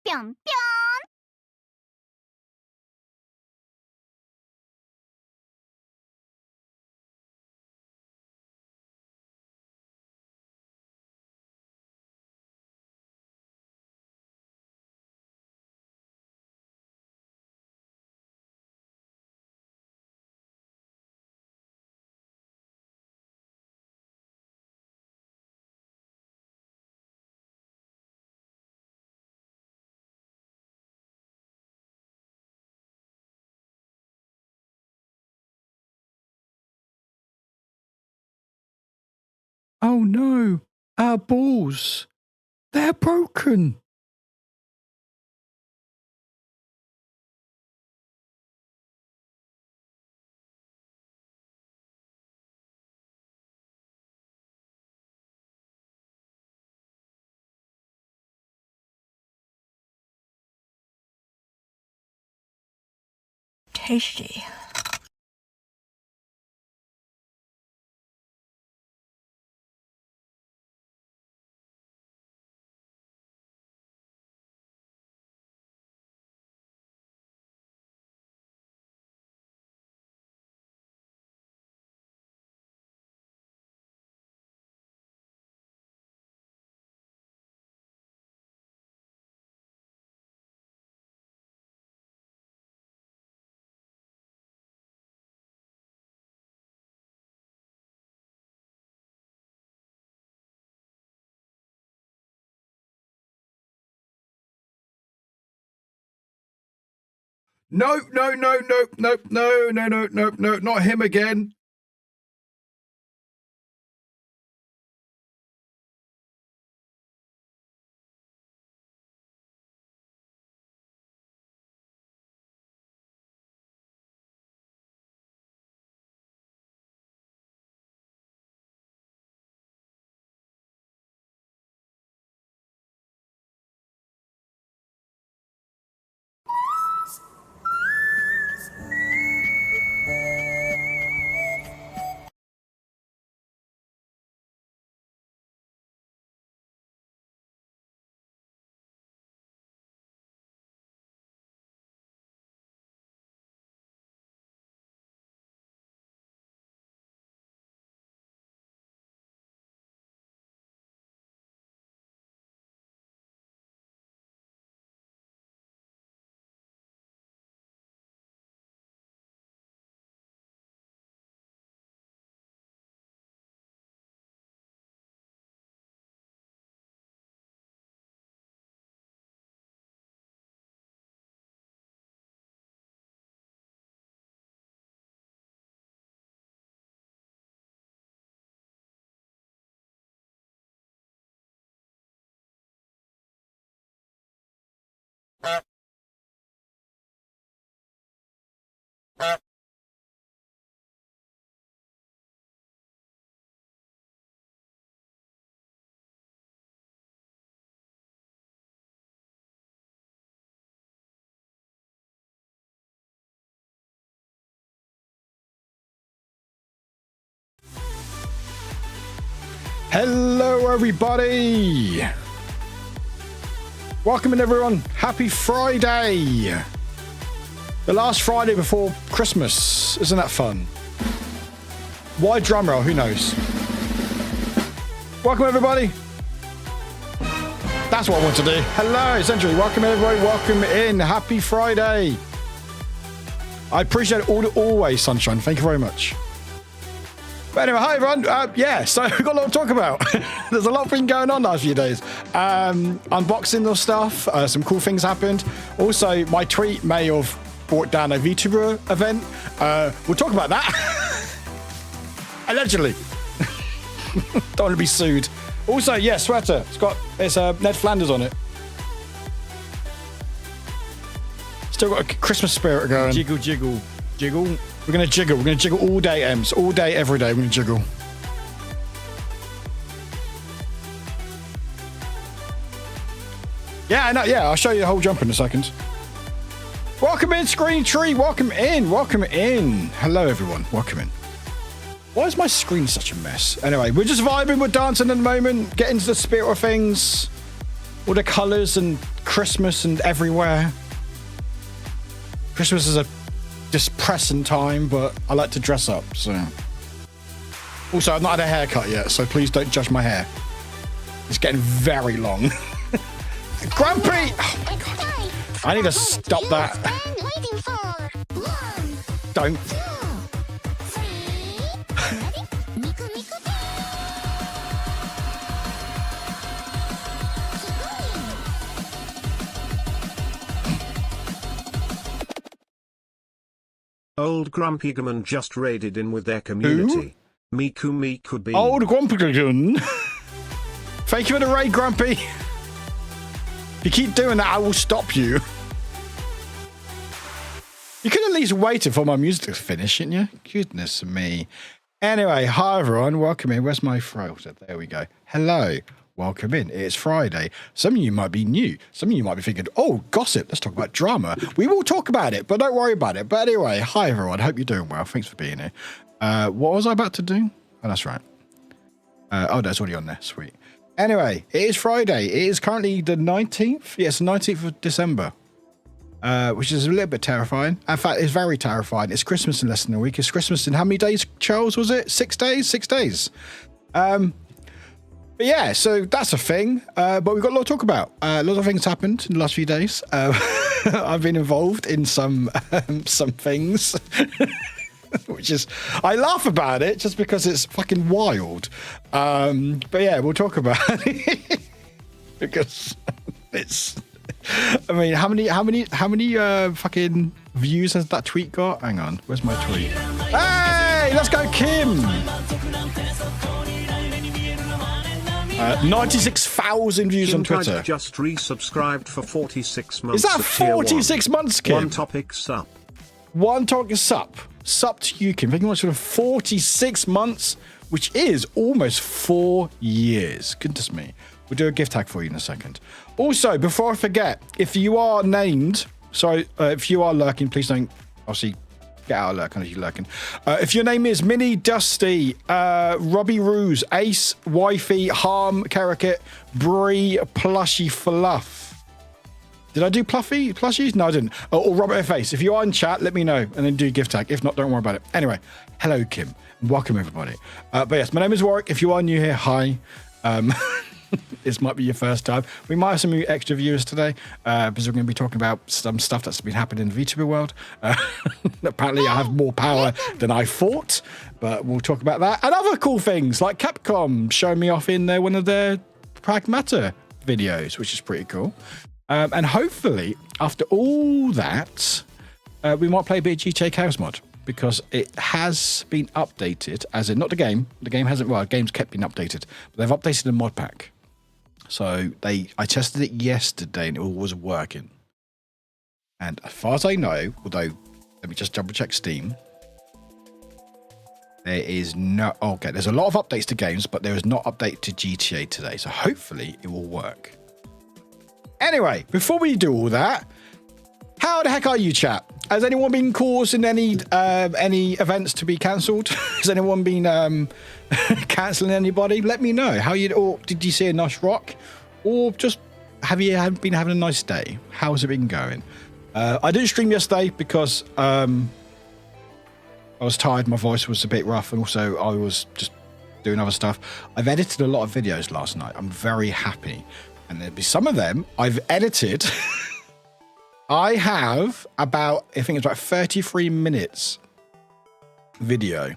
뿅뿅. Oh no, our balls, they're broken. Tasty. No, not him again. Hello, everybody. Welcome in, everyone. Happy Friday. The last Friday before Christmas. Isn't that fun? Why drum roll? Who knows? Welcome, everybody. That's what I want to do. Hello, essentially. Welcome, everybody. Welcome in. Happy Friday. I appreciate it always, Sunshine. Thank you very much. But anyway, hi everyone. Yeah, so we've got a lot to talk about. There's a lot been going on last few days. Unboxing of stuff. Some cool things happened. Also, my tweet may have brought down a VTuber event. We'll talk about that. Allegedly. Don't want to be sued. Also, yeah, sweater. It's Ned Flanders on it. Still got a Christmas spirit going. Jiggle, jiggle, jiggle. We're going to jiggle. We're going to jiggle all day, Ems. All day, every day, we're going to jiggle. Yeah, I know. Yeah, I'll show you the whole jump in a second. Welcome in, Screen Tree. Welcome in. Welcome in. Hello, everyone. Welcome in. Why is my screen such a mess? Anyway, we're just vibing. We're dancing at the moment. Getting into the spirit of things. all the colours and Christmas and everywhere. Christmas is a depressing time, but I like to dress up, so. Also, I've not had a haircut yet, so please don't judge my hair. It's getting very long. Grumpy! Oh my god. I need to stop that. Don't. Old Grumpy Gammon just raided in with their community. Miku Miku Bean. Old Grumpy Gammon. Thank you for the raid, Grumpy. If you keep doing that, I will stop you. You could at least wait for my music to finish, shouldn't you? Goodness me. Anyway, hi everyone. Welcome in. Where's my throat? There we go. Hello. Welcome in. It's Friday. Some of you might be new. Some of you might be thinking, oh, gossip. Let's talk about drama. We will talk about it, but don't worry about it. But anyway, hi everyone. Hope you're doing well. Thanks for being here. What was I about to do? Oh, that's right. Oh, that's already on there. Sweet. Anyway, it is Friday. It is currently the 19th. Yes, the 19th of December, which is a little bit terrifying. In fact, it's very terrifying. It's Christmas in less than a week. It's Christmas in how many days, Charles, was it? 6 days? 6 days. But yeah, so that's a thing. But we've got a lot to talk about. A lot of things happened in the last few days. I've been involved in some things. Which is, I laugh about it just because it's fucking wild. But yeah, we'll talk about it because it's. I mean, how many fucking views has that tweet got? Hang on, where's my tweet? Hey, let's go, Kim. 96,000 views on Twitter. Just resubscribed for 46 months. Is that 46 months, Kim? One topic sup. One topic sup. Sup to you, Kim. Thank you much for 46 months, which is almost 4 years. Goodness me. We'll do a gift tag for you in a second. Also, before I forget, if you are named, if you are lurking, please don't, obviously, get out of lurking if you're lurking. If your name is Minnie, Dusty, Robbie Ruse, Ace, Wifey, Harm, Kerrickett, Bree, Plushy Fluff. Did I do plushies? No, I didn't. Or Robert F. Ace. If you are in chat, let me know and then do gift tag. If not, don't worry about it. Anyway, hello, Kim. Welcome, everybody. But yes, my name is Warwick. If you are new here, hi. This might be your first time. We might have some extra viewers today because we're going to be talking about some stuff that's been happening in the VTuber world. Apparently, I have more power than I thought, but we'll talk about that. And other cool things like Capcom showing me off in one of their Pragmata videos, which is pretty cool. And hopefully, after all that, we might play a bit of GTA Chaos Mod because it has been updated, as in not the game. The game hasn't. Well, the game's kept being updated, but they've updated the mod pack. So I tested it yesterday, and it all was working. And as far as I know, although let me just double check Steam, there is no. Okay, there's a lot of updates to games, but there is not update to GTA today. So hopefully, it will work. Anyway, before we do all that, how the heck are you, chat? Has anyone been causing any events to be cancelled? Has anyone been cancelling anybody? Let me know. Or did you see a nice rock? Or just have you been having a nice day? How's it been going? I didn't stream yesterday because I was tired. My voice was a bit rough, and also I was just doing other stuff. I've edited a lot of videos last night. I'm very happy. And there'll be some of them I've edited. I have I think it's about 33 minutes video.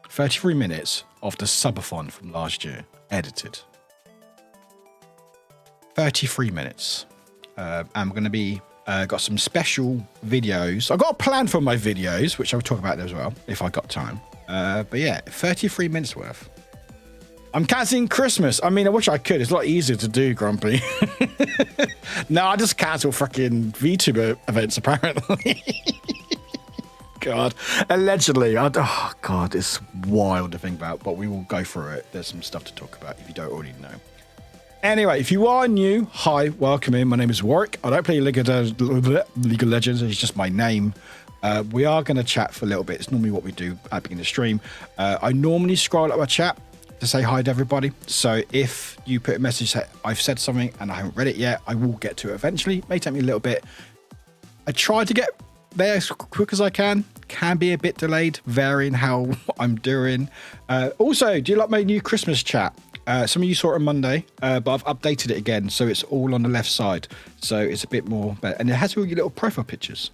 33 minutes of the subathon from last year, edited. 33 minutes. I'm going to be, got some special videos. I've got a plan for my videos, which I'll talk about as well, if I got time. But yeah, 33 minutes worth. I'm cancelling Christmas. I mean, I wish I could. It's a lot easier to do, Grumpy. No, I just cancel freaking VTuber events, apparently. God. Allegedly. Oh, God, it's wild to think about, but we will go through it. There's some stuff to talk about if you don't already know. Anyway, if you are new, hi, welcome in. My name is Warwick. I don't play League of Legends. It's just my name. We are going to chat for a little bit. It's normally what we do at the beginning of the stream. I normally scroll up our chat to say hi to everybody. So if you put a message that I've said something and I haven't read it yet, I will get to it eventually. It may take me a little bit. I try to get there as quick as I can. Can be a bit delayed, varying how I'm doing. Also, do you like my new Christmas chat? Some of you saw it on Monday, but I've updated it again, so it's all on the left side. So it's a bit more better. And it has all your little profile pictures,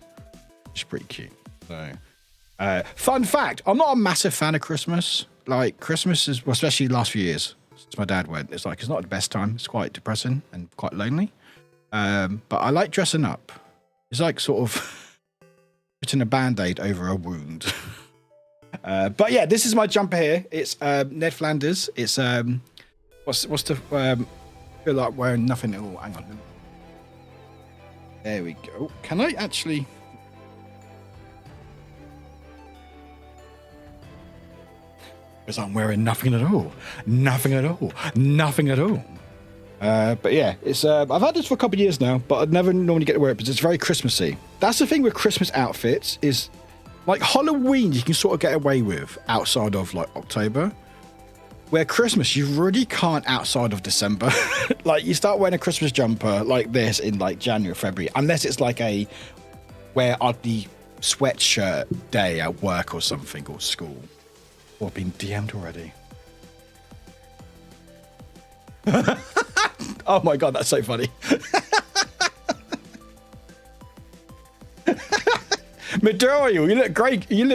which is pretty cute. So, fun fact, I'm not a massive fan of Christmas. Like, Christmas is, well, especially the last few years since my dad went, it's like, it's not the best time. It's quite depressing and quite lonely. But I like dressing up. It's like sort of putting a Band-Aid over a wound. But yeah, this is my jumper here. It's Ned Flanders. It's what's the feel like wearing nothing at all. Hang on. There we go. Can I actually? Because I'm wearing nothing at all. Nothing at all. Nothing at all. But yeah, it's I've had this for a couple of years now, but I'd never normally get to wear it because it's very Christmassy. That's the thing with Christmas outfits is, like, Halloween you can sort of get away with outside of like October, where Christmas you really can't outside of December. Like, you start wearing a Christmas jumper like this in like January, February, unless it's like a wear ugly sweatshirt day at work or something, or school, or been DM'd already. Oh my god, that's so funny. Midoriya, you look great. You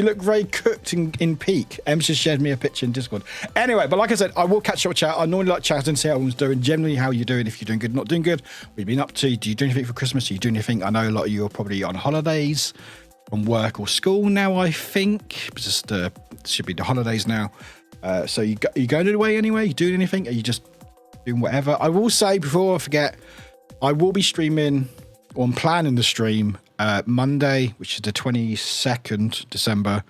look very cooked in peak. Em just shared me a picture in Discord. Anyway, but like I said, I will catch up with chat. I normally like chatting, see how everyone's doing. Generally, how you're doing, if you're doing good, not doing good. What have you been up to? Do you do anything for Christmas? Do you do anything? I know a lot of you are probably on holidays from work or school now, I think. It's just should be the holidays now. So you going away anyway? You doing anything? Are you just doing whatever? I will say, before I forget, I will be streaming, or I'm planning to stream Monday, which is the 22nd December,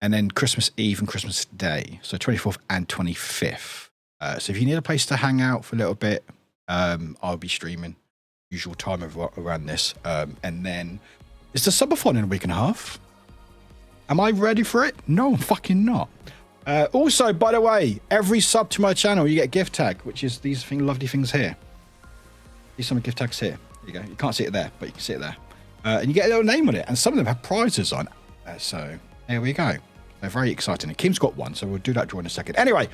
and then Christmas Eve and Christmas Day, so 24th and 25th. So if you need a place to hang out for a little bit, I'll be streaming usual time around this. And then it's the subathon in a week and a half. Am I ready for it? No, I'm fucking not. Also, by the way, every sub to my channel, you get a gift tag, which is these lovely things here. These some gift tags here. There you go. You can't see it there, but you can see it there. And you get a little name on it, and some of them have prizes on. So there we go. They're very exciting. And Kim's got one, so we'll do that draw in a second. Anyway,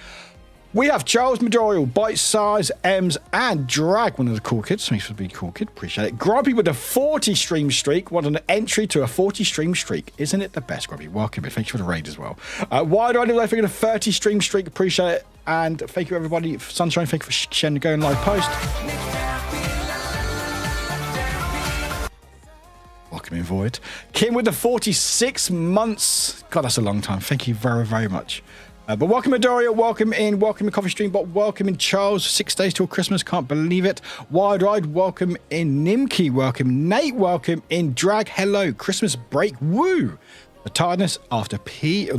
we have Charles Midoriya, Bite Size, Ems, and Drag, one of the cool kids. Thanks for being a cool kid. Appreciate it. Grumpy with a 40 stream streak. What an entry to a 40 stream streak. Isn't it the best, Grumpy? Welcome. Thank you for the raid as well. Wide Eyed Life for a 30 stream streak. Appreciate it. And thank you, everybody. Sunshine, thank you for sharing the Going Live post. Welcome in, Void. Kim with the 46 months. God, that's a long time. Thank you very, very much. But welcome, Midoriya. Welcome in Coffee Stream Bot. Welcome in, Charles. 6 days till Christmas. Can't believe it. Wide Ride. Welcome in, Nimki. Welcome, Nate. Welcome in, Drag. Hello. Christmas break. Woo. The tiredness after P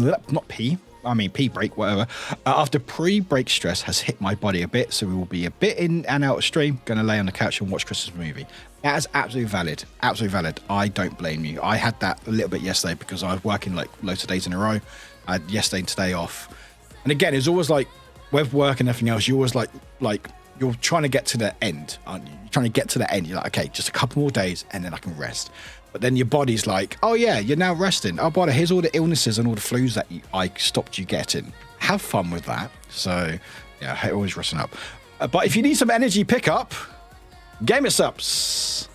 break, whatever. After pre-break stress has hit my body a bit, so we will be a bit in and out of stream. Going to lay on the couch and watch Christmas movie. That is absolutely valid. Absolutely valid. I don't blame you. I had that a little bit yesterday because I was working like loads of days in a row. I had yesterday and today off. And again, it's always like with work and everything else, you always like you're trying to get to the end, aren't you? You're trying to get to the end. You're like, okay, just a couple more days and then I can rest. But then your body's like, oh yeah, you're now resting. Oh, brother, here's all the illnesses and all the flus that I stopped you getting. Have fun with that. So yeah, always resting up. But if you need some energy pickup, Gamer Subs,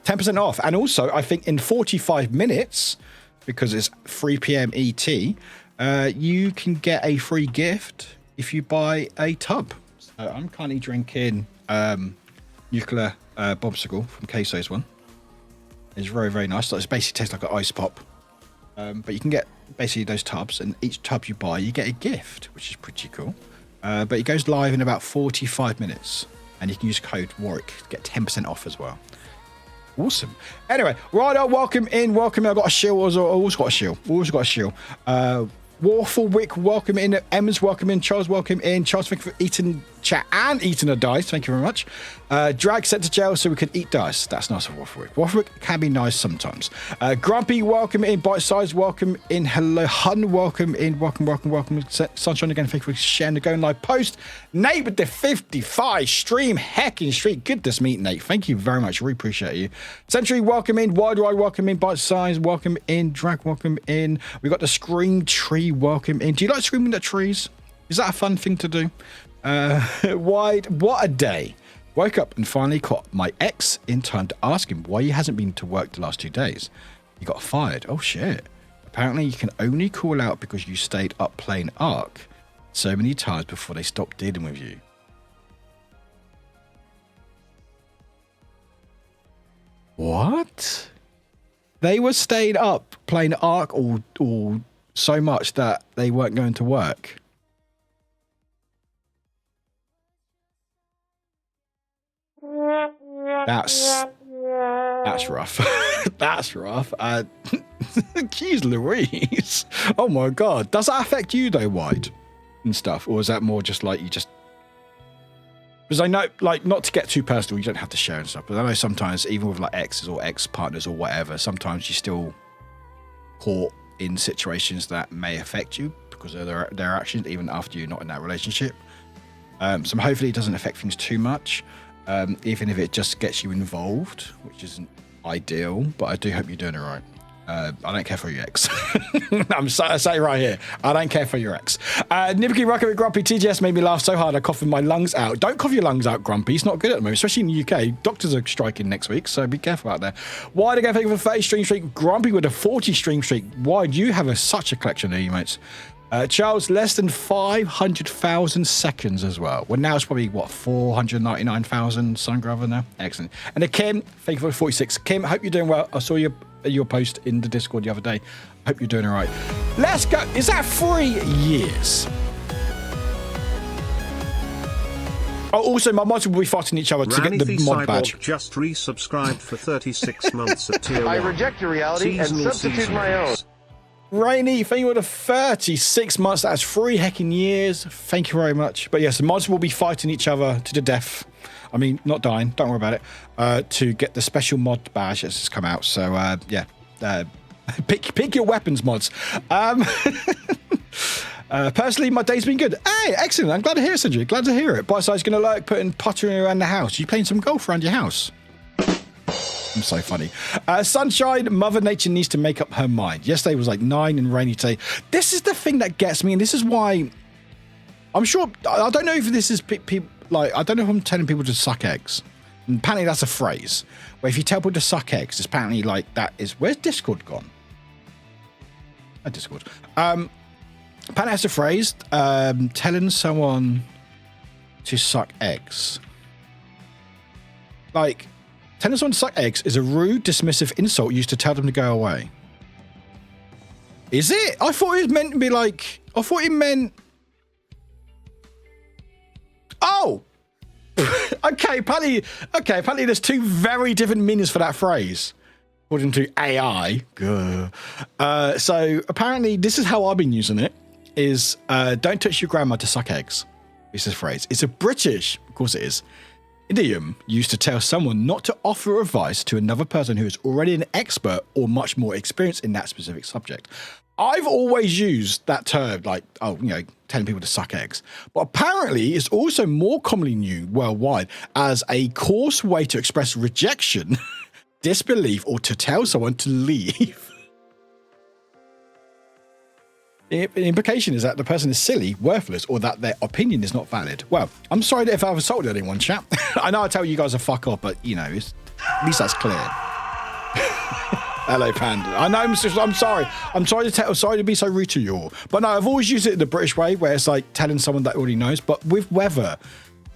10% off. And also, I think in 45 minutes, because it's 3 p.m. ET, you can get a free gift if you buy a tub. So I'm currently drinking Nuclear Bombsicle from Queso's one. It's very, very nice. So it basically tastes like an ice pop. But you can get basically those tubs, and each tub you buy, you get a gift, which is pretty cool. But it goes live in about 45 minutes. And you can use code Warwick to get 10% off as well. Awesome. Anyway, Ryder, welcome in. Welcome in. I've got a shield. I've always got a shield. Always got a shield. Warwick, welcome in. Emma's welcome in. Charles, welcome in. Charles, thank you for eating chat and eating a dice. Thank you very much. Drag sent to jail so we could eat dice. That's nice of Warwick. Warwick can be nice sometimes. Grumpy, welcome in. Bite size, welcome in. Hello, Hun, welcome in. Welcome. Sunshine again. Thank you for sharing the going live post. Nate with the 55 stream hecking streak. Goodness me, Nate. Thank you very much. Really appreciate you. Century, welcome in. Wide Ride, welcome in. Bite size, welcome in. Drag, welcome in. We got the Scream Tree, welcome in. Do you like screaming at trees? Is that a fun thing to do? Wide, what a day. Woke up and finally caught my ex in time to ask him why he hasn't been to work the last 2 days. He got fired. Oh, shit. Apparently, you can only call out because you stayed up playing Ark so many times before they stopped dealing with you. What? They were staying up playing Ark all so much that they weren't going to work. That's rough. That's rough. Jeez Louise. Oh my God. Does that affect you though, White, and stuff? Or is that more just like you just... Because I know, like, not to get too personal, you don't have to share and stuff, but I know sometimes, even with like exes or ex-partners or whatever, sometimes you're still caught in situations that may affect you because of their actions, even after you're not in that relationship. So hopefully it doesn't affect things too much. Even if it just gets you involved, which isn't ideal, but I do hope you're doing it right. I don't care for your ex. I say it right here. I don't care for your ex. Nibiki Rocket with Grumpy TGS made me laugh so hard I coughed my lungs out. Don't cough your lungs out, Grumpy. It's not good at the moment, especially in the UK. Doctors are striking next week, so be careful out there. Wide again, thank you for 30 stream streak. Grumpy with a 40 stream streak. Why do you have such a collection of emotes? Charles, less than 500,000 seconds as well. Well, now it's probably, what, 499,000 Sungrover now? Excellent. And then Kim, thank you for 46. Kim, hope you're doing well. I saw your post in the Discord the other day. Hope you're doing all right. Let's go. Is that 3 years? Oh, also, my mods will be fighting each other to get the mod badge. Just resubscribed for 36 months at tier 1. I reject your reality and substitute my own. Rainy, thank you for the 36 months. That's 3 hecking years. Thank you very much. But yes, the mods will be fighting each other to the death. I mean, not dying. Don't worry about it. To get the special mod badge that's just come out. So, yeah. Pick your weapons, mods. Personally, my day's been good. Hey, excellent. I'm glad to hear it, Sindri. Glad to hear it. Bite size going to like putting puttering around the house. You playing some golf around your house? I'm so funny. Sunshine, Mother Nature needs to make up her mind. Yesterday was like 9 and rainy today. This is the thing that gets me, and this is why I'm sure, I don't know if this is people, like, I don't know if I'm telling people to suck eggs. And apparently that's a phrase. Where if you tell people to suck eggs, it's apparently like that is, where's Discord gone? Discord. Apparently that's a phrase, telling someone to suck eggs. Like, telling someone to suck eggs is a rude, dismissive insult used to tell them to go away. Is it? I thought it was meant to be like... I thought it meant... Oh! Okay, apparently there's 2 very different meanings for that phrase. According to AI. So apparently this is how I've been using it. Is don't touch your grandma to suck eggs. It's a phrase. It's a British, of course it is, idiom used to tell someone not to offer advice to another person who is already an expert or much more experienced in that specific subject. I've always used that term, like, telling people to suck eggs. But apparently it's also more commonly used worldwide as a coarse way to express rejection, disbelief, or to tell someone to leave. The implication is that the person is silly, worthless, or that their opinion is not valid. Well, I'm sorry if I've assaulted anyone, chap. I know I tell you guys to fuck off, but, at least that's clear. Hello, Panda. I know, I'm sorry. I'm sorry to be so rude to you all. But no, I've always used it in the British way, where it's like telling someone that already knows. But with weather,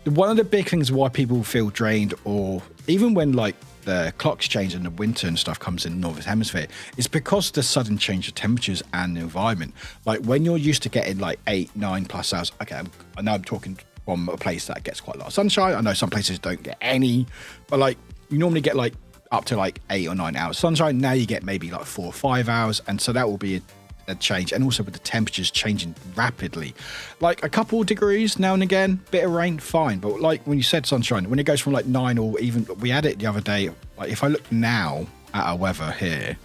one of the big things why people feel drained, or even when, like, the clocks change and the winter and stuff comes in the northern hemisphere, it's because of the sudden change of temperatures and the environment. Like when you're used to getting like 8-9+ hours, okay, I know I'm talking from a place that gets quite a lot of sunshine. I know some places don't get any, but like you normally get like up to like 8 or 9 hours sunshine. Now you get maybe like 4 or 5 hours, and so that will be change, and also with the temperatures changing rapidly. Like a couple of degrees now and again, bit of rain, fine. But like when you said sunshine, when it goes from like 9 or even, we had it the other day, like if I look now at our weather here,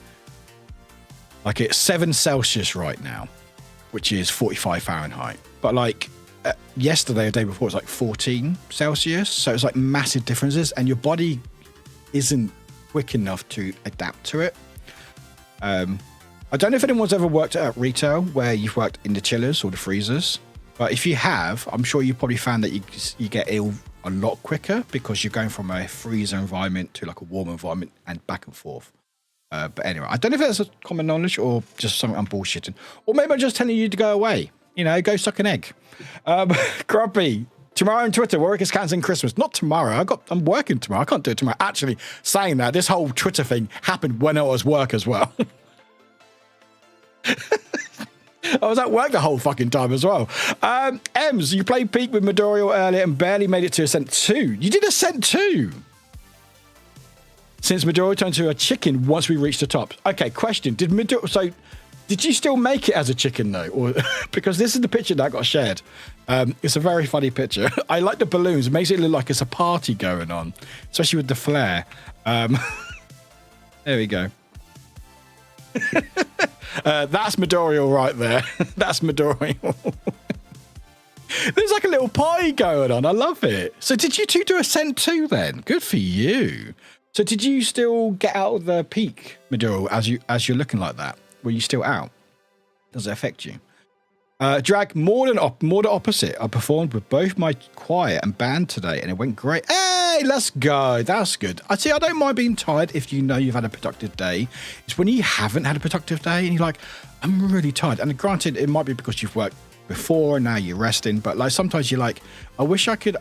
like it's 7 Celsius right now, which is 45 Fahrenheit. But like yesterday, or the day before, it was like 14 Celsius. So it's like massive differences, and your body isn't quick enough to adapt to it. I don't know if anyone's ever worked at retail where you've worked in the chillers or the freezers, but if you have, I'm sure you probably found that you get ill a lot quicker because you're going from a freezer environment to like a warm environment and back and forth. But anyway, I don't know if that's a common knowledge or just something I'm bullshitting, or maybe I'm just telling you to go away. You know, go suck an egg. Grumpy. Tomorrow on Twitter, Warwick is cancelling Christmas. Not tomorrow. I'm working tomorrow. I can't do it tomorrow. Actually, saying that, this whole Twitter thing happened when I was work as well. I was at work the whole fucking time as well. Ems, you played Peak with Midoriya earlier and barely made it to Ascent 2. You did Ascent 2? Since Midoriya turned to a chicken once we reached the top. Okay, question. Did you still make it as a chicken though? Or because this is the picture that got shared. It's a very funny picture. I like the balloons. It makes it look like it's a party going on, especially with the flare. There we go. That's Midoriya right there. That's Midoriya. There's like a little party going on. I love it. So did you two do Ascent 2 then? Good for you. So did you still get out of the peak, Midoriya, as you're looking like that? Were you still out? Does it affect you? Drag, more the opposite. I performed with both my choir and band today, and it went great. Hey, let's go. That's good. I don't mind being tired if you know you've had a productive day. It's when you haven't had a productive day and you're like, I'm really tired. And granted, it might be because you've worked before and now you're resting, but like sometimes you're like, I wish I could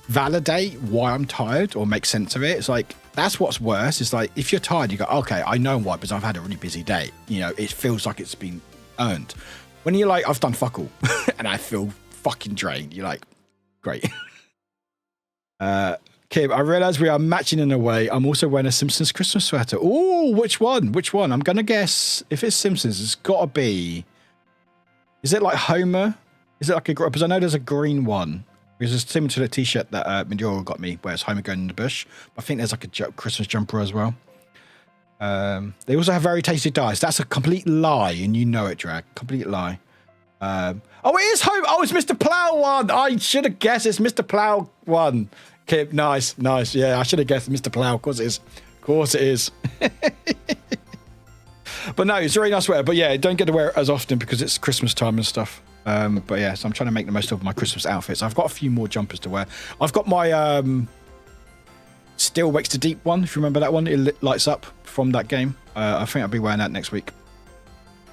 validate why I'm tired or make sense of it. It's like, that's what's worse. It's like, if you're tired, you go, okay, I know why, because I've had a really busy day. You know, it feels like it's been earned. When you're like, I've done fuck all and I feel fucking drained, you're like, great. Kim, I realize we are matching in a way. I'm also wearing a Simpsons Christmas sweater. Oh, which one? I'm going to guess if it's Simpsons, it's got to be, is it like Homer? Is it like because I know there's a green one. Because it's similar to the t-shirt that Midoriya got me, where it's Homer going in the bush. But I think there's like a Christmas jumper as well. They also have very tasty dice. That's a complete lie, and you know it, Drag. Complete lie. Oh, it is Homer. Oh, it's Mr. Plow one. I should have guessed it's Mr. Plow one. Okay, nice. Yeah, I should have guessed Mr. Plow. Of course it is. But no, it's a really nice sweater. But yeah, don't get to wear it as often because it's Christmas time and stuff. But yeah, so I'm trying to make the most of my Christmas outfits. I've got a few more jumpers to wear. I've got my Still Wakes to Deep one, if you remember that one. It lights up from that game. I think I'll be wearing that next week.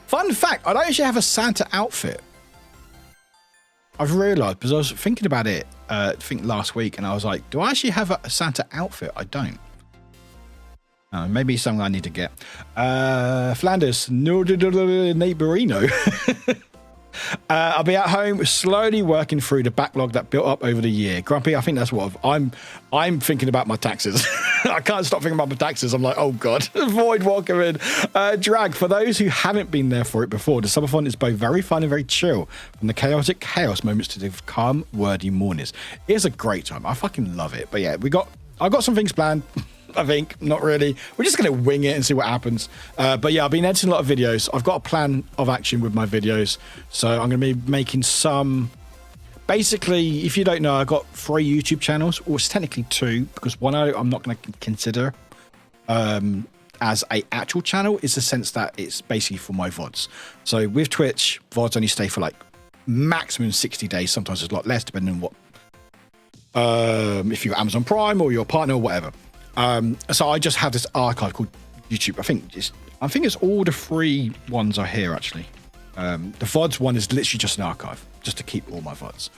Fun fact, I don't actually have a Santa outfit. I've realised, because I was thinking about it, I think last week, and I was like, do I actually have a Santa outfit? I don't. Maybe it's something I need to get. Flanders, Neighborino. I'll be at home slowly working through the backlog that built up over the year. Grumpy, I think that's what I'm thinking about my taxes. I can't stop thinking about my taxes. I'm like, oh God, avoid walking in. Drag, for those who haven't been there for it before, the subathon is both very fun and very chill. From the chaotic chaos moments to the calm, wordy mornings. It's a great time. I fucking love it. But yeah, I've got some things planned. I think, not really. We're just going to wing it and see what happens. But yeah, I've been editing a lot of videos. I've got a plan of action with my videos. So I'm going to be making some... Basically, if you don't know, I've got 3 YouTube channels, or it's technically 2, because one I'm not going to consider as a actual channel, is the sense that it's basically for my VODs. So with Twitch, VODs only stay for like maximum 60 days. Sometimes it's a lot less, depending on what... if you're Amazon Prime or your partner or whatever. So I just have this archive called YouTube. I think it's all the 3 ones are here actually. The VODs one is literally just an archive, just to keep all my VODs.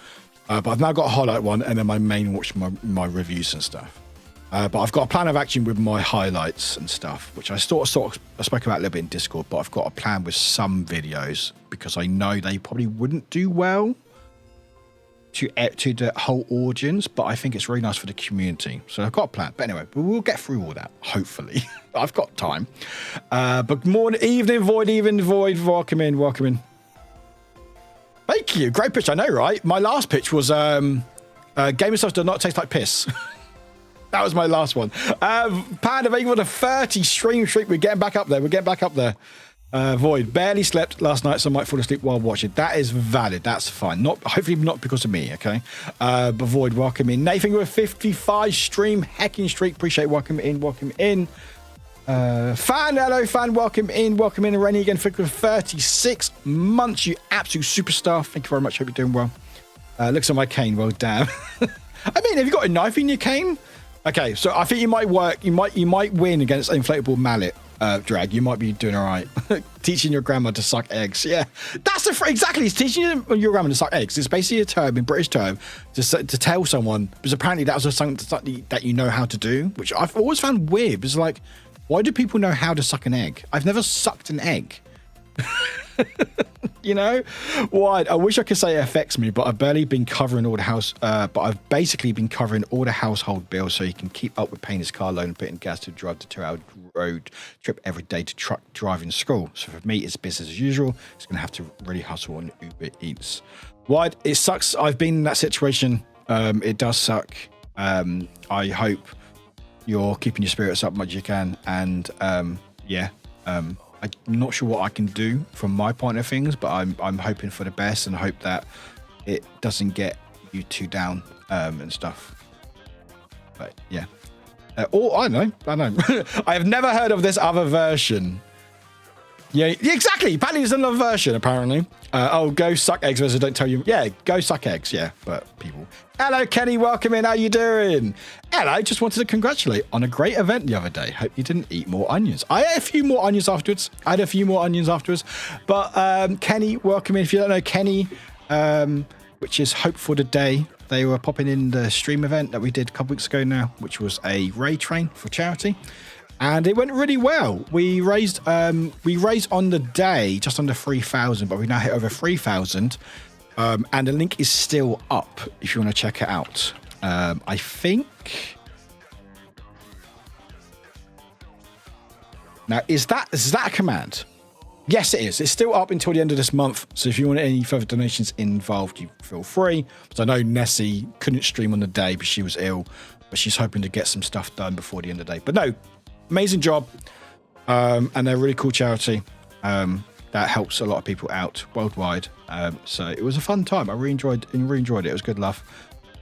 But I've now got a highlight one, and then my main, which my reviews and stuff. But I've got a plan of action with my highlights and stuff, which I sort of spoke about a little bit in Discord. But I've got a plan with some videos because I know they probably wouldn't do well to the whole audience, but I think it's really nice for the community. So I've got a plan. But anyway, we'll get through all that, hopefully. I've got time. But morning, evening, Void. Welcome in. Thank you. Great pitch, I know, right? My last pitch was Game of Stuff does not taste like piss. That was my last one. Panda, thank you for the 30 stream streak. We're getting back up there. Void, barely slept last night, so I might fall asleep while watching. That is valid. That's fine. Hopefully not because of me, okay? But Void, welcome in. Nathan with 55 stream hacking streak. Appreciate welcome in. Hello, fan, welcome in. Rennie again for 36 months. You absolute superstar. Thank you very much. Hope you're doing well. Looks like my cane. Well, damn. I mean, have you got a knife in your cane? Okay, so I think you might win against an inflatable mallet. Drag, you might be doing all right. Teaching your grandma to suck eggs. Yeah, that's exactly. It's teaching your grandma to suck eggs. It's basically a term in British term to tell someone, because apparently that was something that you know how to do, which I've always found weird. It's like, why do people know how to suck an egg? I've never sucked an egg. You know, why? I wish I could say it affects me, but I've barely been covering all the house. But I've basically been covering all the household bills, so he can keep up with paying his car loan and putting gas to drive the 2-hour road trip every day to truck driving school. So for me, it's business as usual. It's going to have to really hustle on Uber Eats. Why? It sucks. I've been in that situation. It does suck. I hope you're keeping your spirits up as much as you can, and I'm not sure what I can do from my point of things, but I'm hoping for the best and hope that it doesn't get you too down and stuff. But yeah. I know. I have never heard of this other version. Yeah, exactly. Apparently there's another version, apparently. Go suck eggs versus don't tell you. Yeah, go suck eggs. Yeah, but people. Hello, Kenny. Welcome in. How you doing? Hello. Just wanted to congratulate on a great event the other day. Hope you didn't eat more onions. I ate a few more onions afterwards. But Kenny, welcome in. If you don't know Kenny, which is Hope for the Day, they were popping in the stream event that we did a couple weeks ago now, which was a raid train for charity. And it went really well. We raised on the day just under 3,000, but we now hit over 3,000. And the link is still up if you want to check it out. I think. Now, is that a command? Yes, it is. It's still up until the end of this month. So if you want any further donations involved, you feel free. But I know Nessie couldn't stream on the day because she was ill, but she's hoping to get some stuff done before the end of the day. But no. Amazing job, and they're a really cool charity that helps a lot of people out worldwide. So it was a fun time. I really enjoyed it. It was good laugh.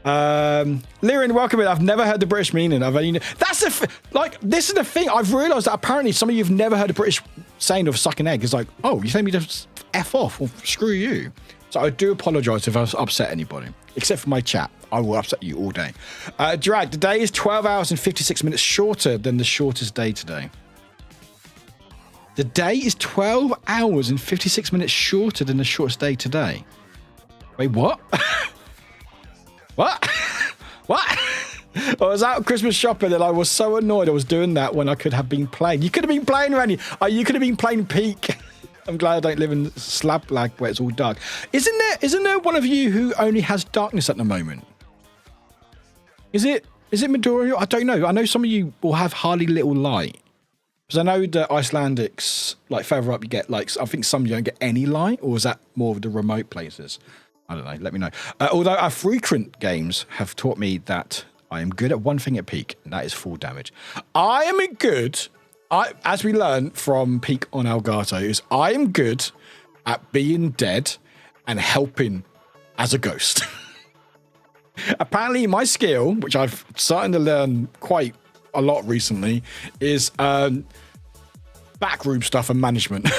Liren, welcome in. I've never heard the British meaning. This is the thing. I've realised that apparently some of you have never heard the British saying of suck an egg. It's like, oh, you telling me to F off or screw you. So I do apologise if I've upset anybody, except for my chat. I will upset you all day. Drag, the day is 12 hours and 56 minutes shorter than the shortest day today. The day is 12 hours and 56 minutes shorter than the shortest day today. Wait, what? What? What? I was out Christmas shopping and I was so annoyed I was doing that when I could have been playing. You could have been playing, Randy. You could have been playing Peak. I'm glad I don't live in slab lag where it's all dark. Isn't there one of you who only has darkness at the moment? Is it Midoriya? I don't know. I know some of you will have hardly little light. Because I know the Icelandics, like further up you get, like, I think some you don't get any light, or is that more of the remote places? I don't know. Let me know. Although our frequent games have taught me that I am good at one thing at Peak, and that is full damage. I am good, as we learned from Peak on Elgato, is I am good at being dead and helping as a ghost. Apparently my skill, which I've started to learn quite a lot recently, is backroom stuff and management.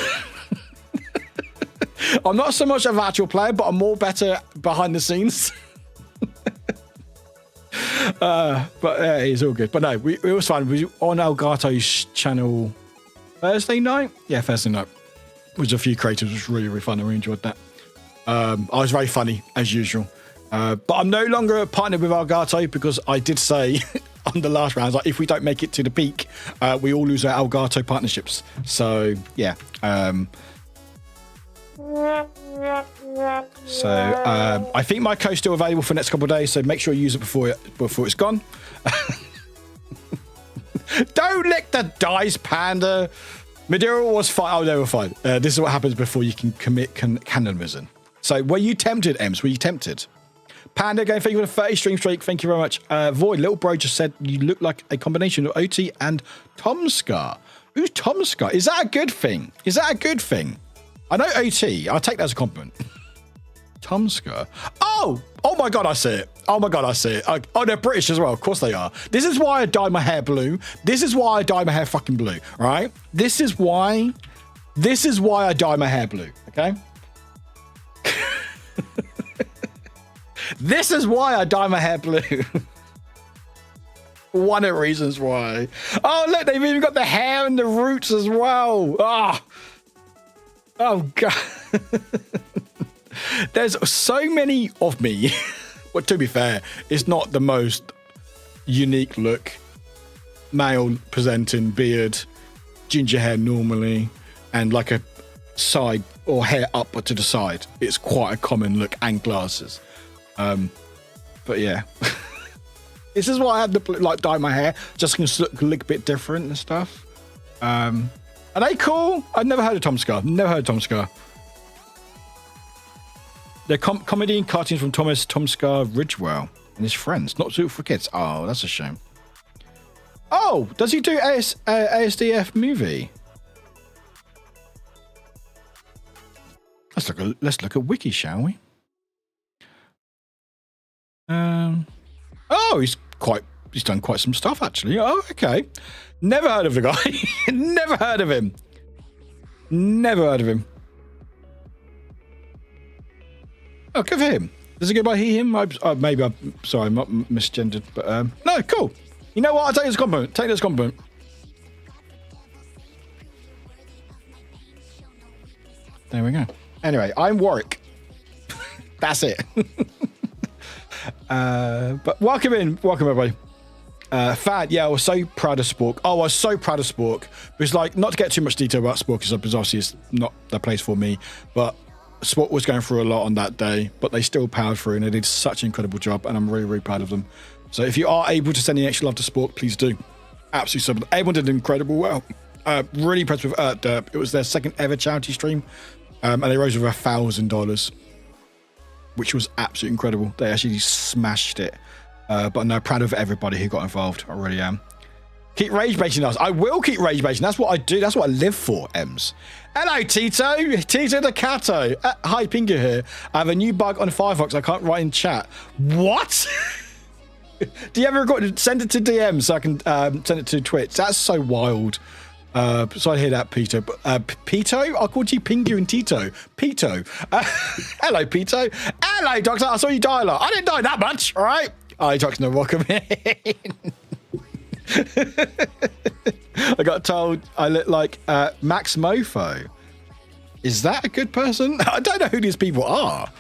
I'm not so much of an actual player, but I'm more better behind the scenes. But it's all good. But no, it was fun. We were on Elgato's channel Thursday night. Yeah, Thursday night. With a few creators. It was really, really fun. I really enjoyed that. I was very funny, as usual. But I'm no longer partnered with Elgato because I did say on the last round, like, if we don't make it to the peak, we all lose our Elgato partnerships. So, yeah. So I think my code's still available for the next couple of days, so make sure you use it before it's gone. Don't lick the dice, Panda. Madeira was fine. Oh, they were fine. This is what happens before you can commit cannibalism. So were you tempted, Ems? Were you tempted? Panda, going, thank you for the 30 stream streak. Thank you very much. Void, little bro just said you look like a combination of OT and Tom Scar. Who's Tom Scar? Is that a good thing? Is that a good thing? I know OT. I'll take that as a compliment. Tom Scar. Oh my God, I see it. Oh my God, I see it. Oh, they're British as well. Of course they are. This is why I dyed my hair blue. This is why I dyed my hair fucking blue. Right? This is why I dye my hair blue. Okay? This is why I dye my hair blue. One of the reasons why. Oh, look, they've even got the hair and the roots as well. Oh God. There's so many of me. Well, to be fair, it's not the most unique look. Male presenting, beard, ginger hair normally, and like a side or hair up to the side. It's quite a common look, and glasses. But yeah. This is why I had to like dye my hair, just going to look a bit different and stuff. Are they cool? I've never heard of Tom Scar. Never heard of Tom Scar. They're comedy and cartoons from Tom Scar Ridgewell and his friends. Not suitable for kids. Oh, that's a shame. Oh, does he do ASDF movie? Let's look at Wiki, shall we? Oh, he's done quite some stuff actually. Oh, okay. Never heard of the guy. Never heard of him. Never heard of him. Oh, good for him. Does it go by he, him? Maybe I'm sorry, I'm not misgendered, but no, cool. You know what? I'll take this compliment. Take this compliment. There we go. Anyway, I'm Warwick. That's it. But welcome everybody. Fad, yeah, I was so proud of Spork. Oh, I was so proud of Spork. Because, like, not to get too much detail about Spork, because obviously it's not the place for me, but Spork was going through a lot on that day, but they still powered through and they did such an incredible job, and I'm really, really proud of them. So if you are able to send any extra love to Spork, please do. Absolutely so. Everyone did incredible well. Really impressed with Derp. It was their second ever charity stream, and they rose over $1,000, which was absolutely incredible. They actually smashed it. But I'm proud of everybody who got involved. I really am. Keep rage baiting us. I will keep rage baiting. That's what I do. That's what I live for, Ems. Hello, Tito. Tito the Cato. Hi, Pingu here. I have a new bug on Firefox. I can't write in chat. What? Do you ever record? Send it to DM so I can send it to Twitch. That's so wild. So I hear that, Peter. Pito? I'll call you Pingu and Tito. Pito. Hello, Pito. Hello, Doctor. I saw you die a lot. I didn't die that much, all right? Hi, Doctor. Welcome in. I got told I look like Max Mofo. Is that a good person? I don't know who these people are.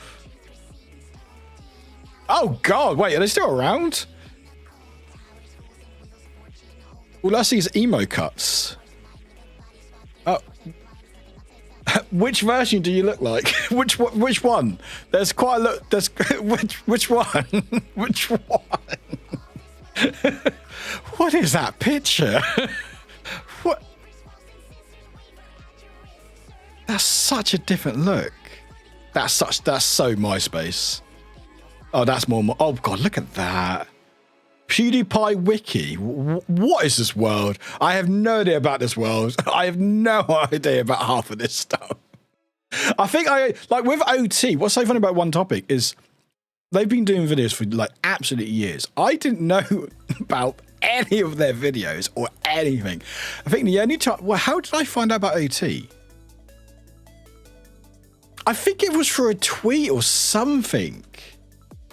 Oh, God. Wait, are they still around? All I see is emo cuts. Oh. Which version do you look like? Which one? There's quite a lot. There's which one? Which one? What is that picture? What? That's such a different look. That's so MySpace. Oh, that's more. Oh God, look at that. PewDiePie Wiki. What is this world? I have no idea about this world. I have no idea about half of this stuff. I think with OT, what's so funny about One Topic is they've been doing videos for like absolute years. I didn't know about any of their videos or anything. I think the only time, well, how did I find out about OT? I think it was for a tweet or something.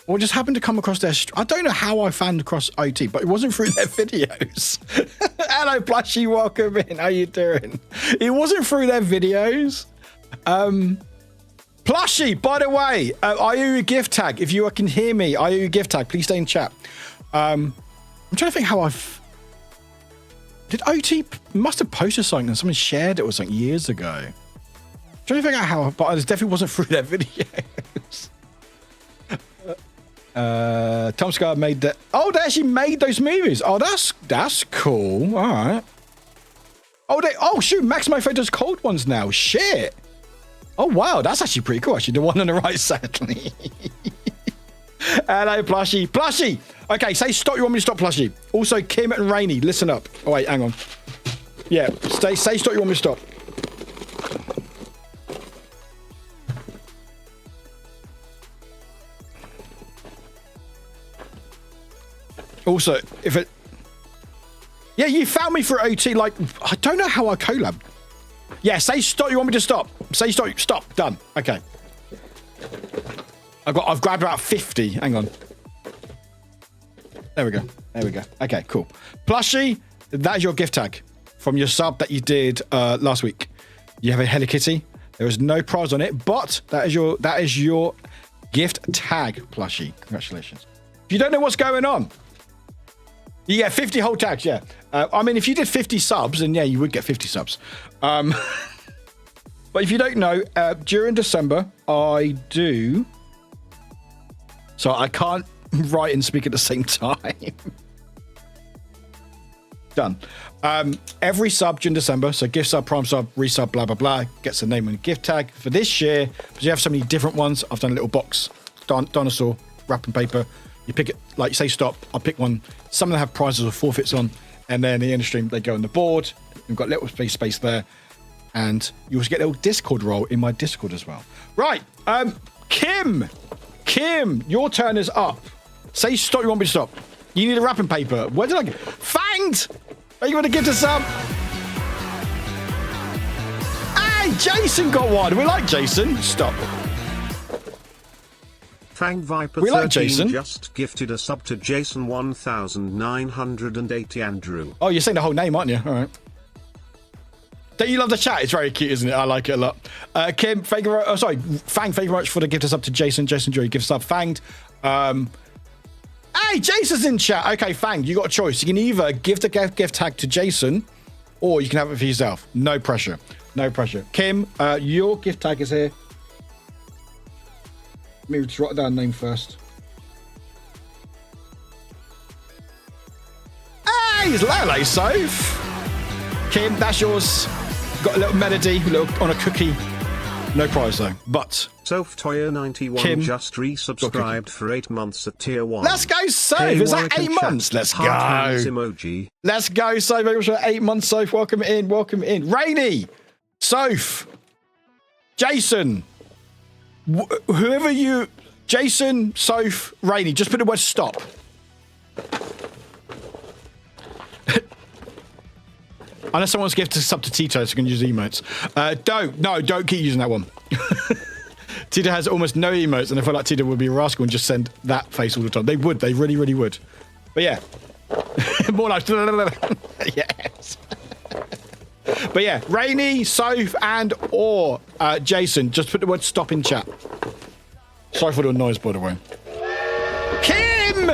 Or just happened to come across their... I don't know how I found across OT, but it wasn't through their videos. Hello, Plushy, welcome in. How you doing? It wasn't through their videos. Plushy, by the way, are you a gift tag? If you can hear me, are you a gift tag? Please stay in chat. I'm trying to think how I've... Did OT... Must have posted something and someone shared it or something years ago. Trying to figure out how, but it definitely wasn't through their videos. Tom Scar made that. Oh, they actually made those movies. Oh, that's cool. All right. Oh shoot, Maximo does cold ones now. Shit. Oh wow, that's actually pretty cool. Actually, the one on the right, sadly. Hello, Plushy. Okay, say stop. You want me to stop, Plushy? Also, Kim and Rainey, listen up. Oh wait, hang on. Yeah, say stop. You want me to stop? Also, if it... Yeah, you found me for OT, like, I don't know how I collab. Yeah, say stop, you want me to stop. Say stop, done. Okay. I've grabbed about 50, hang on. There we go. Okay, cool. Plushie, that is your gift tag from your sub that you did last week. You have a Hello Kitty. There is no prize on it, but that is your gift tag, Plushie. Congratulations. If you don't know what's going on, you get 50 whole tags, yeah. I mean, if you did 50 subs, then yeah, you would get 50 subs. But if you don't know, during December, I do... So I can't write and speak at the same time. Done. Every sub during December, so gift sub, prime sub, resub, blah, blah, blah, gets a name and gift tag. For this year, because you have so many different ones, I've done a little box, dinosaur, wrapping paper. You pick it, like you say stop, I'll pick one. Some of them have prizes or forfeits on, and then at the end of the stream, they go on the board. We've got a little space there, and you also get a little Discord role in my Discord as well. Right, Kim, your turn is up. Say stop, you want me to stop. You need a wrapping paper. Where did I get? Fanged! Are you going to give to some? Hey, Jason got one. We like Jason. Stop. Fang Viper We 13 like Jason. just gifted a sub to Jason 1980 Andrew. Oh, you're saying the whole name, aren't you? All right. Don't you love the chat? It's very cute, isn't it? I like it a lot. Kim, thank you. Fang, thank you very much for the gift us up to Jason. Jason Joy, gift us up. Fanged. Hey, Jason's in chat. Okay, Fang, you got a choice. You can either give the gift tag to Jason, or you can have it for yourself. No pressure. Kim, your gift tag is here. Let me just write down the name first. Hey, it's Lele Soph. Kim, that's yours. Got a little melody, on a cookie. No prize though, but... Soph Toya 91 Kim just resubscribed for 8 months at tier 1. Let's go, Soph. Is that 8 months? Let's go. Emoji. Let's go, Soph. Very much for 8 months, Soph. Welcome in. Rainey, Soph, Jason, whoever you... Jason, Soph, Rainey, just put the word stop. Unless someone wants to give to sub to Tito, so you can use emotes. Don't keep using that one. Tito has almost no emotes, and I feel like Tito would be a rascal and just send that face all the time. They would, they really, really would. But yeah. More like... yes. But yeah, Rainey, Soph, and or Jason, just put the word stop in chat. Sorry for the noise, by the way. Kim!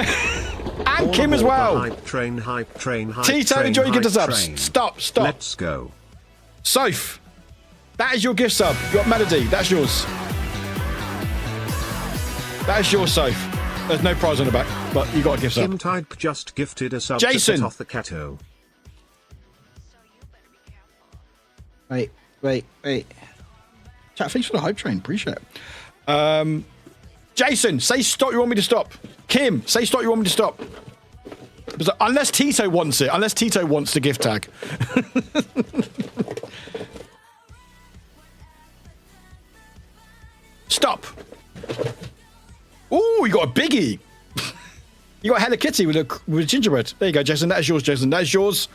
And Kim as well. Hype train. Tito, enjoy your gift subs. Stop. Let's go. Soph, that is your gift sub. You got Melody, that's yours. That is yours, Soph. There's no prize on the back, but you got a gift sub. Kim Type just gifted a sub Jason. to set off the Cato. Wait. Chat, thanks for the hype train. Appreciate it. Jason, say stop, you want me to stop. Kim, say stop, you want me to stop. Unless Tito wants it. Unless Tito wants the gift tag. Stop. Ooh, you got a biggie. You got Hello Kitty with a gingerbread. There you go, Jason. That is yours, Jason. That is yours.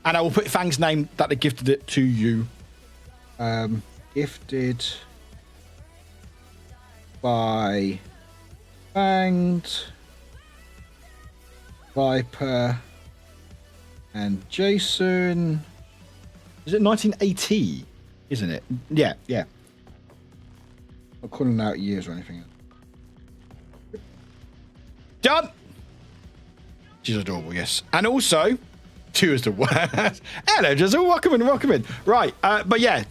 And I will put Fang's name that they gifted it to you. Gifted by Fanged, Viper, and Jason. Is it 1980? Isn't it? Yeah. Not calling out years or anything. Done. She's adorable, yes. And also, 2 is the worst. Hello, Jizzle. Welcome in. Right. But yeah,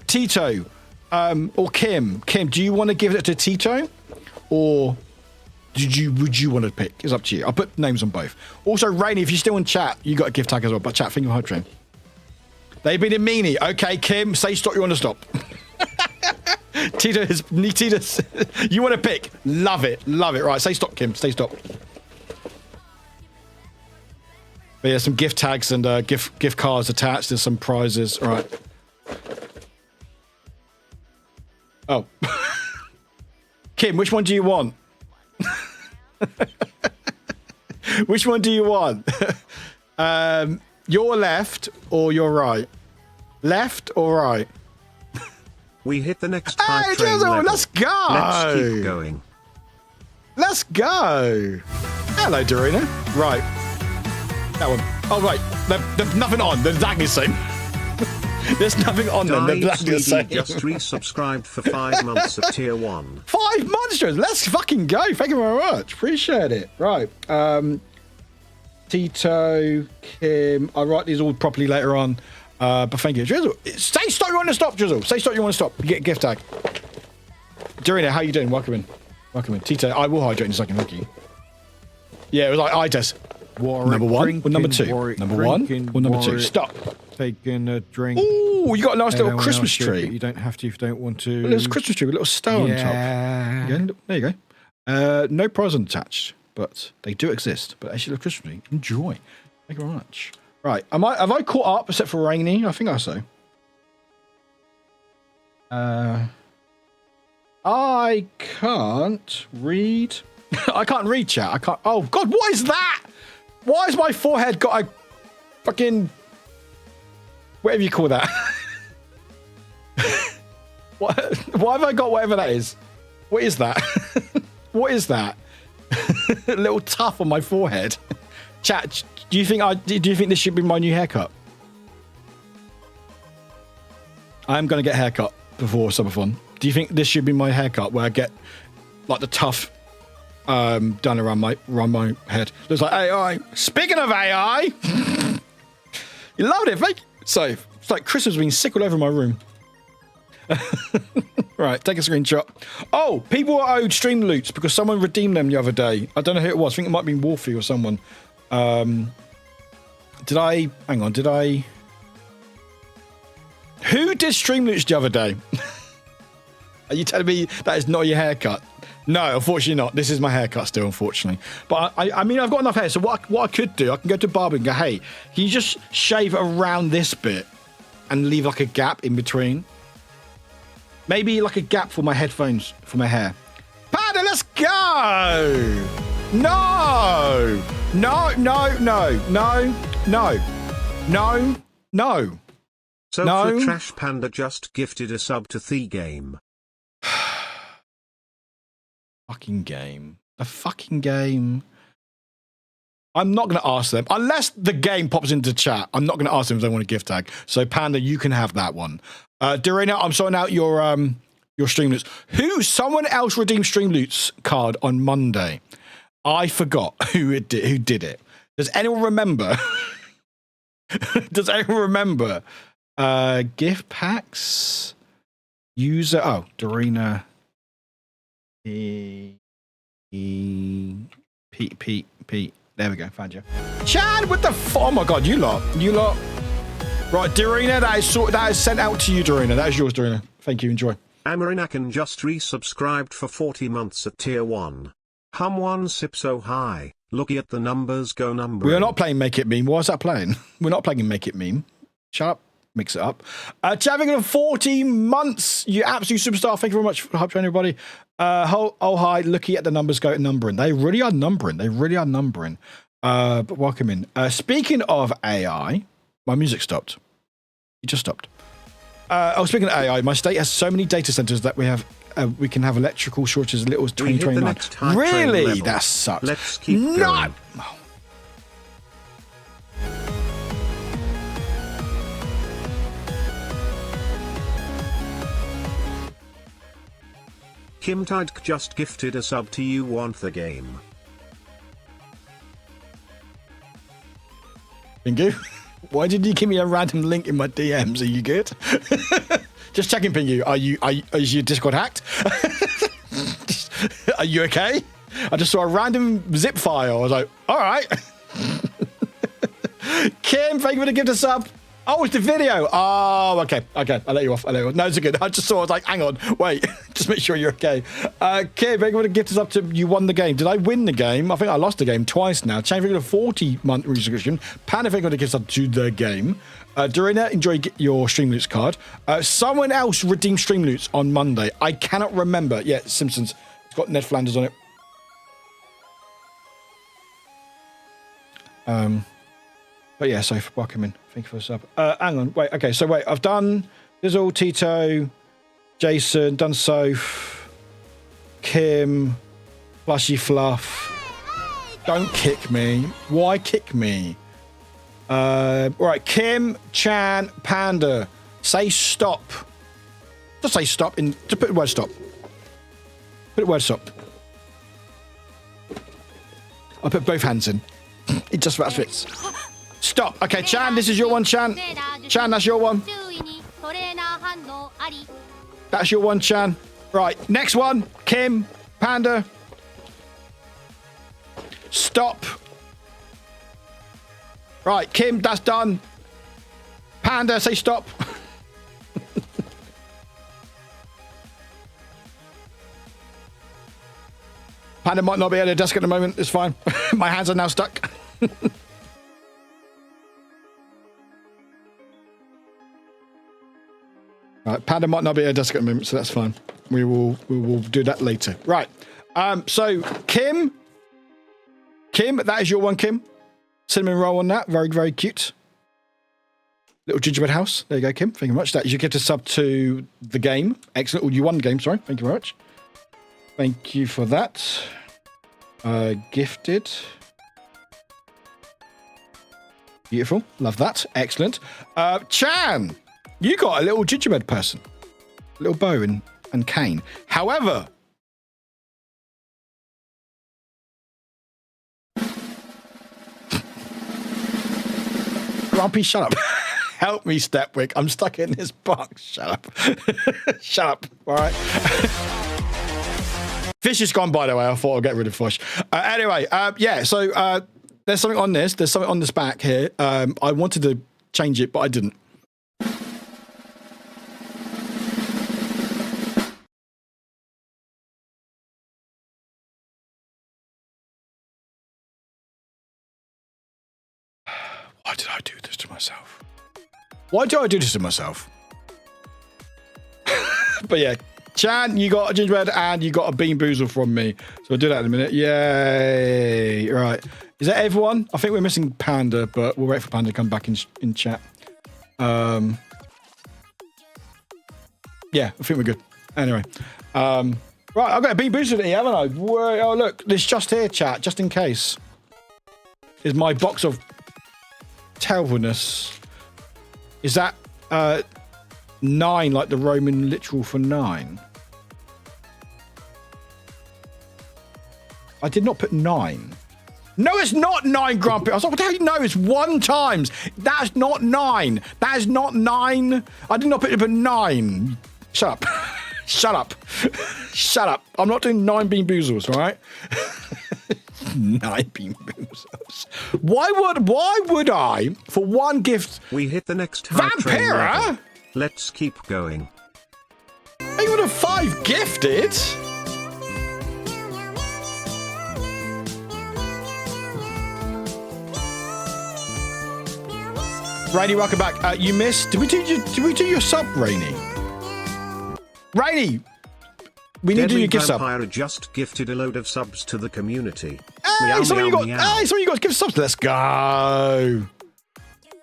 Tito or Kim. Kim, do you want to give it to Tito? Or would you want to pick? It's up to you. I'll put names on both. Also, Rainy, if you're still in chat, you got a gift tag as well. But chat, think of hype train. They've been in meanie. Okay, Kim, say stop, you want to stop. Tito, you want to pick? Love it. Right, say stop, Kim. Say stop. But yeah, some gift tags and gift cards attached. There's some prizes. All right. Oh. Kim, which one do you want? Which one do you want? Your left or your right? Left or right? We hit the next hype train Jizzle, level. let's go. Let's keep going. Let's go. Hello, Dorina. Right. That one. Oh, right. There's nothing on. They're exactly the same. There's nothing on them. They're exactly the same. Just resubscribed for 5 months at tier 1. 5 monsters. Let's fucking go. Thank you very much. Appreciate it. Right. Tito, Kim. I'll write these all properly later on. But thank you. Drizzle. Say stop, you want to stop, Drizzle. Say stop, you want to stop. You get a gift tag. Dorina, how you doing? Welcome in. Tito, I will hydrate in a second. Thank you. Yeah, it was like I-test. Warwick, number 1 drinking, or number 2? Warwick, number 1 drinking, or number 2? Warwick. Stop. Taking a drink. Ooh, you got a nice little Everyone Christmas else should, tree. but you don't have to if you don't want to. There's a Christmas tree with a little star on top. Yeah, there you go. No prize attached, but they do exist. But actually, the Christmas tree, enjoy. Thank you very much. Right, have I caught up except for Rainy? I think I so. I can't read. I can't read chat. I can't. Oh God, what is that? Why has my forehead got a fucking whatever you call that? What? Why have I got whatever that is? What is that? What is that? A little tuff on my forehead. Chat, do you think this should be my new haircut? I'm gonna get a haircut before summer fun. Do you think this should be my haircut where I get like the tuff done around my head? Looks like AI. Speaking of AI, you loved it, thank you. So it's like Christmas being sick all over my room. Right, take a screenshot. Oh, people are owed stream loots because someone redeemed them the other day. I don't know who it was. I think it might have been Wolfie or someone. Hang on, who did stream loots the other day? Are you telling me that is not your haircut? No, unfortunately not. This is my haircut still, unfortunately. But I mean, I've got enough hair. So what I could do, I can go to barber and go, hey, can you just shave around this bit and leave like a gap in between? Maybe like a gap for my headphones, for my hair. Panda, let's go! No! No, no, no, no, no, no, no. So No. the Trash Panda just gifted a sub to the game. Fucking game. The fucking game. I'm not going to ask them. Unless the game pops into chat, I'm not going to ask them if they want a gift tag. So, Panda, you can have that one. Dorina, I'm sorting out your Streamloots. Someone else redeemed Streamloots card on Monday. I forgot who did it. Does anyone remember? Does anyone remember? Gift packs? User. Oh, Dorina. Pete. There we go. Found you. Chad, what the oh my God, you lot. Right, Dorina, that is sent out to you, Dorina. That is yours, Dorina. Thank you. Enjoy. Amarinakan just resubscribed for 40 months at tier 1. Hum one sip so high. Looking at the numbers go number. We are not playing Make It Meme. Why is that playing? We're not playing Make It Meme. Shut up. Mix it up. Chaving 40 months. You absolute superstar. Thank you very much for hype train, everybody. Oh, hi. Looking at the numbers go numbering. They really are numbering. But welcome in. Speaking of AI, my music stopped. It just stopped. Speaking of AI, my state has so many data centers that we can have electrical shortages as little as 2029. Really? That sucks. Let's keep going. Oh. Kim Tide just gifted a sub to You Want the Game. Pingu? Why did you give me a random link in my DMs? Are you good? Just checking, Pingu. Is your Discord hacked? Are you okay? I just saw a random zip file. I was like, all right. Kim, thank you for the gift of sub. Oh, it's the video. Oh, okay. Okay, I'll let you off. No, it's good. I just saw, I was like, hang on, wait. Just make sure you're okay. Kim, thank you for the gift of sub to you won the game. Did I win the game? I think I lost the game twice now. Change for a 40-month resubscription. Panda, thank you for the gift of sub to the game. Dorina, enjoy your Streamloots card. Someone else redeemed Streamloots on Monday. I cannot remember. Yeah, Simpsons. It's got Ned Flanders on it. But yeah, so welcome in. Thank you for the sub. Hang on, wait. Okay, so wait. I've done Dizzle, Tito, Jason, done Soph, Kim, Flushy Fluff. Don't kick me. Why kick me? All right, Kim, Chan, Panda. Say stop. Just say stop. Just put the word stop. Put the word stop. I put both hands in. It just about fits. Stop. Okay, Chan, this is your one, Chan. Chan, that's your one. That's your one, Chan. Right, next one. Kim, Panda. Stop. Right, Kim, that's done. Panda, say stop. Panda might not be at the desk at the moment. It's fine. My hands are now stuck. Right, Panda might not be at a desk at the moment, so that's fine. We will do that later. Right. So Kim, that is your one, Kim. Cinnamon roll on that. Very, very cute. Little gingerbread house. There you go, Kim. Thank you very much. That you get to sub to the game. Excellent. Well, you won the game. Sorry. Thank you very much. Thank you for that. Gifted. Beautiful. Love that. Excellent. Chan, you got a little gingerbread person. A little bow and cane. However, Grumpy, shut up. Help me, Stepwick. I'm stuck in this box. Shut up. Shut up. All right. Fish is gone, by the way. I thought I'd get rid of Fish. Anyway, yeah, so there's something on this. There's something on this back here. I wanted to change it, but I didn't. Why did I do this to myself? Why do I do this to myself? But yeah, Chan, you got a gingerbread and you got a bean boozle from me. So we'll do that in a minute. Yay. Right. Is that everyone? I think we're missing Panda, but we'll wait for Panda to come back in chat. Yeah, I think we're good. Anyway. Right, I've got a bean boozle here, haven't I? Whoa, oh, look. This just here, chat, just in case, is my box of terribleness. Is that 9 like the Roman literal for 9? I did not put 9. No, it's not 9, Grumpy. I was like, what the hell? No, it's 1 times. That's not 9. That is not 9. I did not put it for 9. Shut up. Shut up. Shut up. I'm not doing 9 bean boozles, all right? 9 bean boozles. Why would I, for one gift... We hit the next high train level. Vampira? Let's keep going. Are you on a 5 gifted? Rainy, welcome back. You missed. Did we do your sub, Rainy? Rainy, we need to do your gift sub. Vampire just gifted a load of subs to the community. Hey, some of you got gift subs. Let's go.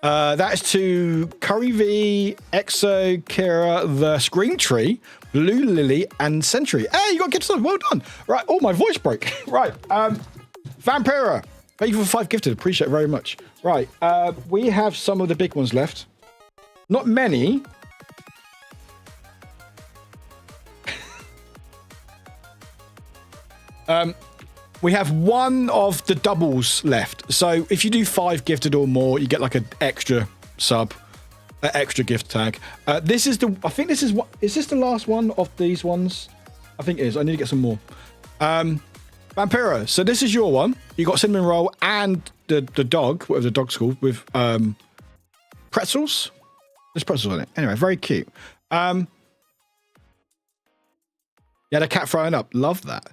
That is to Curry V, Exo, Kira, the Scream Tree, Blue Lily, and Sentry. Hey, you got gift subs. Well done. Right. Oh, my voice broke. Right. Vampira, thank you for 5 gifted. Appreciate it very much. Right. We have some of the big ones left. Not many. we have one of the doubles left. So if you do 5 gifted or more, you get like an extra sub, an extra gift tag. This is the, I think this is what, is this the last one of these ones? I think it is. I need to get some more. Vampiro, so this is your one. You got cinnamon roll and the dog, whatever the dog's called, with pretzels. There's pretzels on it. Anyway, very cute. Yeah, the cat throwing up. Love that.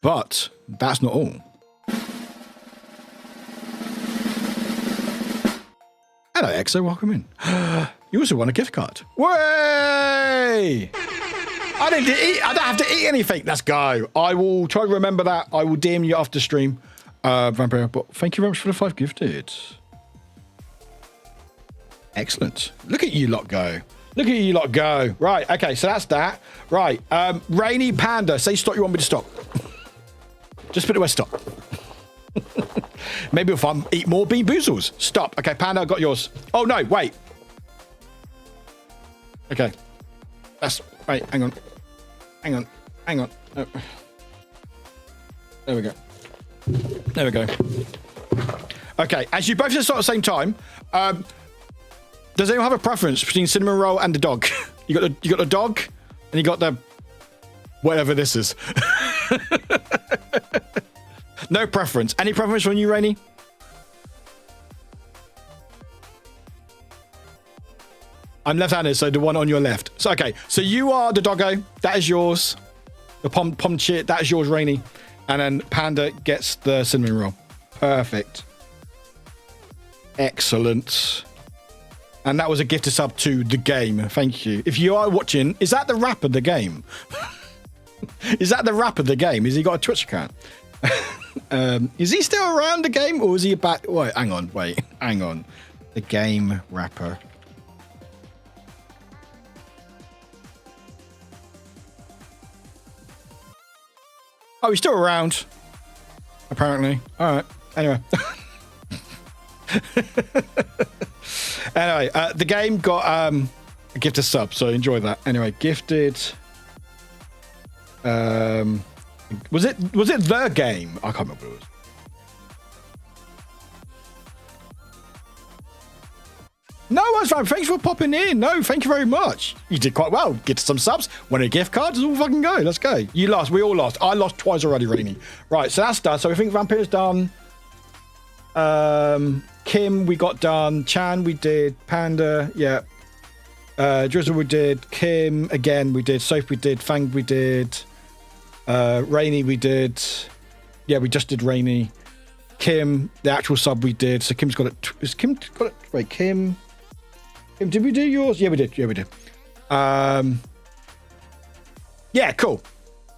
But that's not all. Hello, Exo. Welcome in. You also won a gift card. Way! I didn't eat. I don't have to eat anything. Let's go. I will try to remember that. I will DM you after stream, Vampire. But thank you very much for the 5 gifted. Excellent. Look at you lot go. Look at you lot go. Right. Okay. So that's that. Right. Rainy Panda. Say stop. You want me to stop? Just put it where stop. Maybe if I eat more bean boozles. Stop. Okay. Panda, I got yours. Oh no. Wait. Okay. That's wait. Hang on. Hang on. Hang on. Oh. There we go. There we go. Okay. As you both just start at the same time. Does anyone have a preference between cinnamon roll and the dog? You got the dog, and you got the whatever this is. No preference. Any preference from you, Rainy? I'm left-handed, so the one on your left. So okay, so you are the doggo. That is yours. The pom chit. That is yours, Rainy. And then Panda gets the cinnamon roll. Perfect. Excellent. And that was a gifted sub to the game. Thank you. If you are watching, is that the rapper the game? Is that the rapper the game? Has he got a Twitch account? Is he still around the game, or is he back? Wait, hang on. Wait, hang on. The game rapper. Oh, he's still around. Apparently. All right. Anyway. Anyway, the game got a gifted sub, so enjoy that. Anyway, gifted. Was it the game? I can't remember what it was. No, that's fine. Thanks for popping in. No, thank you very much. You did quite well. Get some subs. Win a gift card. Let's all fucking go. Let's go. You lost. We all lost. I lost twice already, Rainy. Right, so that's done. So we think Vampire's done. Kim, we got done. Chan, we did. Panda, yeah. Drizzle, we did. Kim, again, we did. Soap, we did. Fang, we did. Rainy, we did. Yeah, we just did Rainy. Kim, the actual sub, we did. So Kim's got it. Is Kim got it? Wait, Kim, did we do yours? Yeah, we did. Yeah, we did. Yeah, cool.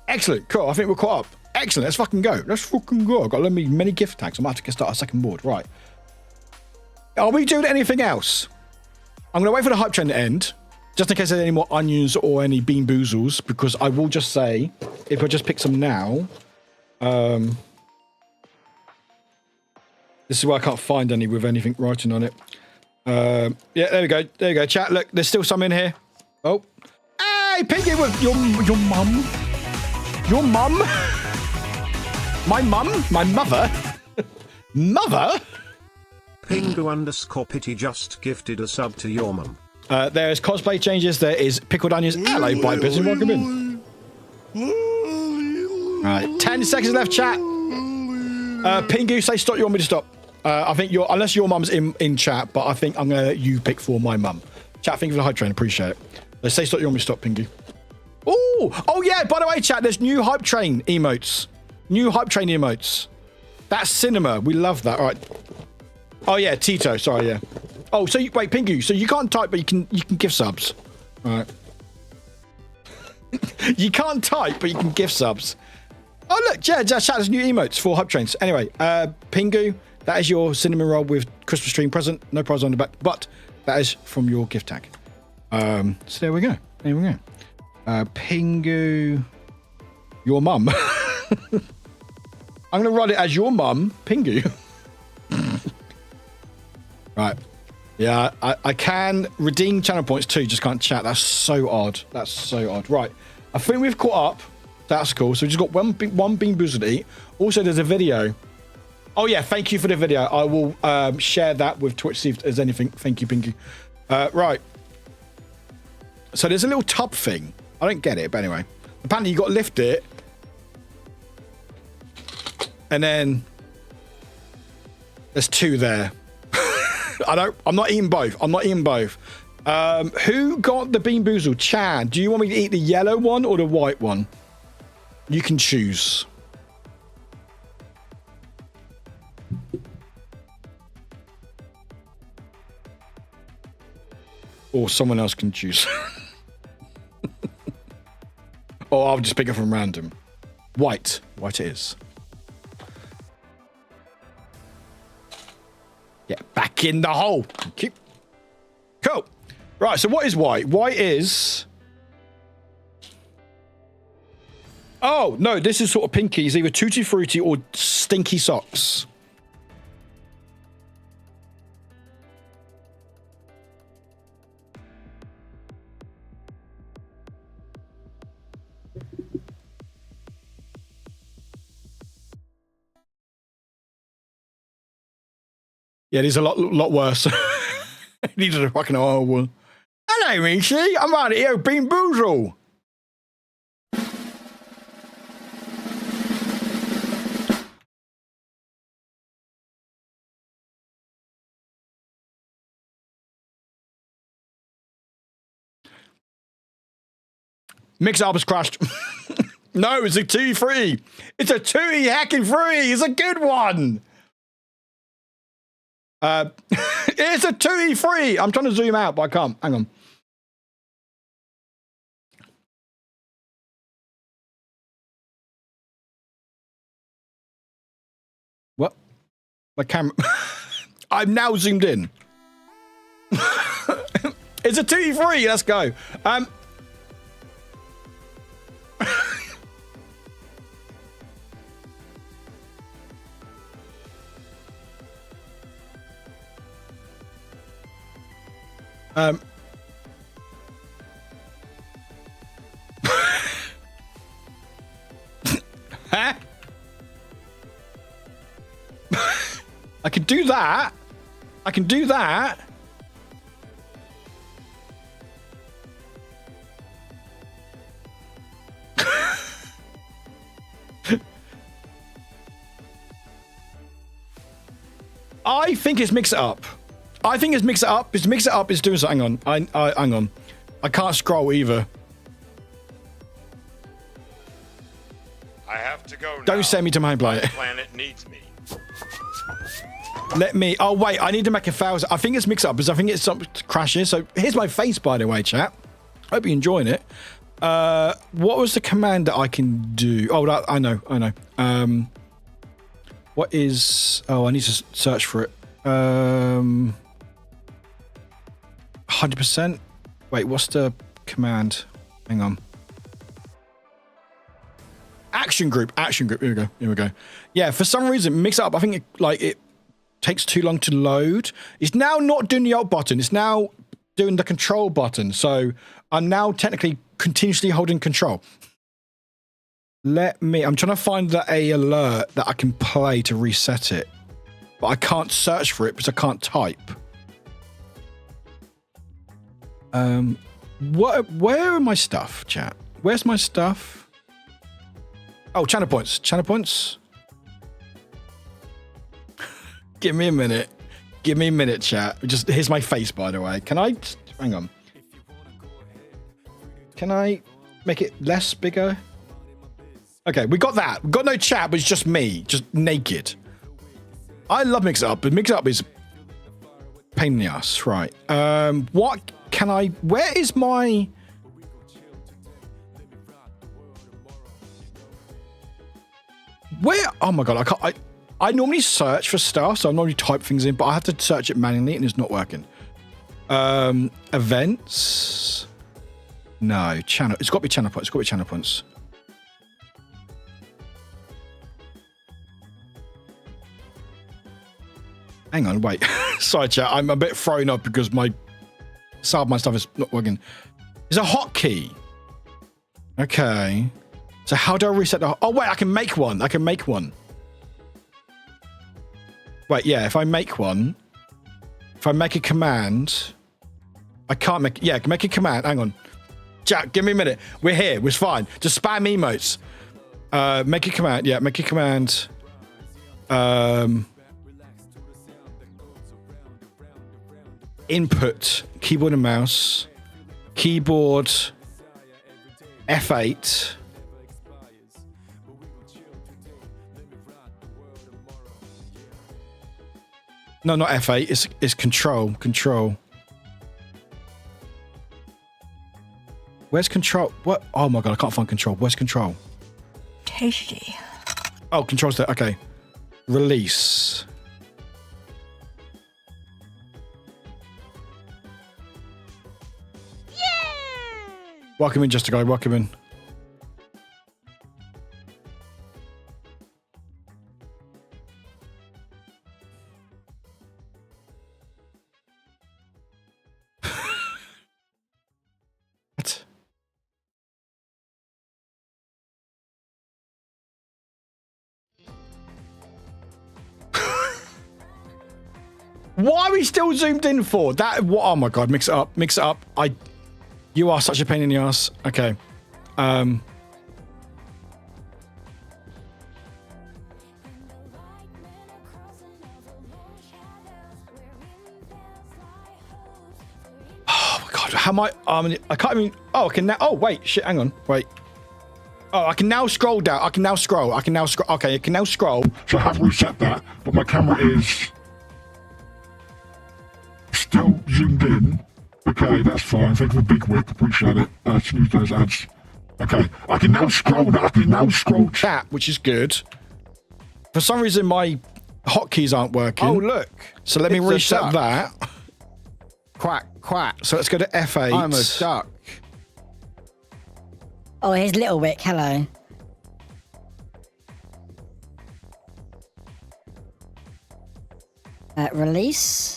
Excellent. Cool. I think we're caught up. Excellent. Let's fucking go. Let's fucking go. I've got many gift tags. I'm about to start a second board. Right. Are we doing anything else? I'm going to wait for the hype train to end, just in case there's any more onions or any bean boozles, because I will just say, if I just pick some now, this is why I can't find any with anything writing on it. Yeah, there we go. There you go. Chat, look, there's still some in here. Oh. Hey, Piggy with your mum. Your mum? My mum? My mother? Mother? Pingu_pity just gifted a sub to your mum. There's cosplay changes. There is pickled onions. Hello, Bite Business. Welcome in. Right, 10 seconds left, chat. Pingu, say stop. You want me to stop? I think unless your mum's in chat, but I think I'm going to let you pick for my mum. Chat, thank you for the hype train. Appreciate it. Let's say stop. You want me to stop, Pingu? Oh yeah, by the way, chat, there's new hype train emotes. New hype train emotes. That's cinema. We love that. All right. Oh yeah, Tito. Sorry, yeah. Oh, so wait, Pingu. So you can't type, but you can give subs. All right. You can't type, but you can give subs. Oh look, yeah, chat, there's new emotes for hype trains. Anyway, Pingu, that is your cinnamon roll with Christmas tree present. No prize on the back, but that is from your gift tag. So there we go. There we go. Pingu, your mum. I'm going to write it as your mum, Pingu. Right. Yeah, I can redeem channel points too, just can't chat. That's so odd. That's so odd. Right. I think we've caught up. That's cool. So we just got one Bean Boozled to eat. Also, there's a video. Oh, yeah. Thank you for the video. I will share that with Twitch, see if there's anything. Thank you, Pinky. Right. So there's a little tub thing. I don't get it, but anyway. Apparently, you got to lift it. And then there's two there. I'm not eating both. I'm not eating both. Who got the Bean Boozled? Chad, do you want me to eat the yellow one or the white one? You can choose. Or someone else can choose. Or I'll just pick it from random. White. White it is. Get back in the hole. Thank you. Cool. Right, so what is white? White is... Oh, no, this is sort of pinky. It's either Tutti Frutti or Stinky Socks. Yeah, these are a lot worse. These are the fucking horrible one. Hello, Michi. I'm out here, Bean Boozled. Mix up has crashed. No, it's a 2-3. It's a 2 hacking free. It's a good one. It's a 2-3. I'm trying to zoom out, but I can't. Hang on. What? My camera. I'm now zoomed in. It's a 2-3. Let's go. Huh? I can do that. I can do that. I think it's mix it up. I think it's mix it up. It's mix it up. It's doing something. Hang on. Hang on. I can't scroll either. I have to go now. Don't send me to my planet. My planet needs me. Let me. Oh wait, I need to make a thousand. I think it's mix up because I think it's some crashes. So here's my face, by the way, chat. Hope you're enjoying it. What was the command that I can do? Oh, that, I know. What is? Oh, I need to search for it. 100%. Wait, what's the command? Hang on. Action group. Here we go. Yeah, for some reason, mix it up. I think it takes too long to load. It's now not doing the alt button. It's now doing the control button. So I'm now technically continuously holding control. I'm trying to find a alert that I can play to reset it. But I can't search for it because I can't type. Where are my stuff, chat? Where's my stuff? Oh, channel points. Channel points. Give me a minute. Give me a minute, chat. Here's my face, by the way. Can I? Hang on. Can I make it less bigger? Okay, we got that. We got no chat, but it's just me, just naked. I love Mix It Up, but Mix It Up is pain in the ass. Right. What can I? Where is my? Where? Oh my god! I can't. I normally search for stuff, so I normally type things in, but I have to search it manually, and it's not working. Events. No, channel. It's got to be channel points. It's got to be channel points. Hang on, wait. Sorry, chat. I'm a bit thrown up because some of my stuff is not working. It's a hotkey. Okay. So how do I reset the... Oh, wait, I can make one. I can make one. Wait, yeah, if I make one, if I make a command, I can't make... Yeah, make a command. Hang on. Jack, give me a minute. We're here. We're fine. Just spam emotes. Make a command. Yeah, make a command. Input. Keyboard and mouse. Keyboard. F8. No, not F8. It's control. Control. Where's control? What? Oh my god, I can't find control. Where's control? Tasty. Oh, control's there. Okay. Release. Yay! Welcome in, Just a Guy. Welcome in. What? Why are we still zoomed in for? That, what? Oh my god, mix it up. Mix it up. You are such a pain in the ass. Okay. Oh my god, how am I? I can't even. Oh, I can now. Oh, wait, shit, hang on. Wait. Oh, I can now scroll down. I can now scroll. Okay, I can now scroll. So I have reset that, but my camera is still zoomed in. Okay, that's fine. Thank you for Big Wick. Appreciate it. Snooze those ads. Okay, I can now scroll. I can now scroll chat, which is good. For some reason, my hotkeys aren't working. Oh, look. So let me reset that. Quack, quack. So let's go to F8. I'm a duck. Oh, here's Little Wick. Hello. Release.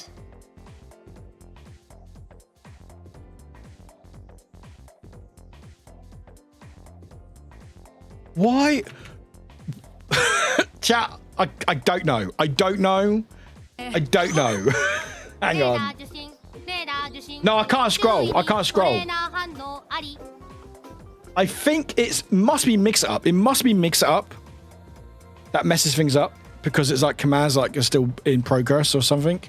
Why? Chat, I don't know. I don't know. I don't know. Hang on. No, I can't scroll. I can't scroll. I think must be mix it up. It must be mix it up. That messes things up because it's like commands like are still in progress or something.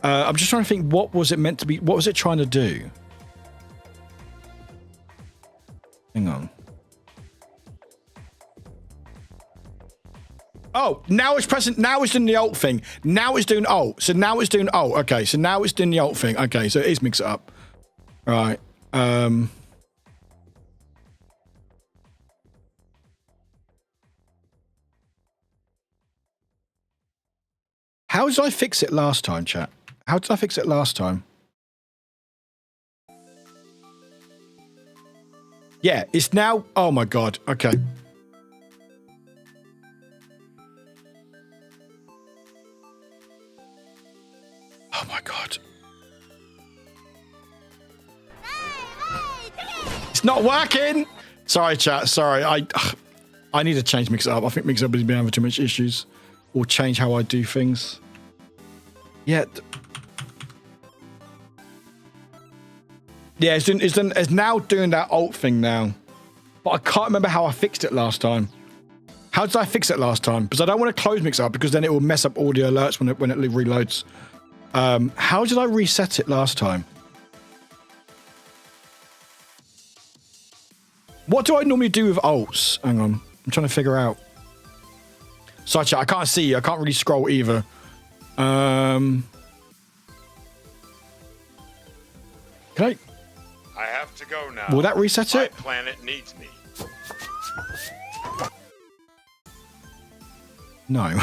I'm just trying to think, what was it meant to be? What was it trying to do? Hang on. Oh, now it's present. Now it's doing the alt thing. Now it's doing alt. So now it's doing alt. Okay, so now it's doing the alt thing. Okay, so it is mix it up. All right. How did I fix it last time, chat? How did I fix it last time? Yeah, it's now... Oh, my God. Okay. Oh, my God. It's not working! Sorry, chat. Sorry. I need to change Mix It Up. I think Mix It Up has been having too much issues. Or change how I do things. Yeah. Yeah, it's now doing that alt thing now. But I can't remember how I fixed it last time. How did I fix it last time? Because I don't want to close Mix Up because then it will mess up all the alerts when it reloads. How did I reset it last time? What do I normally do with alts? Hang on. I'm trying to figure out. Sorry, chat, I can't see you. I can't really scroll either. Can I have to go now. Will that reset it? My planet needs me. No.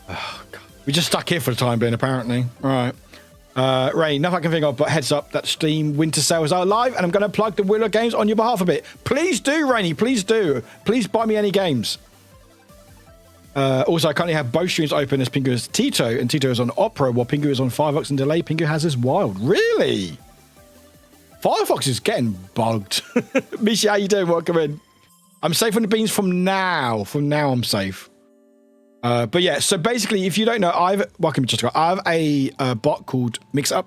Oh, God. We're just stuck here for the time being, apparently. All right. Ray, nothing I can think of, but heads up that Steam winter sales are live, and I'm going to plug the Willow games on your behalf a bit. Please do, Rainy. Please do. Please buy me any games. Also, I currently have both streams open as Pingu is Tito, and Tito is on Opera, while Pingu is on Firefox and Delay. Pingu has us wild. Really? Firefox is getting bugged. Misha, how you doing? Welcome in. I'm safe on the beans from now. From now, I'm safe. But yeah, so basically, if you don't know, I have a bot called Mixup,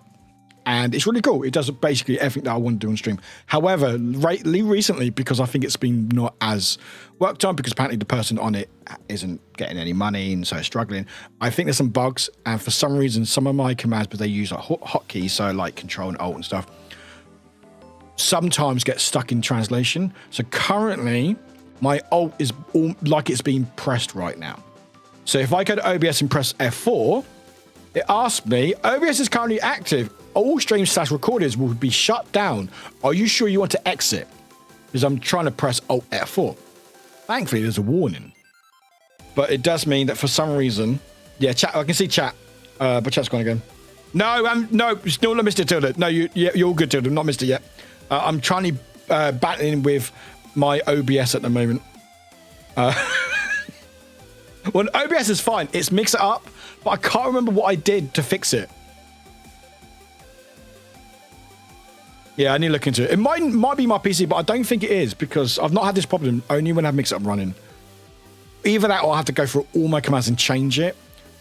and it's really cool. It does basically everything that I want to do on stream. However, recently, because I think it's been not as worked on, because apparently the person on it isn't getting any money and so it's struggling, I think there's some bugs, and for some reason, some of my commands, but they use like hotkeys, so like Control and Alt and stuff, sometimes get stuck in translation. So currently, my Alt is all like it's being pressed right now. So if I go to OBS and press F4, it asks me, OBS is currently active. All streams/recordings will be shut down. Are you sure you want to exit? Because I'm trying to press Alt F4. Thankfully, there's a warning. But it does mean that for some reason, yeah, chat. I can see chat, but chat's gone again. No, no, still not Mr. Tilda. No, you're all good, Tilda. Not Mr. yet. I'm trying to battling with my OBS at the moment. Well, OBS is fine. It's Mix It Up, but I can't remember what I did to fix it. Yeah, I need to look into it. It might be my PC, but I don't think it is, because I've not had this problem only when I have Mix It Up running. Either that or I have to go through all my commands and change it.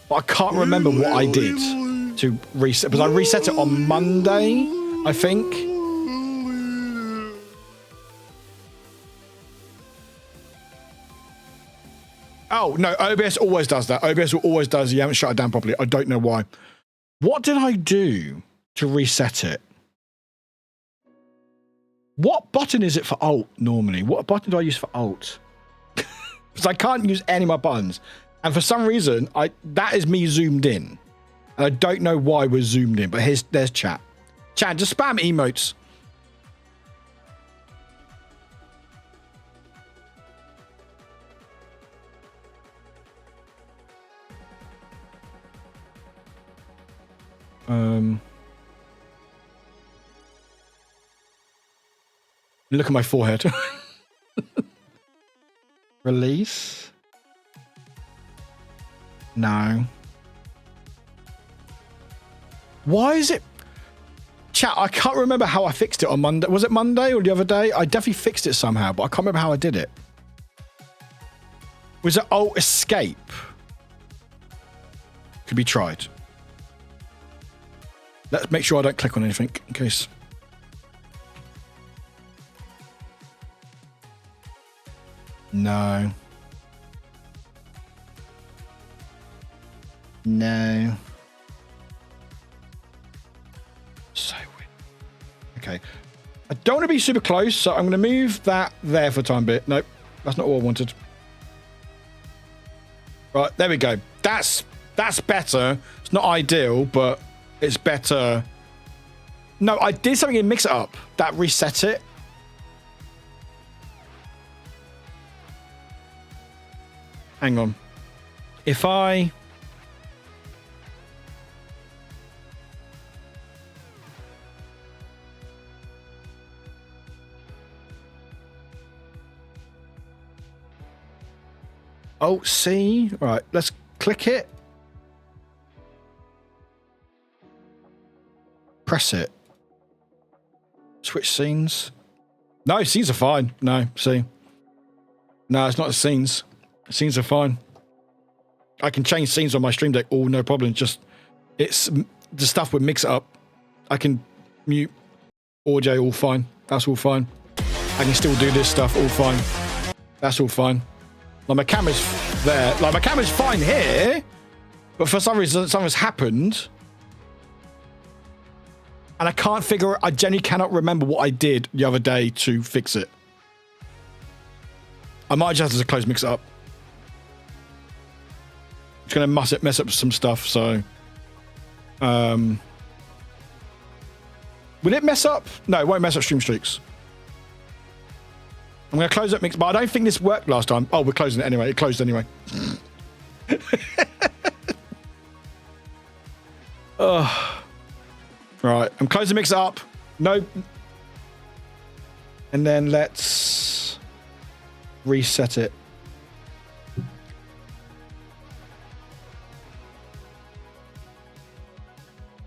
But I can't remember what I did to reset, because I reset it on Monday, I think. Oh, no, OBS always does that. OBS always does. You haven't shut it down properly. I don't know why. What did I do to reset it? What button is it for Alt normally? What button do I use for Alt? Because I can't use any of my buttons. And for some reason, that is me zoomed in. And I don't know why we're zoomed in, but there's chat. Chat, just spam emotes. Look at my forehead. Release. No. Why is it? Chat, I can't remember how I fixed it on Monday. Was it Monday or the other day? I definitely fixed it somehow, but I can't remember how I did it. Was it Alt Escape? Could be tried. Let's make sure I don't click on anything in case. No. No. So weird. Okay. I don't want to be super close, so I'm going to move that there for a time bit. Nope. That's not what I wanted. Right, there we go. That's better. It's not ideal, but it's better. No, I did something in Mix It Up that reset it. Hang on. If I... Oh, C. Right, let's click it. Press it. Switch scenes. No, scenes are fine. No, see. No, it's not the scenes. Scenes are fine. I can change scenes on my stream deck. Oh, no problem. Just, it's the stuff with Mix It Up. I can mute audio, all fine. That's all fine. I can still do this stuff, all fine. That's all fine. Like my camera's there. Like my camera's fine here, but for some reason something's happened. And I can't figure, I genuinely cannot remember what I did the other day to fix it. I might just have to close Mix It Up. It's going to mess up some stuff, so... Will it mess up? No, it won't mess up stream streaks. I'm going to close that Mix, but I don't think this worked last time. Oh, we're closing it anyway. It closed anyway. Right, I'm closing Mix It Up. No. And then let's reset it.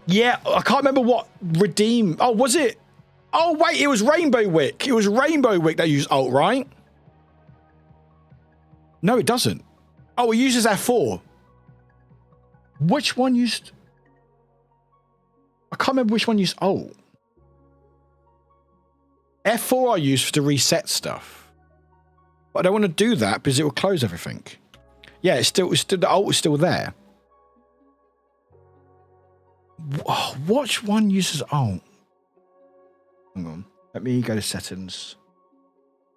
Yeah, I can't remember what redeem. Oh, was it? Oh, wait, it was Rainbow Wick. It was Rainbow Wick that used alt, right? No, it doesn't. Oh, it uses F4. Which one used... I can't remember which one used alt. F4 I use to reset stuff. But I don't want to do that because it will close everything. Yeah, it's still the alt is still there. Which one uses alt? Hang on. Let me go to settings.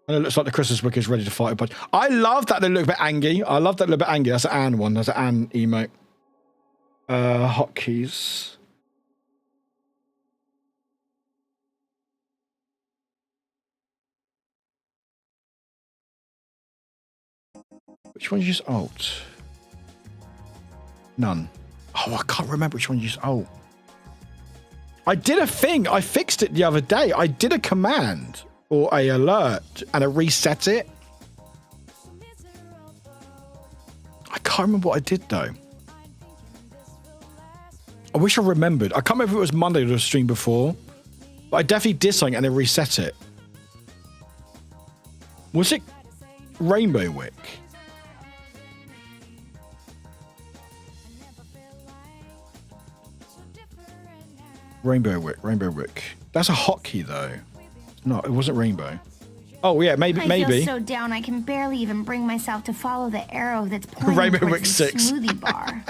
And it looks like the Christmas book is ready to fight a bunch. I love that they look a bit angry. I love that they look a bit angry. That's an Anne one. That's an Anne emote. Hotkeys. Which one used alt? None. Oh, I can't remember which one used alt. I did a thing. I fixed it the other day. I did a command or a alert and I reset it. I can't remember what I did though. I wish I remembered. I can't remember if it was Monday or the stream before, but I definitely did something and then reset it. Was it Rainbow Wick? Rainbow Wick. That's a hotkey though. No, it wasn't Rainbow. Oh yeah, maybe. I feel so down I can barely even bring myself to follow the arrow that's pointing Rainbow towards Wick the 6. smoothie bar.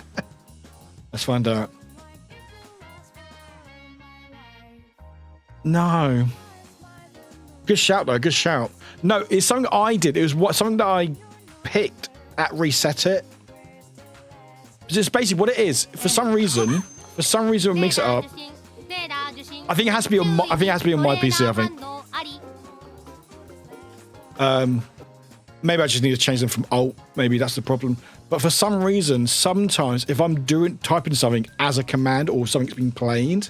Let's find out. No. Good shout though. Good shout. No, it's something I did. It was something that I picked at reset it. It's basically what it is. For some reason, it makes it up. I think it has to be on my, PC. I think. Maybe I just need to change them from alt. Maybe that's the problem. But for some reason, sometimes if I'm typing something as a command or something's being played,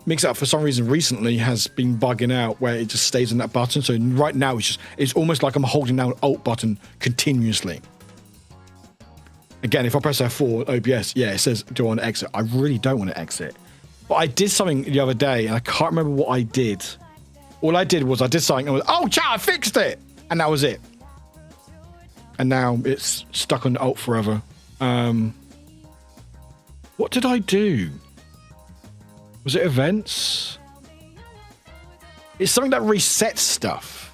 Mix It Up for some reason recently has been bugging out where it just stays on that button. So right now it's almost like I'm holding down alt button continuously. Again, if I press F4 OBS, yeah, it says do I want to exit. I really don't want to exit. But I did something the other day and I can't remember what I did. All I did was I did something and I was, oh, chat, I fixed it. And that was it. And now it's stuck on alt forever. What did I do? Was it events? It's something that resets stuff.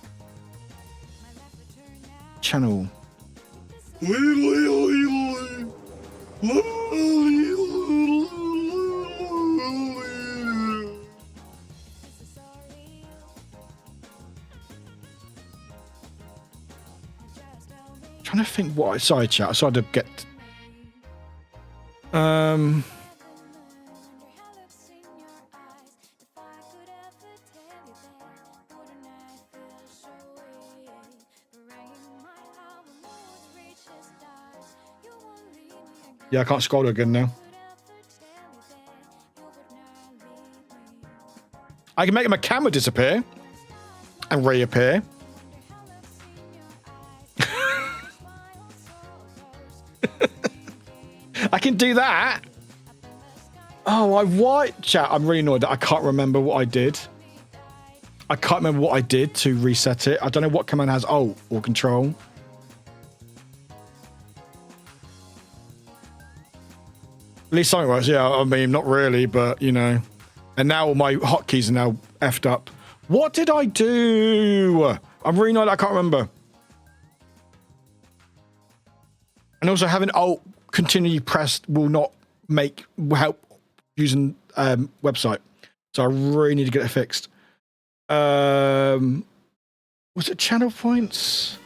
Channel. Trying to think what I sorry chat. I tried to get yeah, I can't scroll again now. I can make my camera disappear and reappear. I can do that. Oh, chat. I'm really annoyed that I can't remember what I did. I can't remember what I did to reset it. I don't know what command has alt or control. At least something works. Yeah, I mean, not really, but you know. And now all my hotkeys are now effed up. What did I do? I'm really annoyed. I can't remember. And also having alt continually pressed will not help using website. So I really need to get it fixed. Was it channel points?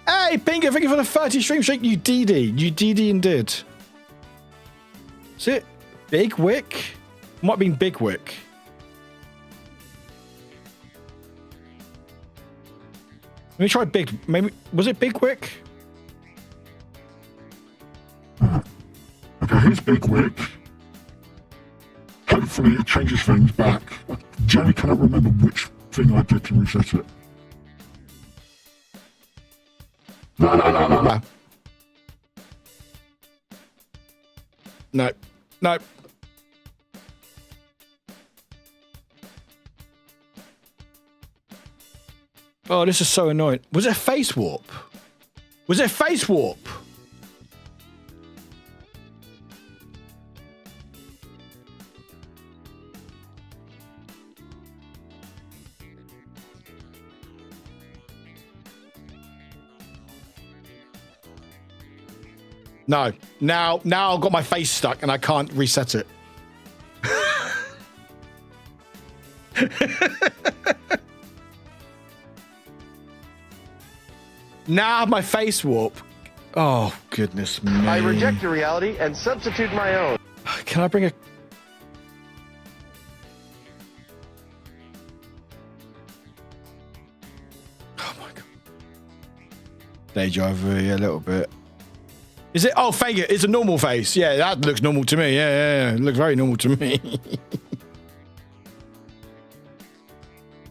Hey, Bingo, thank you for the 30 stream streak. You DD and did. Is it Big Wick? Might have been Big Wick. Let me try maybe, was it Big Wick? Okay, here's Big Wick. Hopefully it changes things back. Jenny cannot remember which thing I did to reset it. No. No. No. Oh, this is so annoying. Was it a face warp? Was it a face warp? No. Now I've got my face stuck and I can't reset it. Now I have my face warp. Oh, goodness me. I reject your reality and substitute my own. Can I bring a... Oh, my God. Deja vu, yeah, a little bit. Is it? Oh, fake it. It's a normal face. Yeah, that looks normal to me. Yeah. It looks very normal to me.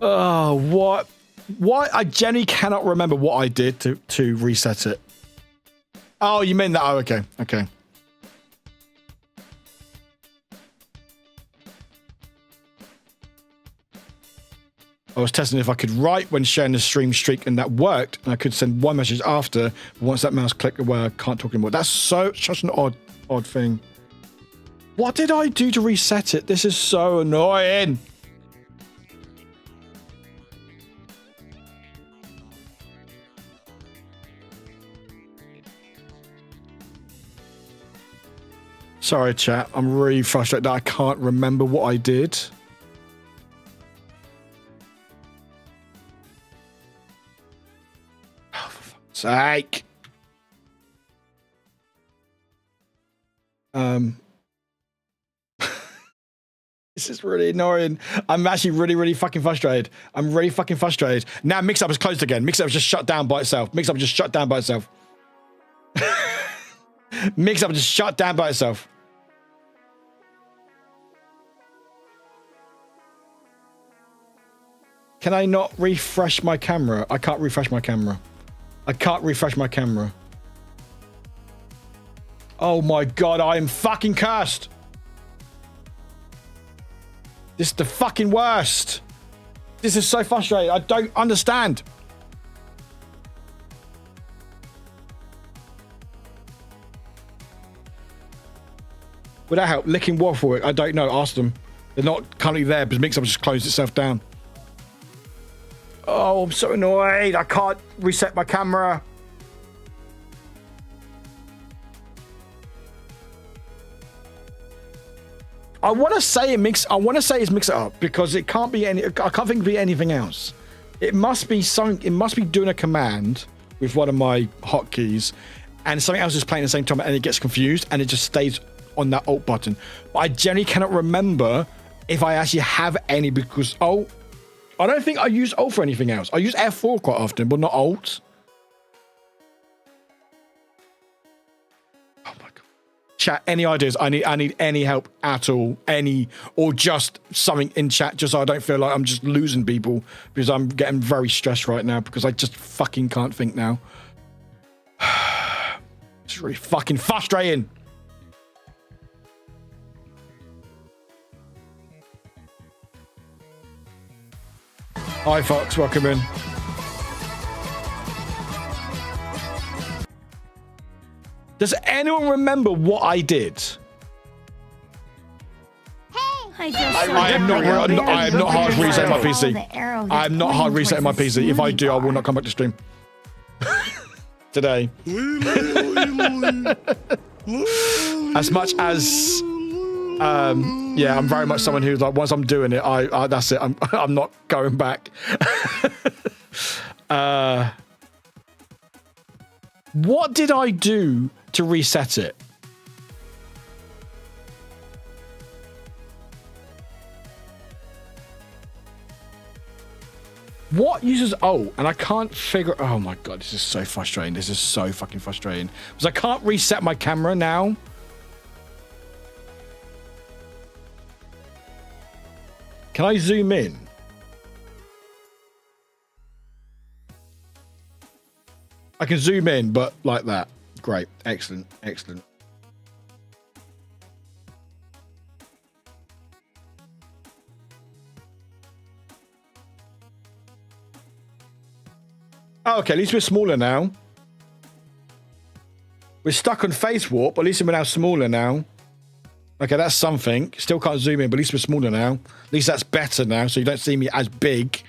Oh, what? Why? I genuinely cannot remember what I did to reset it. Oh, you mean that? Oh, okay. Okay. I was testing if I could write when sharing the stream streak, and that worked. And I could send one message after. Once that mouse clicked away, I can't talk anymore. That's such an odd thing. What did I do to reset it? This is so annoying. Sorry, chat. I'm really frustrated that I can't remember what I did. Oh, for fuck's sake. This is really annoying. I'm actually really fucking frustrated. I'm really fucking frustrated. Now Mix-Up is closed again. Mix-Up just shut down by itself. Mix-Up just shut down by itself. Mix-Up just shut down by itself. Can I not refresh my camera? I can't refresh my camera. I can't refresh my camera. Oh my God, I am fucking cursed. This is the fucking worst. This is so frustrating. I don't understand. Would that help? Licking Warwick? I don't know. Ask them. They're not currently there because Mix-Up just closed itself down. Oh, I'm so annoyed. I can't reset my camera. I want to say it's Mix-Up because it can't be any. I can't think of anything else. It must be something. It must be doing a command with one of my hotkeys, and something else is playing at the same time, and it gets confused, and it just stays on that Alt button. But I generally cannot remember if I actually have any because I don't think I use Alt for anything else. I use F4 quite often, but not Alt. Oh my God. Chat, any ideas? I need any help at all. Or just something in chat just so I don't feel like I'm just losing people because I'm getting very stressed right now because I just fucking can't think now. It's really fucking frustrating. Hi, Fox. Welcome in. Does anyone remember what I did? I am not hard resetting my PC. I'm not hard resetting my PC. If I do, I will not come back to stream. Today. As much as... yeah, I'm very much someone who's like, once I'm doing it, I that's it. I'm not going back. What did I do to reset it? What uses Alt? And I can't figure... Oh my God, this is so frustrating. This is so fucking frustrating. Because I can't reset my camera now. Can I zoom in? I can zoom in, but like that. Great. Excellent. Excellent. Oh, okay, at least we're smaller now. We're stuck on face warp, but at least we're now smaller now. Okay, that's something. Still can't zoom in, but at least we're smaller now. At least that's better now, so you don't see me as big.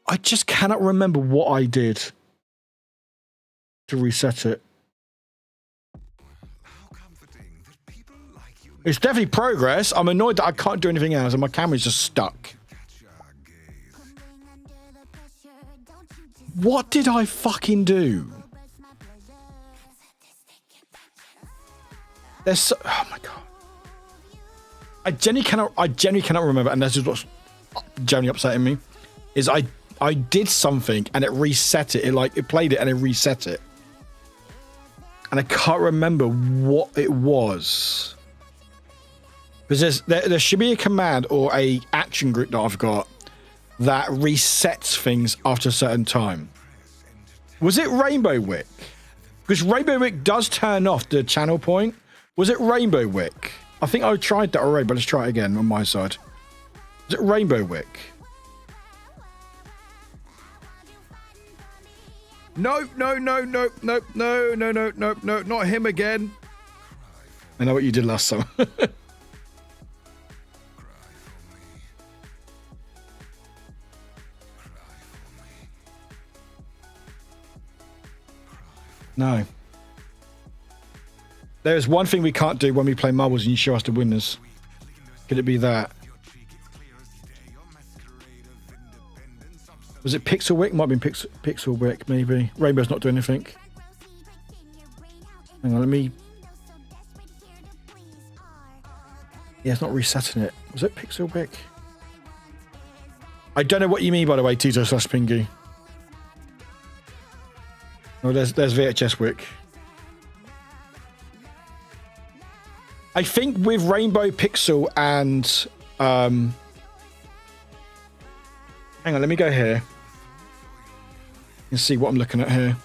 I just cannot remember what I did to reset it. It's definitely progress. I'm annoyed that I can't do anything else and my camera's just stuck. What did I fucking do? There's so, oh my god. I genuinely cannot remember, and this is what's genuinely upsetting me, is I did something and it reset it. It played it and it reset it. And I can't remember what it was. Because there should be a command or a action group that I've got that resets things after a certain time. Was it Rainbow Wick? Because Rainbow Wick does turn off the channel point. Was it Rainbow Wick? I think I tried that already, but let's try it again on my side. Was it Rainbow Wick? No, not him again. I know what you did last summer. No. There's one thing we can't do when we play marbles and you show us the winners. Could it be that? Was it Pixel Wick? Might have been Pixel Wick, maybe. Rainbow's not doing anything. Hang on, let me... Yeah, it's not resetting it. Was it Pixel Wick? I don't know what you mean, by the way, Tito/Pingy. Oh, there's VHS Wick. I think with Rainbow, Pixel, and... hang on, let me go here. And see what I'm looking at here.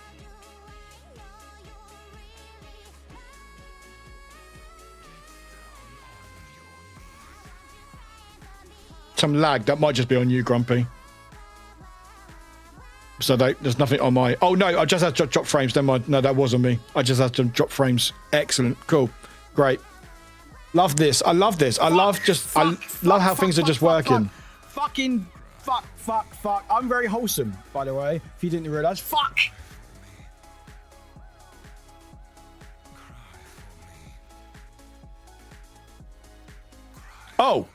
Some lag. That might just be on you, Grumpy. So there's nothing on my... Oh, no, I just had to drop frames. Never mind. No, that was on me. I just had to drop frames. Excellent. Cool. Great. Love this. I love this. I love how things are just working. Fucking fuck. I'm very wholesome, by the way, if you didn't realize. Fuck. Oh.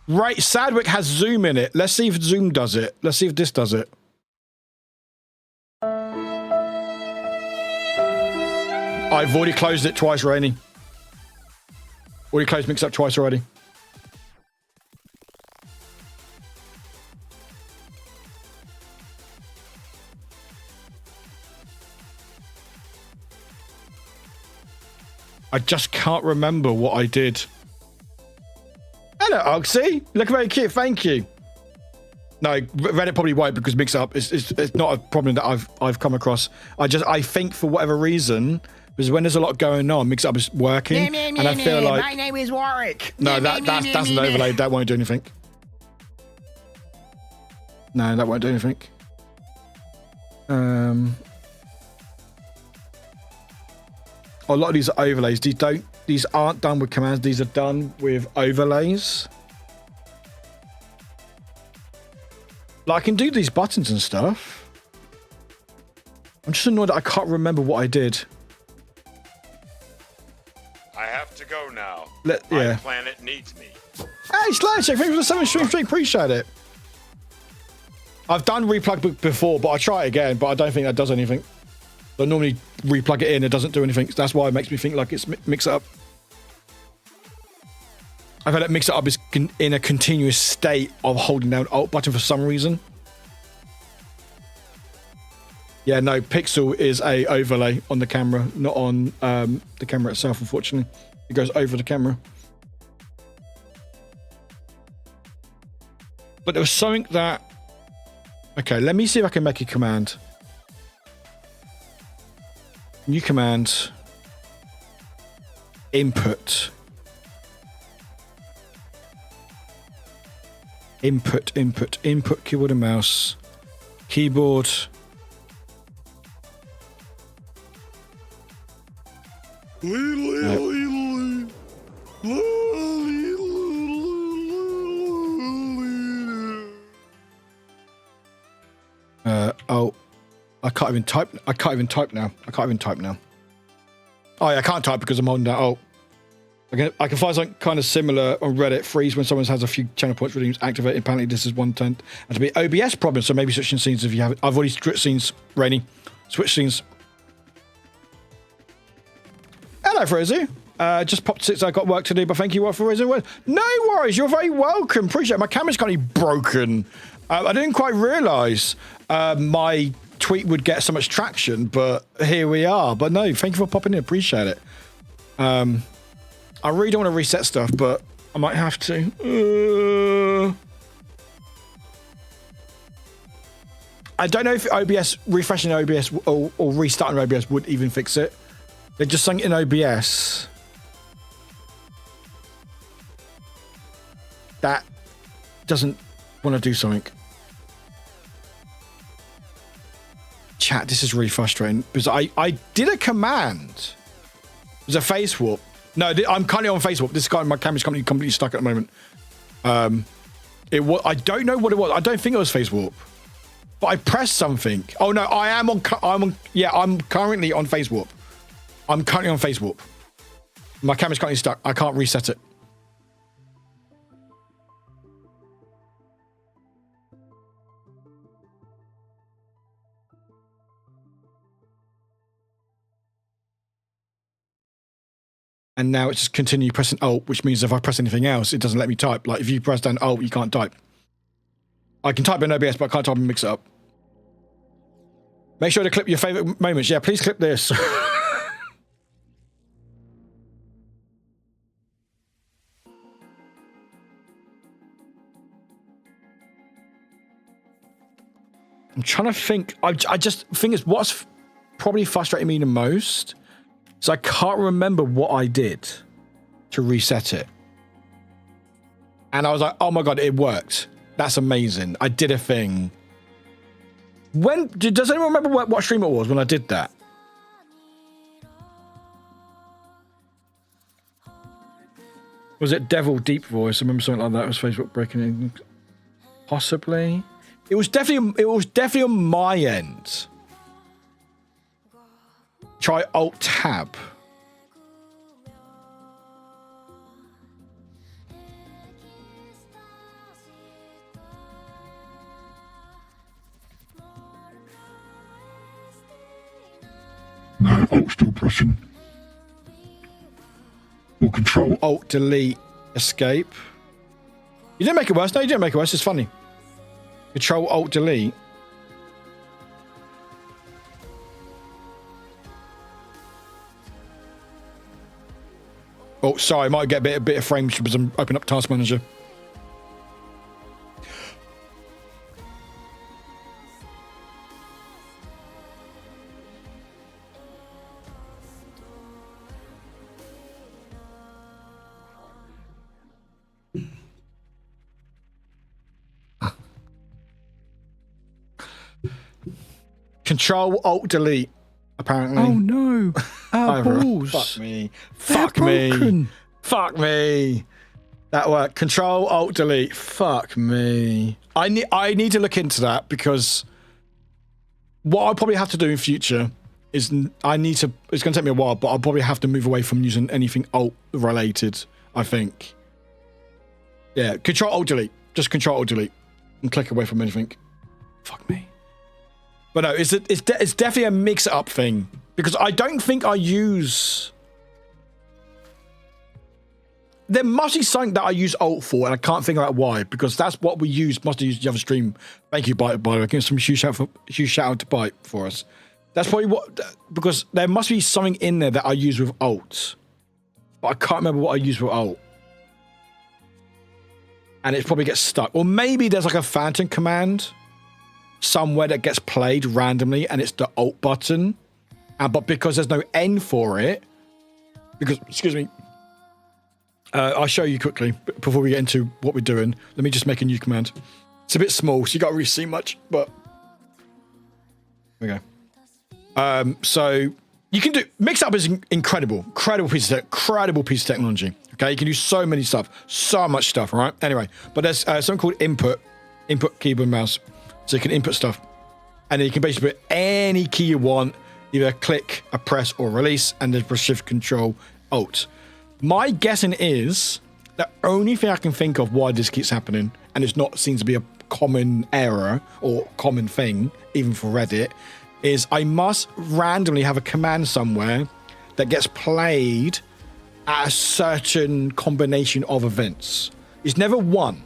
Right, Sadwick has zoom in it. Let's see if zoom does it. Let's see if this does it. I've already closed it twice, Rainy. Already closed Mix Up twice already. I just can't remember what I did. Hello, Oxy. Look very cute. Thank you. No, Reddit probably won't because Mix Up is not a problem that I've come across. I think for whatever reason, because when there's a lot going on, Mix Up is working, and I feel like my name is Warwick. No, that's an overlay. That won't do anything. No, that won't do anything. A lot of these are overlays. These aren't done with commands. These are done with overlays. Like, I can do these buttons and stuff. I'm just annoyed that I can't remember what I did. I have to go now. Yeah. My planet needs me. Hey, Slash, thanks for the 7 stream. Appreciate it. I've done replug before, but I try it again, but I don't think that does anything. I normally replug it in, it doesn't do anything. So that's why it makes me think like it's Mix Up. I feel like Mix It Up is in a continuous state of holding down Alt button for some reason. Yeah, no, Pixel is a overlay on the camera, not on the camera itself, unfortunately. It goes over the camera. But there was something that... Okay, let me see if I can make a command. New command. Input. Input, keyboard and mouse. keyboard. Oh, I can't even type. I can't even type now. Oh, yeah, I can't type because I'm on that. Oh, I can find something kind of similar on Reddit. Freeze when someone has a few channel points redeems activated. Apparently, this is one tend and to be OBS problem. So maybe switching scenes if you have it. I've already switched scenes. Rainy, switch scenes. Hello, Frizzy. Just popped 6. I got work to do, but thank you all for raising. No worries. You're very welcome. Appreciate it. My camera's kind of broken. I didn't quite realise my tweet would get so much traction, but here we are. But no, thank you for popping in. Appreciate it. I really don't want to reset stuff, but I might have to. I don't know if OBS, refreshing OBS or restarting OBS would even fix it. They just sung in OBS. That doesn't want to do something. Chat, this is really frustrating because I did a command. It was a face swap. No, I'm currently on face swap. This guy, my camera's completely stuck at the moment. It was. I don't know what it was. I don't think it was face warp. But I pressed something. Oh no, I am on. Yeah, I'm currently on face warp. I'm currently on face warp. My camera's currently stuck. I can't reset it. And now it's just continue pressing Alt, which means if I press anything else, it doesn't let me type. Like if you press down Alt, you can't type. I can type in OBS, but I can't type and mix it up. Make sure to clip your favorite moments. Yeah, please clip this. I'm trying to think. I just think it's what's probably frustrating me the most. So I can't remember what I did to reset it. And I was like, oh my God, it worked. That's amazing. I did a thing. Does anyone remember what stream it was when I did that? Was it Devil Deep Voice? I remember something like that. It was Facebook breaking in. Possibly. It was definitely on my end. Try Alt Tab. No, Alt still pressing. Or Control. Alt Delete Escape. You didn't make it worse. No, you didn't make it worse. It's funny. Control Alt Delete. Oh, sorry, I might get a bit of frame because I'm opening up Task Manager. Control Alt Delete. Apparently. Oh no! Our balls. Fuck me. Fuck me. Fuck me. That worked. Control Alt Delete. Fuck me. I need to look into that because what I'll probably have to do in future is it's going to take me a while, but I'll probably have to move away from using anything alt related, I think. Yeah, Control Alt Delete. Just Control Alt Delete and click away from anything. Fuck me. But no, it's definitely a mix-up thing because I don't think I use. There must be something that I use Alt for, and I can't figure out why because that's what we use. Must have used the other stream. Thank you, Bite. By the way, give some huge shout out to Bite for us. That's probably what because there must be something in there that I use with Alt, but I can't remember what I use with Alt, and it probably gets stuck. Or maybe there's like a phantom command somewhere that gets played randomly and it's the Alt button, but because there's no N for it, because excuse me, I'll show you quickly before we get into what we're doing. Let me just make a new command. It's a bit small, so you can't really see much, but Okay. So you can do mix up is incredible piece of technology. Okay, you can do so many stuff, so much stuff. Right. Anyway, but there's something called input keyboard mouse, so you can input stuff, and then you can basically put any key you want, either click, a press, or release, and there's Shift, Control, Alt. My guessing is the only thing I can think of why this keeps happening, and it's not seems to be a common error or common thing, even for Reddit, is I must randomly have a command somewhere that gets played at a certain combination of events. It's never one,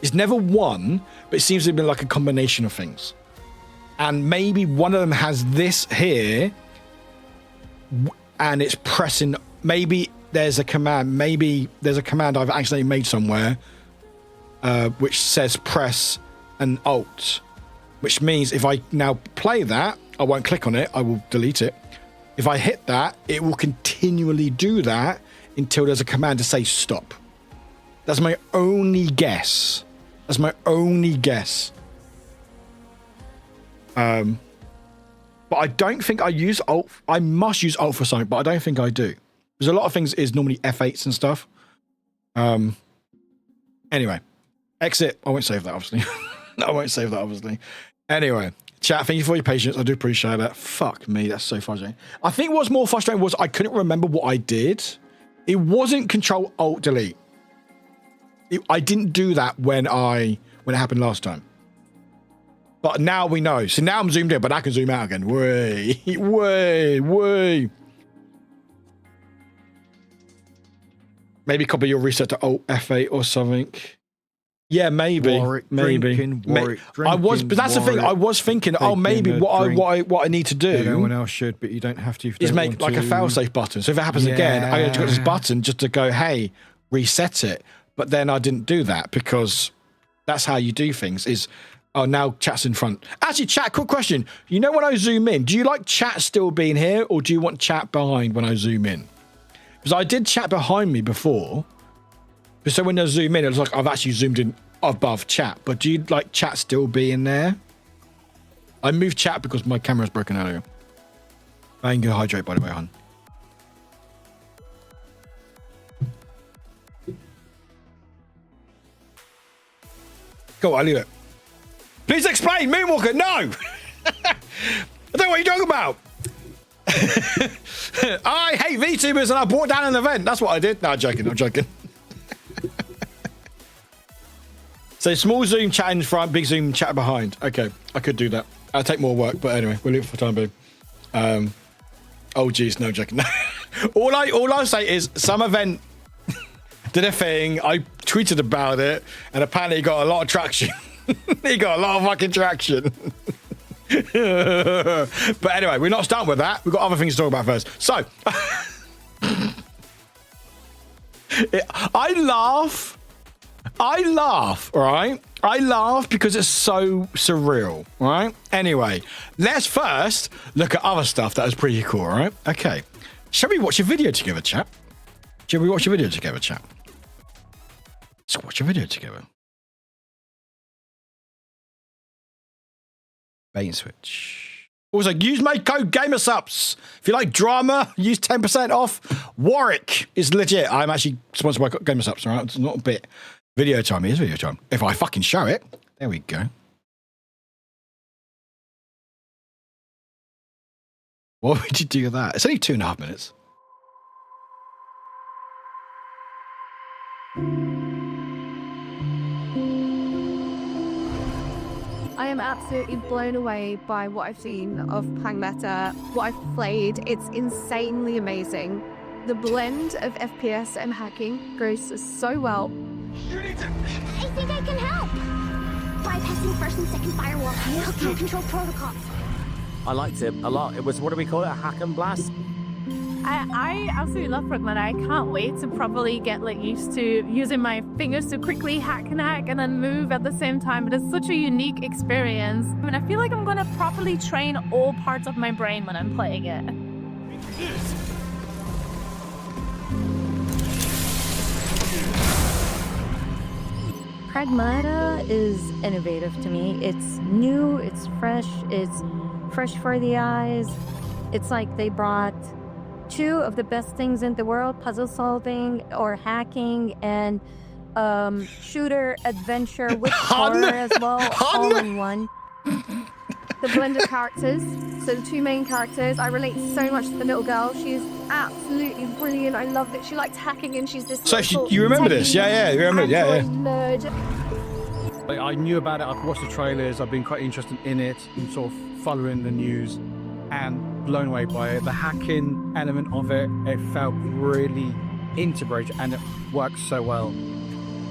but it seems to have been like a combination of things. And maybe one of them has this here, and it's pressing, maybe there's a command I've accidentally made somewhere, which says press and Alt, which means if I now play that, I won't click on it, I will delete it. If I hit that, it will continually do that until there's a command to say stop. That's my only guess. But I don't think I use Alt. I must use Alt for something, but I don't think I do. There's a lot of things is normally F8s and stuff. Anyway, exit. I won't save that, obviously. Anyway, chat, thank you for your patience. I do appreciate that. Fuck me, that's so frustrating. I think what's more frustrating was I couldn't remember what I did. It wasn't Control Alt Delete. I didn't do that when it happened last time. But now we know. So now I'm zoomed in, but I can zoom out again. Way. Maybe copy your reset to Alt F8 or something. Yeah, maybe. Warwick drinking. But that's the thing. I was thinking, maybe what I need to do. Everyone else should, but you don't have to. Is make like a failsafe button. So if it happens again, I got this button just to go, hey, reset it. But then I didn't do that because that's how you do things. Now chat's in front. Actually, chat, quick question. You know when I zoom in, do you like chat still being here, or do you want chat behind when I zoom in? Because I did chat behind me before. So when I zoom in, it looks like I've actually zoomed in above chat. But do you like chat still being there? I moved chat because my camera's broken earlier. I ain't gonna hydrate, by the way, hon. Go on, I leave it. Please explain, Moonwalker. No! I don't know what you're talking about. I hate VTubers and I brought down an event. That's what I did. No, I'm joking. So small zoom chat in front, big zoom chat behind. Okay, I could do that. I'll take more work, but anyway, we'll leave it for the time being. Oh geez, no, joking. all I'll say is some event did a thing. I tweeted about it, and apparently it got a lot of traction. He got a lot of fucking traction. But anyway, we're not starting with that. We've got other things to talk about first. So, I laugh, right? I laugh because it's so surreal, right? Anyway, let's first look at other stuff that was pretty cool, right? Okay. Shall we watch a video together, chat? Let's watch a video together. Bait and switch. Also, use my code GamerSups. If you like drama, use 10% off. Warwick is legit. I'm actually sponsored by GamerSups, all right? It's not a bit. Video time. It is video time. If I fucking show it. There we go. What would you do with that? It's only 2.5 minutes. I am absolutely blown away by what I've seen of Pangmeta, what I've played. It's insanely amazing. The blend of FPS and hacking goes so well. I think I can help. Bypassing first and second firewall, hooking control protocols. I liked it a lot. It was, what do we call it, a hack and blast? I absolutely love Fragment. I can't wait to properly get used to using my fingers to quickly hack and then move at the same time. But it's such a unique experience. I mean, I feel like I'm going to properly train all parts of my brain when I'm playing it. Pragmata is innovative to me. It's new, it's fresh, it's fresh for the eyes. It's like they brought two of the best things in the world, puzzle solving or hacking, and shooter adventure with horror as well, all in one. The blended characters, so the two main characters, I relate so much to the little girl. She is absolutely brilliant. I loved it. She liked hacking, and she's this. So you remember this? Yeah, you remember it. Yeah. Nerd. I knew about it. I've watched the trailers. I've been quite interested in it and sort of following the news and blown away by it. The hacking element of it, it felt really integrated and it works so well.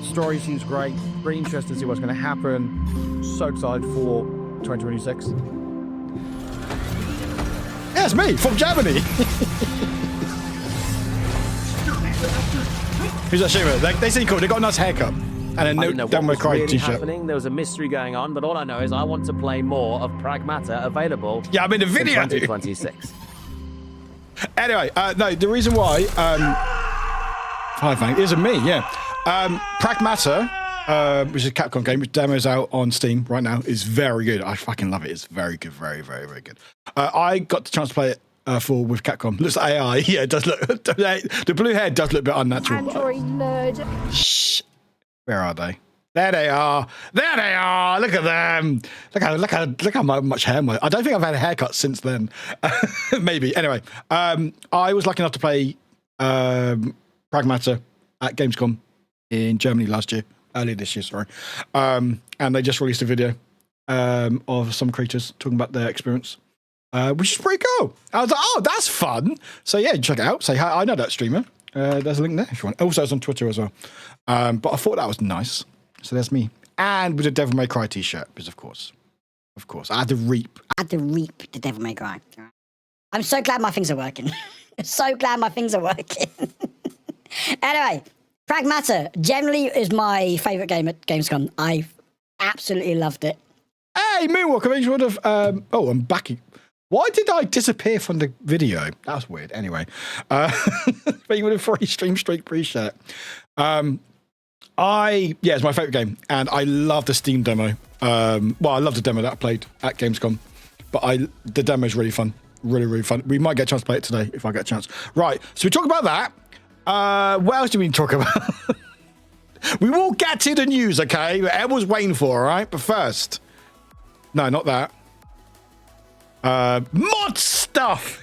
Story seems great. Very interested to see what's going to happen. So excited for 2026. Yeah, it's me from Germany. Who's that streamer? They seem cool. They got a nice haircut. And a no Devil May Cry t-shirt. There was a mystery going on, but all I know is I want to play more of Pragmata available. Yeah, I'm in the video. In 2026. Anyway, no, the reason why. Hi, thank you. It isn't me. Yeah, Pragmata, which is a Capcom game, which demo's out on Steam right now, is very good. I fucking love it. It's very good, very, very, very good. I got the chance to play it with Capcom. Looks like AI. Yeah, it does look. The blue hair does look a bit unnatural. Android nerd. Shh. Where are they? There they are. There they are. Look at them. Look how much hair. I don't think I've had a haircut since then. Maybe. Anyway, I was lucky enough to play Pragmata at Gamescom in Germany earlier this year, sorry. And they just released a video of some creators talking about their experience, which is pretty cool. I was like, oh, that's fun. So yeah, check it out. Say hi. I know that streamer. There's a link there if you want. Also, it's on Twitter as well. But I thought that was nice. So there's me. And with a Devil May Cry t-shirt, because of course, I had to reap. the Devil May Cry. I'm so glad my things are working. So glad my things are working. Anyway, Pragmata generally is my favourite game at Gamescom. I absolutely loved it. Hey, Moonwalker, you would have... oh, I'm back. Why did I disappear from the video? That was weird. Anyway. But you would have free stream streak pre-shirt. It's my favourite game. And I love the Steam demo. I love the demo that I played at Gamescom. But the demo is really fun. Really, really fun. We might get a chance to play it today if I get a chance. Right, so we talk about that. What else do we talk about? We will get to the news, okay? Everyone's waiting for, all right? But first... No, not that. Mod stuff!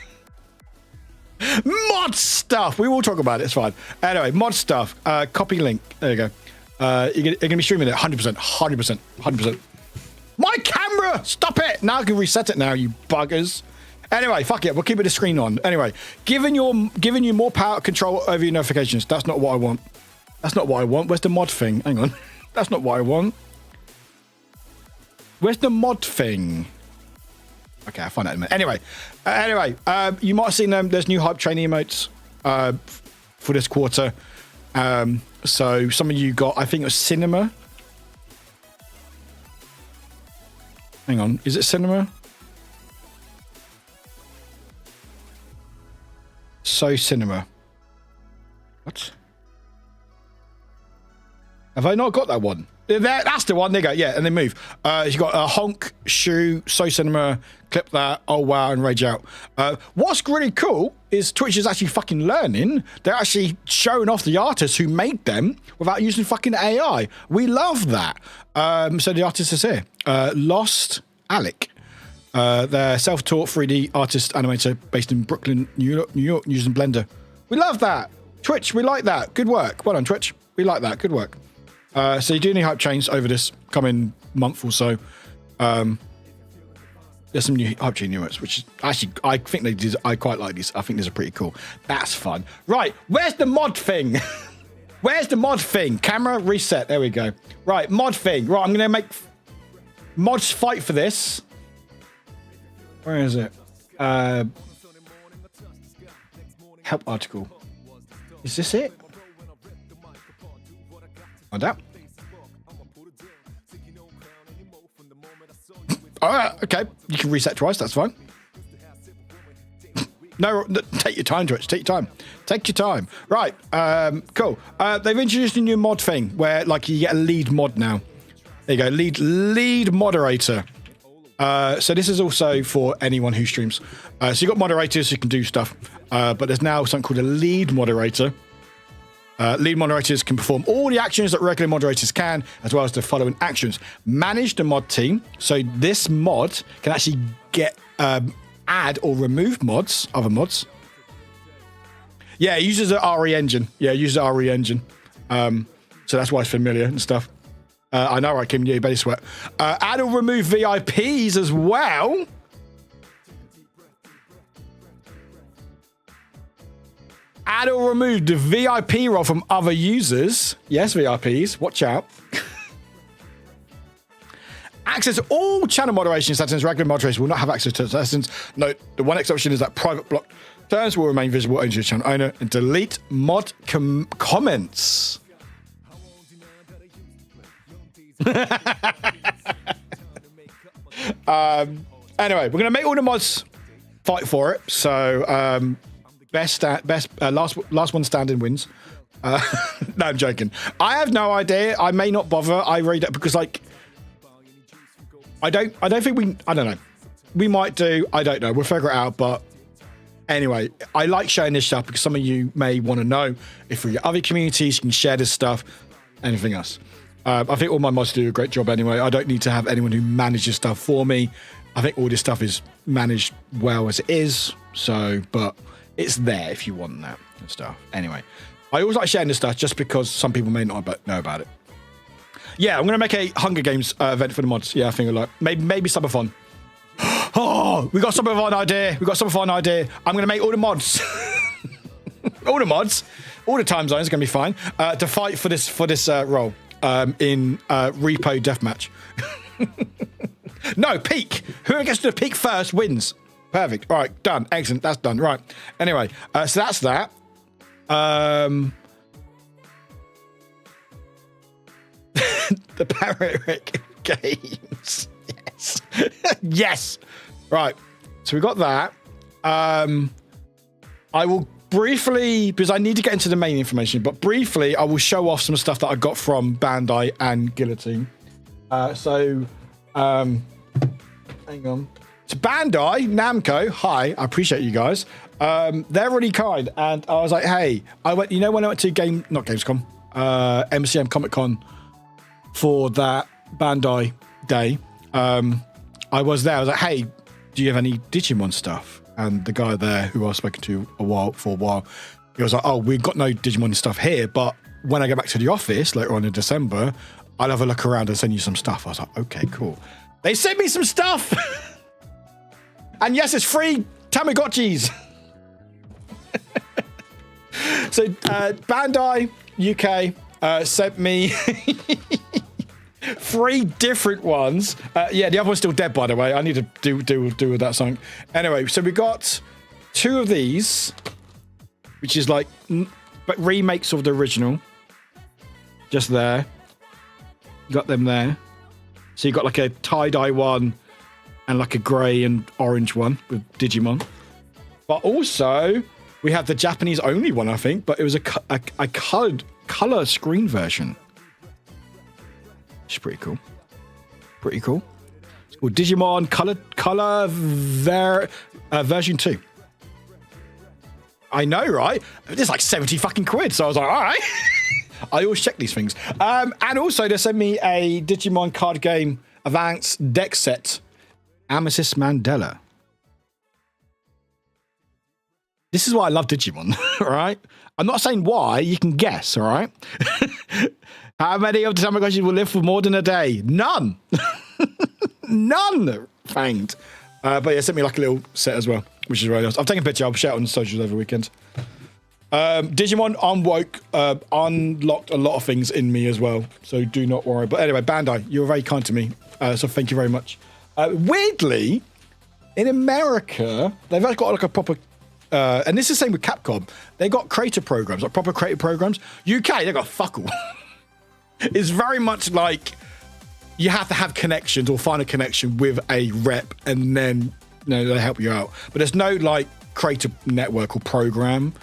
Mod stuff! We will talk about it, it's fine. Anyway, mod stuff. Copy link. There you go. You're going to be streaming it 100%. 100%. My camera! Stop it! Now I can reset it now, you buggers. Anyway, fuck it. We'll keep the screen on. Anyway, giving you more power control over your notifications. That's not what I want. That's not what I want. Where's the mod thing? Hang on. That's not what I want. Where's the mod thing? Okay, I'll find out in a minute. Anyway, you might have seen them. There's new hype train emotes for this quarter. So some of you got, I think it was Cinema. Hang on, is it Cinema? So Cinema. What? Have I not got that one? That's the one. There you go. Yeah, and then move. You got a honk, shoe, so cinema, clip that. Oh wow, and rage out. What's really cool is Twitch is actually fucking learning. They're actually showing off the artists who made them without using fucking AI. We love that. So the artist is here. Lost Alec. They're self-taught 3D artist animator based in Brooklyn, New York, using Blender. We love that. Twitch, we like that. Good work. Well done, Twitch. We like that. Good work. So you do need hype chains over this coming month or so. There's some new hype chain units, which is actually, I think I quite like these. I think these are pretty cool. That's fun. Right, where's the mod thing? Where's the mod thing? Camera reset. There we go. Right, mod thing. Right, I'm going to make mods fight for this. Where is it? Help article. Is this it? Find out. All right, okay. You can reset twice. That's fine. No, take your time, Twitch. Take your time. Take your time. Right. Cool. They've introduced a new mod thing where, like, you get a lead mod now. There you go. Lead moderator. So this is also for anyone who streams. So you've got moderators who can do stuff, but there's now something called a lead moderator. Lead moderators can perform all the actions that regular moderators can, as well as the following actions. Manage the mod team. So this mod can actually get add or remove mods, other mods. Yeah, it uses the RE engine. Yeah, it uses the RE engine. So that's why it's familiar and stuff. I know, right, Kim? Yeah, you better sweat. Add or remove VIPs as well. Add or remove the VIP role from other users. Yes, VIPs. Watch out. Access all channel moderation settings. Regular moderators will not have access to settings. Note, the one exception is that private block terms will remain visible only to the channel owner. And delete mod comments. Anyway, we're going to make all the mods fight for it. So, last one standing wins. No, I'm joking. I have no idea. I may not bother. I read it because, like, I don't think I don't know. We might do. I don't know. We'll figure it out. But anyway, I like sharing this stuff because some of you may want to know if for your other communities you can share this stuff. Anything else? I think all my mods do a great job anyway. I don't need to have anyone who manages stuff for me. I think all this stuff is managed well as it is. So, but it's there if you want that and stuff. Anyway, I always like sharing this stuff just because some people may not know about it. Yeah, I'm going to make a Hunger Games event for the mods. Yeah, I think like maybe subathon. Oh, we got subathon idea. I'm going to make all the mods. All the mods. All the time zones are going to be fine. To fight for this role. In repo deathmatch. No, peak. Whoever gets to the peak first wins. Perfect. All right, done. Excellent. That's done. Right. Anyway, so that's that. The Parrot games. Yes. Yes. Right. So we got that. I will briefly, because I need to get into the main information, but briefly, I will show off some stuff that I got from Bandai and Guillotine. Hang on. So Bandai, Namco, hi, I appreciate you guys. They're really kind, and I was like, hey, I went. You know when I went to Gamescom, MCM Comic Con for that Bandai day. I was there. I was like, hey, do you have any Digimon stuff? And the guy there who I was speaking to for a while, he was like, oh, we've got no Digimon stuff here, but when I go back to the office later on in December, I'll have a look around and send you some stuff. I was like, okay, cool. They sent me some stuff. And yes, it's free Tamagotchis. So Bandai UK sent me 3 different ones. Yeah, the other one's still dead, by the way. I need to do with that song. Anyway, so we got 2 of these, which is like but remakes of the original. Just there. You got them there. So you got like a tie-dye one and like a grey and orange one with Digimon. But also, we have the Japanese only one, I think, but it was a color screen version. Which is pretty cool. Pretty cool. It's called Digimon Color version 2. I know, right? It's like 70 fucking quid. So I was like, all right. I always check these things. And also, they sent me a Digimon card game advanced deck set, Amethyst Mandela. This is why I love Digimon, all right? I'm not saying why. You can guess, all right? How many of the Tamagotchis will live for more than a day? None. None. Fanged. But yeah, sent me like a little set as well, which is really nice. I've taken a picture. I'll share it on the socials over the weekend. Digimon Unwoke unlocked a lot of things in me as well, so do not worry. But anyway, Bandai, you were very kind to me, so thank you very much. Weirdly, in America, they've actually got like a proper, and this is the same with Capcom, they got creator programs, like proper creator programs. UK, they got fuck all. It's very much like you have to have connections or find a connection with a rep, and then they help you out. But there's no like creator network or program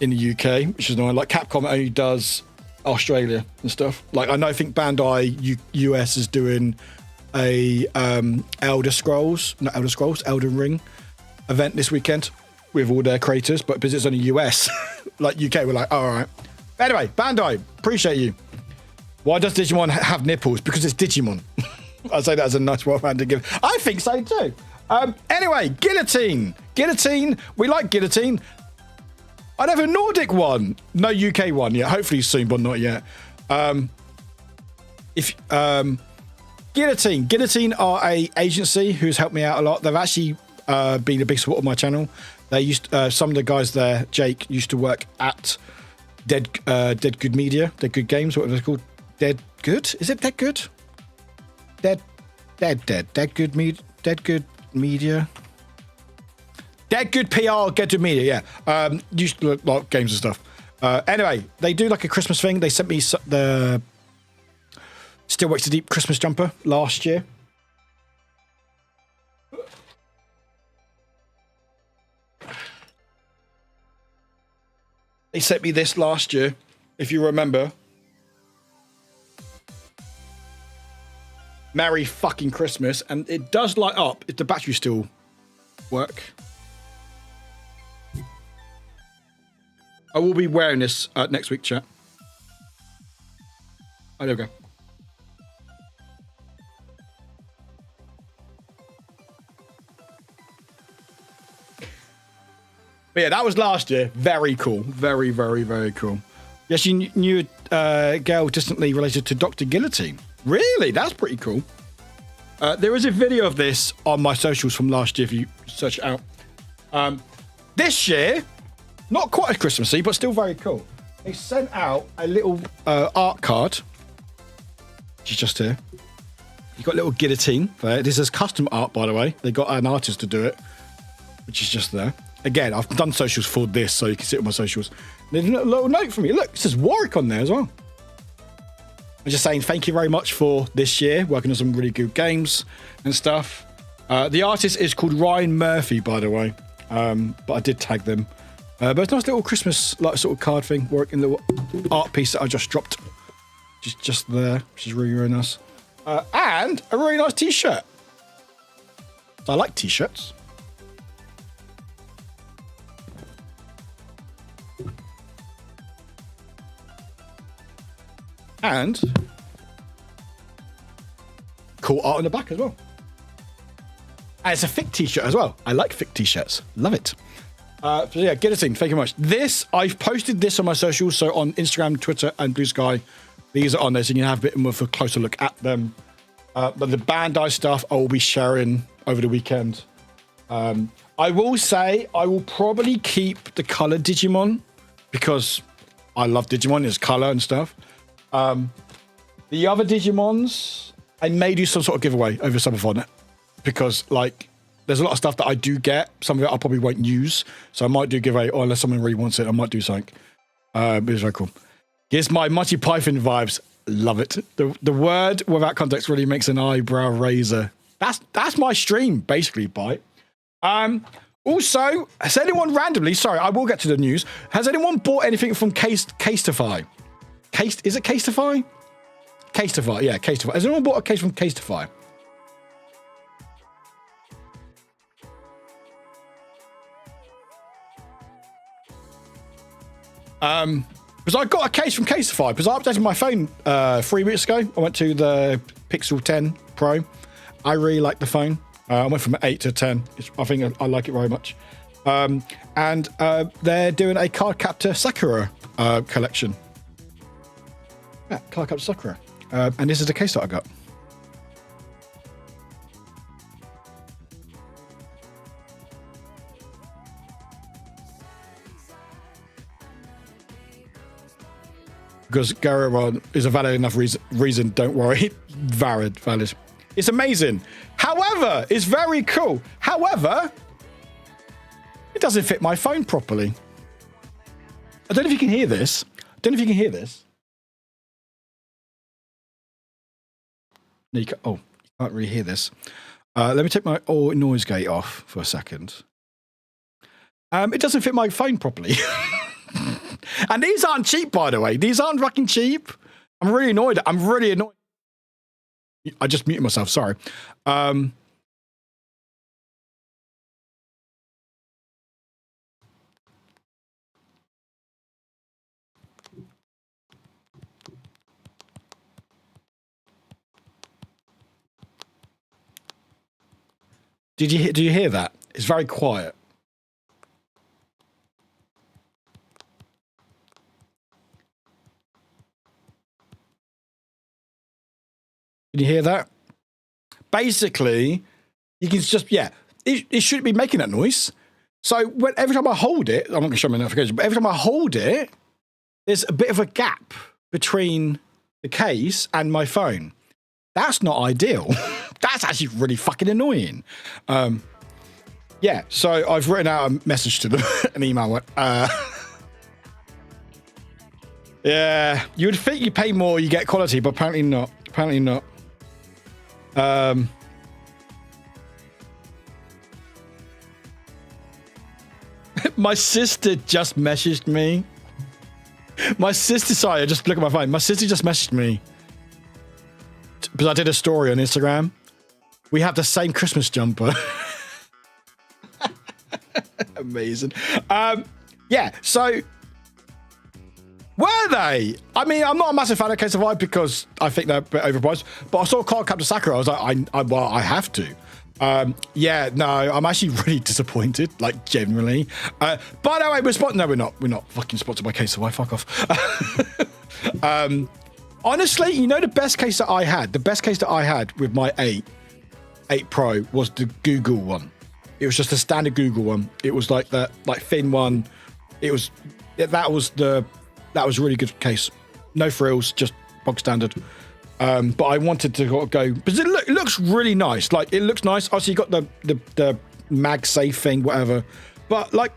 in the UK, which is annoying. Like Capcom only does Australia and stuff. Like I think Bandai US is doing a Elden Ring event this weekend with all their creators, but because it's only US, like UK, we're like, oh, all right. But anyway, Bandai, appreciate you. Why does Digimon have nipples? Because it's Digimon. I say that as a nice one-handed give. I think so too. Anyway, Guillotine. Guillotine, we like Guillotine. I'd have a Nordic one. No UK one yet. Hopefully soon, but not yet. Guillotine are a agency who's helped me out a lot. They've actually been a big support of my channel. They used some of the guys there. Jake used to work at Dead Good Media, Dead Good Games, whatever it's called. Dead Good? Is it Dead Good? Dead Good Media. Dead Good PR, Dead Good Media. Yeah. Used to look like games and stuff. Anyway, they do like a Christmas thing. They sent me the Still Wakes the Deep Christmas jumper last year. They sent me this last year, if you remember. Merry fucking Christmas. And it does light up if the battery still work. I will be wearing this next week, chat. Oh, there we go. But yeah, that was last year. Very cool. Very, very, very cool. Yes, you knew a girl distantly related to Dr. Guillotine. Really? That's pretty cool. There is a video of this on my socials from last year if you search it out. This year, not quite as Christmassy, but still very cool. They sent out a little art card. Which is just here. You've got a little guillotine there. This is custom art, by the way. They got an artist to do it, which is just there. Again, I've done socials for this, so you can see it on my socials. There's a little note from me. Look, it says Warwick on there as well. I'm just saying thank you very much for this year, working on some really good games and stuff. The artist is called Ryan Murphy, by the way, but I did tag them. But it's a nice little Christmas like sort of card thing, working little art piece that I just dropped, just there, which is really, really nice. And a really nice T-shirt. I like T-shirts. And cool art on the back as well. And it's a thick T-shirt as well. I like thick T-shirts. Love it. So yeah, Guillotine, thank you very much. This, I've posted this on my socials, so on Instagram, Twitter, and Blue Sky. These are on there, so you can have a bit more of a closer look at them. But the Bandai stuff, I will be sharing over the weekend. I will say, I will probably keep the color Digimon, because I love Digimon, it's color and stuff. The other Digimons, I may do some sort of giveaway over Subathon, because like there's a lot of stuff that I do get. Some of it I probably won't use, so I might do a giveaway, or unless someone really wants it, I might do something. It's very cool. Here's my Monty Python vibes. Love it. The word without context really makes an eyebrow raiser. That's my stream basically. Bite. Also, has anyone randomly? Sorry, I will get to the news. Has anyone bought anything from Casetify? Is it Casetify? Casetify, yeah, Casetify. Has anyone bought a case from Casetify? Because I got a case from Casetify because I updated my phone 3 weeks ago. I went to the Pixel 10 Pro. I really like the phone. I went from 8 to 10. I think I like it very much. And they're doing a Card Captor Sakura collection. Yeah, Card Captor Sakura. And this is the case that I got. Because Garrett is a valid enough reason, don't worry. Valid. It's amazing. However, it's very cool. However, it doesn't fit my phone properly. I don't know if you can hear this. No, you can't really hear this. Let me take my noise gate off for a second. It doesn't fit my phone properly. And these aren't cheap, by the way. These aren't fucking cheap. I'm really annoyed. I just muted myself. Sorry. Do you hear that? It's very quiet. Can you hear that? Basically, you can just, it shouldn't be making that noise. So every time I hold it, I'm not going to show my notification, but every time I hold it, there's a bit of a gap between the case and my phone. That's not ideal. That's actually really fucking annoying. So I've written out a message to them, an email. Yeah, you would think you pay more, you get quality, but apparently not. Apparently not. My sister just messaged me. Sorry, I just look at my phone. My sister just messaged me because I did a story on Instagram. We have the same Christmas jumper. Amazing. So were they? I mean, I'm not a massive fan of Case of Life because I think they're a bit overpriced, but I saw Card Captor Sakura. I was like, I have to. I'm actually really disappointed, like generally. By the way, we're not fucking sponsored by Case of Life. Fuck off. Honestly, you know the best case that I had with my 8 Pro was the Google one. It was just a standard Google one. It was like that, like thin one. That was a really good case. No frills, just bog standard. But I wanted to go because it looks really nice. Like it looks nice. Obviously, you got the MagSafe thing, whatever. But like,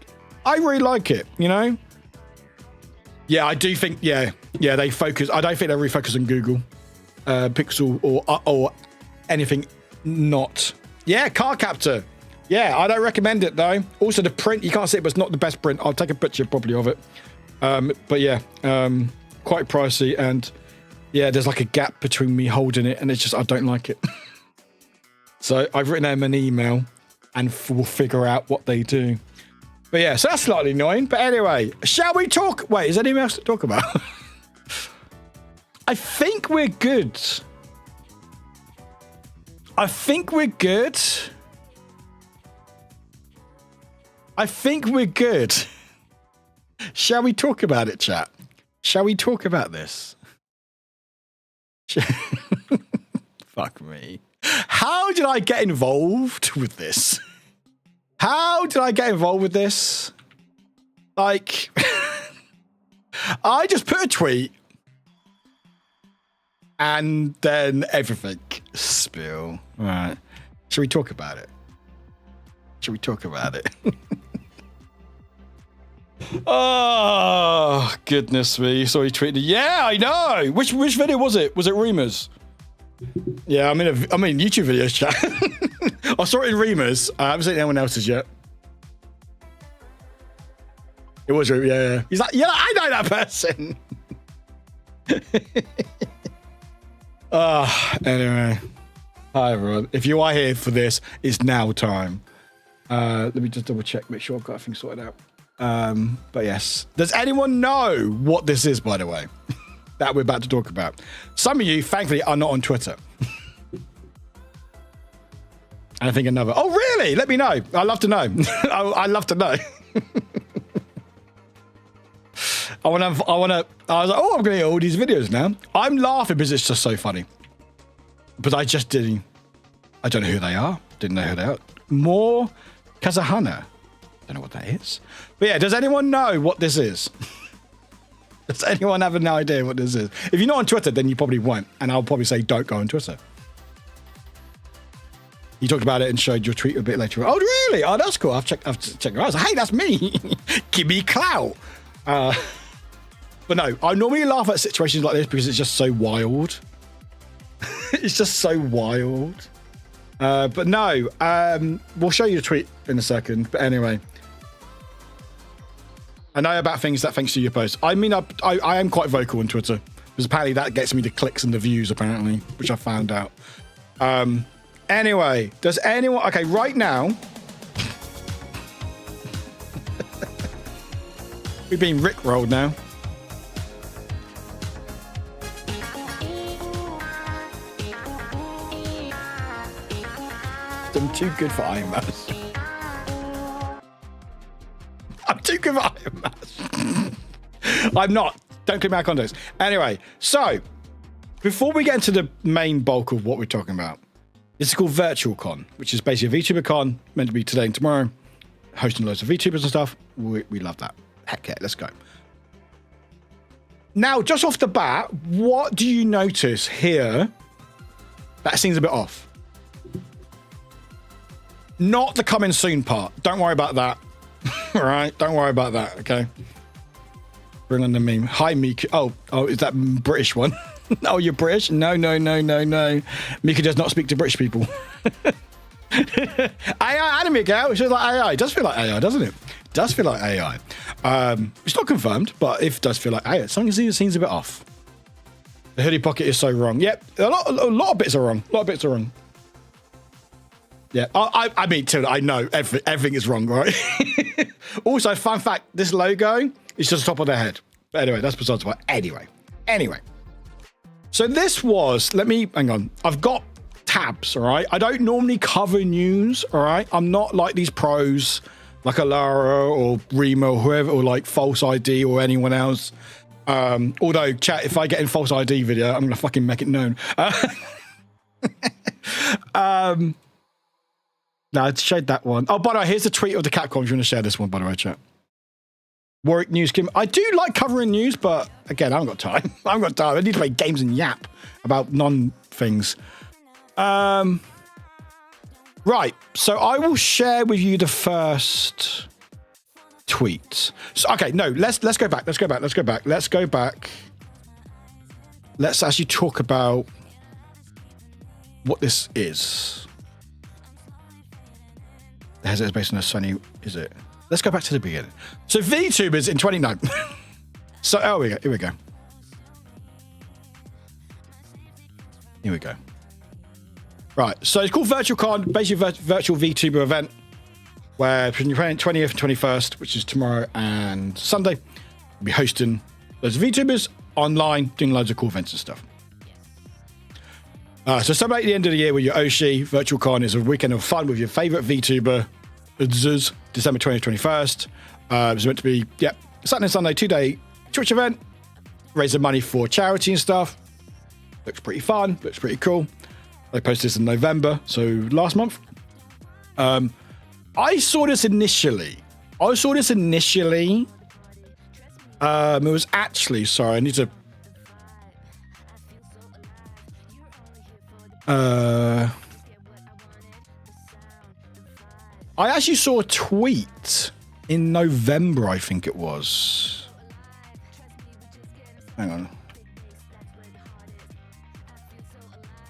I really like it. You know. Yeah, I do think. Yeah, they focus. I don't think they really focus on Google Pixel or anything. Not. Yeah, Card Captor. Yeah, I don't recommend it though. Also, the print you can't see it, but it's not the best print. I'll take a picture probably of it. But yeah, quite pricey and. Yeah, there's like a gap between me holding it and it's just, I don't like it. So I've written them an email and we'll figure out what they do. But yeah, so that's slightly annoying. But anyway, shall we talk? Wait, is there anything else to talk about? I think we're good. Shall we talk about it, chat? Shall we talk about this? Fuck me. How did I get involved with this? Like, I just put a tweet and then everything spill. All right. Should we talk about it? Oh, goodness me. So he tweeted, yeah, I know. Which video was it? Was it Reamers? Yeah, I'm in YouTube videos, chat. I saw it in Reamers. I haven't seen anyone else's yet. It was Reamers, yeah. He's like, yeah, I know that person. Anyway. Hi, everyone. If you are here for this, it's now time. Let me just double check, make sure I've got everything sorted out. But yes, does anyone know what this is, by the way, that we're about to talk about? Some of you, thankfully, are not on Twitter. And I think another. Oh, really? Let me know. I'd love to know. I'd love to know. I was like, oh, I'm going to get all these videos now. I'm laughing because it's just so funny. But I just didn't. I don't know who they are. Didn't know who they are. More Kazahana. Don't know what that is. But yeah, does anyone know what this is? Does anyone have no idea what this is? If you're not on Twitter, then you probably won't. And I'll probably say, don't go on Twitter. You talked about it and showed your tweet a bit later. Oh, really? Oh, that's cool. I've checked it out. I was like, hey, that's me. Give me clout. But no, I normally laugh at situations like this because it's just so wild. It's just so wild. But no, we'll show you the tweet in a second. But anyway, I know about things that thanks to your post. I mean, I am quite vocal on Twitter. Because apparently that gets me the clicks and the views, apparently, which I found out. Anyway, does anyone... Okay, right now... We've been rickrolled now. I'm too good for Iron Mass. I'm too good for Iron Mass. I'm not. Don't click my context. Anyway, so before we get into the main bulk of what we're talking about, this is called VirtualCon, which is basically a VTuber con, meant to be today and tomorrow, hosting loads of VTubers and stuff. We love that. Heck yeah, let's go. Now, just off the bat, what do you notice here that seems a bit off? Not the coming soon part. Don't worry about that. All right? Don't worry about that, okay? Bring on the meme. Hi, Mika. Oh, is that British one? Oh, you're British? No. Mika does not speak to British people. AI anime girl. She's like AI. It does feel like AI, doesn't it? It does feel like AI. It's not confirmed, but if it does feel like AI, something seems a bit off. The hoodie pocket is so wrong. Yep, a lot of bits are wrong. A lot of bits are wrong. Yeah, I mean, I know everything is wrong, right? Also, fun fact, this logo is just the top of their head. But anyway, that's besides the point. Anyway. So this was, hang on. I've got tabs, all right? I don't normally cover news, all right? I'm not like these pros, like Alara or Remo or whoever, or like False ID or anyone else. Although, chat, if I get in False ID video, I'm going to fucking make it known. No, I showed that one. Oh, by the way, here's the tweet of the Capcom if you want to share this one, by the way, chat. Warwick News Kim. I do like covering news, but again, I haven't got time. I need to play games and yap about non-things. Right, so I will share with you the first tweet. So, okay, no, let's go back. Let's actually talk about what this is. The headset is based on a Sony, is it? Let's go back to the beginning. So VTubers in 29. So, here we go. Right, so it's called VirtualCon, basically a virtual VTuber event, where between the 20th and 21st, which is tomorrow and Sunday, we'll be hosting loads of VTubers online, doing loads of cool events and stuff. So celebrate the end of the year with your Oshi. VirtualCon is a weekend of fun with your favorite VTuber, December 20th, 21st. It's meant to be, Saturday and Sunday, 2-day Twitch event, raising money for charity and stuff. Looks pretty fun, looks pretty cool. I posted this in November, so last month. I saw this initially. It was actually, sorry, I need to... I actually saw a tweet in November, I think it was. Hang on.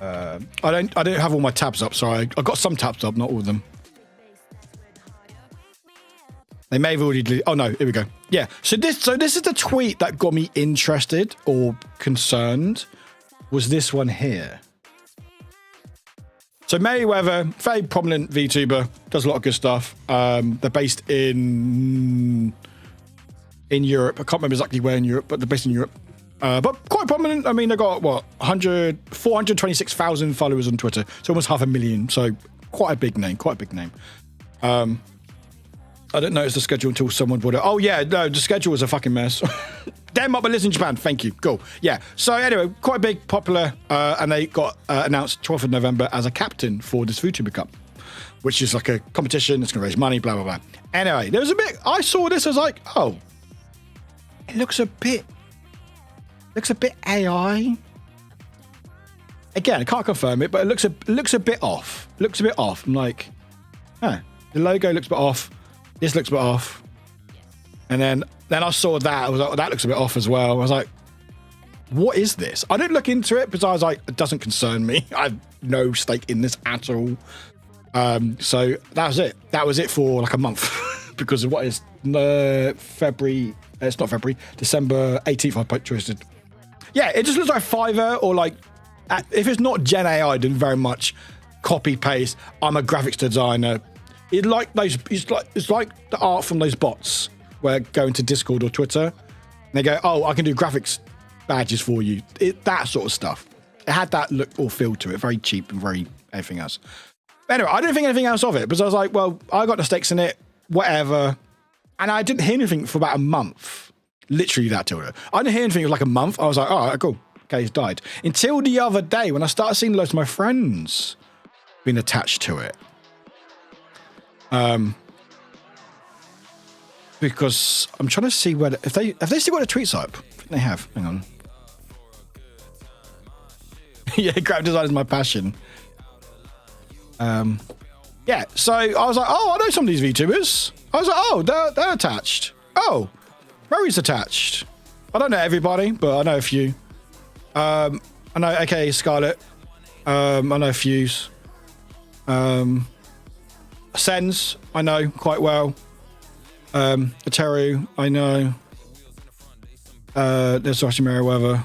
I don't have all my tabs up, sorry. I got some tabs up, not all of them. They may have already deleted. Oh no, here we go. Yeah. So this is the tweet that got me interested or concerned. Was this one here? So Merryweather, very prominent VTuber, does a lot of good stuff. They're based in Europe. I can't remember exactly where in Europe, but they're based in Europe. But quite prominent. I mean, they've got, 426,000 followers on Twitter. So almost 500,000. So quite a big name. I didn't notice the schedule until someone brought it. Oh, yeah, no, the schedule was a fucking mess. Denmark, but lives in Japan. Thank you. Cool. Yeah. So anyway, quite big, popular, and they got announced 12th of November as a captain for this VTuber Cup, which is like a competition. It's going to raise money, blah, blah, blah. Anyway, there was a bit, I saw this, I was like, oh, it looks a bit AI. Again, I can't confirm it, but it looks a bit off. I'm like, the logo looks a bit off. This looks a bit off. And then I saw that. I was like, that looks a bit off as well. I was like, what is this? I didn't look into it because I was like, it doesn't concern me. I have no stake in this at all. So that was it. That was it for like a month because of what is February. It's not February. December 18th I posted. Yeah, it just looks like Fiverr or like, if it's not Gen AI, then very much copy paste. I'm a graphics designer. It's like the art from those bots where go into Discord or Twitter and they go, oh, I can do graphics badges for you. That sort of stuff. It had that look or feel to it, very cheap and very everything else. Anyway, I didn't think anything else of it because I was like, well, I got the stakes in it, whatever. And I didn't hear anything for about a month. Literally that till I didn't hear anything for like a month. I was like, oh, cool. Okay, he's died. Until the other day when I started seeing loads of my friends being attached to it. Because I'm trying to see where if they still got the tweets up. I think they have. Hang on. Yeah, graphic design is my passion. Yeah, so I was like, oh, I know some of these VTubers. I was like, oh, they're attached. Oh, Rory's attached. I don't know everybody, but I know a few. I know AKA Scarlet. I know Fuse. Sens, I know quite well. Ateru, I know. There's Josh Merriweather.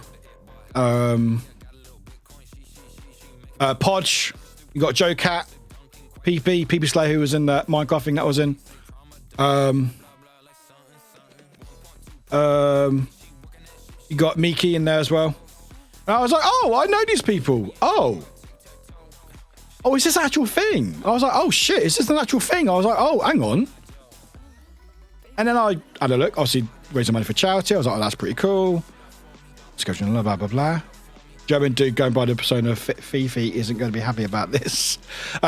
Podge, you got Joe Cat, PP Slay, who was in that Minecraft thing that was in. You got Miki in there as well. And I was like, oh, I know these people. Oh, is this an actual thing? I was like, oh shit, is this an actual thing? I was like, oh, hang on. And then I had a look, obviously raising money for charity. I was like, oh, that's pretty cool. Discussion, blah, blah, blah, blah. German dude going by the persona Fifi isn't going to be happy about this.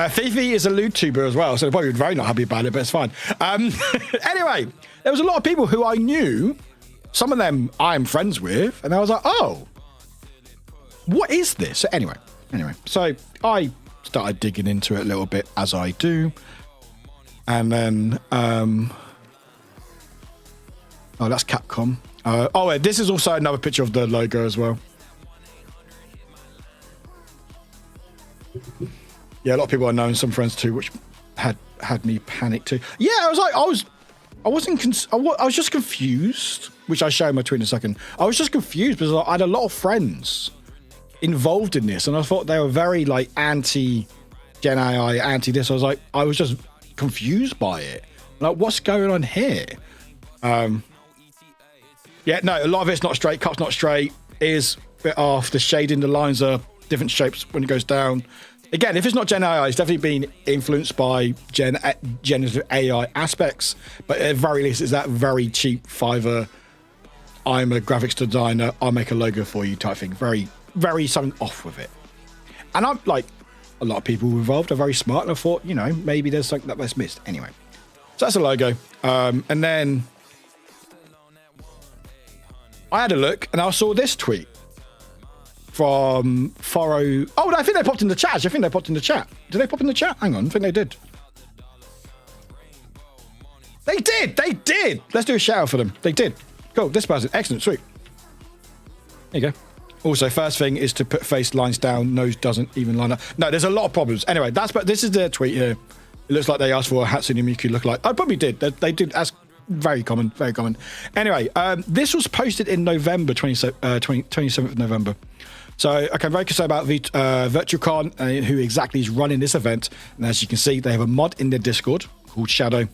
Fifi is a lewd tuber as well, so they're probably very not happy about it, but it's fine. Anyway, there was a lot of people who I knew. Some of them I'm friends with, and I was like, oh, what is this? So anyway, so I started digging into it a little bit, as I do. And then, oh, that's Capcom. Wait, this is also another picture of the logo as well. Yeah, a lot of people I know and some friends too, which had me panic too. Yeah, I was like, I was just confused, which I show in my tweet in a second. I was just confused because I had a lot of friends involved in this, and I thought they were very like anti Gen AI, anti this. I was just confused by it. Like, what's going on here? Yeah, no, a lot of it's not straight. Cut's not straight. Is a bit off. The shading, the lines are different shapes when it goes down. Again, if it's not Gen AI, it's definitely been influenced by generative AI aspects. But at the very least, it's that very cheap Fiverr. I'm a graphics designer. I'll make a logo for you type thing. Very, very something off with it. And I'm like, a lot of people involved are very smart. And I thought, maybe there's something that was missed. Anyway, so that's a logo. And then I had a look and I saw this tweet from Faro. Oh, I think they popped in the chat. Did they pop in the chat? Hang on, I think they did. They did. Let's do a shout out for them. They did. Cool. This person, excellent, sweet. There you go. Also, first thing is to put face lines down. Nose doesn't even line up. No, there's a lot of problems. Anyway, this is their tweet here. It looks like they asked for a Hatsune Miku lookalike. I probably did. They did ask. Very common. Anyway, this was posted in November, 27th of November. So, okay, I'm very concerned about VIRTUACON, who exactly is running this event. And as you can see, they have a mod in their Discord called Shadow,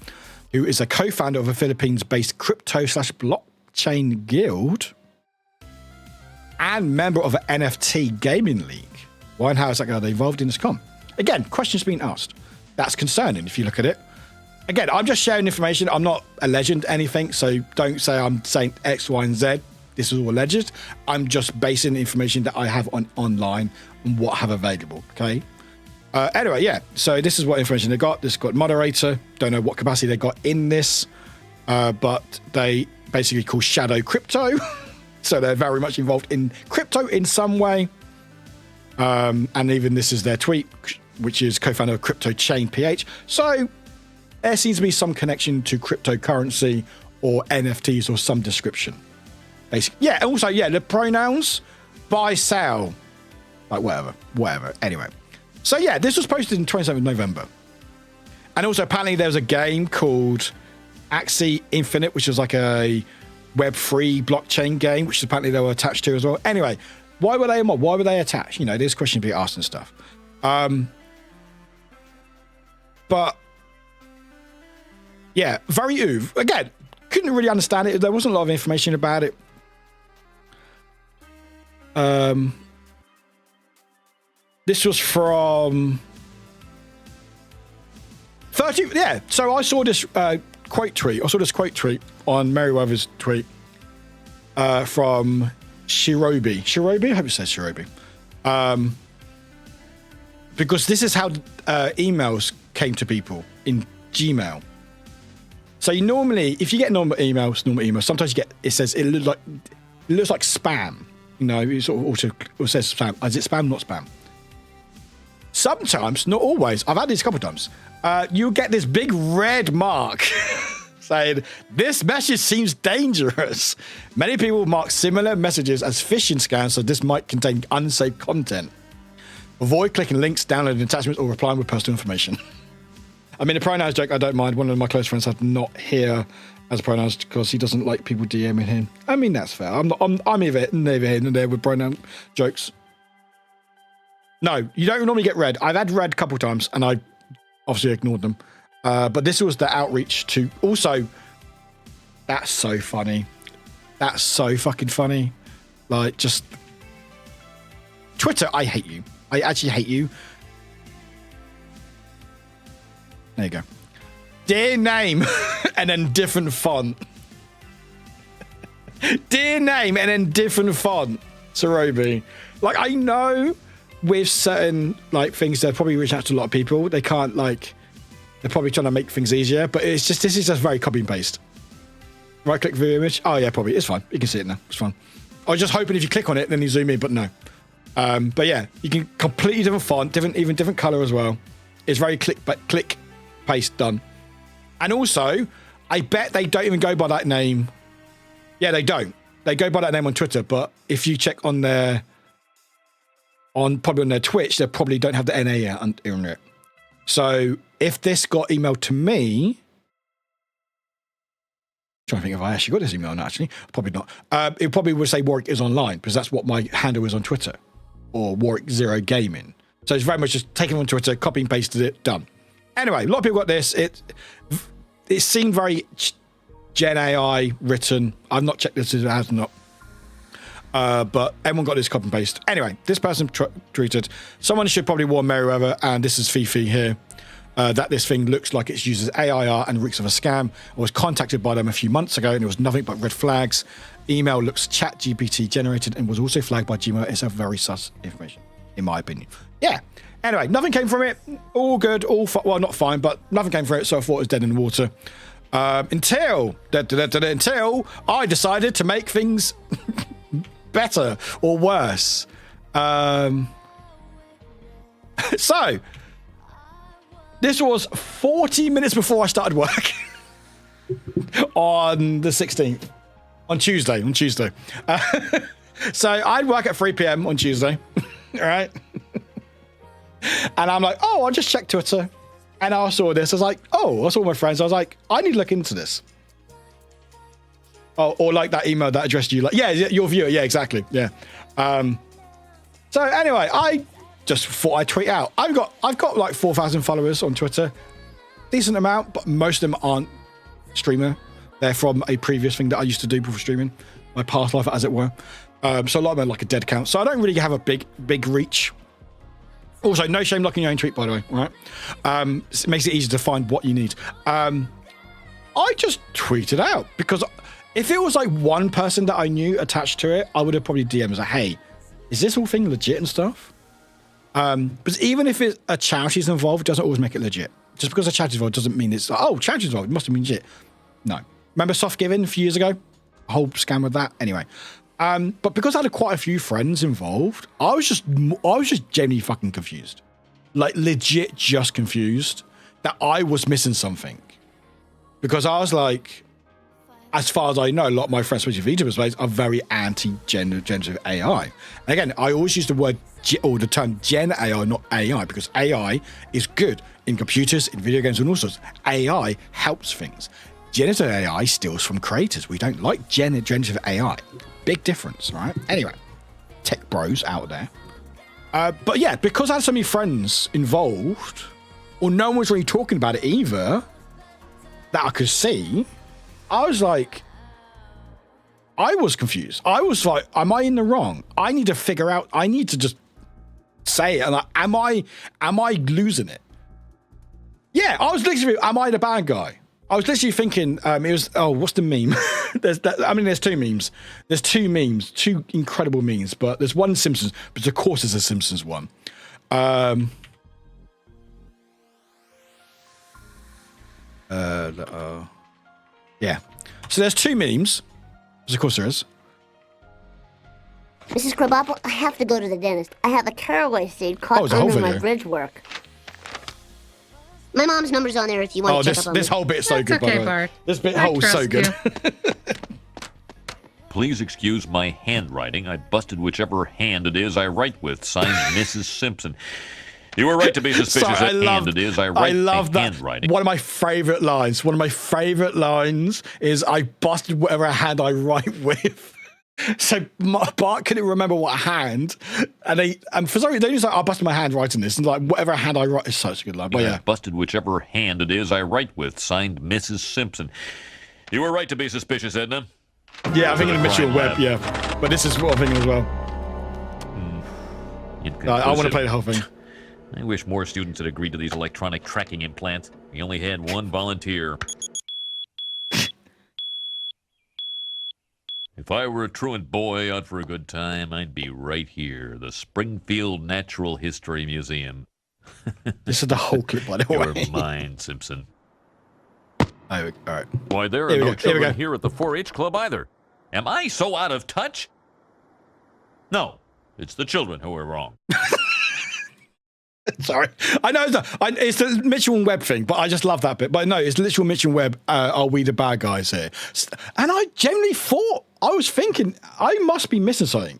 who is a co-founder of a Philippines-based crypto/blockchain guild and member of an NFT gaming league. Why and how is that going to be involved in this con? Again, questions being asked. That's concerning if you look at it. Again, I'm just sharing information. I'm not alleging anything, so don't say I'm saying X, Y, and Z. This is all alleged. I'm just basing the information that I have online and what I have available, okay? Anyway, yeah, so this is what information they got. This got moderator. Don't know what capacity they got in this, but they basically call Shadow Crypto. So they're very much involved in crypto in some way. And even this is their tweet, which is co-founder of Crypto Chain PH. So there seems to be some connection to cryptocurrency or NFTs or some description. Basically, yeah. Also, yeah, the pronouns buy, sell, like whatever. Anyway, so yeah, this was posted in 27th of November, and also apparently there was a game called Axie Infinite, which was like a Web3 blockchain game, which apparently they were attached to as well. Anyway, why were they a mod? Why were they attached? You know, there's questions being asked and stuff. But yeah, very oof. Again, couldn't really understand it. There wasn't a lot of information about it. This was from 30. Yeah. So I saw this quote tweet. I saw this quote tweet on Merryweather's tweet from Shirobi. Shirobi? I hope it says Shirobi. Because this is how emails came to people in Gmail. So you normally, if you get normal emails, sometimes you get, it says it looks like spam. You know, it sort of auto says spam. Is it spam? Not spam. Sometimes, not always. I've had this a couple of times. You get this big red mark saying, this message seems dangerous. Many people mark similar messages as phishing scams, so this might contain unsafe content. Avoid clicking links, downloading attachments, or replying with personal information. I mean, the pronouns joke, I don't mind. One of my close friends had not here as pronouns because he doesn't like people DMing him. I mean, that's fair. I'm either here and there with pronoun jokes. No, you don't normally get red. I've had red a couple of times and I obviously ignored them. But this was the outreach to also, that's so funny. That's so fucking funny. Like, just Twitter, I hate you. I actually hate you. There you go. Dear name and then different font. Dear name and then different font. Sarobi. Like, I know with certain like things, they're probably reaching out to a lot of people. They can't like, they're probably trying to make things easier, but it's just, this is just very copy and paste. Right click view image. Oh yeah, probably. It's fine. You can see it now. It's fine. I was just hoping if you click on it, then you zoom in, but no. But yeah, you can completely different font, even different color as well. It's very click paste done. And also, I bet they don't even go by that name. Yeah, they don't. They go by that name on Twitter, but if you check on their, probably on their Twitch, they probably don't have the NA in it. So if this got emailed to me, I'm trying to think if I actually got this email, actually, probably not. It probably would say Warwick is online because that's what my handle is on Twitter, or Warwick Zero Gaming. So it's very much just taken on Twitter, copy and pasted it, done. Anyway, a lot of people got this. It seemed very Gen AI written. I've not checked this, it has not. But everyone got this copy and paste. Anyway, this person tweeted, someone should probably warn Merryweather, and this is Fifi here, that this thing looks like it uses AIR and reeks of a scam. I was contacted by them a few months ago, and it was nothing but red flags. Email looks ChatGPT generated and was also flagged by Gmail. It's a very sus information, in my opinion. Yeah. Anyway, nothing came from it. All good. Well, not fine, but nothing came from it. So I thought it was dead in the water. Until I decided to make things better or worse. So this was 40 minutes before I started work on the 16th, on Tuesday. So I'd work at 3 p.m. on Tuesday, all right? And I'm like, oh, I'll just check Twitter. And I saw this. I was like, oh, I saw my friends. I was like, I need to look into this. Oh, or like that email that addressed you. Like, yeah, your viewer. Yeah, exactly. Yeah. So anyway, I just thought I'd tweet out. I've got like 4,000 followers on Twitter. Decent amount, but most of them aren't streamer. They're from a previous thing that I used to do before streaming. My past life, as it were. So a lot of them are like a dead account. So I don't really have a big reach. Also, no shame locking your own tweet, by the way, right? It makes it easy to find what you need. I just tweeted out because if it was like one person that I knew attached to it, I would have probably DM'd like, hey, is this whole thing legit and stuff? But even if it's a charity's involved, it doesn't always make it legit. Just because a charity's involved doesn't mean it's like, oh, charity's involved, it must have been legit. No. Remember Soft Giving a few years ago? A whole scam with that? Anyway. But because I had quite a few friends involved, I was just genuinely fucking confused. Like legit just confused that I was missing something. Because I was like, as far as I know, a lot of my friends, especially VTubers space, are very anti-generative AI. And again, I always use the word or the term Gen AI, not AI, because AI is good in computers, in video games, and all sorts. AI helps things. generative AI steals from creators. We don't like generative AI. Big difference, right? Anyway, tech bros out there. But yeah, because I had so many friends involved, or no one was really talking about it either, that I could see, I was like, I was confused. I was like, am I in the wrong? I need to figure out, I need to just say it. And like, am I losing it? Yeah, I was literally, am I the bad guy? I was literally thinking, it was, oh, what's the meme? There's two memes. There's two memes, two incredible memes, but there's one Simpsons, but of course it's a Simpsons one. Yeah. So there's two memes. Of course there is. Mrs. Crabapple, I have to go to the dentist. I have a caraway seed caught under my bridge work. My mom's number's on there if you want to check up on this whole bit's so good, by the way. Bart. This bit whole's so good. Please excuse my handwriting. I busted whichever hand it is I write with. Signed, Mrs. Simpson. You were right to be suspicious Sorry, at hand it is. I love that. Handwriting. One of my favorite lines. One of my favorite lines is I busted whatever hand I write with. So Bart couldn't remember what hand, and for some reason he's like, I busted my hand writing this, and like whatever hand I write is such a good line. But yeah, busted whichever hand it is I write with. Signed, Mrs. Simpson. You were right to be suspicious, Edna. Yeah, I think in Mitchell Webb. Yeah, but this is what I'm thinking as well. I want to play the whole thing. I wish more students had agreed to these electronic tracking implants. We only had one volunteer. If I were a truant boy out for a good time, I'd be right here, the Springfield Natural History Museum. This is the whole clip, by the way. You're mine, Simpson. All right. Why, there are no children here at the 4-H club either. Am I so out of touch? No, it's the children who are wrong. Sorry. I know it's the Mitchell and Webb thing, but I just love that bit. But no, it's literal Mitchell and Webb, are we the bad guys here? And I genuinely thought, I was thinking, I must be missing something.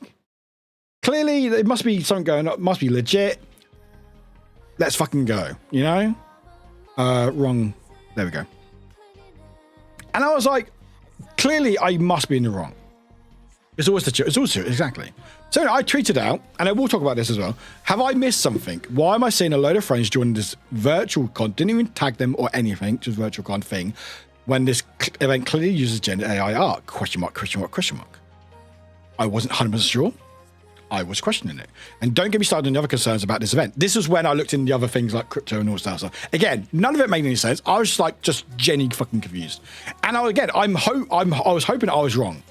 Clearly, there must be something going on. It must be legit. Let's fucking go, you know? Wrong. There we go. And I was like, clearly, I must be in the wrong. It's always exactly. So I tweeted out, and I will talk about this as well. Have I missed something? Why am I seeing a load of friends joining this VIRTUACON? Didn't even tag them or anything, just VIRTUACON thing, when this event clearly uses gender AI art? Question mark, question mark, question mark. I wasn't 100% sure. I was questioning it. And don't get me started on the other concerns about this event. This is when I looked in the other things like crypto and all that stuff. Again, none of it made any sense. I was just genuinely fucking confused. And I was hoping I was wrong.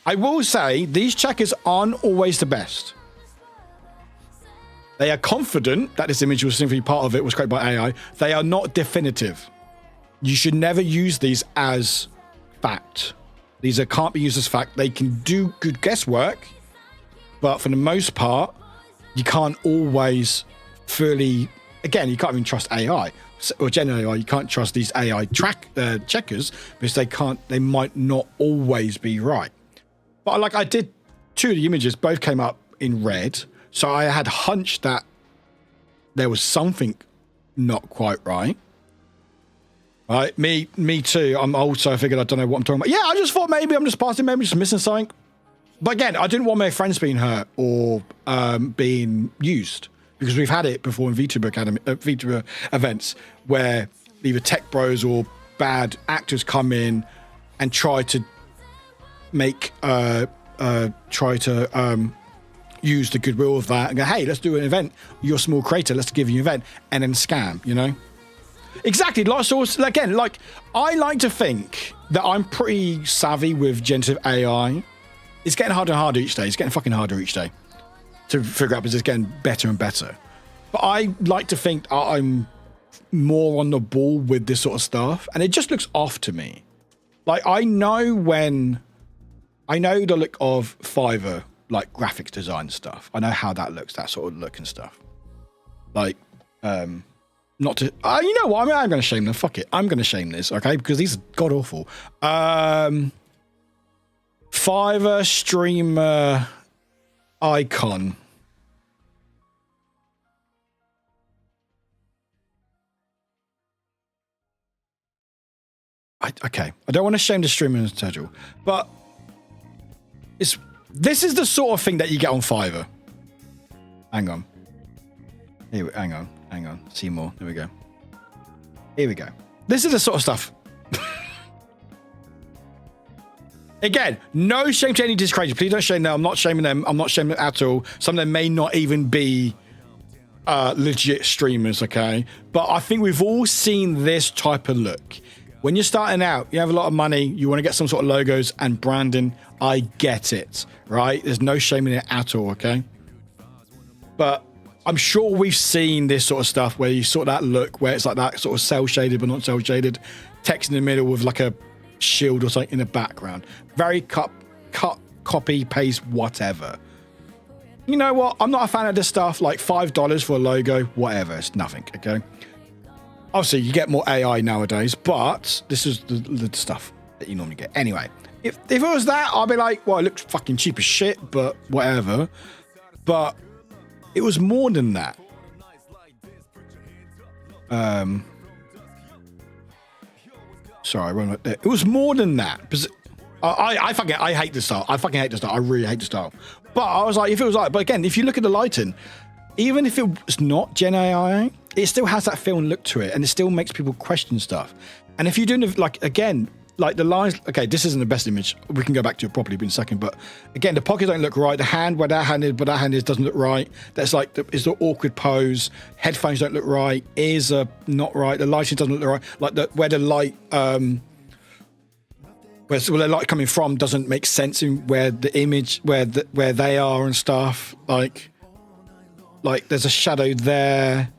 I will say these checkers aren't always the best. They are confident that this image was simply part of it was created by AI. They are not definitive. You should never use these as fact. These can't be used as fact. They can do good guesswork, but for the most part, you can't always fully. Again, you can't even trust AI or generally AI. You can't trust these AI checkers because they might not always be right. But like I did, two of the images both came up in red, so I had hunch that there was something not quite right. Right, me too. I'm old, so I figured I don't know what I'm talking about. Yeah, I just thought maybe I'm just passing, maybe just missing something. But again, I didn't want my friends being hurt or being used because we've had it before in VTuber events where either tech bros or bad actors come in and try to use the goodwill of that and go, hey, let's do an event. You're a small creator, let's give you an event, and then scam, you know? Exactly. Again, like I like to think that I'm pretty savvy with generative AI. It's getting harder and harder each day. It's getting fucking harder each day to figure out because it's getting better and better. But I like to think I'm more on the ball with this sort of stuff, and it just looks off to me. Like I know the look of Fiverr, like graphics design stuff. I know how that looks, that sort of look and stuff. Like, not to, you know what? I mean, I'm going to shame them. Fuck it. I'm going to shame this, okay? Because these are god awful. Fiverr streamer icon. okay, I don't want to shame the streamer schedule, but this is the sort of thing that you get on Fiverr. Hang on. Hang on. See more. There we go. Here we go. This is the sort of stuff. Again, no shame to any Disc creators. Please don't shame them. I'm not shaming them. I'm not shaming them at all. Some of them may not even be legit streamers, okay? But I think we've all seen this type of look. When you're starting out, you have a lot of money, you want to get some sort of logos and branding. I get it, right? There's no shame in it at all, okay? But I'm sure we've seen this sort of stuff where you sort of that look where it's like that sort of cell shaded but not cell shaded, text in the middle with like a shield or something in the background. Very cut, copy, paste, whatever. You know what? I'm not a fan of this stuff. Like $5 for a logo, whatever. It's nothing, okay? Obviously, you get more AI nowadays, but this is the stuff that you normally get. Anyway, if it was that, I'd be like, well, it looks fucking cheap as shit, but whatever. But it was more than that. Sorry, I there. It was more than that. I hate the style. I fucking hate the style. I really hate the style. But I was like, if it was like, but again, if you look at the lighting, even if it was not Gen AI, it still has that feel and look to it, and it still makes people question stuff. And if you're doing like again, like the lines, okay, this isn't the best image. We can go back to it properly in a second, but again, the pockets don't look right. The hand where that hand is, but that hand is doesn't look right. That's like it's the awkward pose. Headphones don't look right. Ears are not right. The lighting doesn't look right. Like where the light, where the light coming from doesn't make sense in where the image, where they are and stuff. Like there's a shadow there,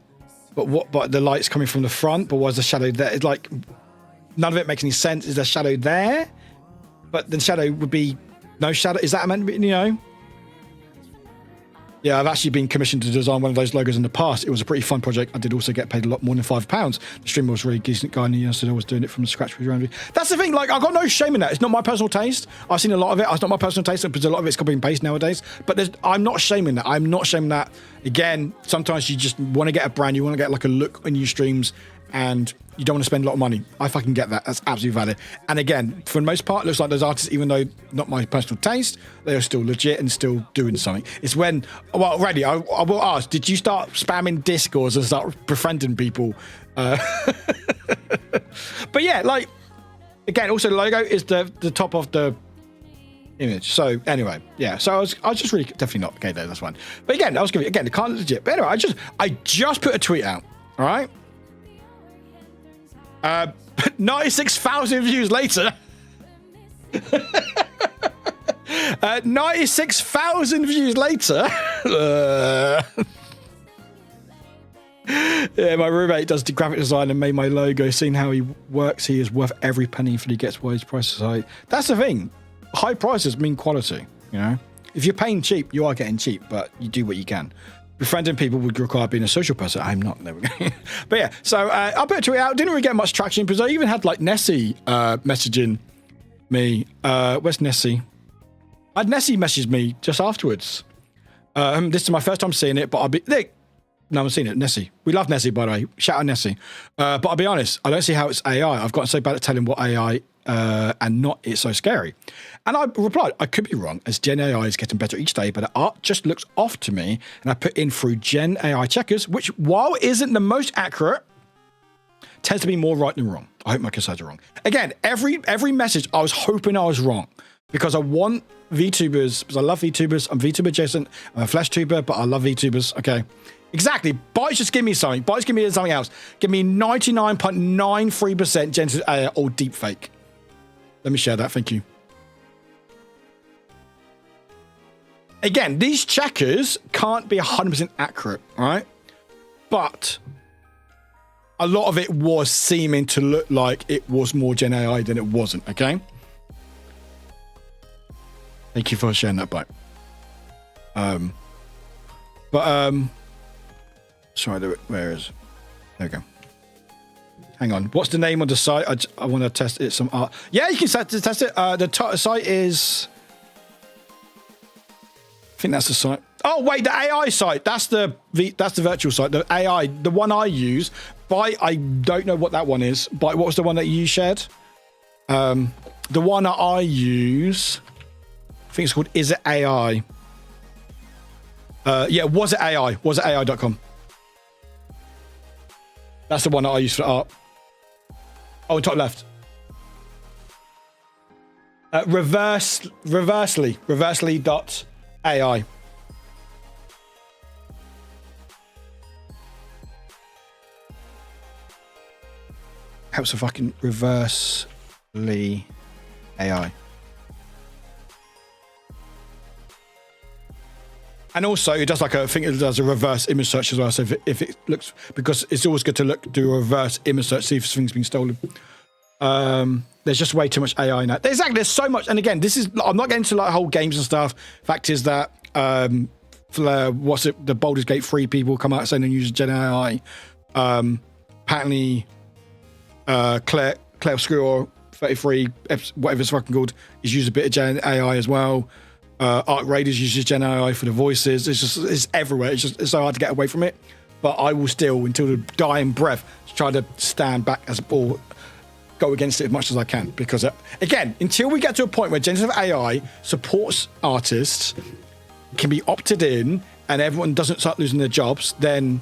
but the light's coming from the front. But why's the shadow there? It's like none of it makes any sense. Is there shadow there? But the shadow would be no shadow. Is that meant to be, you know? Yeah, I've actually been commissioned to design one of those logos in the past. It was a pretty fun project. I did also get paid a lot more than £5. The streamer was a really decent guy, and so I was doing it from scratch. That's the thing. Like, I've got no shame in that. It's not my personal taste. I've seen a lot of it. It's not my personal taste because a lot of it's copy and paste nowadays. But I'm not shaming that. I'm not shaming that. Again, sometimes you just want to get a brand. You want to get like a look on your streams, and you don't want to spend a lot of money. I fucking get that. That's absolutely valid. And again, for the most part, it looks like those artists, even though not my personal taste, they are still legit and still doing something. It's when, well, Reddy, I will ask, did you start spamming Discords and start befriending people? But yeah, like, again, also the logo is the top of the image. So anyway, yeah. So I was just really definitely not okay there. That's fine. But again, I was giving again, it can't legit. But anyway, I just put a tweet out. All right. 96,000 views later. 96,000 views later. Yeah, my roommate does the graphic design and made my logo. Seeing how he works, he is worth every penny if he gets why his prices high. That's the thing. High prices mean quality, you know? If you're paying cheap, you are getting cheap, but you do what you can. Befriending people would require being a social person. I'm not. There we go. But yeah, so I put a tweet out. Didn't really get much traction because I even had like Nessie messaging me. Where's Nessie? I had Nessie message me just afterwards. This is my first time seeing it, but I'll be... No, I've seen it. Nessie. We love Nessie, by the way. Shout out Nessie. But I'll be honest, I don't see how it's AI. I've gotten so bad at telling what AI and not it's so scary. And I replied, I could be wrong, as Gen AI is getting better each day, but the art just looks off to me. And I put in through Gen AI checkers, which, while isn't the most accurate, tends to be more right than wrong. I hope my slides are wrong. Again, every message, I was hoping I was wrong, because I want VTubers, because I love VTubers. I'm VTuber adjacent. I'm a Flash tuber, but I love VTubers. Okay. Exactly. Bytes, just give me something. Bytes, give me something else. Give me 99.93% generative AI or deepfake. Let me share that. Thank you. Again, these checkers can't be 100% accurate, all right? But a lot of it was seeming to look like it was more Gen AI than it wasn't, okay? Thank you for sharing that, Byte. Sorry, where is... There we go. Hang on. What's the name of the site? I want to test it. Some art. Yeah, you can test it. The site is... I think that's the site. Oh, wait, the AI site. That's the virtual site. The AI, the one I use. I don't know what that one is. What was the one that you shared? The one that I use, I think it's called Is It AI? Yeah, Was It AI? Was it AI.com? That's the one that I use for art. Oh, top left. Reversely.ai. Helps with fucking Reversely AI. And also, it does like I think it does a reverse image search as well. So if it looks, because it's always good to do a reverse image search, see if things been stolen. There's just way too much AI in that. Exactly, there's so much. And again, this is, I'm not getting into like whole games and stuff. Fact is that, the Baldur's Gate 3 people come out saying they use Gen AI. Apparently, Claire Screw 33, whatever it's fucking called, is used a bit of Gen AI as well. Arc Raiders uses Gen AI for the voices. It's everywhere. It's so hard to get away from it. But I will still, until the dying breath, try to stand back or go against it as much as I can. Because again, until we get to a point where generative AI supports artists, can be opted in, and everyone doesn't start losing their jobs, then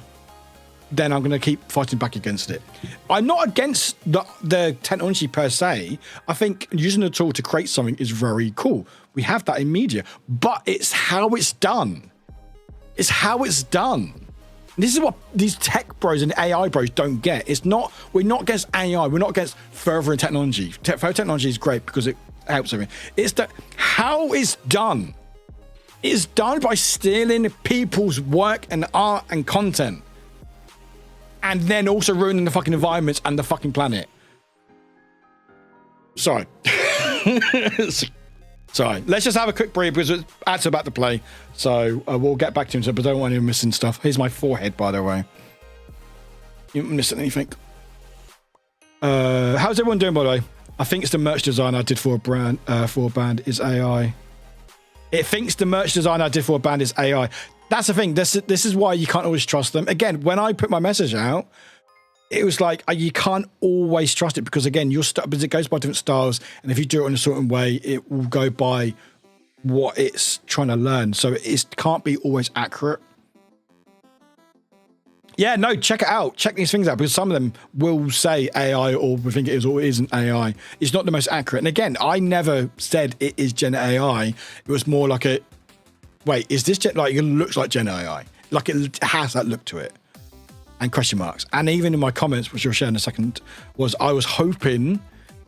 I'm going to keep fighting back against it. I'm not against the technology per se. I think using the tool to create something is very cool. We have that in media, but it's how it's done. It's how it's done. This is what these tech bros and AI bros don't get. We're not against AI. We're not against furthering technology. Further technology is great because it helps everything. It's that how it's done. It's done by stealing people's work and art and content. And then also ruining the fucking environments and the fucking planet. Sorry. Sorry. Let's just have a quick break because Ad's about to play. So we'll get back to him, but I don't want him missing stuff. Here's my forehead, by the way. You haven't missed anything. How's everyone doing, by the way? I think it's the merch design I did for a band is AI. It thinks the merch design I did for a band is AI. That's the thing. This is why you can't always trust them. Again, when I put my message out, it was like you can't always trust it because again, because it goes by different styles, and if you do it in a certain way, it will go by what it's trying to learn. So it can't be always accurate. Yeah, no, check it out. Check these things out because some of them will say AI or we think it is or it isn't AI. It's not the most accurate. And again, I never said it is Gen AI. It was more like wait, is this Gen, like it looks like Gen AI? Like it has that look to it. And question marks. And even in my comments, which I'll share in a second, I was hoping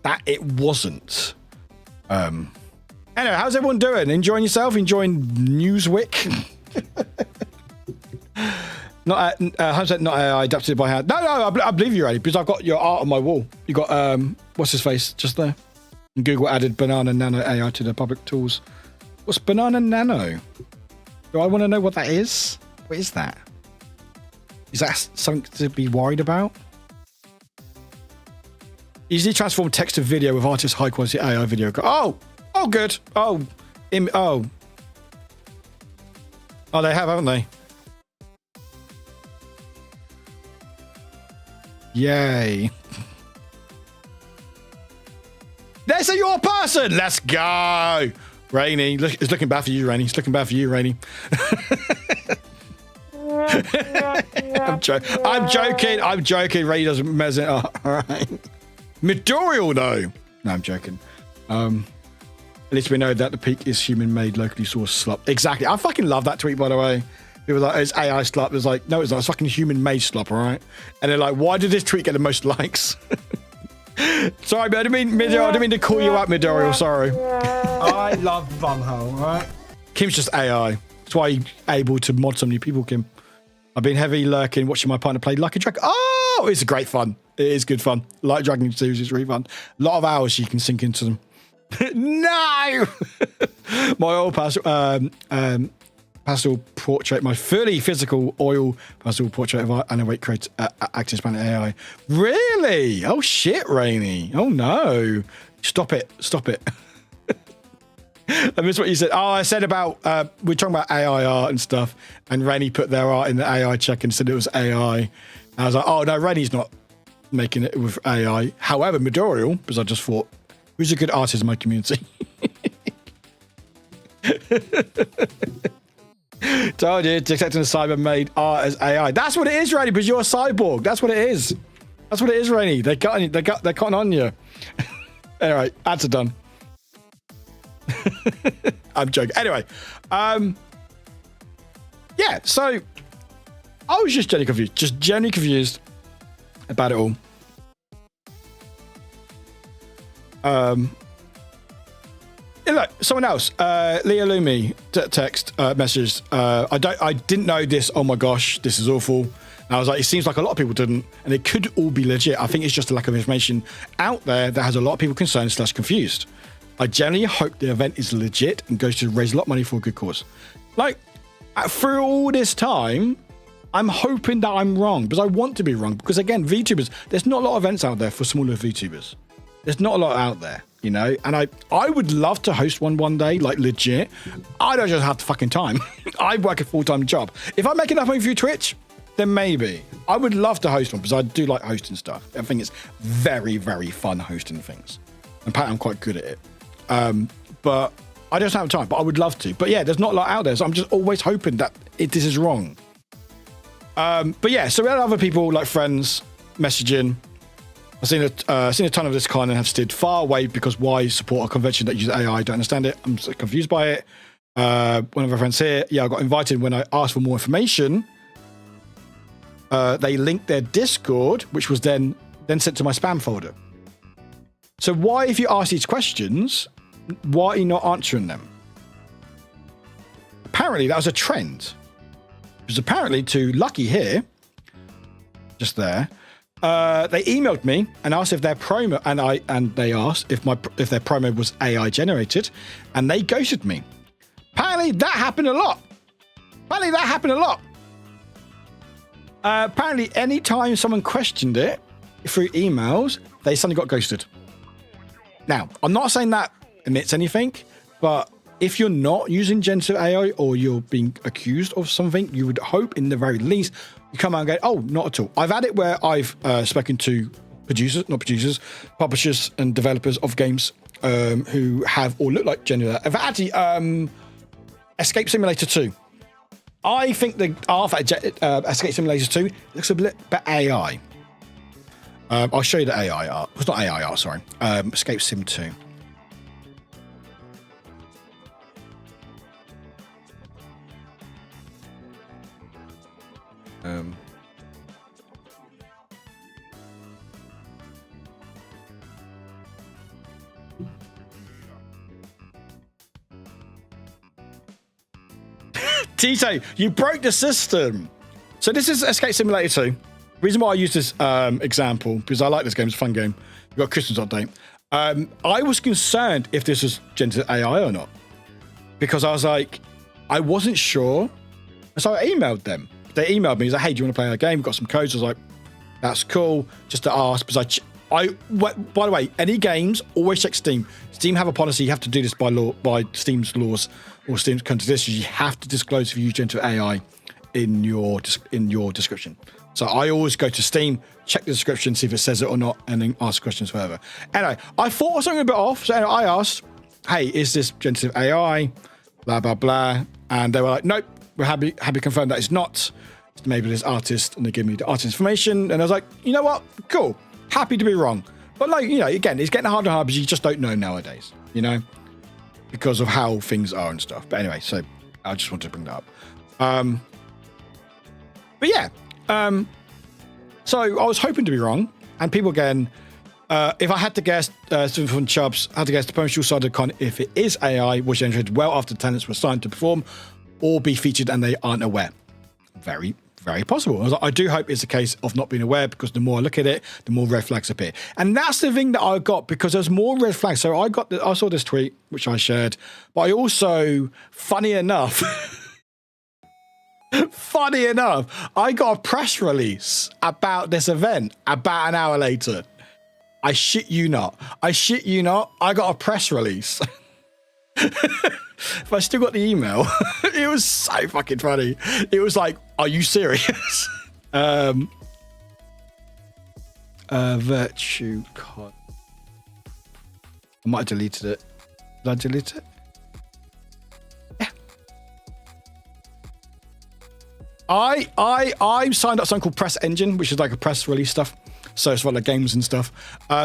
that it wasn't. Anyway, how's everyone doing? Enjoying yourself? Enjoying Newswick? Not how's that not AI adapted by hand? No, I believe you, Eddie, because I've got your art on my wall. You got what's his face just there? And Google added Banana Nano AI to the public tools. What's Banana Nano? Do I want to know what that is? What is that? Is that something to be worried about? Easily transform text to video with artist high quality AI video. Oh, good. Oh, they have, haven't they? Yay. There's your person. Let's go. Rainy. It's looking bad for you, Rainy. It's looking bad for you, Rainy. I'm joking. Rainy doesn't mess it up. All right. Midoriya, though. No, I'm joking. At least we know that the peak is human-made, locally sourced slop. Exactly. I fucking love that tweet, by the way. It was like, it's AI slop. It was like, no, it's not. It's fucking human-made slop, all right? And they're like, why did this tweet get the most likes? Sorry, man. I didn't mean to call you out, Midoriya. Sorry. I love Valhalla, all right? Kim's just AI. That's why you're able to mod so many people, Kim. I've been heavy lurking, watching my partner play Like a Dragon. Oh, it's great fun. It is good fun. Like Dragon series is really fun. A lot of hours you can sink into them. No! My old pastel portrait, my fully physical oil pastel portrait of Anawake creates Active Planet AI. Really? Oh shit, Rainy. Oh no. Stop it. I missed what you said. Oh, I said about we're talking about AI art and stuff, and Rainy put their art in the AI check and said it was AI. And I was like, oh no, Rainy's not making it with AI. However, Midoriya, because I just thought Who's a good artist in my community? Told you, detecting the cyber made art as AI. That's what it is, Rainy, because you're a cyborg. That's what it is. That's what it is, Rainy. They're cutting on you. Anyway, ads are done. I'm joking. Anyway, yeah, so I was just genuinely confused about it all. Look, someone else, Leah Lumi text messaged. I didn't know this. Oh my gosh, this is awful. And I was like, it seems like a lot of people didn't, and it could all be legit. I think it's just a lack of information out there that has a lot of people concerned / confused. I genuinely hope the event is legit and goes to raise a lot of money for a good cause. Like, through all this time, I'm hoping that I'm wrong, because I want to be wrong. Because again, VTubers, there's not a lot of events out there for smaller VTubers. There's not a lot out there, you know? And I would love to host one day, like legit. I don't just have the fucking time. I work a full-time job. If I make enough money through Twitch, then maybe. I would love to host one, because I do like hosting stuff. I think it's very, very fun hosting things. In fact, I'm quite good at it. But I just don't have time, but I would love to. But yeah, there's not a lot out there, so I'm just always hoping that this is wrong. But yeah, so we had other people, like friends, messaging. I've seen a ton of this kind and have stood far away because why support a convention that uses AI? I don't understand it. I'm so confused by it. One of our friends here, yeah, I got invited when I asked for more information. They linked their Discord, which was then sent to my spam folder. So why, if you ask these questions, why are you not answering them? Apparently, that was a trend. Because apparently to Lucky here, just there, they emailed me and asked if their promo, and they asked if their promo was AI generated, and they ghosted me. Apparently that happened a lot. Apparently, anytime someone questioned it through emails, they suddenly got ghosted. Now, I'm not saying that admits anything, but if you're not using generative AI or you're being accused of something, you would hope in the very least you come out and go, oh, not at all. I've had it where I've spoken to publishers and developers of games who have or look like generative. In fact, actually, Escape Simulator 2. I think the Escape Simulator 2 looks a bit AI. I'll show you the AI art. It's not AI art, sorry. Escape Sim 2. Tito, you broke the system. So this is Escape Simulator 2. The reason why I use this example, because I like this game, it's a fun game. We've got Christmas update. I was concerned if this was generative AI or not. Because I was like, I wasn't sure. So I emailed them. They emailed me, he's like, hey, do you want to play our game? We've got some codes. I was like, that's cool. Just to ask, because by the way, any games, always check Steam. Steam have a policy, you have to do this by law, by Steam's laws, or Steam's conditions. You have to disclose if you use generative AI in your description. So I always go to Steam, check the description, see if it says it or not, and then ask questions further. Anyway, I thought I was something a bit off, so anyway, I asked, hey, is this generative AI? Blah, blah, blah. And they were like, nope, we're happy to confirm that it's not. It's maybe this artist, and they give me the artist information, and I was like, you know what? Cool. Happy to be wrong. But like, you know, again, it's getting harder and harder because you just don't know nowadays, you know, because of how things are and stuff. But anyway, so I just wanted to bring that up. But yeah, so I was hoping to be wrong, and people again, if I had to guess, from Chubbs, I had to guess the promotional side of the con, if it is AI, was generated well after the tenants were signed to perform or be featured and they aren't aware. Very, very possible. I was like, I do hope it's a case of not being aware, because the more I look at it, the more red flags appear. And that's the thing that I got, because there's more red flags. So I saw this tweet, which I shared, but I also, funny enough, I got a press release about this event about an hour later. I shit you not. I got a press release. If I still got the email, it was so fucking funny. It was like, are you serious? VIRTUACON. I might have deleted it. Did I delete it? Yeah. I signed up something called Press Engine, which is like a press release stuff. So it's for like games and stuff.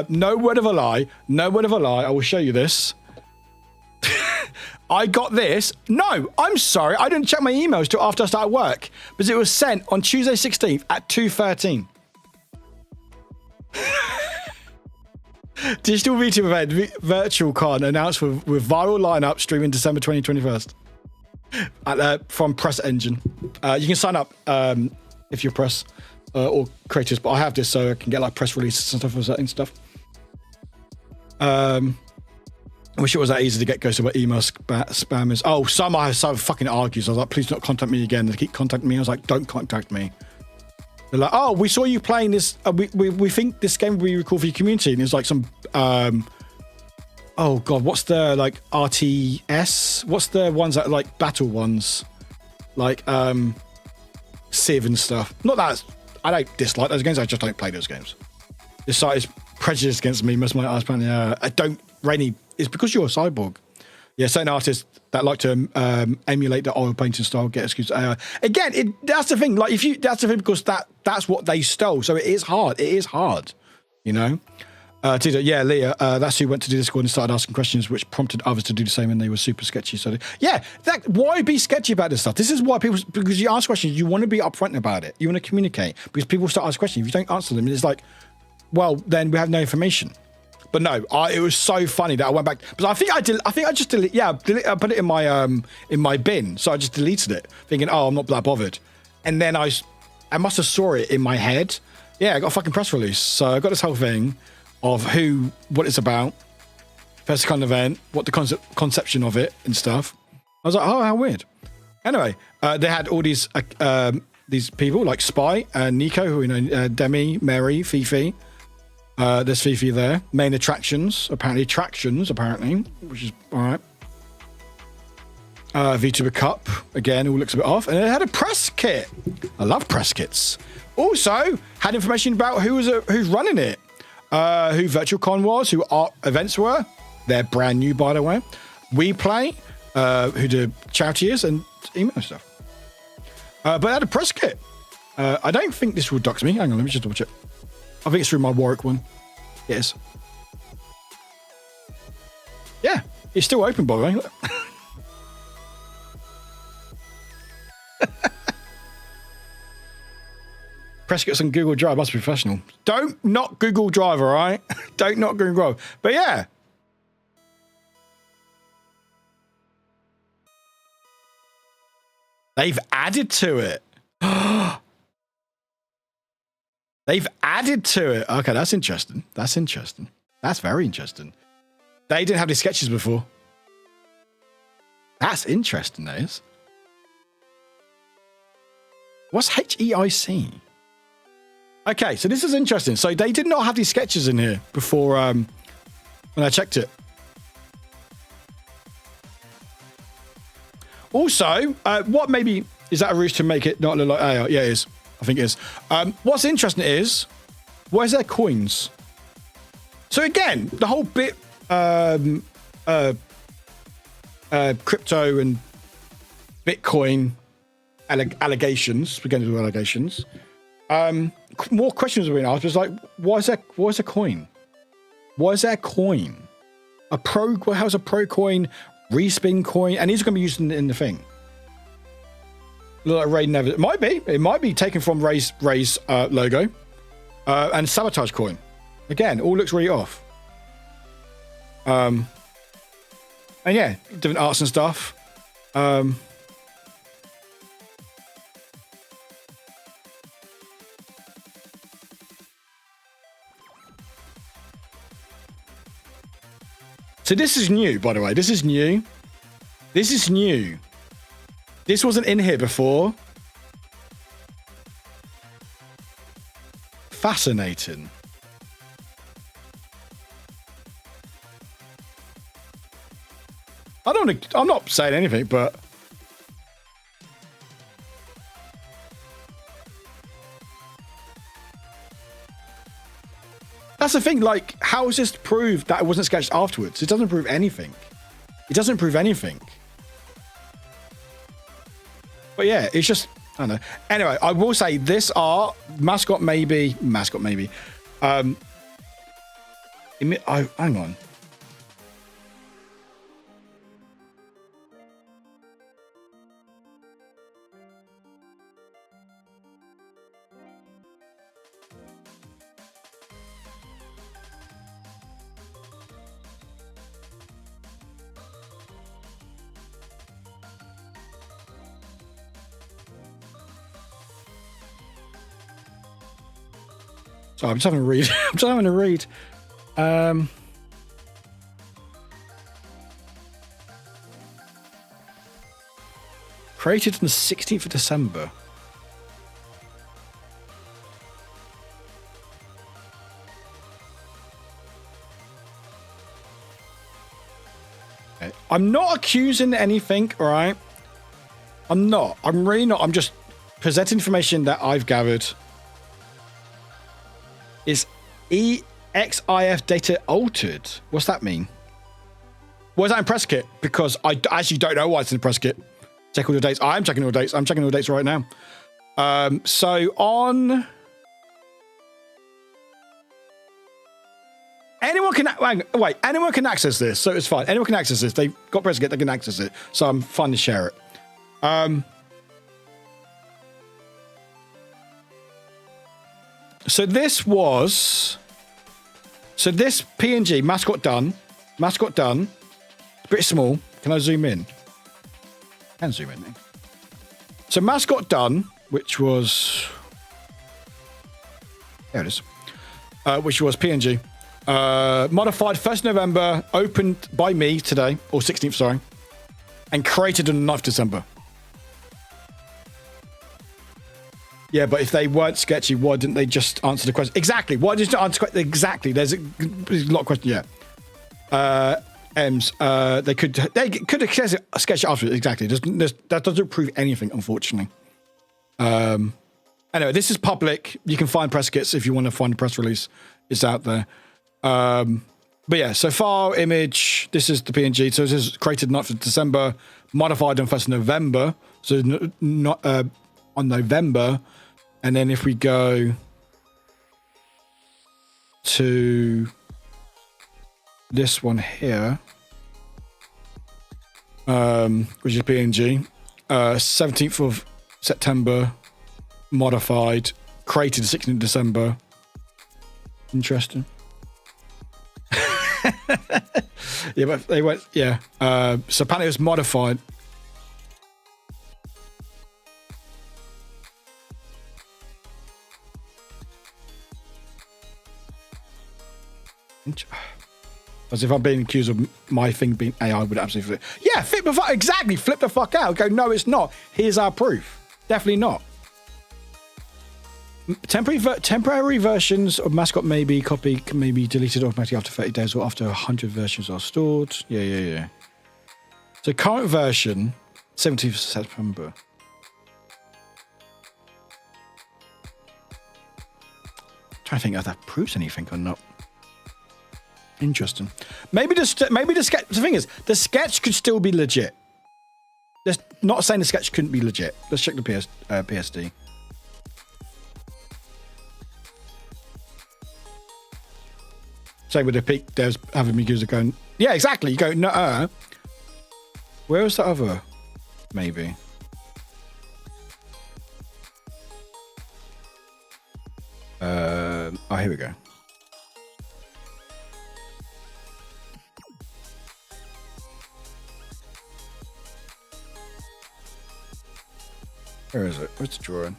No word of a lie. No word of a lie. I will show you this. I got this. No, I'm sorry. I didn't check my emails till after I started work because it was sent on Tuesday 16th at 2:13. Digital VTube event, VirtuaCon announced with viral lineup streaming December 2021 from Press Engine. You can sign up if you're press or creators, but I have this so I can get like press releases and stuff. I wish it was that easy to get goes to my email spammers. Oh, some fucking argues. I was like, please don't contact me again. They keep contacting me. I was like, don't contact me. They're like, oh, we saw you playing this. We think this game will be really cool for your community. And it's like some, oh God, what's the like RTS? What's the ones that like battle ones? Like Civ and stuff. Not that I don't dislike those games. I just don't play those games. This site is prejudiced against me. Most of my artists, I don't, Rainy, it's because you're a cyborg. Yeah, certain artists that like to emulate the oil painting style get excused. Again, that's the thing. Like, that's the thing because that's what they stole. So it is hard. It is hard, you know. Yeah, Leah, that's who went to do Discord and started asking questions, which prompted others to do the same, and they were super sketchy. So yeah, why be sketchy about this stuff? This is why because you ask questions, you want to be upfront about it. You want to communicate because people start asking questions. If you don't answer them, it's like, well, then we have no information. But no, it was so funny that I went back. But I think I just deleted. Yeah, I put it in my bin. So I just deleted it, thinking, oh, I'm not that bothered. And then I must have saw it in my head. Yeah, I got a fucking press release. So I got this whole thing of what it's about, first kind of event, what the conception of it and stuff. I was like, oh, how weird. Anyway, they had all these people like Spy and Nico, who we know, Demi, Mary, Fifi. There's Fifi there. Main attractions, apparently, which is all right. VTuber Cup, again, all looks a bit off. And it had a press kit. I love press kits. Also, had information about who's running it, who VirtuaCon was, who our events were. They're brand new, by the way. We Play, who the charity is, and email stuff. But it had a press kit. I don't think this will dox me. Hang on, let me just double check. I think it's through my Warwick one. It is. Yeah, it's still open, by the way. Press kits on Google Drive. Must be professional. Don't knock Google Drive, all right? Don't knock Google Drive. But yeah. They've added to it. They've added to it. Okay, that's interesting. That's interesting. That's very interesting. They didn't have these sketches before. That's interesting, that is. What's HEIC? Okay, so this is interesting. So they did not have these sketches in here before when I checked it. Also, what maybe is that a ruse to make it not look like AR? Yeah, it is. I think it is. What's interesting is, where's their coins? So again, the whole bit, crypto and Bitcoin allegations. We're going to do allegations. More questions have been asked. It's like, why's a coin? Why is there a coin? How's a pro coin, respin coin? And these are going to be used in the thing. Look like Ray never. It might be taken from Ray's logo, and sabotage coin. Again, all looks really off. And yeah, different arts and stuff. So this is new, by the way. This is new. This is new. This wasn't in here before. Fascinating. I'm not saying anything, but That's the thing. Like, how is this prove that it wasn't sketched afterwards? It doesn't prove anything. It doesn't prove anything. But yeah, it's just, I don't know. Anyway, I will say this art, mascot maybe. Hang on. So I'm just having a read. Created on the 16th of December. Okay. I'm not accusing anything, all right? I'm not. I'm really not. I'm just presenting information that I've gathered. Is EXIF data altered? What's that mean? Why is that in press kit? Because I actually don't know why it's in the press kit. Check all the dates. I'm checking all the dates. I'm checking all the dates right now. So on... Anyone can... Wait, anyone can access this, so it's fine. Anyone can access this. They've got press kit, they can access it. So I'm fine to share it. So this was... So this PNG, mascot done. Mascot done. It's pretty small. Can I zoom in? I can zoom in. So mascot done, which was... There it is. Which was PNG. Modified 1st November, opened by me today, or 16th, sorry. And created on the 9th December. Yeah, but if they weren't sketchy, why didn't they just answer the question? Exactly. Why didn't you answer exactly? There's a lot of questions. Yeah. Ems, they could have sketched it afterwards. Exactly. That doesn't prove anything, unfortunately. Anyway, this is public. You can find press kits if you want to find a press release. It's out there. But yeah, so file image. This is the PNG. So this is created 9th of December, modified on 1st November. So not on November. And then if we go to this one here, which is PNG, 17th of September, modified, created 16th of December. Interesting. Yeah, but they went, yeah. So apparently it was modified. As if I'm being accused of my thing being AI would absolutely flip. Yeah, flip the fuck, exactly, flip the fuck out. Go, no, it's not. Here's our proof. Definitely not. Temporary versions of mascot maybe copy can maybe deleted automatically after 30 days or after 100 versions are stored. Yeah. So current version, 17th of September. I'm trying to think if that proves anything or not. Interesting. Maybe the sketch. The thing is, the sketch could still be legit. Just not saying the sketch couldn't be legit. Let's check the PSD. Same with the peak. There's having me user going. Yeah, exactly. You go no. Where was the other? Maybe. Oh, here we go. Where is it? Where's the drawing?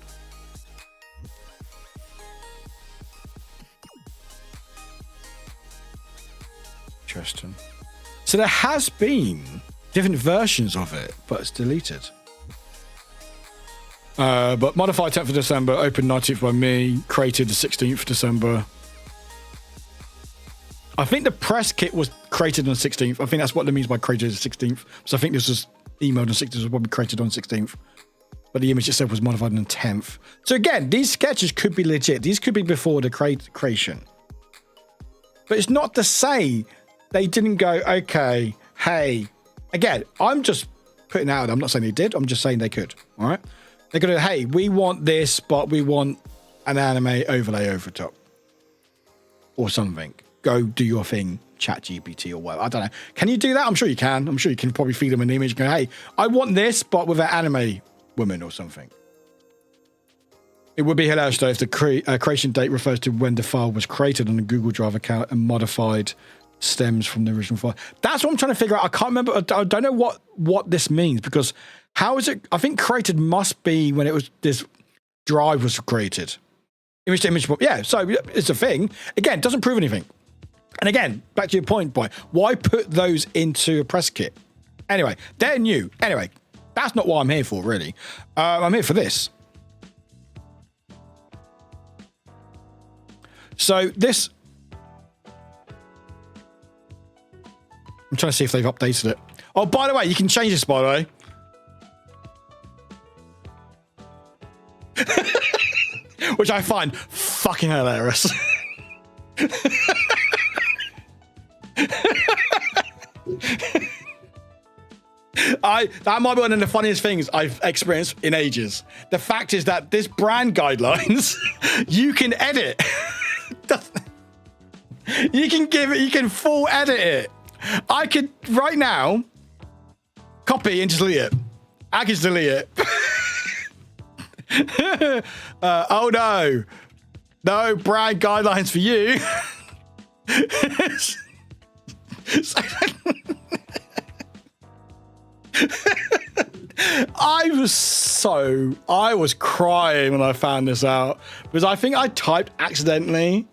Interesting. So there has been different versions of it, but it's deleted. But modified 10th of December, opened 19th by me, created the 16th of December. I think the press kit was created on the 16th. I think that's what it means by created the 16th. So I think this was emailed on the 16th, was probably created on the 16th. But the image itself was modified on the 10th. So again, these sketches could be legit. These could be before the creation. But it's not to say they didn't go, okay, hey. Again, I'm just putting out, I'm not saying they did, I'm just saying they could, all right? They're going to, hey, we want this, but we want an anime overlay over the top. Or something. Go do your thing, ChatGPT or whatever. I don't know. Can you do that? I'm sure you can. I'm sure you can probably feed them an image and go, hey, I want this, but with an anime woman or something. It would be hilarious though if the creation date refers to when the file was created on a Google Drive account and modified stems from the original file. That's what I'm trying to figure out. I can't remember. I don't know what this means, because how is it? I think created must be when it was this drive was created. Image to image. Yeah, so it's a thing. Again, it doesn't prove anything. And again, back to your point, boy, why put those into a press kit? Anyway, they're new. Anyway, that's not what I'm here for, really. I'm here for this. So this, I'm trying to see if they've updated it. Oh, by the way, you can change this, by the way. Which I find fucking hilarious. That might be one of the funniest things I've experienced in ages. The fact is that this brand guidelines, you can edit. You can full edit it. I could right now copy and just delete it. I can just delete it. Oh no. No brand guidelines for you. I was crying when I found this out, because I think I typed accidentally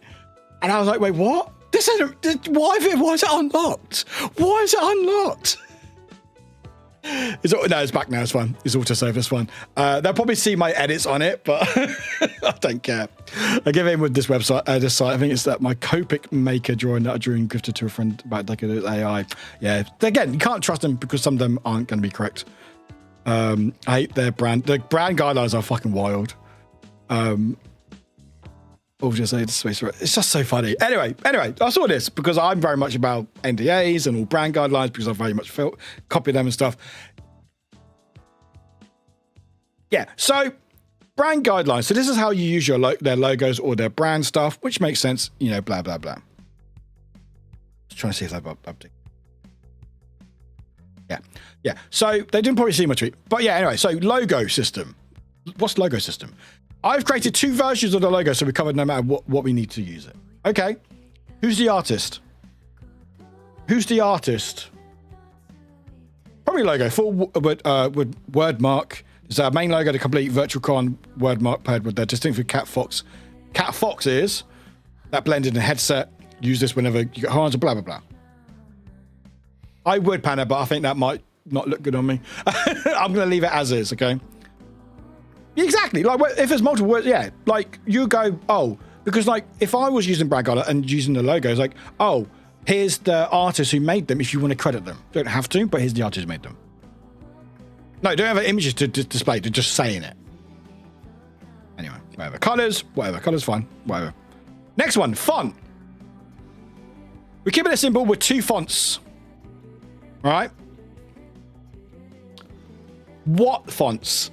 and I was like, wait, what? Why is it unlocked? Why is it unlocked? No, it's back now. It's fine. It's autosave. It's fine. They'll probably see my edits on it, but I don't care. I give in with this website, this site. I think it's that my Copic maker drawing that I drew and gifted to a friend about a decade of AI. Yeah. Again, you can't trust them because some of them aren't going to be correct. I hate their brand. The brand guidelines are fucking wild. It's just so funny. Anyway, I saw this because I'm very much about NDAs and all brand guidelines, because I very much copy them and stuff. Yeah, so brand guidelines. So this is how you use their logos or their brand stuff, which makes sense, you know, blah, blah, blah. Just trying to see if they've updated. Yeah. So they didn't probably see my tweet. But yeah, anyway, so logo system. What's logo system? I've created 2 versions of the logo, so we covered no matter what we need to use it. Okay. Who's the artist? Probably logo. Full with word mark. It's our main logo, the complete VIRTUACON word mark paired with their distinctive cat fox ears. That blended in a headset. Use this whenever you get horns and blah, blah, blah. I would pan it, but I think that might not look good on me. I'm going to leave it as is, okay? Exactly. Like, if there's multiple words, yeah. Like, you go, oh, because, like, if I was using brand guidelines and using the logos, like, oh, here's the artist who made them if you want to credit them. Don't have to, but here's the artist who made them. No, don't have images to display, to just saying it. Anyway, whatever. Colors, fine. Whatever. Next one, font. We're keeping it simple with 2 fonts. All right? What fonts?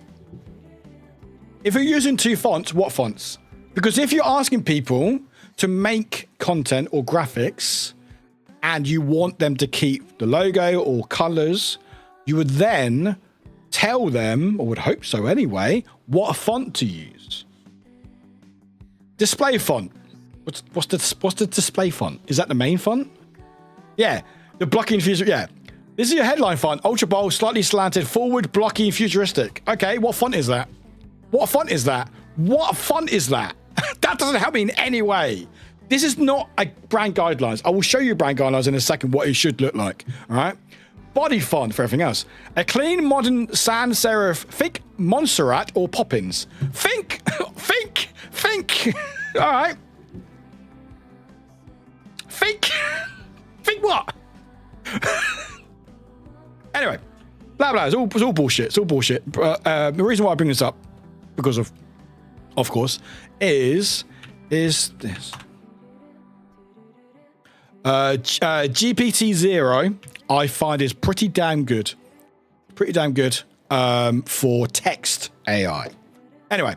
If you're using 2 fonts, what fonts? Because if you're asking people to make content or graphics and you want them to keep the logo or colors, you would then tell them, or would hope so anyway, what font to use. Display font. What's the display font? Is that the main font? Yeah, the blocky and futuristic. Yeah, this is your headline font. Ultra bold, slightly slanted, forward, blocky, and futuristic. Okay, what font is that? What font is that? That doesn't help me in any way. This is not a brand guidelines. I will show you brand guidelines in a second what it should look like. All right. Body font for everything else. A clean, modern sans serif. Think Montserrat or Poppins. Think. All right. Think what? Anyway, blah blah. It's all bullshit. It's all bullshit. The reason why I bring this up, because of course, is this. GPT-0, I find is pretty damn good. Pretty damn good for text AI. Anyway,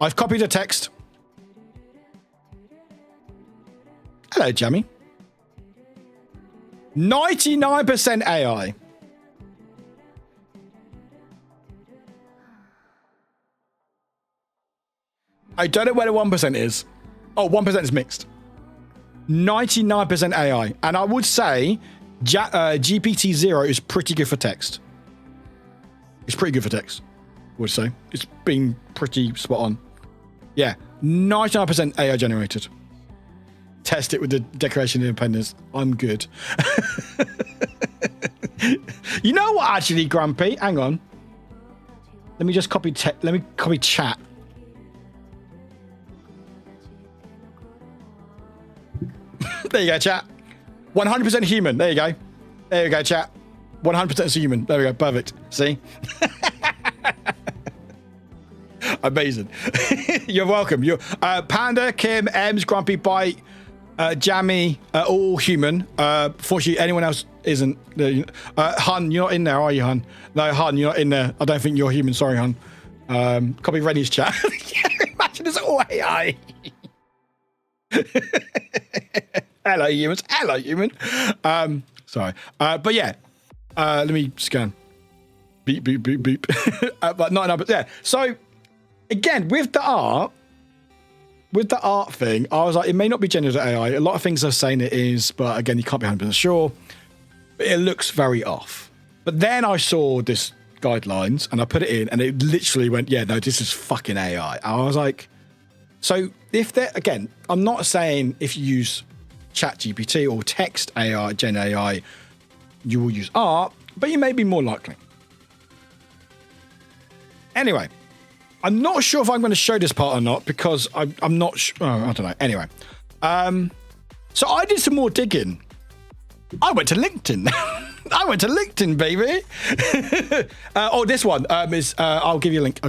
I've copied a text. Hello, Jamie. 99% AI. I don't know where the 1% is. Oh, 1% is mixed. 99% AI. And I would say GPT-0 is pretty good for text. It's pretty good for text, I would say. It's been pretty spot on. Yeah, 99% AI generated. Test it with the Declaration of Independence. I'm good. You know what, actually, Grumpy? Hang on. Let me just copy chat. There you go, chat. 100% human. There you go. There you go, chat. 100% human. There we go. Perfect. See? Amazing. You're welcome. You're Panda, Kim, Ems, Grumpy, Bite, Jammy, all human. Fortunately, anyone else isn't. Hun, you're not in there, are you, Hun? No, Hun, you're not in there. I don't think you're human. Sorry, Hun. Copy Rennie's chat. Imagine it's all AI. Hello, humans. Hello, human. Sorry. But yeah, let me scan. Beep, beep, beep, beep. But no, but yeah. So again, with the art thing, I was like, it may not be generative AI. A lot of things are saying it is, but again, you can't be 100% sure. But it looks very off. But then I saw this guidelines and I put it in and it literally went, yeah, no, this is fucking AI. And I was like, so if they're, again, I'm not saying if you use ChatGPT or text AI, Gen AI, you will use art, but you may be more likely. Anyway, I'm not sure if I'm going to show this part or not because I'm not sure. Oh, I don't know. Anyway, so I did some more digging. I went to LinkedIn. I went to LinkedIn, baby. Oh, this one is. I'll give you a link.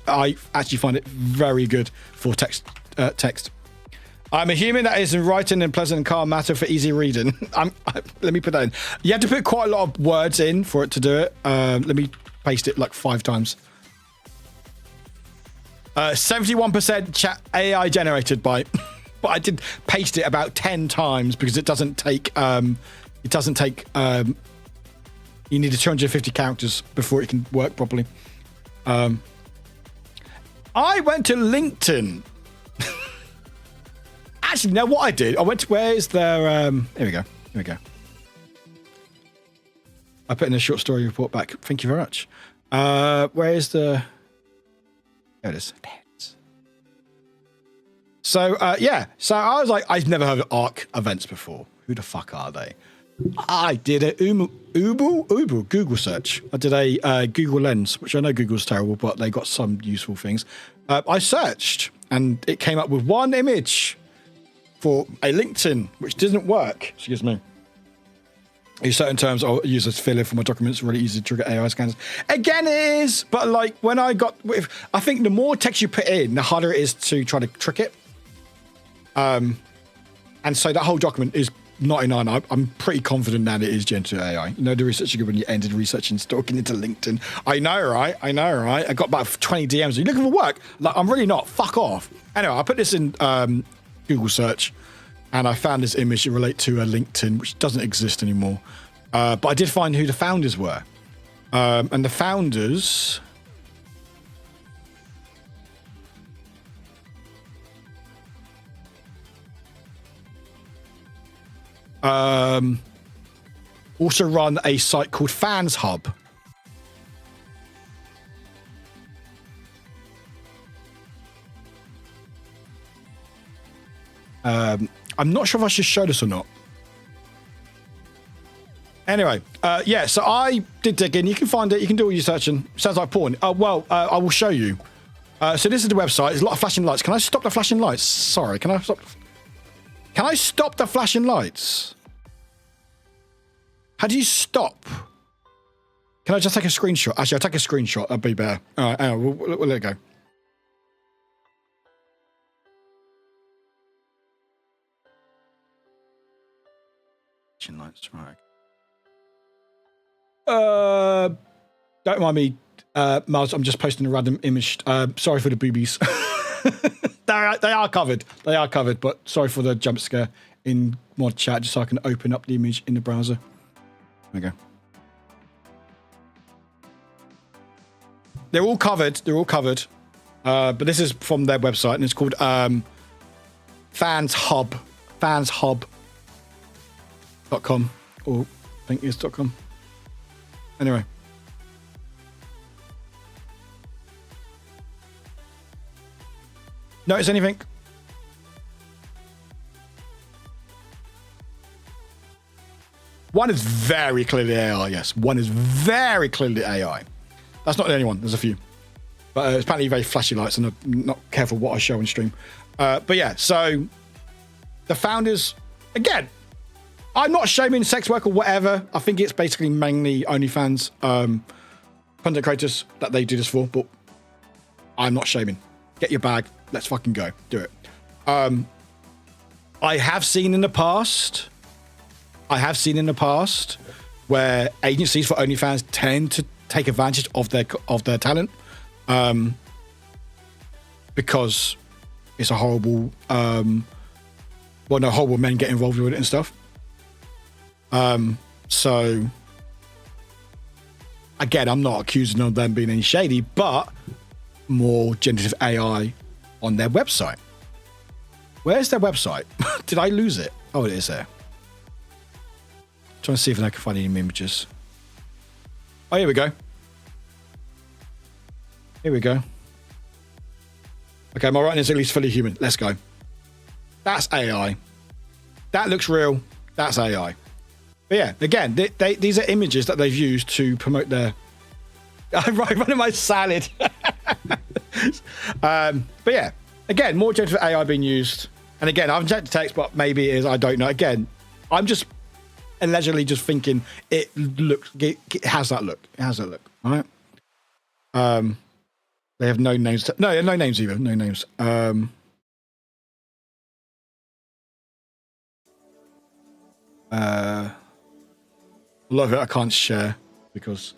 I actually find it very good for text. I'm a human that is in writing and pleasant and calm matter for easy reading. Let me put that in. You have to put quite a lot of words in for it to do it. Let me paste it like 5 times. 71% chat AI generated by, but I did paste it about 10 times because it doesn't take. You need 250 characters before it can work properly. I went to LinkedIn. Actually, no, what I did, I went to, where's their, here we go. I put in a short story report back. Thank you very much. Where's the, there it is. So, yeah, so I was like, I've never heard of ARC events before. Who the fuck are they? I did a Google search. I did a Google Lens, which I know Google's terrible, but they got some useful things. I searched, and it came up with one image for a LinkedIn, which didn't work. Excuse me. In certain terms, I'll use as filler for my documents. Really easy to trigger AI scans. Again, it is, but like when I got, I think the more text you put in, the harder it is to try to trick it. And so that whole document is 99. I'm pretty confident that it is generative AI. You know, the research you get when you ended researching stalking into LinkedIn. I know, right? I got about 20 DMs. Are you looking for work? Like, I'm really not. Fuck off. Anyway, I put this in Google search, and I found this image that relate to a LinkedIn, which doesn't exist anymore. But I did find who the founders were. And the founders... also run a site called Fans Hub. I'm not sure if I should show this or not. Anyway, yeah, so I did dig in. You can find it. You can do all your searching. Sounds like porn. I will show you. So this is the website. There's a lot of flashing lights. Can I stop the flashing lights? Sorry, can I stop? Can I stop the flashing lights? How do you stop? Can I just take a screenshot? Actually, I'll take a screenshot. That'd be better. All right, we'll let it go. Hatching lights, right. Don't mind me, Miles. I'm just posting a random image. Sorry for the boobies. they are covered. They are covered. But sorry for the jump scare in mod chat, just so I can open up the image in the browser. There we go. They're all covered. They're all covered. But this is from their website, and it's called fanshub.com, or I think it's .com. Anyway. Notice anything? One is very clearly AI, yes. One is very clearly AI. That's not the only one. There's a few. But it's apparently very flashy lights, and I'm not careful what I show on stream. But yeah, so the founders, again, I'm not shaming sex work or whatever. I think it's basically mainly OnlyFans content creators that they do this for, but I'm not shaming. Get your bag. Let's fucking go. Do it. I have seen in the past where agencies for OnlyFans tend to take advantage of their talent, because it's a horrible, horrible men get involved with it and stuff. So again, I'm not accusing of them being any shady, but more generative AI on their website. Where's their website? Did I lose it? Oh, it is there. Trying to see if I can find any images. Oh, here we go. Here we go. Okay, my writing is at least fully human. Let's go. That's AI. That looks real. That's AI. But yeah, again, these are images that they've used to promote their... I'm running my salad. But yeah, again, more generative AI being used. And again, I haven't checked the text, but maybe it is. I don't know. Again, I'm just allegedly just thinking it has that look. It has that look. All right. They have no names. No, no names either. No names. A lot of it I can't share because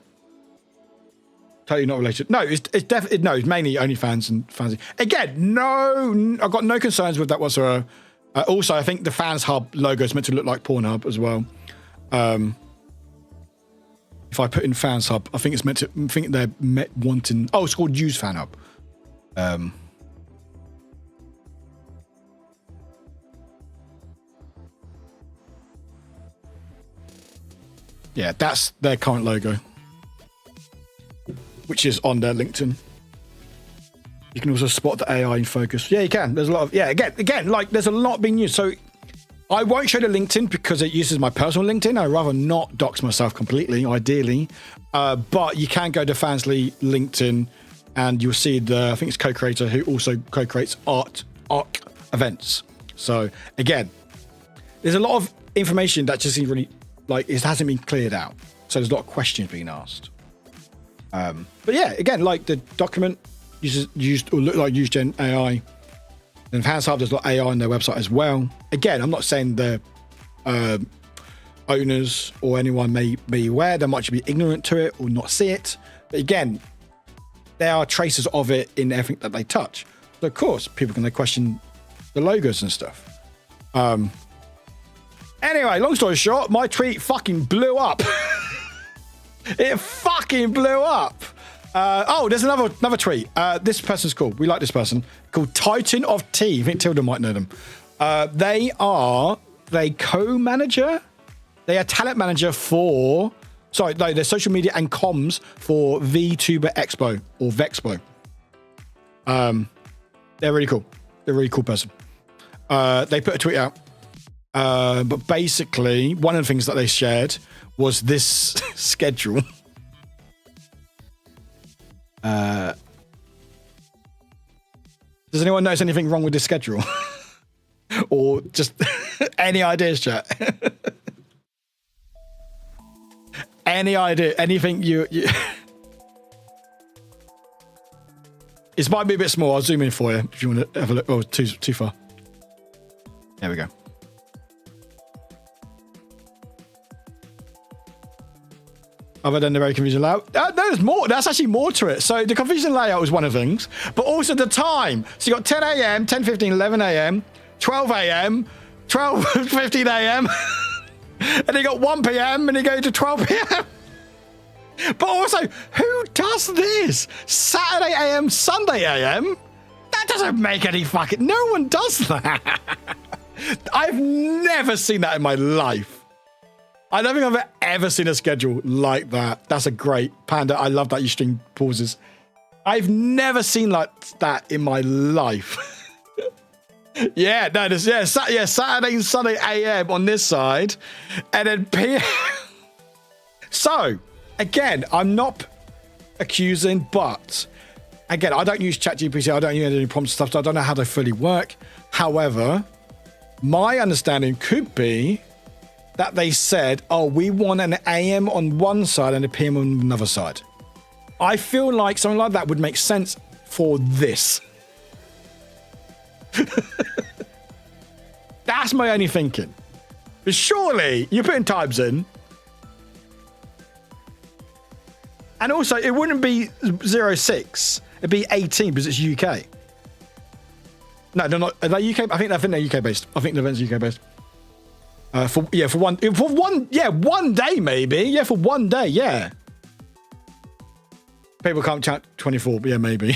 totally not related. No, it's definitely no. It's mainly OnlyFans and fans. Again, no, I've got no concerns with that whatsoever. Also, I think the Fans Hub logo is meant to look like Pornhub as well. If I put in Fans Hub, I think it's meant to. I think they're wanting. Oh, it's called Use Fan Hub. Yeah, that's their current logo, which is on their LinkedIn. You can also spot the AI in focus. Yeah, you can. There's a lot of again, like there's a lot being used. So I won't show the LinkedIn because it uses my personal LinkedIn. I'd rather not dox myself completely, ideally. But you can go to Fansly LinkedIn and you'll see I think it's co-creator who also co-creates ARC events. So again, there's a lot of information that just isn't really, like, it hasn't been cleared out. So there's a lot of questions being asked. But yeah, again, like the document used or look like used gen AI. And Fans Hub, there's a lot of AI on their website as well. Again, I'm not saying the owners or anyone may be aware. They might be ignorant to it or not see it. But again, there are traces of it in everything that they touch. So of course, people can question the logos and stuff. Anyway, long story short, my tweet fucking blew up. It fucking blew up. There's another tweet. This person's cool. We like this person. Called Titan of Tea. I think Tilda might know them. They co-manager. They are talent manager for... Sorry, no, they're social media and comms for VTuber Expo or Vexpo. They're really cool. They're a really cool person. They put a tweet out. But basically, one of the things that they shared was this schedule. Does anyone notice anything wrong with this schedule? Or just any ideas, chat? Any idea? Anything you... It might be a bit small. I'll zoom in for you if you want to have a look. Oh, too far. There we go. other than the very confusing layout. There's more. That's actually more to it. So the confusing layout was one of the things, but also the time. So you got 10 a.m., 10:15, 11 a.m., 12 a.m., 12:15 a.m., and then you got 1 p.m. and you go to 12 p.m. But also, who does this? Saturday a.m., Sunday a.m.? That doesn't make any fucking... No one does that. I've never seen that in my life. I don't think I've ever seen a schedule like that. That's a great... Panda, I love that you stream pauses. I've never seen like that in my life. Yeah, no, Saturday and Sunday a.m. on this side, and then p.m. So... Again, I'm not accusing, but again, I don't use ChatGPT. I don't use any prompts and stuff, so I don't know how they fully work. However, my understanding could be that they said, oh, we want an AM on one side and a PM on another side. I feel like something like that would make sense for this. That's my only thinking. But surely, you're putting times in. And also, it wouldn't be 06. It'd be 18 because it's UK. No, they're not. Are they UK? I think they're UK based. I think the event's UK based. For one day maybe. Yeah, for one day. Yeah. People can't count 24. But yeah, maybe.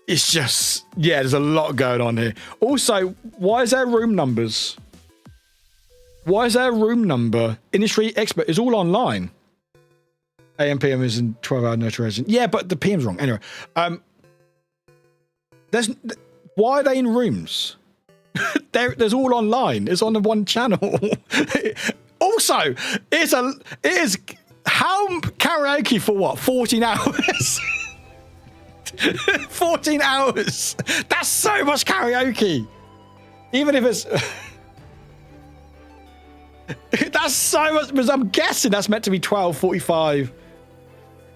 It's just there's a lot going on here. Also, why is there room numbers? Why is there a room number? Industry expert is all online. AM PM is in 12-hour notification. Yeah, but the PM's wrong. Anyway, why are they in rooms? There's all online. It's on the one channel. Also, it is how karaoke for what? 14 hours. 14 hours. That's so much karaoke. Even if it's. That's so much, because I'm guessing that's meant to be 12:45.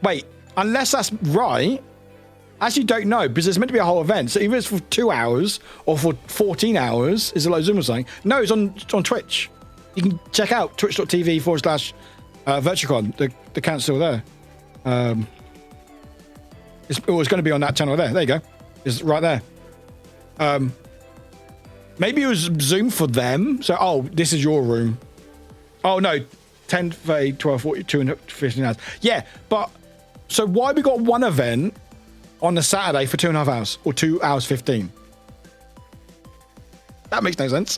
Wait, unless that's right, actually don't know, because it's meant to be a whole event. So either it's for 2 hours or for 14 hours, is it like Zoom was saying? No, it's on Twitch. You can check out twitch.tv/VIRTUACON. The account's still there. It's going to be on that channel there. There you go. It's right there. Maybe it was Zoom for them. So, this is your room. Oh, no. 10, 12, 42, and 15 hours. Yeah, but... So why we got one event on a Saturday for 2.5 hours? Or 2 hours 15? That makes no sense.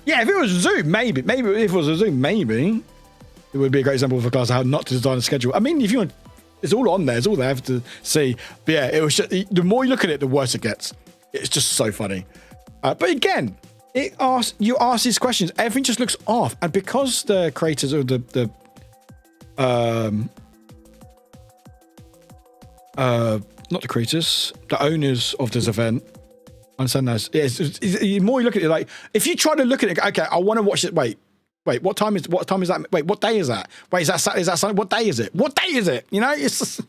Yeah, if it was Zoom, maybe. Maybe if it was a Zoom, maybe. It would be a great example of a class of how not to design a schedule. I mean, if you want... It's all on there. It's all there to see. But yeah, it was just, the more you look at it, the worse it gets. It's just so funny. But again... You ask these questions, everything just looks off, and because the creators or the not the creators, the owners of this event, understand that. The more you look at it, like if you try to look at it, okay, I want to watch it. Wait, what time is that? Wait, what day is that? Wait, is that Sunday? What day is it? What day is it? You know, it's just,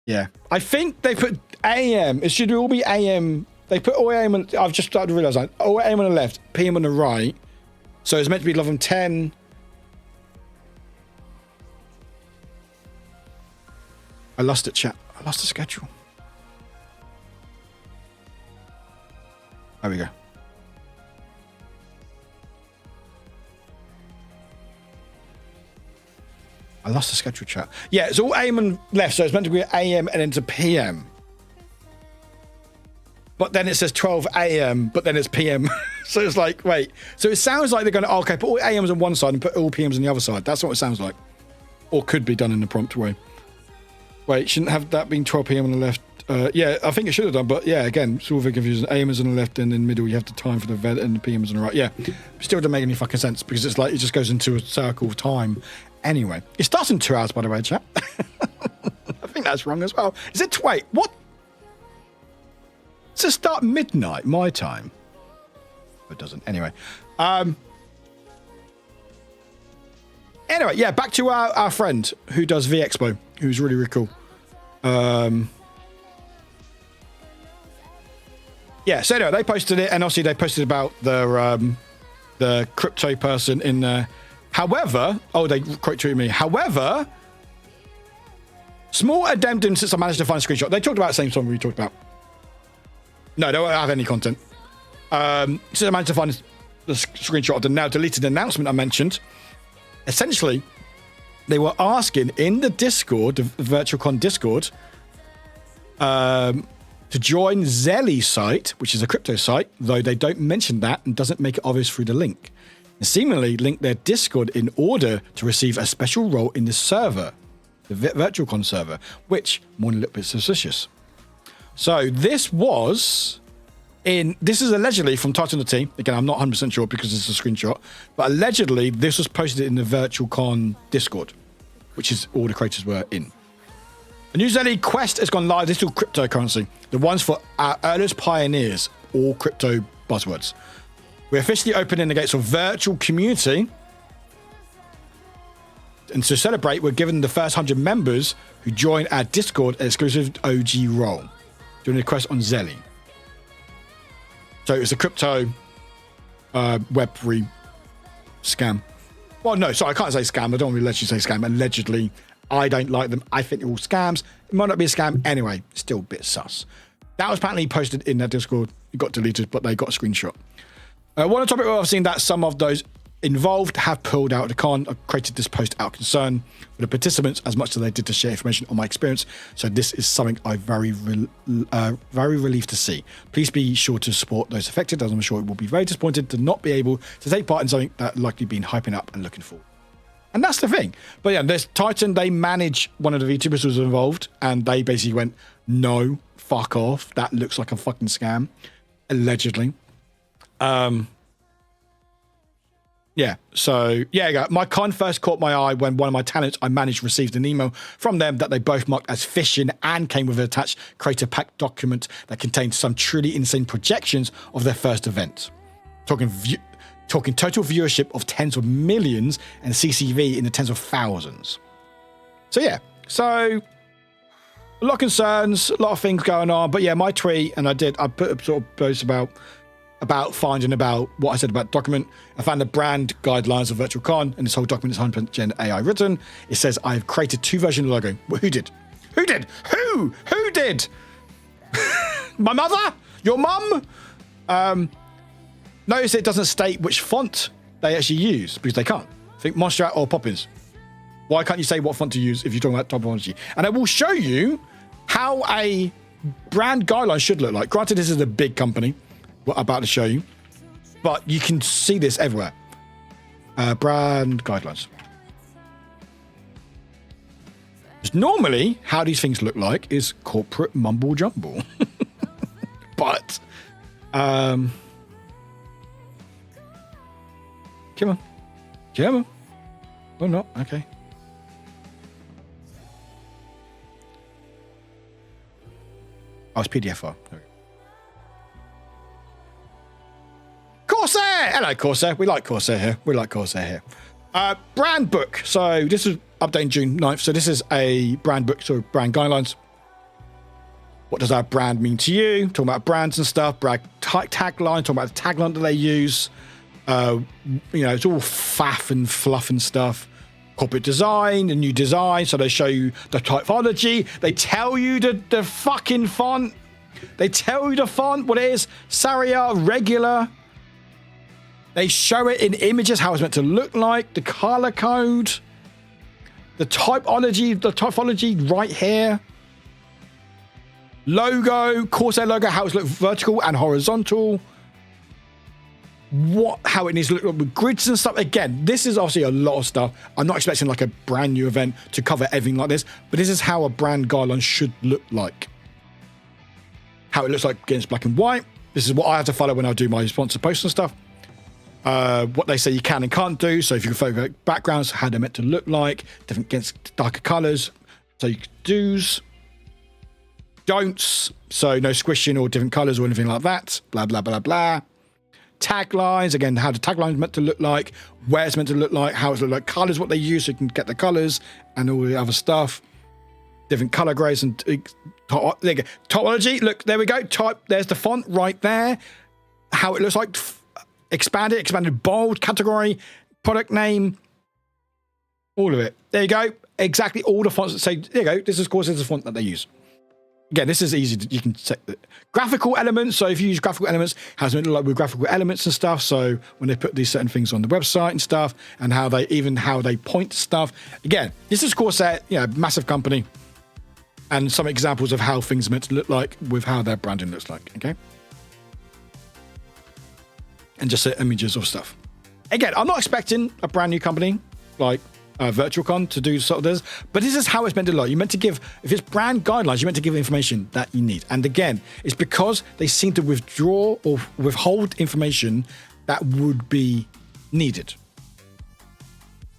yeah, I think they put AM. It should all be AM. They put all AM on. I've just started to realize that. All AM on the left, PM on the right. So it's meant to be 11:10. I lost it, chat. I lost the schedule. There we go. I lost the schedule, chat. Yeah, it's all AM on left, so it's meant to be AM and then to PM. But then it says 12 AM, but then it's PM. So it's like, wait. So it sounds like they're going to, okay, put all AMs on one side and put all PMs on the other side. That's what it sounds like. Or could be done in the prompt way. Wait, shouldn't have that been 12 PM on the left? Yeah, I think it should have done, but yeah, again, it's all very confusing. AM is on the left and in the middle, you have the time for the event, and the PM is on the right. Yeah, still doesn't make any fucking sense, because it's like, it just goes into a circle of time. Anyway, it starts in 2 hours, by the way, chat. I think that's wrong as well. Is it, wait, what? Does it start midnight, my time? It doesn't. Anyway. Anyway, yeah, back to our friend who does V-Expo, who's really, really cool. yeah, so anyway, they posted it, and obviously they posted about the crypto person in there. However, they quote tweeted me. However, small addendum since I managed to find a screenshot. They talked about the same song we talked about. No, they don't have any content. Since I managed to find the screenshot of the now deleted announcement I mentioned, essentially, they were asking in the Discord, the VirtuaCon Discord, to join Zelly's site, which is a crypto site, though they don't mention that and doesn't make it obvious through the link. And seemingly link their Discord in order to receive a special role in the server, the VirtuaCon server, which more than a little bit suspicious. So this is allegedly from Titan the Team. Again, I'm not 100% sure because this is a screenshot, but allegedly this was posted in the VirtuaCon Discord, which is all the creators were in. A new Zelly quest has gone live. This is all cryptocurrency. The ones for our earliest pioneers, all crypto buzzwords. We're officially opening the gates for virtual community. And to celebrate, we're giving the first 100 members who join our Discord an exclusive OG role. Doing a quest on Zelly. So it's a crypto Web3 scam. Well, no, sorry, I can't say scam. I don't really let you say scam. Allegedly, I don't like them. I think they're all scams. It might not be a scam anyway. Still a bit sus. That was apparently posted in their Discord. It got deleted, but they got a screenshot. One of the topic where I've seen that some of those involved have pulled out of the con. I created this post out of concern for the participants as much as they did to share information on my experience. So this is something I'm very relieved to see. Please be sure to support those affected, as I'm sure it will be very disappointed to not be able to take part in something that likely been hyping up and looking for. And that's the thing. But yeah, there's Titan, they manage one of the VTubers who was involved, and they basically went, no, fuck off. That looks like a fucking scam. Allegedly. Yeah, so yeah, my con first caught my eye when one of my talents I managed received an email from them that they both marked as phishing and came with an attached creator pack document that contained some truly insane projections of their first event. Talking total viewership of tens of millions and CCV in the tens of thousands. So yeah, so a lot of concerns, a lot of things going on. But yeah, my tweet, and I put a sort of post about finding about what I said about the document. I found the brand guidelines of VirtuaCon, and this whole document is 100% Gen AI written. It says, I've created 2 versions of the logo. Well, who did? Who did? Who did? My mother? Your mum? Notice it doesn't state which font they actually use, because they can't. Think Monstrat or Poppins. Why can't you say what font to use if you're talking about topology? And I will show you how a brand guideline should look like. Granted, this is a big company, what I'm about to show you, but you can see this everywhere. Brand guidelines. Just normally, how these things look like is corporate mumble jumble. But, come on. Or not, okay. Oh, it's PDF file. There we go. Corsair! Hello, Corsair. We like Corsair here. Brand book. So this is updating June 9th. So this is a brand book, so brand guidelines. What does our brand mean to you? Talking about brands and stuff. Brand tagline. Talking about the tagline that they use. It's all faff and fluff and stuff. Corporate design, the new design. So they show you the typology. They tell you the fucking font. They tell you the font, what it is. Saria, regular. They show it in images, how it's meant to look like, the color code, the typology right here. Logo, Corsair logo, how it's looked vertical and horizontal. How it needs to look with grids and stuff. Again, this is obviously a lot of stuff. I'm not expecting like a brand new event to cover everything like this, but this is how a brand guideline should look like. How it looks like against black and white. This is what I have to follow when I do my sponsor posts and stuff. What they say you can and can't do. So if you can focus on backgrounds, how they're meant to look like, different against darker colors. So you can do's, don'ts. So no squishing or different colors or anything like that. Blah, blah, blah, blah. Taglines, again, how the tagline is meant to look like, where it's meant to look like, how it's look like, colors, what they use so you can get the colors and all the other stuff. different color grades and there you go. Topology. Look, there we go. Type. There's the font right there. How it looks like. Expanded bold, category, product name, all of it. There you go. Exactly all the fonts that say, there you go. This is, of course, is the font that they use. Again, this is easy. You can set graphical elements. So if you use graphical elements, how does it look like with graphical elements and stuff? So when they put these certain things on the website and stuff, and how they point to stuff. Again, this is, of course, a massive company, and some examples of how things are meant to look like with how their branding looks like. Okay. And just images of stuff. Again, I'm not expecting a brand new company like VIRTUACON to do sort of this, but this is how it's meant to look. You're meant to give, if it's brand guidelines, you're meant to give information that you need. And again, it's because they seem to withdraw or withhold information that would be needed.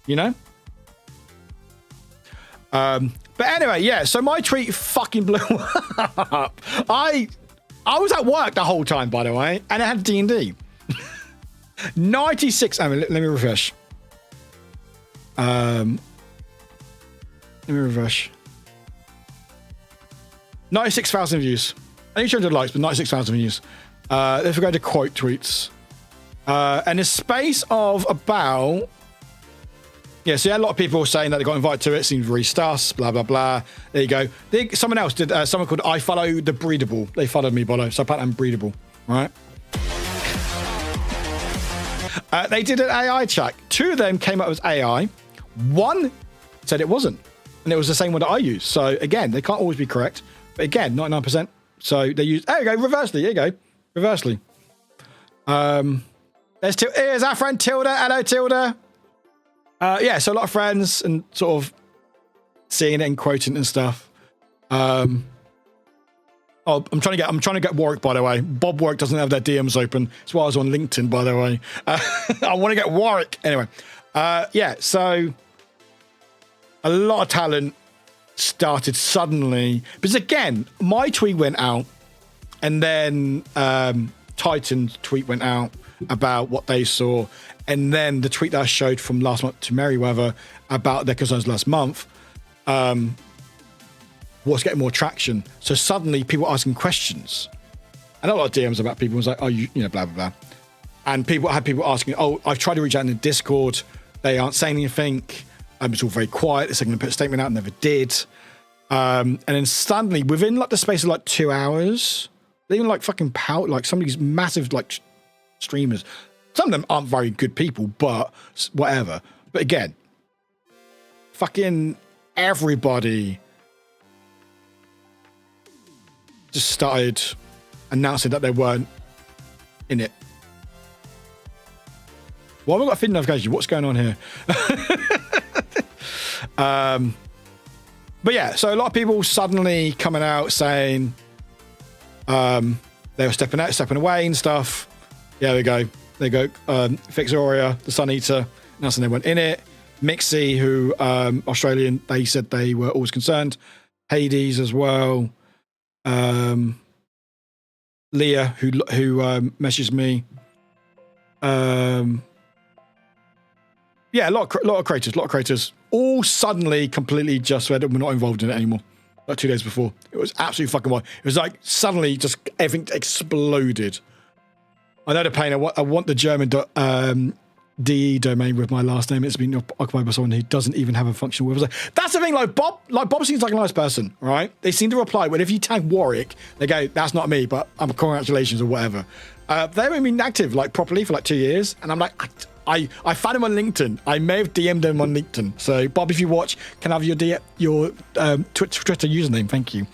You know? But anyway, yeah, so my tweet fucking blew up. I was at work the whole time, by the way, and it had D&D. 96. I mean, let me refresh. Let me refresh. 96,000 views. Only 200 likes, but 96,000 views. If we go to quote tweets, and a space of about. Yeah, so yeah, a lot of people saying that they got invited to it. Seems very sus. Blah blah blah. There you go. Someone else did. Someone called I Follow the Breedable. They followed me, Bolo. So apparently I'm breedable. Right. They did an AI check. 2 of them came up as AI. 1 said it wasn't. And it was the same one that I used. So again, they can't always be correct. But again, 99%. So they use, there you go, reversely. Here you go. Reversely. Here's our friend Tilda. Hello, Tilda. Yeah, so a lot of friends and sort of seeing it and quoting and stuff. Oh, I'm trying to get Warwick, by the way. Bob Warwick doesn't have their DMs open. That's why I was on LinkedIn, by the way. I want to get Warwick. Anyway, yeah, so a lot of talent started suddenly. Because again, my tweet went out, and then Titan's tweet went out about what they saw. And then the tweet that I showed from last month to Merriweather about their concerns last month, was getting more traction. So suddenly people were asking questions. And a lot of DMs about people was like, oh, you know, blah, blah, blah. And people had people asking, oh, I've tried to reach out in the Discord. They aren't saying anything. It's all very quiet. They're going to put a statement out, never did. And then suddenly, within like the space of like 2 hours, they even like fucking like some of these massive like streamers. Some of them aren't very good people, but whatever. But again, fucking everybody just started announcing that they weren't in it. Well, we've got a feed notification. What's going on here? But yeah, so a lot of people suddenly coming out saying they were stepping out, stepping away and stuff. Yeah, there we go. There you go. Fixoria, the Sun Eater, announcing they weren't in it. Mixie, who Australian, they said they were always concerned. Hades as well. Leah, who messaged me. Yeah, a lot of creators, all suddenly completely just said we're not involved in it anymore. Like 2 days before, it was absolutely fucking wild. It was like suddenly just everything exploded. I know the pain. I want the German DE domain with my last name. It's been occupied by someone who doesn't even have a functional website. That's the thing. Like Bob seems like a nice person, right? They seem to reply, but if you tag Warwick, they go, "That's not me," but congratulations or whatever. They haven't been active like properly for like 2 years, and I'm like, I found him on LinkedIn. I may have DM'd him on LinkedIn. So Bob, if you watch, can I have your Twitter username? Thank you.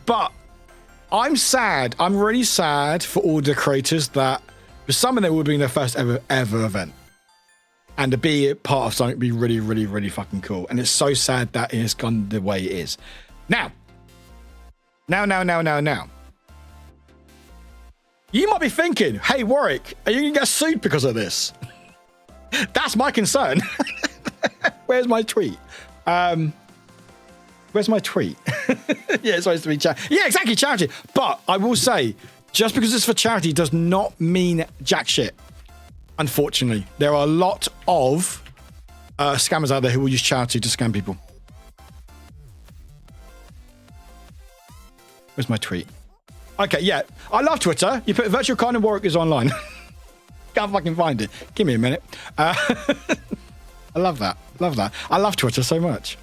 But I'm sad. I'm really sad for all the creators that, for some of them, would be their first ever event. And to be part of something would be really, really, really fucking cool. And it's so sad that it has gone the way it is. Now. You might be thinking, hey, Warwick, are you going to get sued because of this? That's my concern. Where's my tweet? Where's my tweet? Yeah, it's supposed to be charity. Yeah, exactly, charity. But I will say, just because it's for charity does not mean jack shit. Unfortunately, there are a lot of scammers out there who will use charity to scam people. Where's my tweet? Okay, yeah. I love Twitter. You put VIRTUACON and Warwick is online. Can't fucking find it. Give me a minute. I love that. Love that. I love Twitter so much.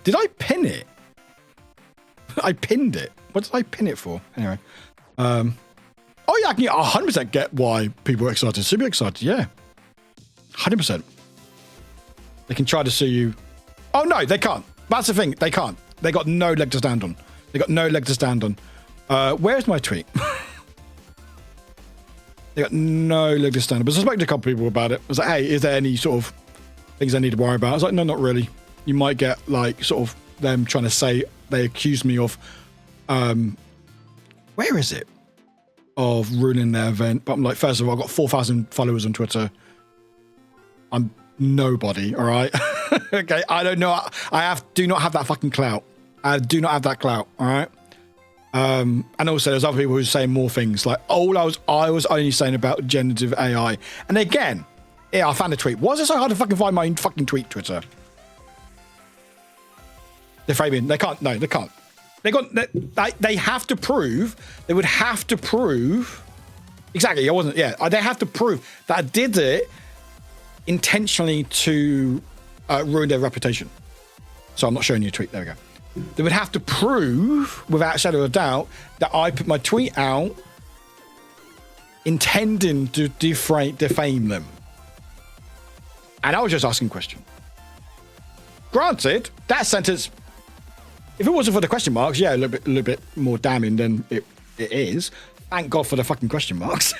Did I pin it? I pinned it. What did I pin it for? Anyway. Oh yeah, I can 100% get why people are excited. Super excited, yeah. 100%. They can try to sue you. Oh no, they can't. That's the thing. They can't. They got no leg to stand on. They got no leg to stand on. Where's my tweet? They got no leg to stand on. But I spoke to a couple people about it. I was like, hey, is there any sort of things I need to worry about? I was like, no, not really. You might get like sort of them trying to say they accuse me of, where is it? Of ruining their event. But I'm like, first of all, I've got 4,000 followers on Twitter. I'm nobody, all right? Okay, I don't know. Do not have that fucking clout. I do not have that clout, all right? And also there's other people who are saying more things like, I was only saying about generative AI. And again, yeah, I found a tweet. Why is it so hard to fucking find my fucking tweet, Twitter? They're framing. They can't. No, they can't. They have to prove. They would have to prove. Exactly. I wasn't. Yeah. They have to prove that I did it intentionally to ruin their reputation. So I'm not showing you a tweet. There we go. They would have to prove, without a shadow of a doubt, that I put my tweet out intending to defame them. And I was just asking a question. Granted, that sentence, if it wasn't for the question marks, yeah, a little bit more damning than it is. Thank God for the fucking question marks.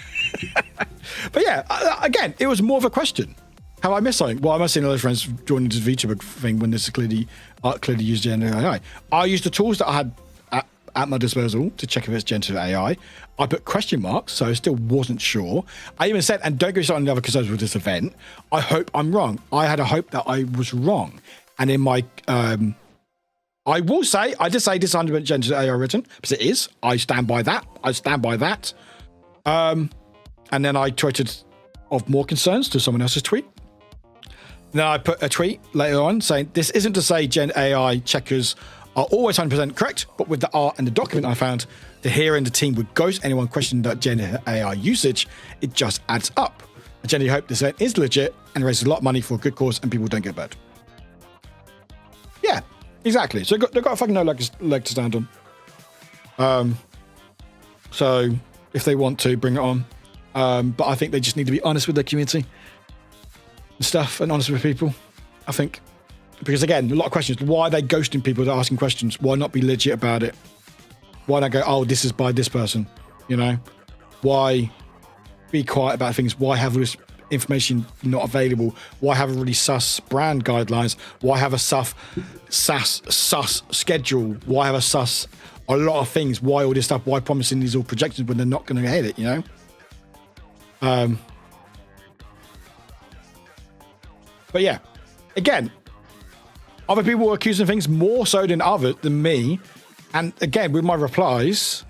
But yeah, again, it was more of a question. Have I missed something? Well, I must have seen other friends joining this VTuber thing when this is clearly used generative AI. I used the tools that I had at my disposal to check if it's generative AI. I put question marks, so I still wasn't sure. I even said, and don't get me started on the other concerns with this event, I hope I'm wrong. I had a hope that I was wrong. And in my, I will say, I did say this 100% generative AI written, because it is. I stand by that. And then I tweeted of more concerns to someone else's tweet. Then I put a tweet later on saying, this isn't to say Gen AI checkers are always 100% correct, but with the art and the document I found, the hearing the team would ghost anyone questioning that Gen AI usage, it just adds up. I genuinely hope this event is legit and raises a lot of money for a good cause and people don't get burned. Yeah, exactly. So they've got a fucking no leg to stand on. So if they want to, bring it on. But I think they just need to be honest with their community and stuff and honest with people, I think. Because again, a lot of questions. Why are they ghosting people that are asking questions? Why not be legit about it? Why not go, oh, this is by this person? You know? Why be quiet about things? Why have this information not available? Why have a really sus brand guidelines? Why have a sus schedule? Why have a lot of things? Why all this stuff? Why promising these all projections when they're not going to hit it, you know? But yeah, again, other people were accusing things more so than me. And again, with my replies,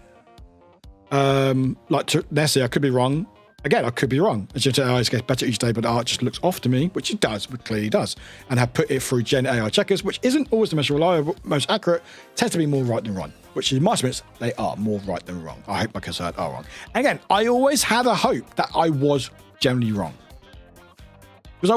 like to Nessie, I could be wrong. Again, I could be wrong. Generative AI gets better each day, but the art just looks off to me, which it does, but clearly does. And have put it through Gen AI checkers, which isn't always the most reliable, most accurate, tends to be more right than wrong. Which in my experience, they are more right than wrong. I hope my concern are wrong. And again, I always had a hope that I was generally wrong. Because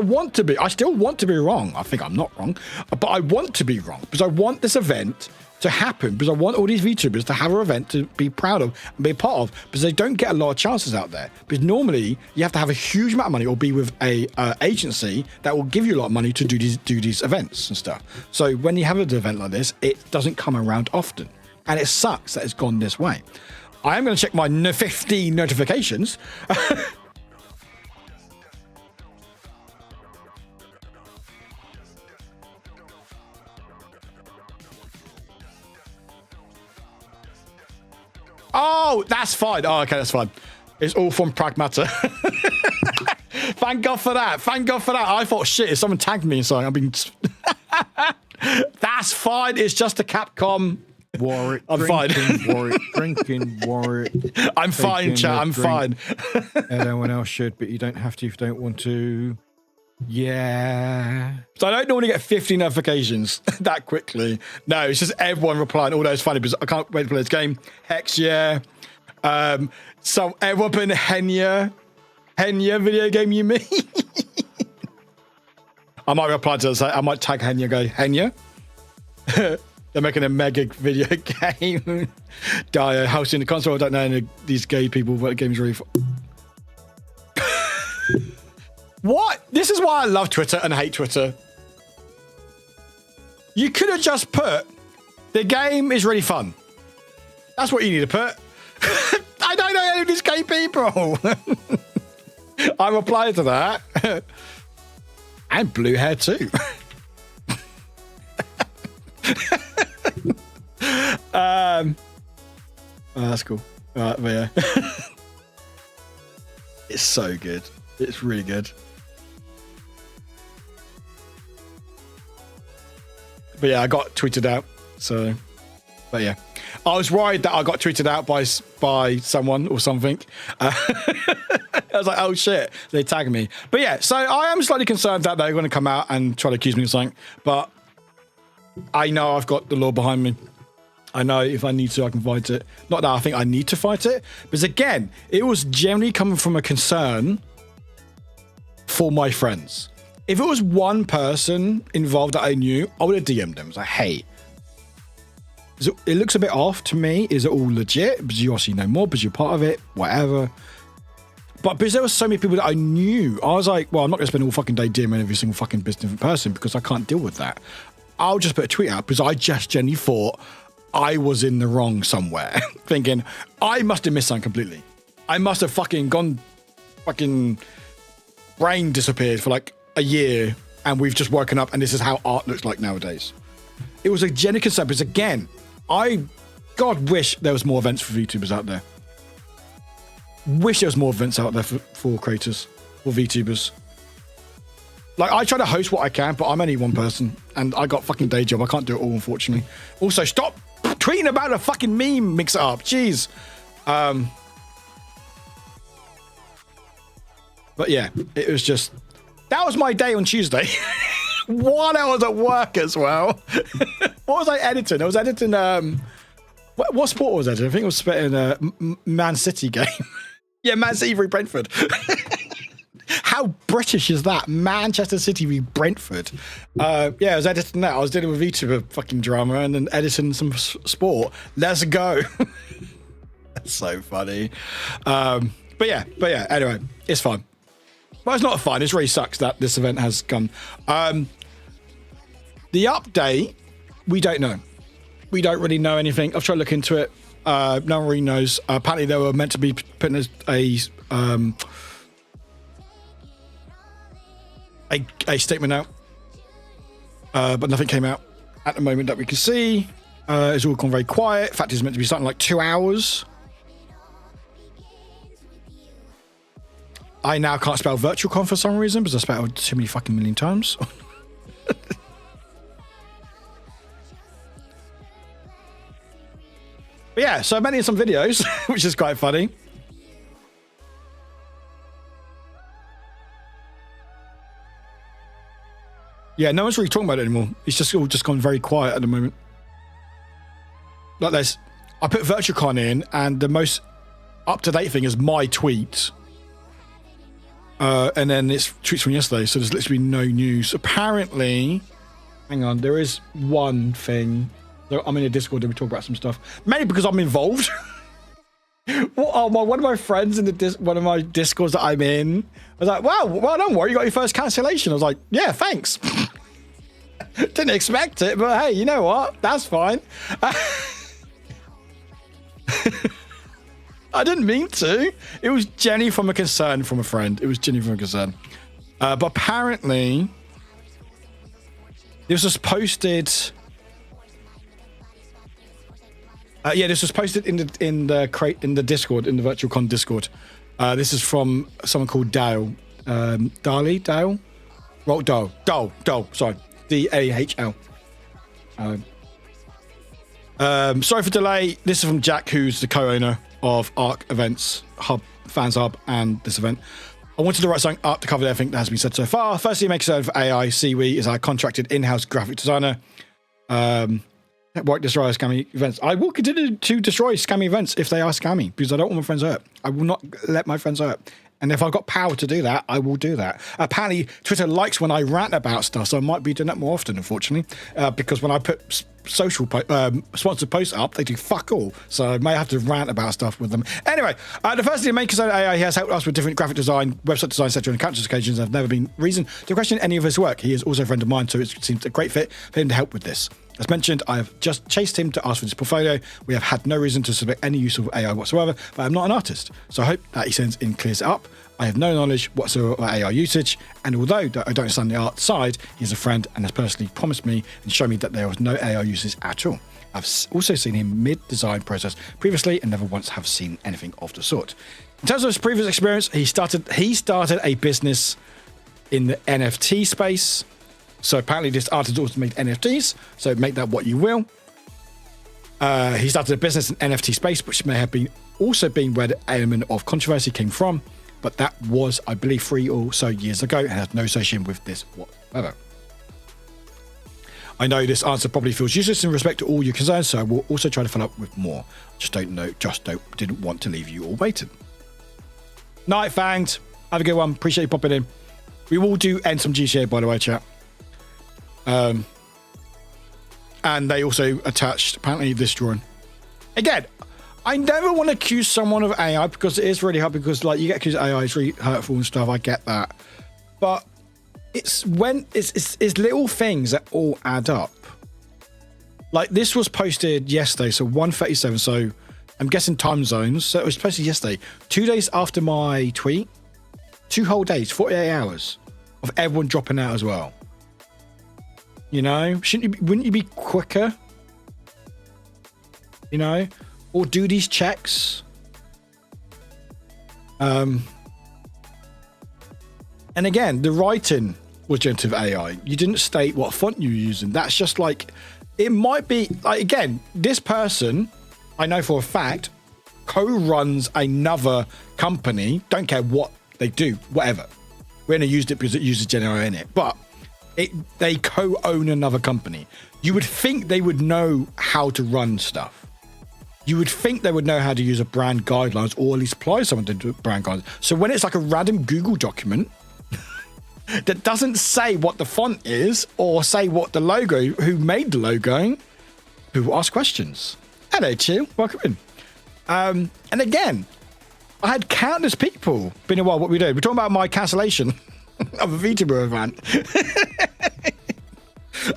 I still want to be wrong. I think I'm not wrong, but I want to be wrong because I want this event to happen, because I want all these VTubers to have an event to be proud of and be a part of, because they don't get a lot of chances out there. Because normally you have to have a huge amount of money or be with a agency that will give you a lot of money to do these events and stuff. So when you have an event like this, it doesn't come around often, and it sucks that it's gone this way. I am going to check my 15 notifications. Oh, that's fine. Oh, okay, that's fine. It's all from Pragmata. Thank God for that. Thank God for that. I thought, shit, if someone tagged me and something, I've been... That's fine. It's just a Capcom Warwick. I'm fine. Warwick, drinking, Warwick. I'm fine, chat. I'm fine. Everyone else should, but you don't have to if you don't want to. Yeah. So I don't normally get 50 notifications that quickly. No, it's just everyone replying. Although it's funny because I can't wait to play this game. Hex, yeah. So everyone putting Henya video game, you mean? I might reply to this. I might tag Henya, go, Henya? They're making a mega video game. Dio, hosting the console. I don't know any of these gay people, but the game's really fun. What? This is why I love Twitter and hate Twitter. You could have just put, the game is really fun. That's what you need to put. I don't know any of these gay people. I replied to that. And blue hair too. Oh, that's cool. But yeah. It's so good. It's really good. But yeah, I got tweeted out. So, but yeah, I was worried that I got tweeted out by someone or something. I was like, oh shit, they tagged me. But yeah, so I am slightly concerned that they're going to come out and try to accuse me of something. But I know I've got the law behind me. I know if I need to, I can fight it. Not that I think I need to fight it, because again, it was generally coming from a concern for my friends. If it was one person involved that I knew, I would have DM'd them. I was like, hey, it looks a bit off to me. Is it all legit? Because you obviously know more, because you're part of it, whatever. But because there were so many people that I knew, I was like, well, I'm not going to spend all fucking day DMing every single fucking different person because I can't deal with that. I'll just put a tweet out because I just genuinely thought I was in the wrong somewhere. Thinking, I must have missed something completely. I must have fucking brain disappeared for like a year and we've just woken up and this is how art looks like nowadays. It was a genuine concern because again, God wish there was more events for VTubers out there. Wish there was more events out there for creators or VTubers. Like, I try to host what I can, but I'm only one person and I got fucking day job. I can't do it all, unfortunately. Also, stop tweeting about a fucking meme, mix it up. Jeez. But yeah, it was just, that was my day on Tuesday. While I was at work as well. What was I editing? I was editing, what sport was I editing? I think it was in a Man City game. Yeah, Man City v Brentford. How British is that? Manchester City v Brentford. Yeah, I was editing that. I was dealing with VTuber fucking drama and then editing some sport. Let's go. That's so funny. But yeah, anyway, it's fine. But it's not fine. It really sucks that this event has come. The update, we don't know. We don't really know anything. I've tried to look into it. No one really knows. Apparently, they were meant to be putting a statement out, but nothing came out at the moment that we can see. It's all gone very quiet. In fact, it's meant to be starting like 2 hours. I now can't spell VIRTUACON for some reason because I spelled it too many fucking million times. But yeah, so I'm editing some videos, which is quite funny. Yeah, no one's really talking about it anymore. It's just all just gone very quiet at the moment. Like this, I put VIRTUACON in, and the most up-to-date thing is my tweet. And then it's tweets from yesterday, so there's literally no news. Apparently, hang on, there is one thing. I'm in a Discord and we talk about some stuff. Mainly because I'm involved. One of my friends in one of my Discords that I'm in, I was like, wow, well, don't worry, you got your first cancellation. I was like, yeah, thanks. Didn't expect it, but hey, you know what? That's fine. I didn't mean to. It was genuinely from a concern from a friend. It was genuinely from a concern. But apparently, this was posted. Yeah, this was posted in the Discord, in the VIRTUACON Discord. This is from someone called Dale. Dale? Well, Dale, sorry. DAHL. Sorry for delay. This is from Jack, who's the co-owner of Arc Events Hub, Fans Hub, and this event. I wanted to write something up to cover everything that has been said so far. Firstly, make a certain for AI. Siwi is our contracted in-house graphic designer. Warwick destroy scammy events. I will continue to destroy scammy events if they are scammy, because I don't want my friends hurt. I will not let my friends hurt. And if I've got power to do that, I will do that. Apparently, Twitter likes when I rant about stuff, so I might be doing that more often, unfortunately, because when I put sponsored posts up, they do fuck all. So I may have to rant about stuff with them. Anyway, the first thing, Maker's Own AI, he has helped us with different graphic design, website design, etc. on countless occasions. I've never been reason to question any of his work. He is also a friend of mine, so it seems a great fit for him to help with this. As mentioned, I have just chased him to ask for his portfolio. We have had no reason to suspect any use of AI whatsoever, but I'm not an artist. So I hope that he sends in clears it up. I have no knowledge whatsoever of AI usage, and although I don't understand the art side, he's a friend and has personally promised me and shown me that there was no AI usage at all. I've also seen him mid-design process previously and never once have seen anything of the sort. In terms of his previous experience, he started a business in the NFT space. So apparently this artist also made NFTs, so make that what you will. He started a business in NFT space, which may have been also been where the element of controversy came from, but that was, I believe, 3 or so years ago and has no association with this whatsoever. I know this answer probably feels useless in respect to all your concerns, so I will also try to follow up with more. Didn't want to leave you all waiting. Night, Fanged. Have a good one. Appreciate you popping in. We will do end some GTA, by the way, chat. And they also attached, apparently, this drawing. Again, I never want to accuse someone of AI because it is really hard, because like you get accused of AI, it's really hurtful and stuff. I get that. But it's when it's little things that all add up. Like this was posted yesterday, so 1:37. So I'm guessing time zones. So it was posted yesterday, 2 days after my tweet. 2 whole days, 48 hours of everyone dropping out as well. You know, wouldn't you be quicker? You know, or do these checks? And again, the writing was generative AI. You didn't state what font you were using. That's just like, it might be, like, again, this person, I know for a fact, co-runs another company. Don't care what they do, whatever. We only used it because it uses Gen AI in it. But they co-own another company. You would think they would know how to run stuff. You would think they would know how to use a brand guidelines, or at least apply someone to do brand guidelines. So when it's like a random Google document that doesn't say what the font is or say what the logo, who made the logo, people ask questions. Hello, Chill. Welcome in. And again, I had countless people. Been a while. What we doing? We're talking about my cancellation of a VTuber event.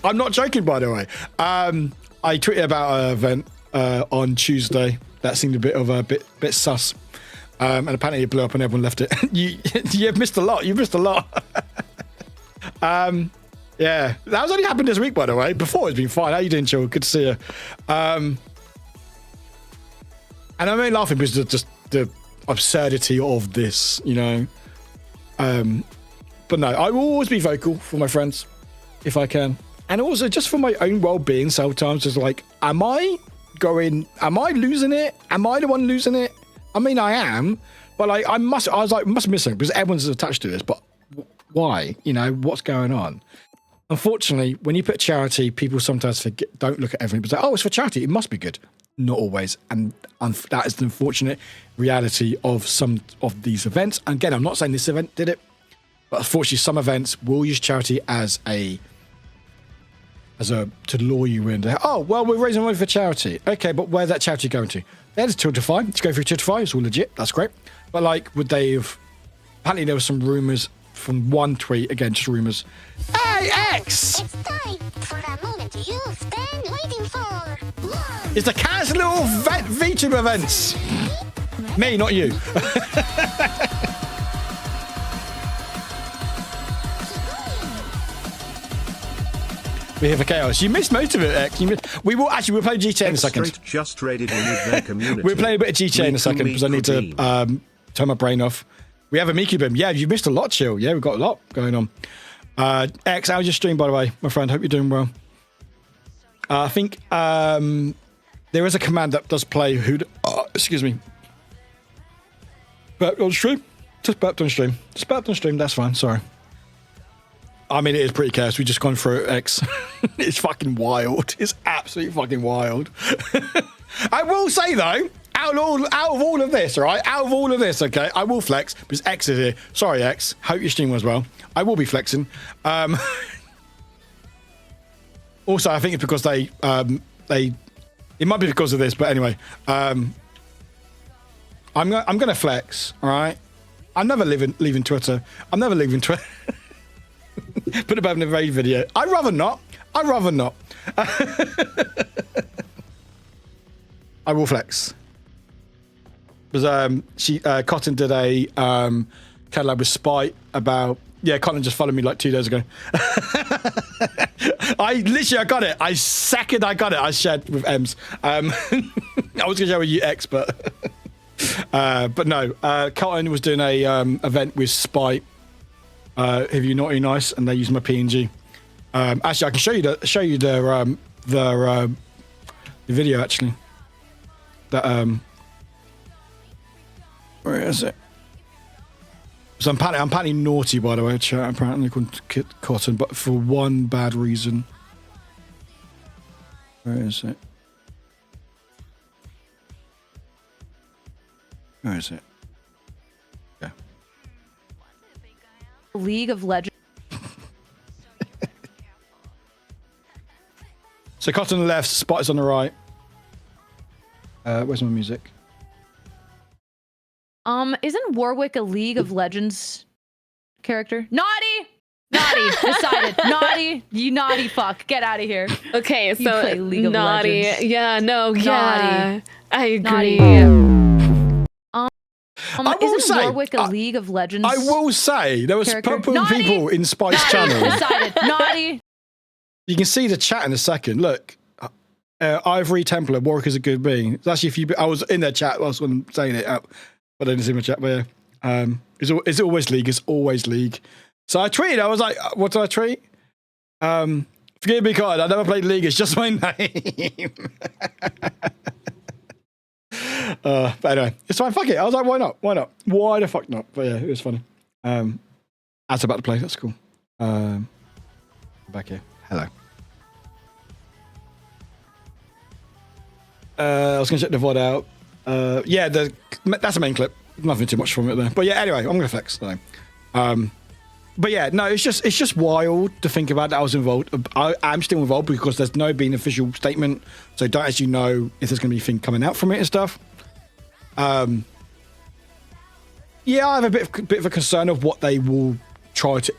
I'm not joking, by the way. I tweeted about an event on Tuesday that seemed a bit sus, and apparently it blew up and everyone left it. You've missed a lot. You've missed a lot. Yeah, that was only happened this week, by the way. Before it's been fine. How you doing, Chill? Good to see you. And I'm only laughing because of just the absurdity of this, you know. But no, I will always be vocal for my friends if I can. And also just for my own well-being, sometimes it's like, am I losing it? Am I the one losing it? I mean, I am, but like, I must miss something because everyone's attached to this, but why? You know, what's going on? Unfortunately, when you put charity, people sometimes don't look at everything, but say, oh, it's for charity, it must be good. Not always. And that is the unfortunate reality of some of these events. And again, I'm not saying this event did it, but unfortunately, some events will use charity to lure you in. Oh, well, we're raising money for charity. Okay, but where's that charity going to? There's Tiltify. It's going through Tiltify. It's all legit. That's great. But like, would they have? Apparently, there were some rumors from one tweet. Again, just rumors. Hey, X! It's time for that moment you've been waiting for. It's the cancel little VTuber events. Me, not you. We're here for chaos. You missed most of it, X. We'll play GTA in a second. Just raided in with their community. We'll play a bit of GTA in a second because I need to turn my brain off. We have a Mickey Boom. Yeah, you missed a lot, Chill. Yeah, we've got a lot going on. X, how's your stream, by the way, my friend? Hope you're doing well. I think There is a command that does play excuse me. Burped on stream. Just burped on stream. Just burped on stream. That's fine. Sorry. I mean, it is pretty chaos. We just gone through X. It's fucking wild. It's absolutely fucking wild. I will say though, out of all of this, all right? Out of all of this, okay, I will flex because X is here. Sorry, X. Hope your stream was well. I will be flexing. Also, I think it's because it might be because of this, but anyway, I'm gonna flex. All right. I'm never leaving Twitter. I'm never leaving Twitter. Put it back in the raid video. I'd rather not. I'd rather not. I will flex. Because Cotton did a collab with Spite about... Yeah, Cotton just followed me like 2 days ago. I got it. I got it. I shared with Ems. I was going to share with you, X, but... but no, Cotton was doing a event with Spite. If you naughty nice, and they use my PNG. Actually, I can show you the video actually. That where is it? So I'm apparently naughty, by the way, chat. Apparently called Cotton, but for one bad reason. Where is it? Where is it? Yeah. League of Legends. So Cotton on the left, Spot is on the right. Where's my music? Isn't Warwick a League of Legends character? Naughty! Decided. Naughty! You naughty fuck. Get out of here. Okay, You play so League of naughty. Legends. Yeah, no, Naughty. yeah. I agree. Isn't Warwick a League of Legends? I will say there was purple people in Spike's channel. Decided. Naughty! You can see the chat in a second. Look, Ivory Templar, Warwick is a good being. It's actually, I was in their chat whilst I'm saying it, but I didn't see my chat. But yeah, it's always League. It's always League. So I tweeted. I was like, what did I tweet? Forgive me, God. I never played League. It's just my name. But anyway, it's fine. Fuck it. I was like, why not? Why not? Why the fuck not? But yeah, it was funny. As about to play. That's cool. Back here. Hello. I was going to check the VOD out. Yeah, that's the main clip. Nothing too much from it there. But yeah, anyway, I'm going to flex. So. But yeah, no, it's just wild to think about that I was involved. I'm still involved because there's no been official statement, so don't actually know if there's going to be anything coming out from it and stuff. Yeah, I have a bit of a concern of what they will try to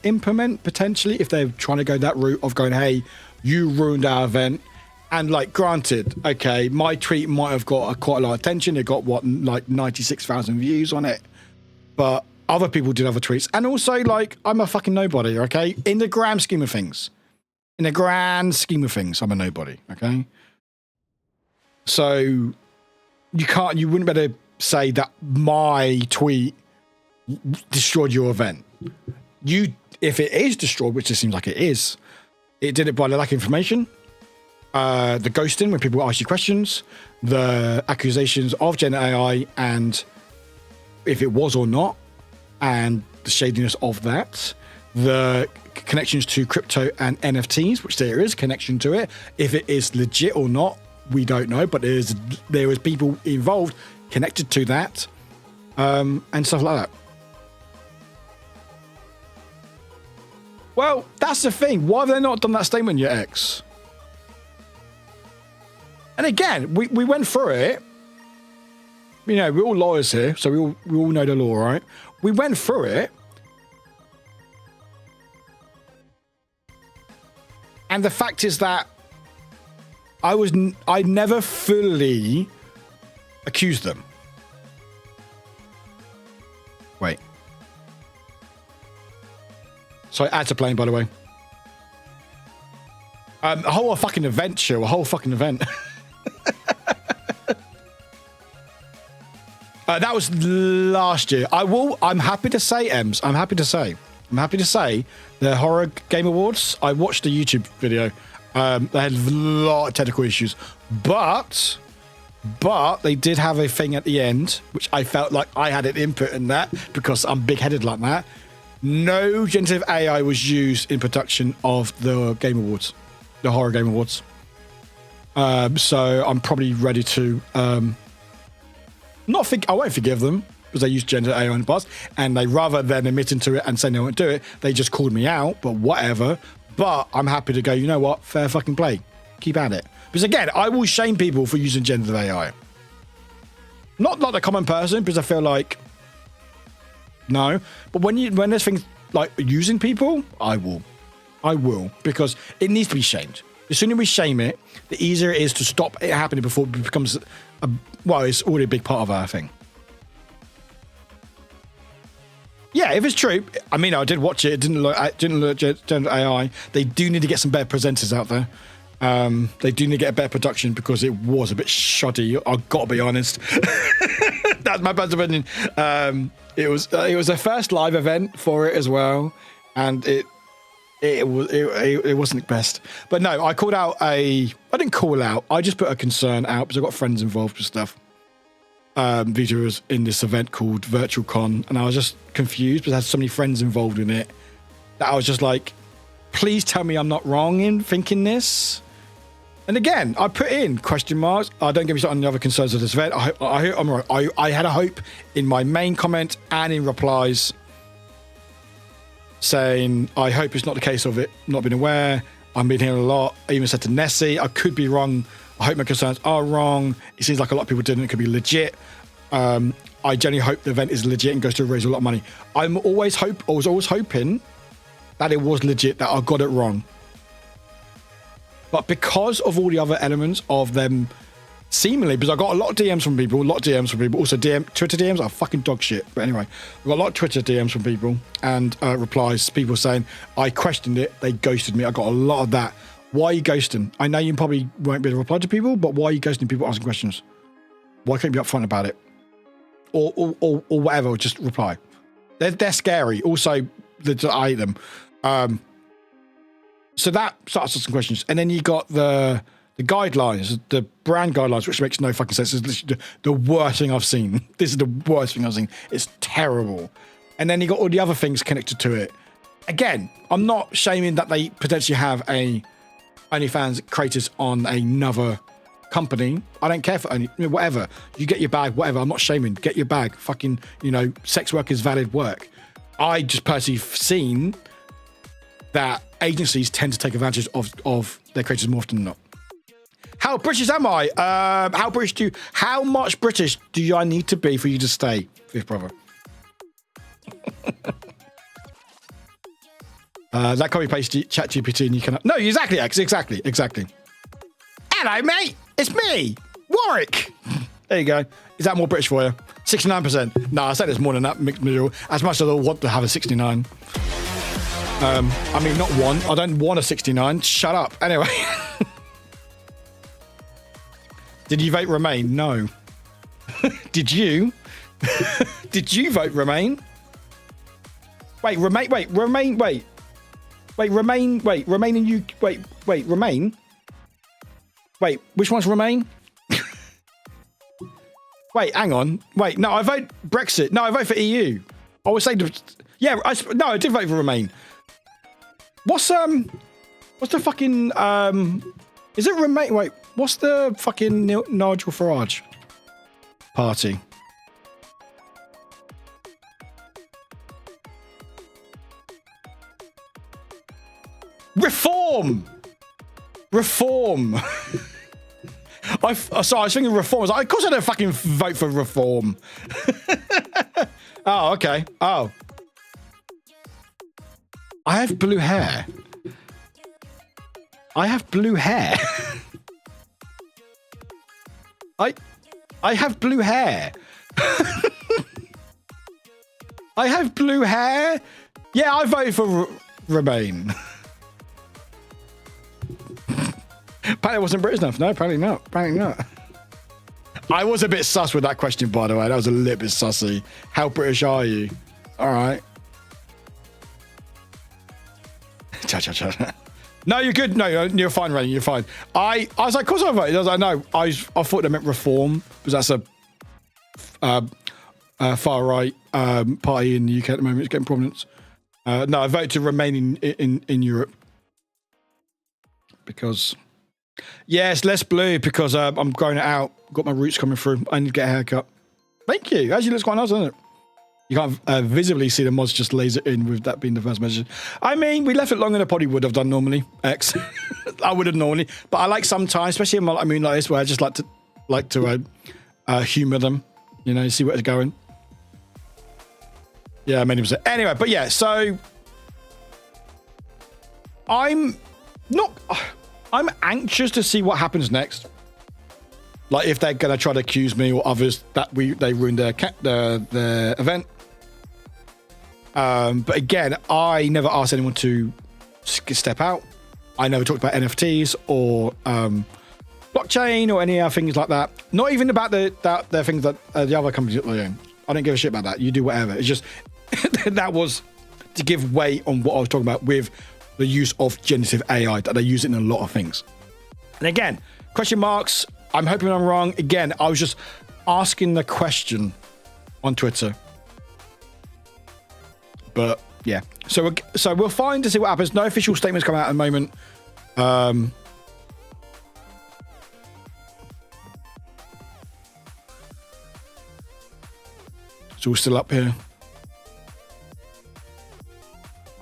implement potentially if they're trying to go that route of going, hey, you ruined our event. And like, granted, okay, my tweet might have got quite a lot of attention. It got what, like 96,000 views on it, but other people did other tweets. And also, like, I'm a fucking nobody, okay? In the grand scheme of things. In the grand scheme of things, I'm a nobody, okay? So, you wouldn't better say that my tweet destroyed your event. If it is destroyed, which it seems like it is, it did it by the lack of information, the ghosting when people ask you questions, the accusations of Gen AI, and if it was or not, and the shadiness of that, the connections to crypto and NFTs, which there is connection to it. If it is legit or not, we don't know, but there is people involved connected to that, and stuff like that. Well, that's the thing. Why have they not done that statement yet, X? And again, we went through it. You know, we're all lawyers here, so we all know the law, right? We went through it. And the fact is that I never fully accused them. Wait. Sorry, ads are playing, by the way. A whole fucking event, show. A whole fucking event. That was last year. I'm happy to say, Ems. I'm happy to say the Horror Game Awards. I watched the YouTube video. They had a lot of technical issues, but they did have a thing at the end, which I felt like I had an input in that because I'm big-headed like that. No generative AI was used in production of the Game Awards, the Horror Game Awards. So I'm probably ready to I won't forgive them because they used generative AI in the past, and they, rather than admitting to it and saying they won't do it, they just called me out. But whatever. But I'm happy to go, you know what? Fair fucking play. Keep at it. Because again, I will shame people for using generative AI. Not like the common person, because I feel like no. But when there's things like using people, I will, because it needs to be shamed. The sooner we shame it, the easier it is to stop it happening before it becomes it's already a big part of our thing. Yeah, if it's true, I mean, I did watch it. It didn't look generative AI. They do need to get some better presenters out there. They do need to get a better production because it was a bit shoddy. I've got to be honest. That's my personal opinion. It was their first live event for it as well, and it wasn't the best. But no, I called out I didn't call out. I just put a concern out because I got friends involved with stuff. VJ was in this event called VIRTUACON, and I was just confused because I had so many friends involved in it that I was just like, please tell me I'm not wrong in thinking this. And again, I put in question marks. Don't get me started on the other concerns of this event. I'm right. I had a hope in my main comment and in replies saying, I hope it's not the case of it not being aware. I've been hearing a lot. I even said to Nessie, I could be wrong. I hope my concerns are wrong. It seems like a lot of people didn't. It could be legit. I genuinely hope the event is legit and goes to raise a lot of money. I was always hoping that it was legit, that I got it wrong. But because of all the other elements of them, seemingly, because I got a lot of DMs from people, also Twitter DMs are fucking dog shit. But anyway, I got a lot of Twitter DMs from people and replies, people saying, I questioned it, they ghosted me. I got a lot of that. Why are you ghosting? I know you probably won't be able to reply to people, but why are you ghosting people asking questions? Why can't you be upfront about it? Or whatever, just reply. They're scary. Also, I hate them. So that starts with some questions. And then you got the guidelines, the brand guidelines, which makes no fucking sense. It's literally the worst thing I've seen. This is the worst thing I've seen. It's terrible. And then you got all the other things connected to it. Again, I'm not shaming that they potentially have a OnlyFans creators on another company. I don't care for whatever. You get your bag, whatever. I'm not shaming. Get your bag. Fucking, sex work is valid work. I just personally seen that agencies tend to take advantage of their creators more often than not. How British am I? How much British do I need to be for you to stay, Fifth Brother? That copy paste ChatGPT and you cannot. No, exactly, X. Exactly. Hello, mate. It's me, Warwick. There you go. Is that more British for you? 69%. No, I said it's more than that. Mixed middle. As much as I want to have a 69. I mean, not one. I don't want a 69. Shut up. Anyway. Did you vote Remain? No. Did you? Did you vote Remain? Remain and you. Remain. Wait, which one's Remain? Wait, hang on. Wait, no, I vote Brexit. No, I vote for EU. I was saying, I did vote for Remain. What's the fucking is it Remain? Wait, what's the fucking Nigel Farage party? Reform. I was thinking Reform. I was like, of course I don't fucking vote for Reform. Oh, okay. Oh. I have blue hair. I have blue hair. I have blue hair. I have blue hair. Yeah, I voted for Remain. Apparently it wasn't British enough. No, apparently not. I was a bit sus with that question, by the way. That was a little bit sussy. How British are you? All right. No, you're good. No, you're fine, Ray. You're fine. I was like, of course I voted. I was like, no, I thought they meant reform because that's a far right party in the UK at the moment. It's getting prominence. No, I voted to remain in Europe because, yeah, it's less blue because I'm growing it out. Got my roots coming through. I need to get a haircut. Thank you. Actually, looks quite nice, doesn't it? You can't visibly see the mods just laser in with that being the first measure. I mean, we left it longer than I probably would have done normally. X. I would have normally, but I like sometimes, especially in my like this, where I just like to humor them. You know, see where it's going. Yeah, many percent. Anyway, but yeah, so I'm anxious to see what happens next. Like if they're gonna try to accuse me or others that they ruined their event. But again, I never asked anyone to step out. I never talked about NFTs or blockchain or any other things like that. Not even about the things that the other companies own. I don't give a shit about that. You do whatever. It's just that was to give weight on what I was talking about with the use of generative AI, that they use it in a lot of things. And again, question marks. I'm hoping I'm wrong. Again, I was just asking the question on Twitter. But yeah, so we'll find to see what happens. No official statements come out at the moment. It's all still up here.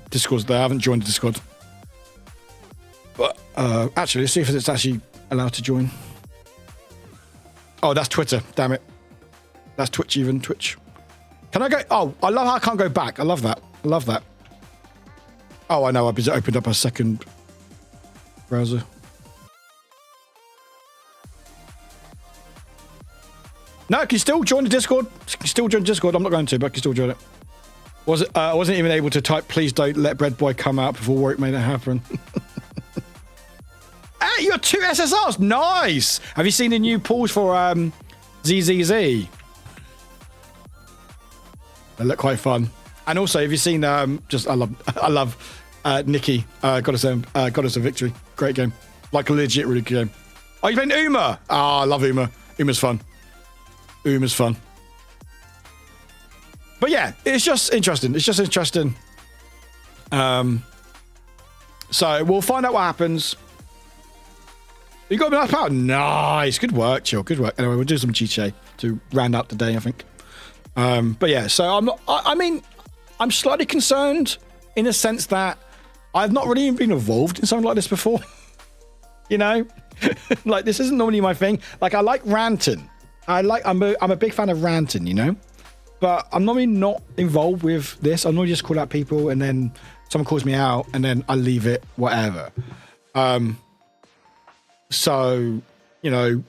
Discord's there. I haven't joined the Discord. But actually, let's see if it's actually allowed to join. Oh, that's Twitter. Damn it. That's Twitch even. Twitch. Can I go? Oh, I love how I can't go back. I love that. I love that. Oh, I know. I've opened up a second browser. No, can you still join the Discord? Can you still join Discord? I'm not going to, but I can still join it. I wasn't even able to type, please don't let Bread Boy come out before Warwick made it happen. Hey, you got 2 SSRs. Nice. Have you seen the new pools for ZZZ? They look quite fun. And also, have you seen I love Nikki, Goddess of Victory. Great game. Like a legit really good game. Oh, you playing Uma? Ah, I love Uma. Uma's fun. Uma's fun. But yeah, it's just interesting. It's just interesting. So we'll find out what happens. You got enough power? Nice. Good work, Chill. Good work. Anyway, we'll do some chiche to round up the day, I think. But yeah, so I'm slightly concerned in a sense that I've not really been involved in something like this before. You know? Like, this isn't normally my thing. Like, I like ranting. I'm a big fan of ranting, you know? But I'm normally not involved with this. I normally just call out people and then someone calls me out and then I leave it, whatever. So, you know,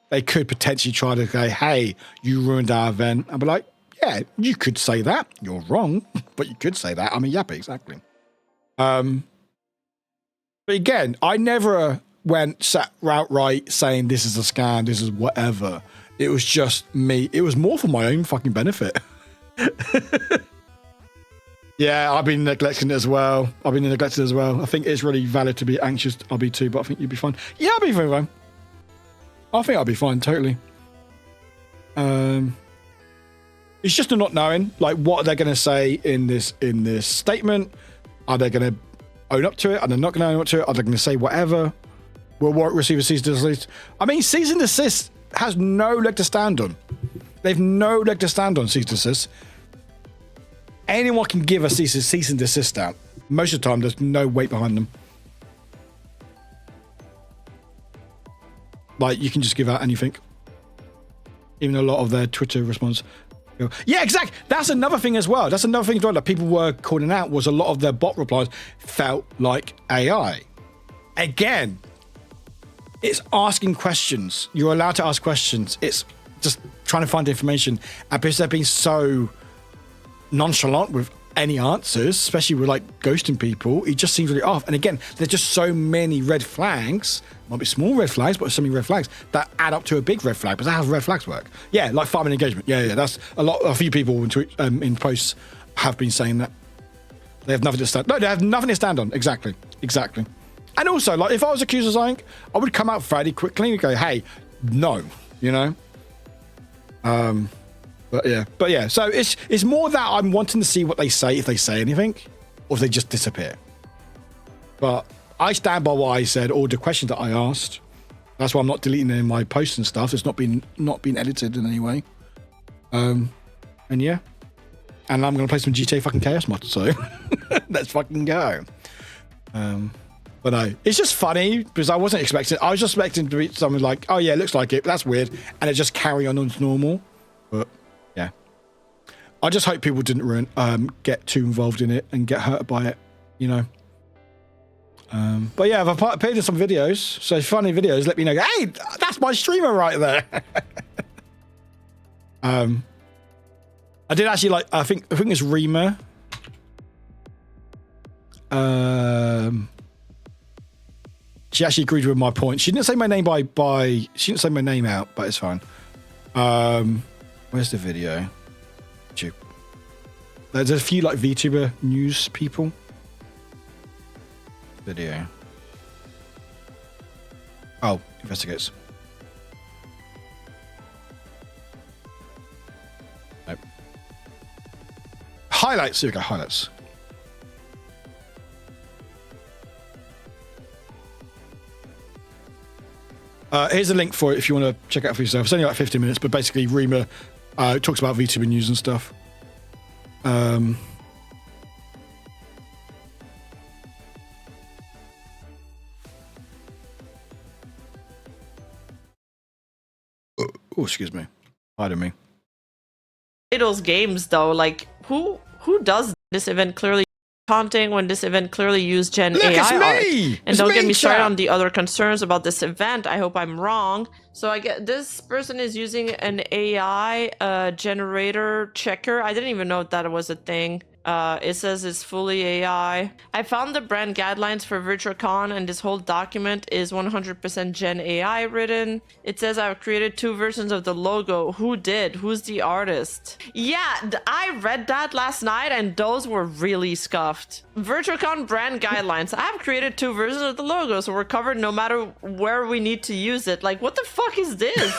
they could potentially try to say, hey, you ruined our event. I'd be like, yeah, you could say that. You're wrong, but you could say that. I'm a yappy, exactly. But again, I never sat outright saying this is a scam, this is whatever. It was just me. It was more for my own fucking benefit. Yeah, I've been neglecting it as well. I think it's really valid to be anxious. I'll be too, but I think you'll be fine. Yeah, I'll be fine. I think I'll be fine, totally. It's just a not knowing, like, what are they going to say in this statement? Are they going to own up to it? Are they not going to own up to it? Are they going to say whatever? Will Warwick receive a cease and desist? I mean, cease and desist has no leg to stand on. They've no leg to stand on, cease and desist. Anyone can give a cease and desist out. Most of the time, there's no weight behind them. Like, you can just give out anything. Even a lot of their Twitter response. Yeah, exactly. That's another thing as well. That people were calling out was a lot of their bot replies felt like AI. Again, it's asking questions. You're allowed to ask questions. It's just trying to find information. And because they're being so nonchalant with any answers, especially with like ghosting people, it just seems really off. And again, there's just so many red flags, might be small red flags, but so many red flags that add up to a big red flag. But that's how red flags work. Yeah, like farming engagement. Yeah, that's a few people in posts have been saying that. They have nothing to stand. No, they have nothing to stand on. Exactly. And also, like, if I was accused of something, I would come out fairly quickly and go, "Hey, no," you know. But yeah. So it's more that I'm wanting to see what they say, if they say anything, or if they just disappear. But I stand by what I said, or the questions that I asked. That's why I'm not deleting it in my posts and stuff. It's not been edited in any way. And yeah. And I'm going to play some GTA fucking Chaos mod, so let's fucking go. But no, it's just funny because I was just expecting to be something like, oh yeah, it looks like it, but that's weird. And it just carry on as normal. But yeah. I just hope people didn't get too involved in it and get hurt by it, you know. But yeah, I've appeared in some videos, so funny videos, let me know. Hey, that's my streamer right there. I did actually like. I think it's Rima. She actually agreed with my point. She didn't say my name she didn't say my name out, but it's fine. Where's the video? There's a few like VTuber news people. Video. Oh, investigates. Nope. Highlights. Here we go. Highlights. Here's a link for it if you want to check it out for yourself. It's only like 15 minutes, but basically Rima talks about VTuber news and stuff. Oh, excuse me. Pardon me. Those games though, like who does this event clearly taunting when this event clearly used Gen Look, AI it's art? me! And don't get me started on the other concerns about this event. I hope I'm wrong. So I get this person is using an AI generator checker. I didn't even know that was a thing. It says it's fully AI. I found the brand guidelines for VIRTUACON, and this whole document is 100% Gen AI written. It says I've created 2 versions of the logo. Who did? Who's the artist? Yeah, I read that last night, and those were really scuffed. VIRTUACON brand guidelines. I've created 2 versions of the logo, so we're covered no matter where we need to use it. Like, what the fuck is this?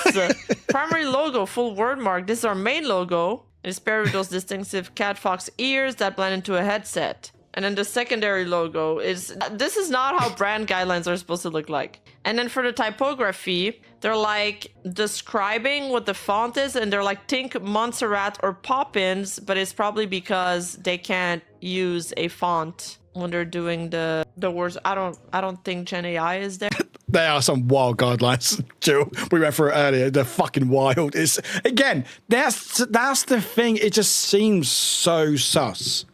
Primary logo, full word mark. This is our main logo. It's paired with those distinctive cat fox ears that blend into a headset. And then the secondary logo is... This is not how brand guidelines are supposed to look like. And then for the typography, they're like describing what the font is, and they're like, think Montserrat or Poppins, but it's probably because they can't use a font when they're doing the words. I don't think Gen AI is there. There are some wild guidelines, Jill. We went through it earlier. They're fucking wild. It's again, that's the thing. It just seems so sus.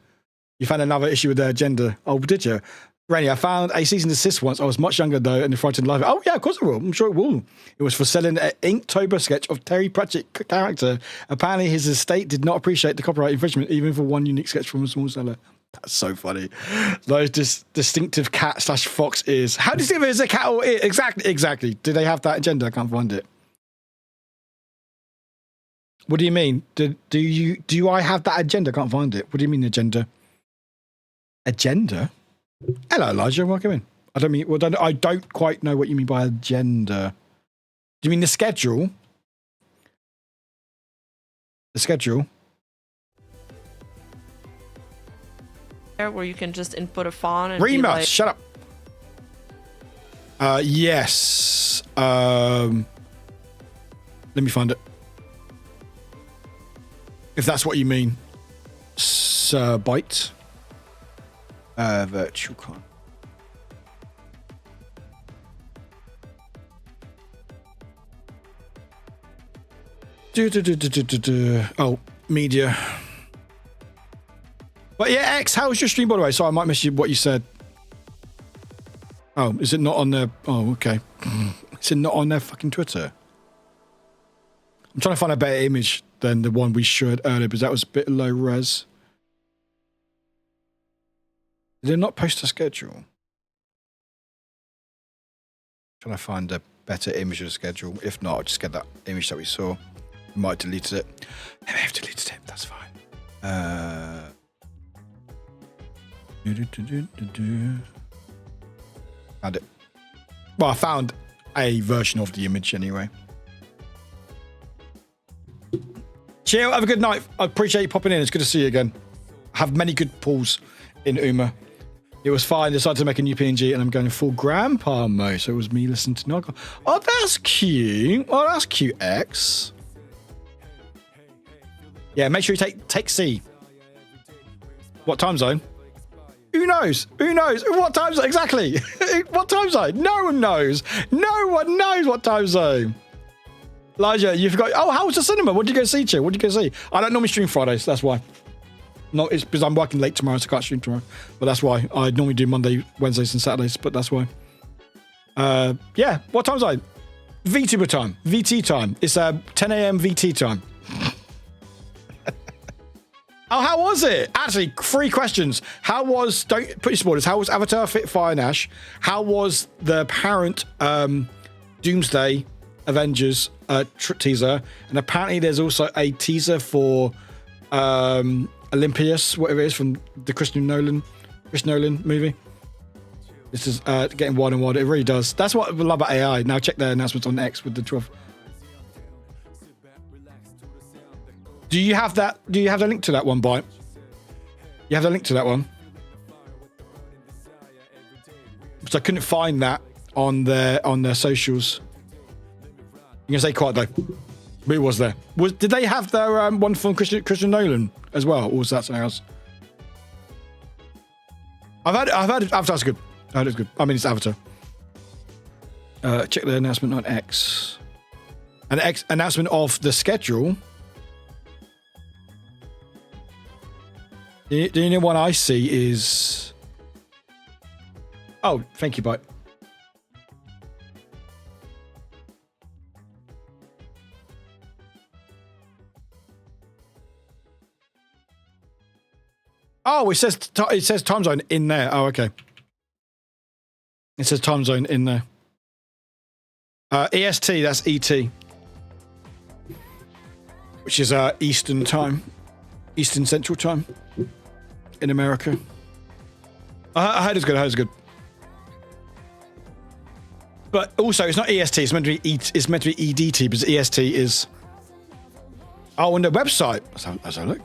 You found another issue with their agenda. Oh, did you? Rainy, I found a cease and desist once. I was much younger though, and the frightened live. Oh yeah, of course it will. I'm sure it will. It was for selling an Inktober sketch of Terry Pratchett character. Apparently, his estate did not appreciate the copyright infringement, even for one unique sketch from a small seller. That's so funny. Those distinctive cat / fox ears. How distinctive is a cat or ear? Exactly. Do they have that agenda? I can't find it. What do you mean? Do I have that agenda? I can't find it. What do you mean agenda? Agenda? Hello, Elijah. Welcome in. I don't quite know what you mean by agenda. Do you mean the schedule? The schedule? Where you can just input a font and Rima, like... shut up. Yes. Let me find it. If that's what you mean. Byte. VIRTUACON. Oh, media. But yeah, X, how was your stream, by the way? Sorry, I might miss what you said. Oh, is it not on their... Oh, okay. Is it not on their fucking Twitter? I'm trying to find a better image than the one we showed earlier, because that was a bit low res. Did they not post a schedule? Trying to find a better image of the schedule. If not, I'll just get that image that we saw. We might have deleted it. They may have deleted it. That's fine. Found it. Well, I found a version of the image anyway. Chill, have a good night. I appreciate you popping in. It's good to see you again. Have many good pulls in Uma. It was fine. Decided to make a new PNG and I'm going full grandpa mode. So it was me listening to Noggle. Oh, that's cute. Oh, that's cute, X. Yeah, make sure you take C. What time zone? Who knows? Who knows? What time zone? Exactly. What time zone? No one knows. No one knows what time zone. Elijah, you forgot. Oh, how was the cinema? What did you go see, Chill? What did you go see? I don't normally stream Fridays. That's why. No, it's because I'm working late tomorrow, so I can't stream tomorrow. But that's why. I normally do Monday, Wednesdays, and Saturdays, but that's why. Yeah, what time zone? VTuber time. VT time. It's 10 a.m. VT time. Oh, how was it? Actually, 3 questions. How was, don't put your spoilers, how was Avatar Fit Fire and Ash? How was the apparent Doomsday Avengers teaser? And apparently there's also a teaser for Olympius, whatever it is, from the Chris Nolan movie. This is getting wider and wider. It really does. That's what I love about AI. Now check their announcements on X with the 12. Do you have that? Do you have the link to that one, Bite? You have the link to that one? Because I couldn't find that on their socials. You can say quiet though. But it was there. Did they have their one from Christian Nolan as well, or was that something else? I've heard Avatar's good. I heard it's good. I mean, it's Avatar. Check the announcement on X. An announcement of the schedule. The only one I see is... Oh, thank you, Bite. Oh, it says time zone in there. Oh, okay. It says time zone in there. EST, that's ET. Which is Eastern time. Eastern Central time. In America. I heard it's good. I heard it's good. But also, it's not EST. It's meant to be it's meant to be EDT, because EST is. Oh, on the website. Let's have a look.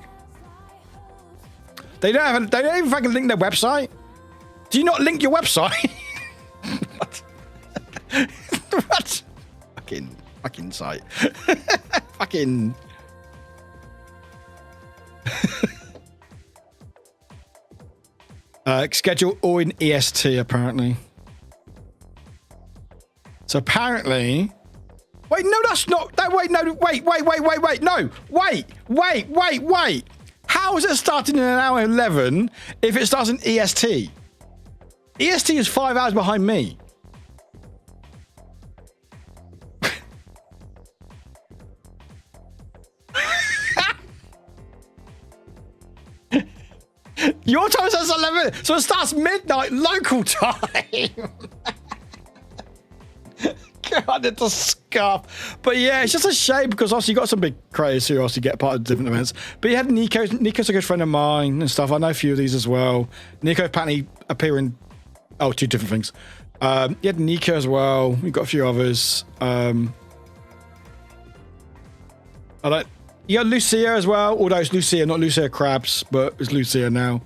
They don't even fucking link their website. Do you not link your website? What? What? Fucking site. Fucking. Schedule all in EST apparently. So apparently, wait, no, that's not. Wait, no, wait, no, wait. How is it starting in an hour 11 if it starts in EST? EST is 5 hours behind me. Your time says 11, so it starts midnight local time. God, it's a scuff. But yeah, it's just a shame because obviously you got some big creators who also get part of different events. But you had Nico. Nico's a good friend of mine and stuff. I know a few of these as well. Nico apparently appearing. Oh, 2 different things. You had Nico as well. We've got a few others. You got Lucia as well, although it's Lucia, not Lucia Krabs, but it's Lucia now.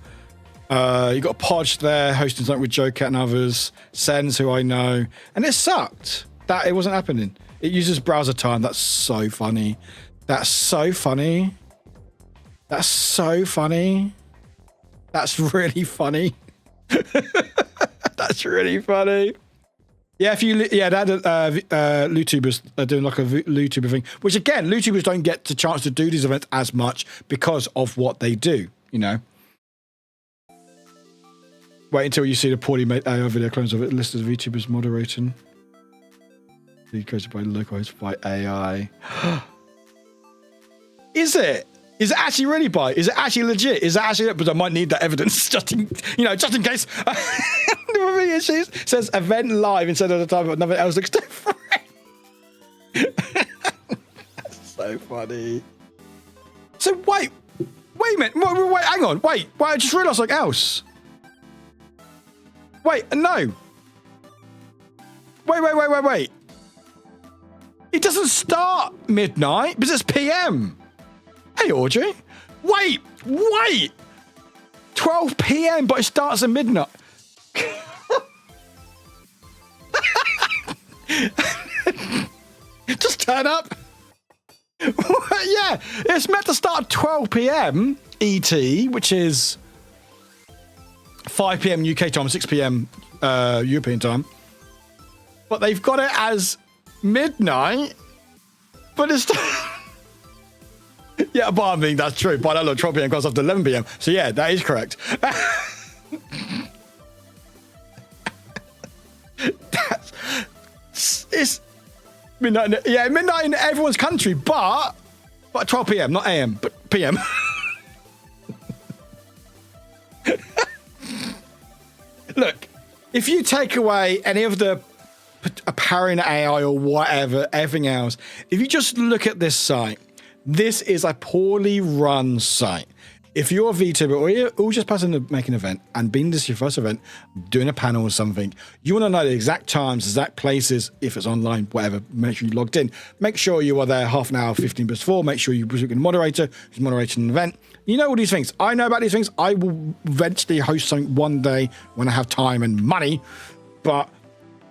You got Podge there, hosting something with Joe Cat and others. Sens, who I know. And it sucked that it wasn't happening. It uses browser time. That's so funny. That's so funny. That's so funny. That's really funny. That's really funny. Yeah, they had LootTubers doing like a LootTuber thing, which again, LootTubers don't get the chance to do these events as much because of what they do, you know. Wait until you see the poorly made AI video clones of it listed as VTubers moderating. Created by localized by AI. Is it? Is it actually really by? Is it actually legit? Is it actually? But I might need that evidence just in case. It says event live instead of the time, but nothing else looks different. That's so funny. So wait a minute. Wait, hang on. Wait, I just realised something else. Wait, no. Wait. It doesn't start midnight, because it's PM. Hey, Audrey. Wait. 12 PM, but it starts at midnight. Just turn up. Yeah, it's meant to start at 12 PM ET, which is 5 PM UK time, 6 PM European time. But they've got it as midnight, but it's... Yeah, but I mean, that's true. But I don't know, 12 PM goes up to 11 PM. So yeah, that is correct. It's midnight. Yeah, midnight in everyone's country, but 12 PM, not AM, but PM. Look, if you take away any of the apparent AI or whatever, everything else, if you just look at this site, this is a poorly run site. If you're a VTuber or just person to make an event and being this your first event, doing a panel or something, you want to know the exact times, exact places, if it's online, whatever, make sure you logged in. Make sure you are there half an hour, 15 minutes before. Make sure you book a moderator who's moderating an event. You know all these things. I know about these things. I will eventually host something one day when I have time and money, but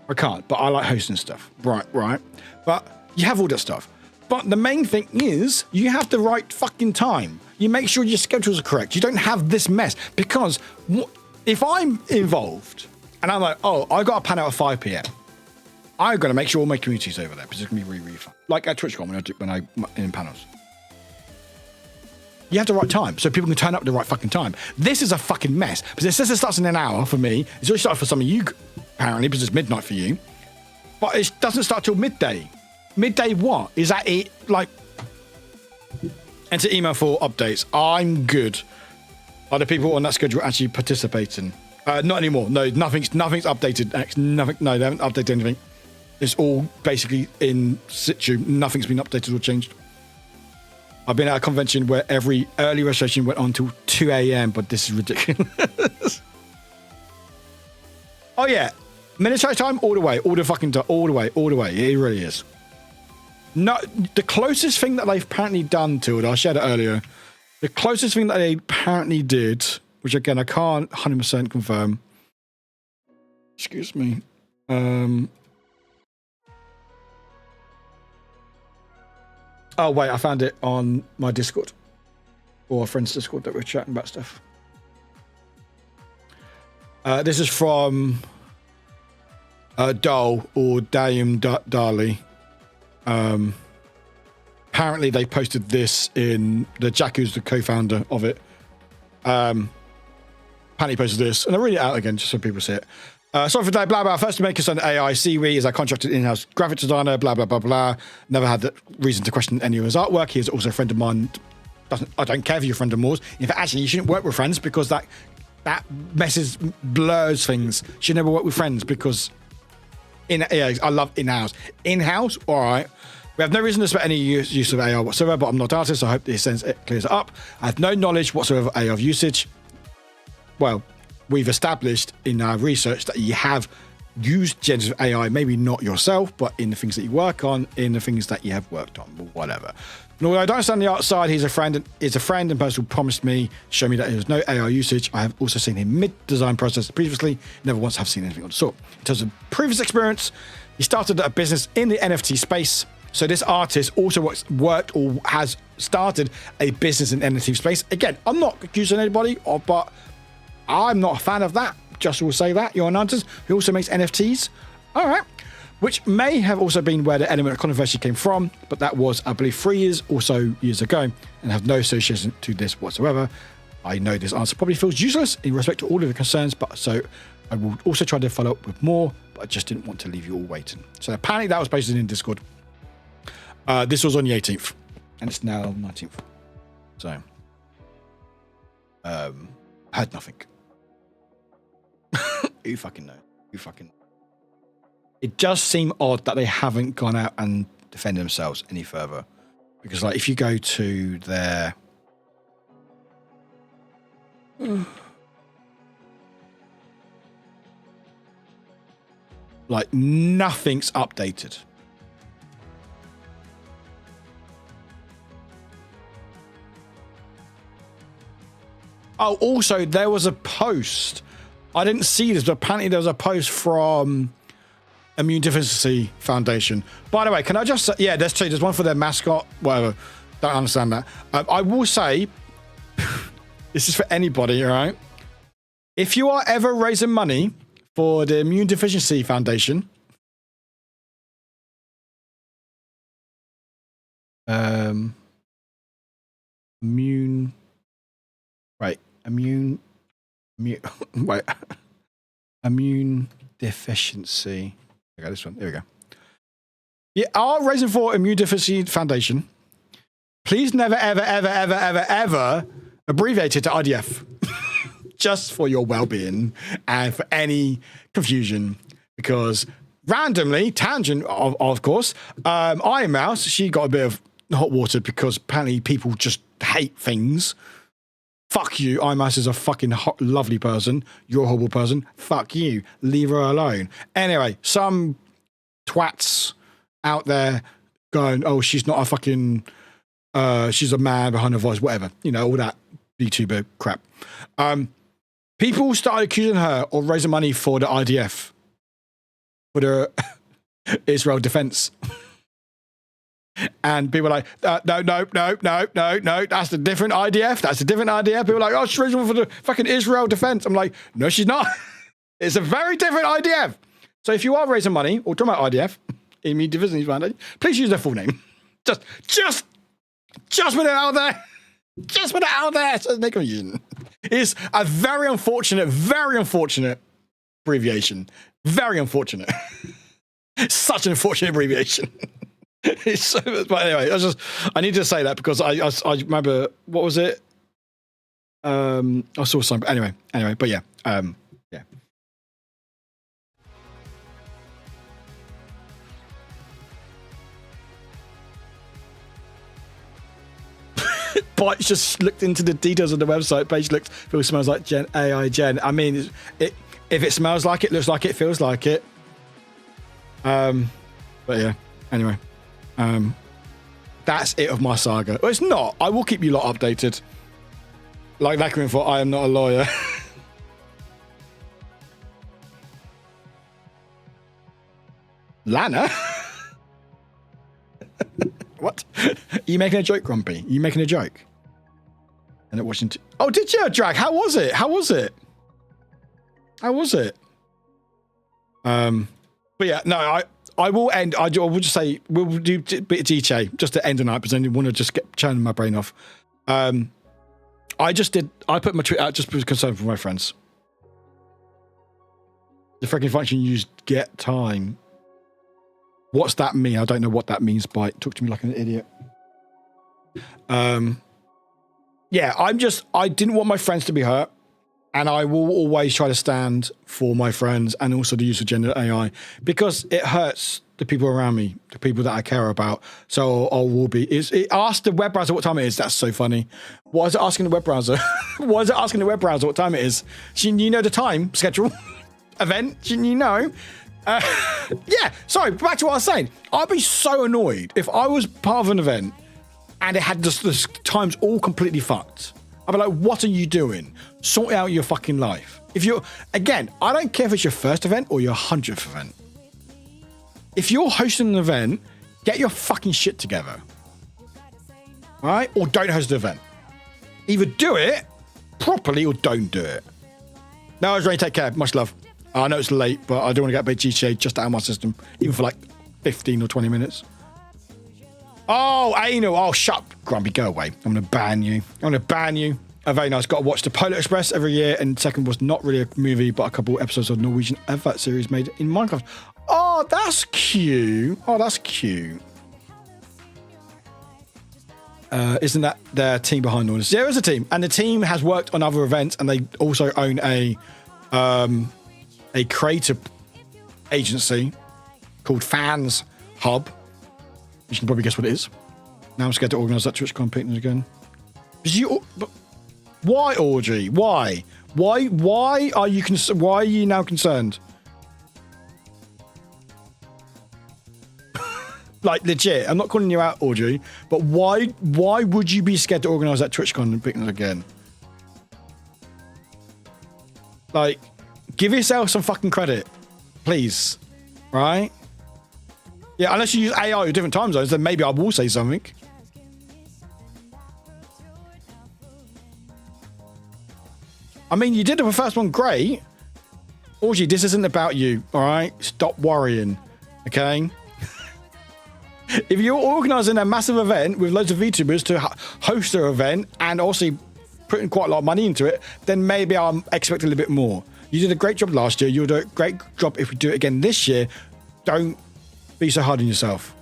I can't. But I like hosting stuff. Right. But you have all that stuff. But the main thing is you have the right fucking time. You make sure your schedules are correct. You don't have this mess. Because if I'm involved and I'm like, oh, I got a panel at 5 PM, I've got to make sure all my community's over there because it's going to be really fun. Like at TwitchCon when I in panels. You have the right time so people can turn up at the right fucking time. This is a fucking mess because it says it starts in an hour for me. It's already started for some of you, apparently, because it's midnight for you. But it doesn't start till midday. Midday what? Is that it? Like, enter email for updates. I'm good. Are the people on that schedule actually participating? Not anymore. No, nothing's updated. Nothing. No, they haven't updated anything. It's all basically in situ. Nothing's been updated or changed. I've been at a convention where every early registration went on till 2 AM, but this is ridiculous. Oh yeah, military time all the way, all the fucking time, all the way. It really is. No, the closest thing that they've apparently done to it, I shared it earlier, the closest thing that they apparently did, which again, I can't 100% confirm. Excuse me. Oh, wait, I found it on my Discord. Or a friend's Discord that we're chatting about stuff. This is from Dole or Dayum Dali. Apparently they posted this in the Jack, who's the co-founder of it. Apparently posted this, and I read it out again just so people see it. Sorry for today, blah blah. First to make us an AI Seaweed is our contracted in-house graphic designer, blah blah blah blah. Never had the reason to question any of his artwork. He is also a friend of mine. I don't care if you're a friend of Moore's. In fact, actually, you shouldn't work with friends because that blurs things. You should never work with friends because I love in-house. In-house, all right. We have no reason to suspect any use of AI whatsoever, but I'm not an artist, so I hope this sense it clears it up. I have no knowledge whatsoever of AI usage. Well, we've established in our research that you have used generative AI, maybe not yourself, but in the things that you work on, in the things that you have worked on, or whatever. And although I don't understand the art side, he's a friend and person who promised me, show me that there's no AI usage. I have also seen him mid-design process previously, never once have seen anything of the sort. In terms of previous experience, he started a business in the NFT space. So this artist also worked or has started a business in NFT space. Again, I'm not accusing anybody, but I'm not a fan of that. Just will say that. You're an artist who also makes NFTs. All right. Which may have also been where the element of controversy came from, but that was, I believe, 3 years or so years ago, and have no association to this whatsoever. I know this answer probably feels useless in respect to all of the concerns, but so I will also try to follow up with more, but I just didn't want to leave you all waiting. So apparently that was posted in Discord. This was on the 18th, and it's now 19th. So, I had nothing. Who fucking knows? Who fucking... It does seem odd that they haven't gone out and defended themselves any further. Because, like, if you go to their... Like, nothing's updated. Oh, also, there was a post. I didn't see this, but apparently there was a post from Immune Deficiency Foundation. By the way, can I just say, yeah, there's two. There's one for their mascot, whatever. Don't understand that. I will say, this is for anybody, all right? If you are ever raising money for the Immune Deficiency Foundation, immune deficiency. Okay, this one. There we go. You are raising for Immune Deficiency Foundation. Please never, ever, ever, ever, ever, ever abbreviate it to IDF. Just for your well-being and for any confusion. Because randomly, tangent, of course, Iron Mouse, she got a bit of hot water because apparently people just hate things. Fuck you. Iron Mouse is a fucking hot, lovely person. You're a horrible person. Fuck you. Leave her alone. Anyway, some twats out there going, oh, she's not a fucking, she's a man behind her voice, whatever. You know, all that YouTuber crap. People started accusing her of raising money for the IDF, for the Israel defense. And people are like, no, that's a different IDF. That's a different IDF. People are like, oh, she's raising for the fucking Israel defense. I'm like, no, she's not. It's a very different IDF. So if you are raising money or talking about IDF, Immune Deficiency Foundation, please use their full name. Just put it out there. Just put it out there. So they can use it. It's a very unfortunate abbreviation. Very unfortunate. Such an unfortunate abbreviation. It's so, but anyway, I need to say that because I remember, what was it? I saw some, anyway, but yeah, yeah. But just looked into the details of the website page. Looked, feels, smells like AI Gen. I mean, if it smells like it, looks like it, feels like it. But yeah. Anyway, that's it of my saga. Well, it's not. I will keep you lot updated. Like that for I am not a lawyer. Lana. What? Are you making a joke, Grumpy? Are you making a joke? And it wasn't. Oh, did you, Drag? How was it? But yeah, no, I will end. I will just say we'll do a bit of DJ just to end the night because I want to just get turning my brain off. I put my tweet out just because concerned for my friends. The freaking function used get time. What's that mean? I don't know what that means by talk to me like an idiot. Yeah, I didn't want my friends to be hurt. And I will always try to stand for my friends and also the use of gender AI because it hurts the people around me, the people that I care about. So I will be. Ask the web browser what time it is. That's so funny. Why is it asking the web browser? Why is it asking the web browser what time it is? Shouldn't you know the time schedule event? Shouldn't you know? Yeah. Sorry. Back to what I was saying. I'd be so annoyed if I was part of an event and it had the times all completely fucked. I'd be like, what are you doing? Sort out your fucking life. If you're, again, I don't care if it's your first event or your 100th event. If you're hosting an event, get your fucking shit together. All right? Or don't host the event. Either do it properly or don't do it. No, I was ready to take care. Much love. I know it's late, but I don't want to get a bit GTA just out of my system, even for like 15 or 20 minutes. Oh, anal. Oh, shut up, Grumpy. Go away. I'm going to ban you. Very nice. Got to watch the Polar Express every year. And second was not really a movie, but a couple episodes of Norwegian advert series made in Minecraft. Oh, that's cute. Isn't that their team behind all this? Yeah, there's a team. And the team has worked on other events, and they also own a creative agency called Fans Hub. You can probably guess what it is. Now I'm scared to organise that Twitch campaign again. Why, Audrey? Why? Why are you now concerned? Like, legit. I'm not calling you out, Audrey, but why would you be scared to organise that TwitchCon picnic again? Like, give yourself some fucking credit, please. Right? Yeah, unless you use AI at different time zones, then maybe I will say something. I mean, you did the first one great. Audrey, this isn't about you, all right? Stop worrying, okay? If you're organising a massive event with loads of VTubers to host their event and also putting quite a lot of money into it, then maybe I'm expecting a little bit more. You did a great job last year. You'll do a great job if we do it again this year. Don't be so hard on yourself.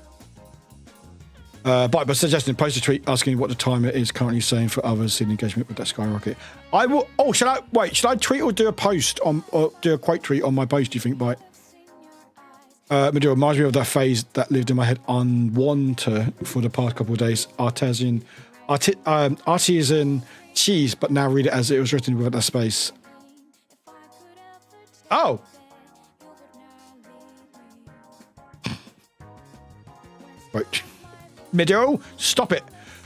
By suggesting post a tweet asking what the timer is currently saying for others in engagement with that skyrocket. I will. Oh, should I tweet or do a post on, or do a quote tweet on my post? Do you think, Bite? Maduro reminds me of that phase that lived in my head on Wanta for the past couple of days. Artisan cheese, but now read it as it was written without that space. Oh. Right. Mido, stop it.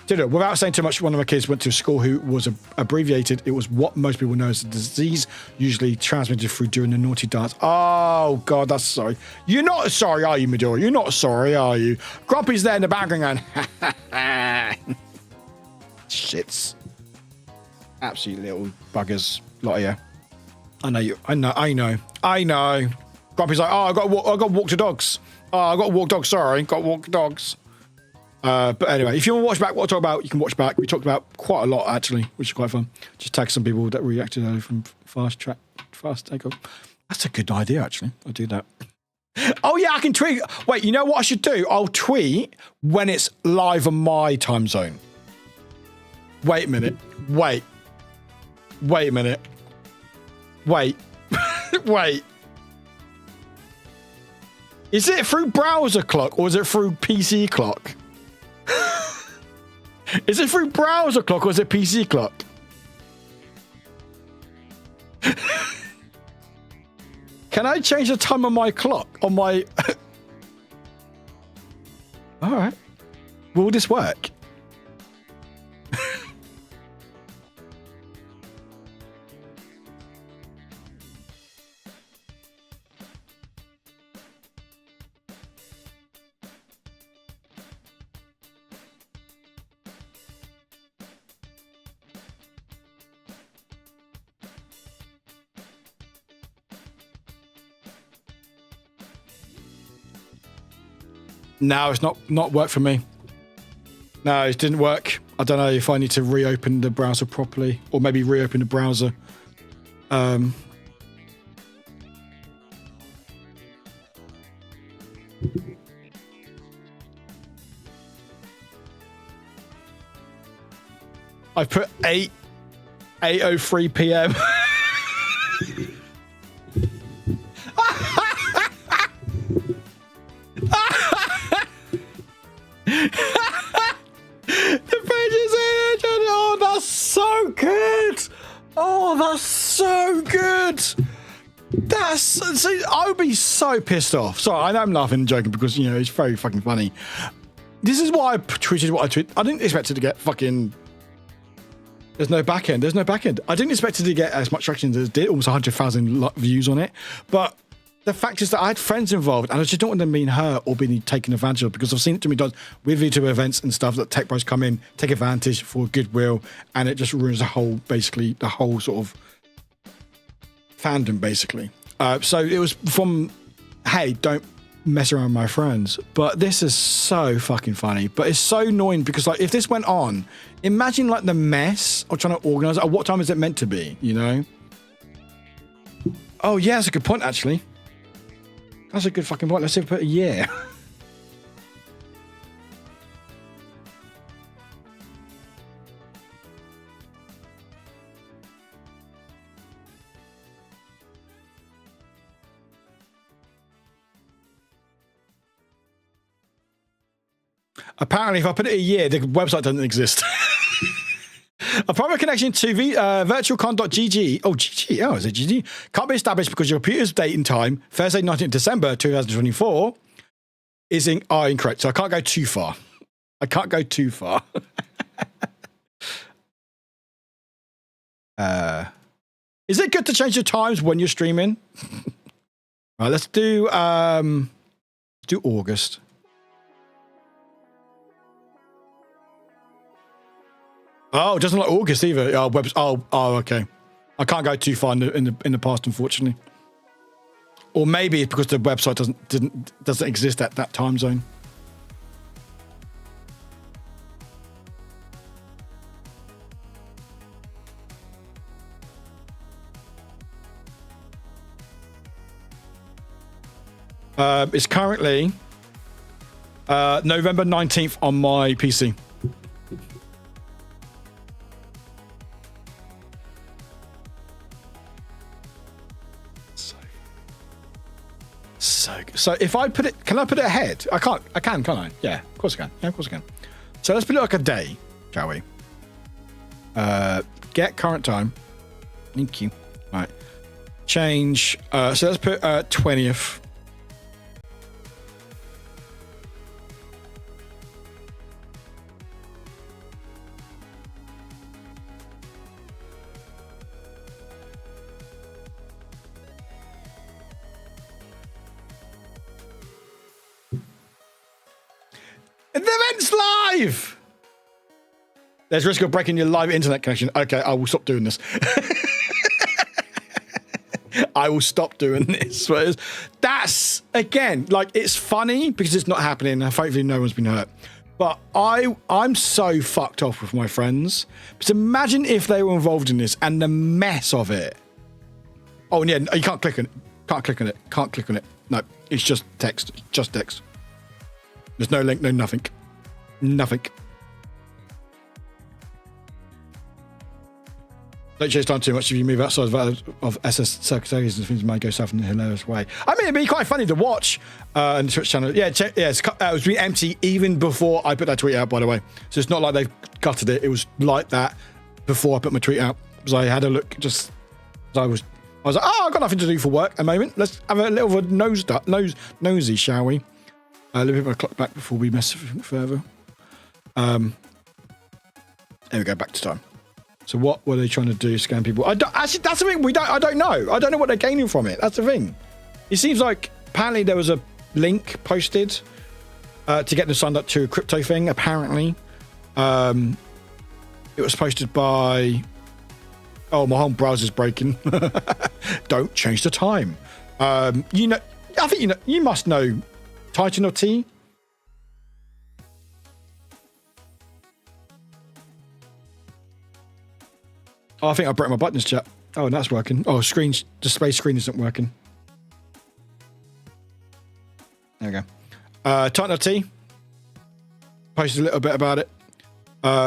Without saying too much, one of my kids went to a school who was abbreviated. It was what most people know as a disease, usually transmitted through doing the naughty dance. Oh, God, that's sorry. You're not sorry, are you, Midori? You're not sorry, are you? Grumpy's there in the background going, shits. Absolute little buggers. Lot of you. I know you. I know. Grumpy's like, oh, I got to walk the dogs. Oh, I got to walk dogs. Sorry, got to walk dogs. But anyway, if you want to watch back what I talk about, you can watch back. We talked about quite a lot actually, which is quite fun. Just tag some people that reacted earlier from Fast Takeoff. That's a good idea actually. I'll do that. Oh yeah, I can tweet. Wait, you know what I should do? I'll tweet when it's live on my time zone. Wait a minute. Wait a minute. Wait. Is it through browser clock or is it through PC clock? Is it through browser clock or is it PC clock? Can I change the time on my clock? On my... All right. Will this work? No, it's not worked for me. No, it didn't work. I don't know if I need to reopen the browser properly or maybe reopen the browser. I put 8:03 p.m. The page is in. Oh, that's so good. Oh, that's so good. See, I would be so pissed off. Sorry, I know I'm laughing and joking because, you know, it's very fucking funny. This is why I tweeted what I tweeted. I didn't expect it to get fucking... There's no back end. I didn't expect it to get as much traction as it did, almost 100,000 views on it. But the fact is that I had friends involved, and I just don't want them being hurt or being taken advantage of, because I've seen it to be done with VTuber events and stuff that tech bros come in, take advantage for goodwill, and it just ruins the whole sort of fandom, basically. So it was from, hey, don't mess around with my friends. But this is so fucking funny. But it's so annoying because, like, if this went on, imagine like the mess of trying to organize it. At what time is it meant to be, you know? Oh yeah, that's a good point actually. That's a good fucking point. Let's see if we put a year. Apparently, if I put it a year, the website doesn't exist. A private connection to VIRTUACON.gg. Oh, GG. Oh, is it GG? Can't be established because your computer's date and time, Thursday, 19th December 2024. is incorrect. So I can't go too far. I can't go too far. Is it good to change the times when you're streaming? Right, let's do August. Oh, it doesn't like August either. Oh, okay. I can't go too far in the past, unfortunately. Or maybe it's because the website doesn't exist at that time zone. It's currently November 19th on my PC. So if I put it, can I put it ahead? I can, can't I? Yeah, of course I can. Yeah, of course I can. So let's put it like a day, shall we? Get current time. Thank you. All right. Change. So let's put 20th. The event's live! There's risk of breaking your live internet connection. Okay, I will stop doing this. I will stop doing this. That's, again, like, it's funny because it's not happening. Hopefully no one's been hurt. But I'm so fucked off with my friends. But imagine if they were involved in this and the mess of it. Oh, yeah, you can't click on it. Can't click on it. Can't click on it. No, it's just text. Just text. There's no link, no nothing. Nothing. Don't chase time too much if you move outside of SS secretaries and things might go south in a hilarious way. I mean, it'd be quite funny to watch on the Twitch channel. Yeah, it was really empty even before I put that tweet out, by the way. So it's not like they've gutted it. It was like that before I put my tweet out. Because I had a look, just I was like, oh, I've got nothing to do for work at the moment. Let's have a little bit of nosy, shall we? A little bit of a clock back before we mess further. There we go, back to time. So what were they trying to do? Scam people? Actually, that's the thing. I don't know. I don't know what they're gaining from it. That's the thing. It seems like apparently there was a link posted to get them signed up to a crypto thing. Apparently, it was posted by. Oh, my whole browser's breaking. Don't change the time. You know, I think you must know Titan or T. Oh, I think I broke my buttons, chat. Oh, that's working. Oh, display screen isn't working. There we go. Titan T posted a little bit about it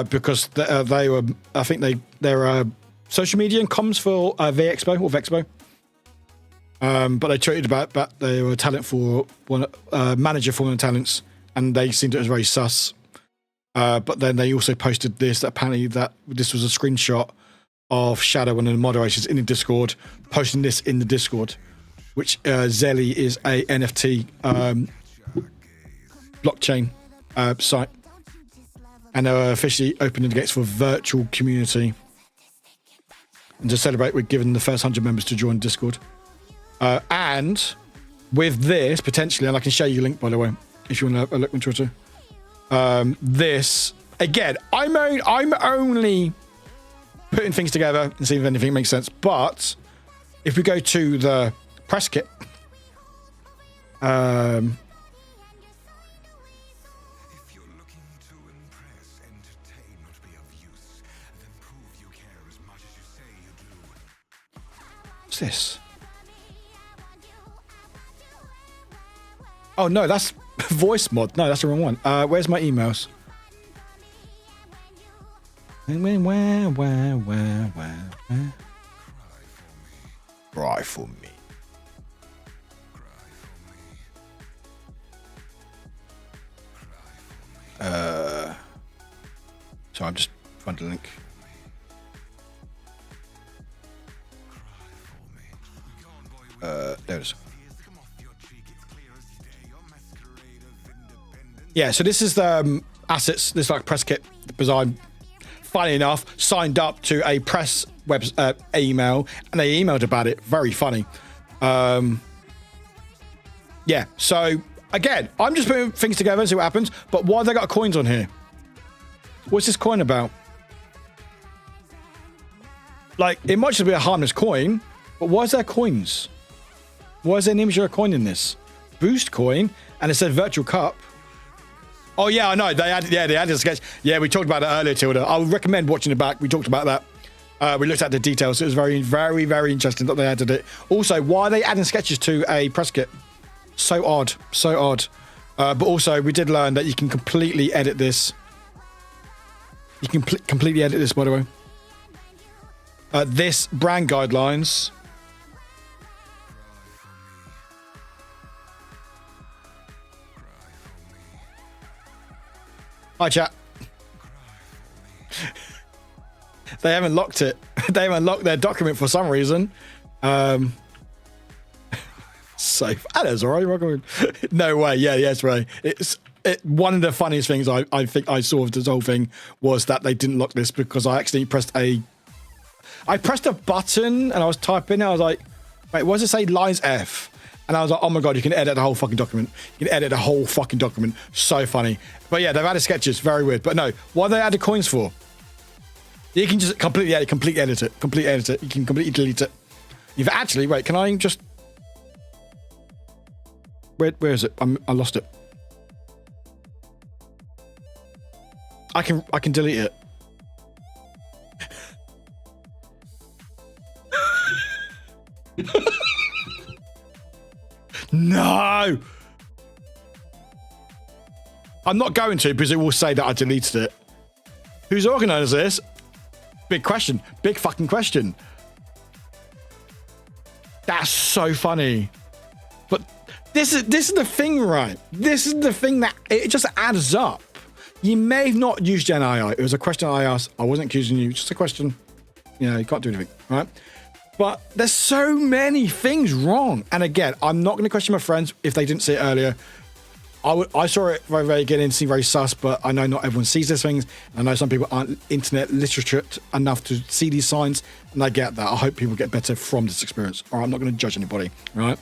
because they were, I think they're social media and comms for VExpo or Vexpo. But they tweeted about that they were talent for one manager for one of the talents, and they seemed it was very sus. But then they also posted this, that apparently that this was a screenshot of Shadow, one of the moderators in the Discord, posting this in the Discord, which Zelly is a NFT blockchain site, and they're officially opening the gates for virtual community. And to celebrate, we're giving the first 100 members to join Discord. And with this, potentially, and I can show you a link, by the way, if you want to look on Twitter. This, again, I'm only putting things together and seeing if anything makes sense. But if we go to the press kit, what's this? Oh no, that's voice mod. No, that's the wrong one. Where's my emails? Cry for me. So I'm just finding a link. There it is. Yeah, so this is the assets. This is like press kit, because I'm, funny enough, signed up to a press web email, and they emailed about it. Very funny. Yeah, so again, I'm just putting things together and see what happens. But why have they got coins on here? What's this coin about? Like, it might just be a harmless coin, but why is there coins? Why is there an image of a coin in this? Boost coin, and it said virtual cup. Oh yeah, I know. They added a sketch. Yeah, we talked about it earlier, Tilda. I would recommend watching it back. We talked about that. We looked at the details. It was very, very, very interesting that they added it. Also, why are they adding sketches to a press kit? So odd. So odd. But also, we did learn that you can completely edit this. You can completely edit this, by the way. This brand guidelines. Hi, chat. They haven't locked it. They haven't locked their document for some reason. So, hello, alright. No way. Yeah, yes, Ray. One of the funniest things I think I saw of this whole thing was that they didn't lock this because I accidentally pressed a button and I was typing. I was like, wait, what does it say? Lines F. And I was like, oh my God, you can edit the whole fucking document. You can edit the whole fucking document. So funny. But yeah, they've added sketches. Very weird. But no, what have they added coins for? You can just completely edit it. You can completely delete it. You've actually, wait, can I just... Where is it? I lost it. I can delete it. No! I'm not going to because it will say that I deleted it. Who's organised this? Big question. Big fucking question. That's so funny. But this is the thing, right? This is the thing that it just adds up. You may have not used Gen AI. It was a question I asked. I wasn't accusing you. Just a question. You know, you can't do anything, right? But there's so many things wrong. And again, I'm not going to question my friends if they didn't see it earlier. I saw it very, very again and seemed very sus, but I know not everyone sees these things. I know some people aren't internet literate enough to see these signs, and I get that. I hope people get better from this experience. All right, I'm not going to judge anybody, right?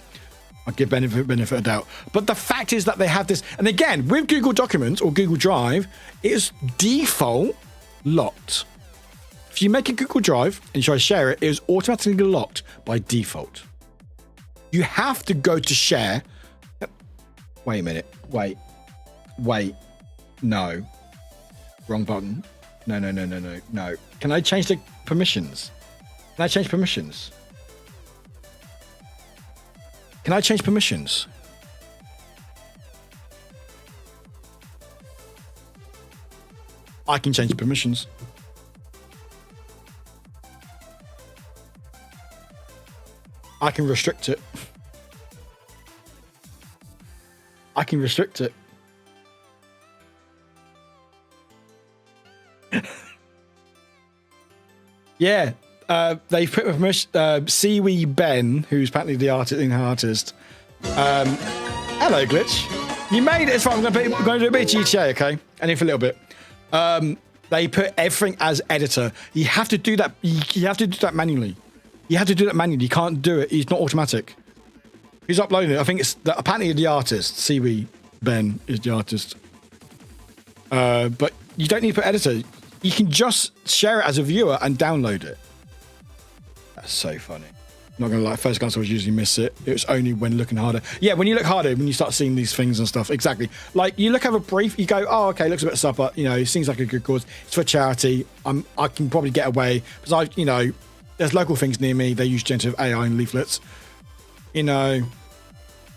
I'll give benefit of doubt. But the fact is that they have this, and again, with Google Documents or Google Drive, it is default locked. If you make a Google Drive and you try to share it, it is automatically locked by default. You have to go to share. Wait a minute. Wait. No. Wrong button. No. Can I change the permissions? Can I change permissions? Can I change permissions? I can change permissions. I can restrict it. I can restrict it. Yeah, they've put permission. Siwi Ben, who's apparently the artist. Hello, Glitch. You made it. It's fine. I'm going to do a bit of GTA, okay? Only for a little bit. They put everything as editor. You have to do that. You have to do that manually. You can't do it. It's not automatic. Who's uploading it? I think it's apparently the artist. Siwi Ben is the artist. But you don't need to put editor. You can just share it as a viewer and download it. That's so funny. Not gonna lie, first glance I was usually miss it. It was only when looking harder. Yeah, when you look harder, when you start seeing these things and stuff. Exactly. Like you look over a brief, you go, oh, okay, looks a bit supper. You know, it seems like a good cause. It's for charity. I can probably get away because there's local things near me. They use generative AI and leaflets. You know,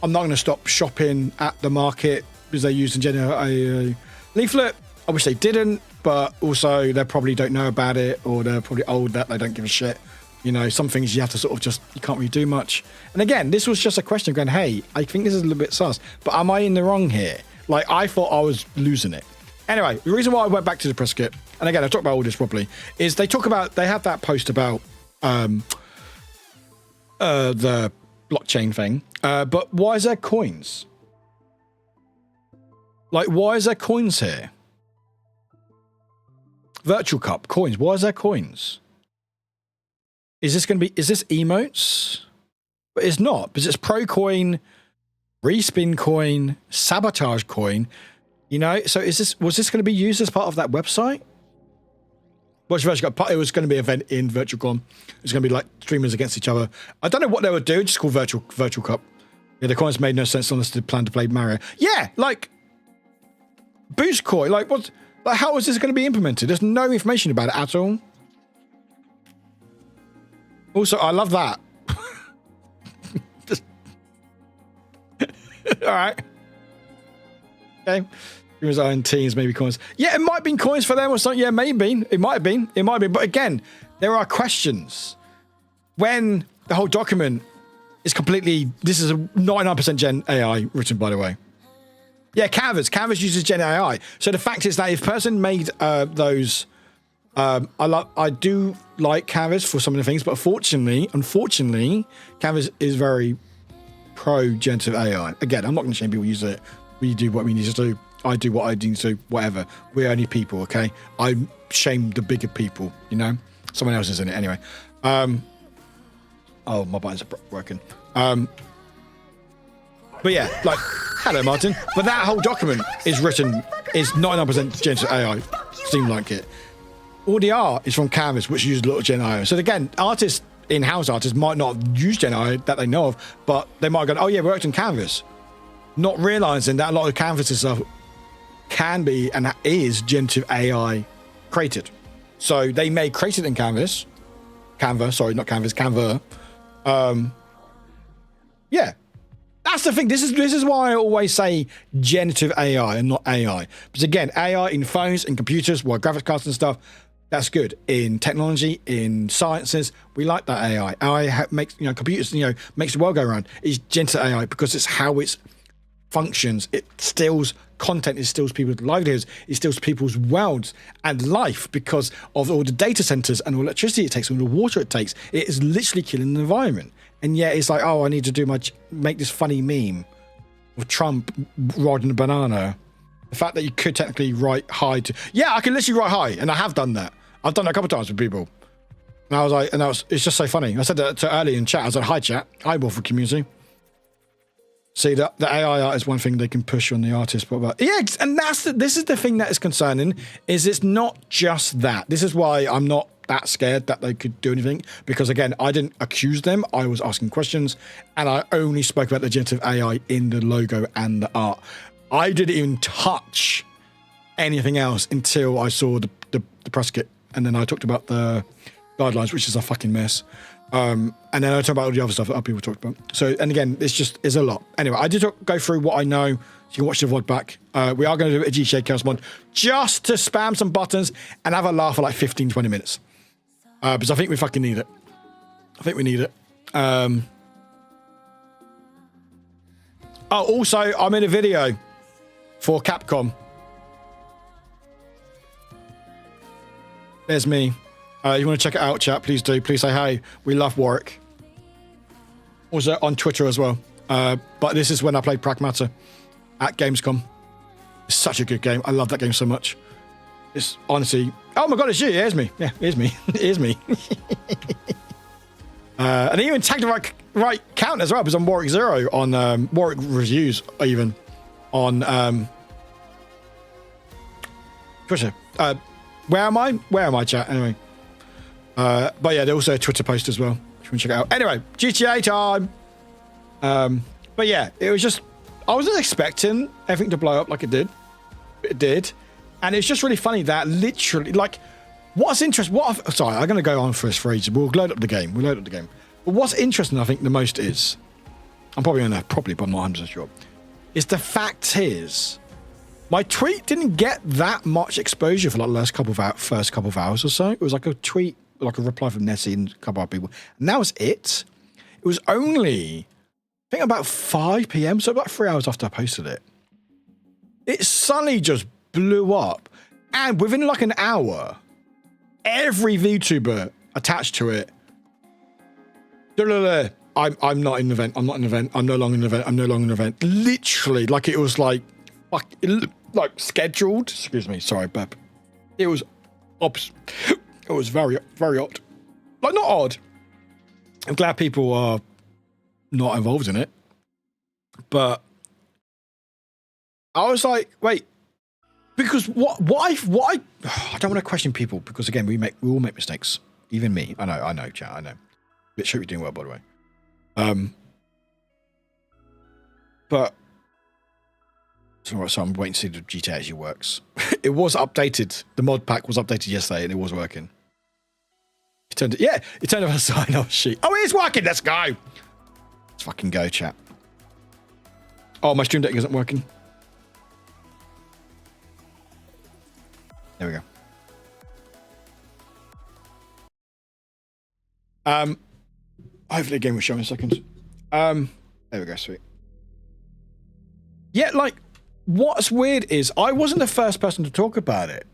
I'm not going to stop shopping at the market because they use the generative AI leaflet. I wish they didn't, but also they probably don't know about it, or they're probably old that they don't give a shit. You know, some things you have to sort of you can't really do much. And again, this was just a question of going, hey, I think this is a little bit sus, but am I in the wrong here? Like, I thought I was losing it. Anyway, the reason why I went back to the press kit, and again, I talked about all this properly, is they have that post about the blockchain thing, but why is there coins? Like, why is there coins here? Virtual Cup, coins. Why is there coins? Is this going to be, is this emotes? But it's not, because it's Pro Coin, Respin Coin, Sabotage Coin. You know, so is this, was this going to be used as part of that website? Watch Virtual Cup. It was going to be an event in VirtuaCon. It was going to be like streamers against each other. I don't know what they would do, just called Virtual Cup. Yeah, the coins made no sense unless they planned to play Mario. Yeah, like, Boost Coin, like, what, like, how is this going to be implemented? There's no information about it at all. Also, I love that. Just... all right. Okay. Streamers own teams, maybe coins. Yeah, it might have been coins for them or something. Yeah, maybe. It might have been. It might have been. But again, there are questions. When the whole document is completely... This is a 99% Gen AI written, by the way. Yeah, Canvas. Canvas uses Gen AI. So the fact is that if a person made those... I do like Canvas for some of the things, but unfortunately, Canvas is very pro-generative AI. Again, I'm not going to shame people use it. We do what we need to do. I do what I need to do, whatever. We're only people, okay? I shame the bigger people, you know? Someone else is in it anyway. Oh, my buttons are broken. But yeah, like, hello, Martin. But that whole document is 99% generative AI. Seemed like it. All the art is from Canvas, which uses a lot of Gen AI. So again, artists, in-house artists, might not use Gen AI that they know of, but they might go, oh yeah, we worked on Canvas. Not realizing that a lot of Canvas stuff can be and is generative AI created. So they may create it in Canva. Yeah, that's the thing. This is why I always say generative AI and not AI. Because again, AI in phones and computers, graphics cards and stuff, that's good. In technology, in sciences, we like that AI. AI makes, computers, makes the world go around. It's generative AI because it's how it functions. It steals content, it steals people's livelihoods, it steals people's worlds and life because of all the data centers and all the electricity it takes, all the water it takes. It is literally killing the environment. And yet it's like, oh, I need to make this funny meme of Trump riding a banana. The fact that you could technically write hi to, yeah, I can literally write hi, and I have done that. I've done that a couple of times with people. And I was like, it's just so funny. I said that to early in chat. I was like, hi chat, hi Warwick community. See, the AI art is one thing they can push on the artist, but yeah, and this is the thing that is concerning, is it's not just that. This is why I'm not that scared that they could do anything, because again, I didn't accuse them. I was asking questions, and I only spoke about the generative AI in the logo and the art. I didn't even touch anything else until I saw the press kit, and then I talked about the guidelines, which is a fucking mess. And then I talk about all the other stuff that other people talked about. So, and again, it's a lot. Anyway, I did go through what I know, so you can watch the VOD back. We are going to do a GTA Chaos mod just to spam some buttons and have a laugh for like 15-20 minutes. Because I think we fucking need it. Oh, also, I'm in a video for Capcom. There's me. You want to check it out, chat, please do. Please say hi. We love Warwick. Also on Twitter as well. But this is when I played Pragmata at Gamescom. It's such a good game. I love that game so much. It's honestly... Oh my god, it's you. Here's me. Yeah, here's me. Here's me. And he even tagged the right count as well, because I'm Warwick 0 on Warwick Reviews, even on Twitter. Where am I, chat? Anyway. But yeah, there's also a Twitter post as well, if you want to check it out. Anyway, GTA time. But yeah, it was just, I wasn't expecting everything to blow up like it did. It did. And it's just really funny that literally, like, what's interesting, sorry, I'm going to go on for this for ages. We'll load up the game. But what's interesting, I think, the most is, I'm probably going to properly, but I'm not 100% sure, is the fact is, my tweet didn't get that much exposure for like the first couple of hours or so. It was like a tweet, like a reply from Nessie and a couple of people. And that was it. It was only, I think, about 5 p.m, so about 3 hours after I posted it. It suddenly just blew up. And within like an hour, every VTuber attached to it, I'm not in an event. I'm no longer in an event. Literally, like it was like, fuck, like scheduled. Excuse me, sorry, Beb. It was very, very odd. Like, not odd. I'm glad people are not involved in it. But I was like, wait, because what I don't want to question people, because again, we all make mistakes. Even me. I know, chat, I know. It should be doing well, by the way. But so I'm waiting to see the GTA actually works. It was updated. The mod pack was updated yesterday, and it was working. It turned off a sign off sheet. Oh, it is working. Let's go. Let's fucking go, chat. Oh, my stream deck isn't working. There we go. Hopefully the game will show in a second. There we go, sweet. Yeah, like, what's weird is I wasn't the first person to talk about it.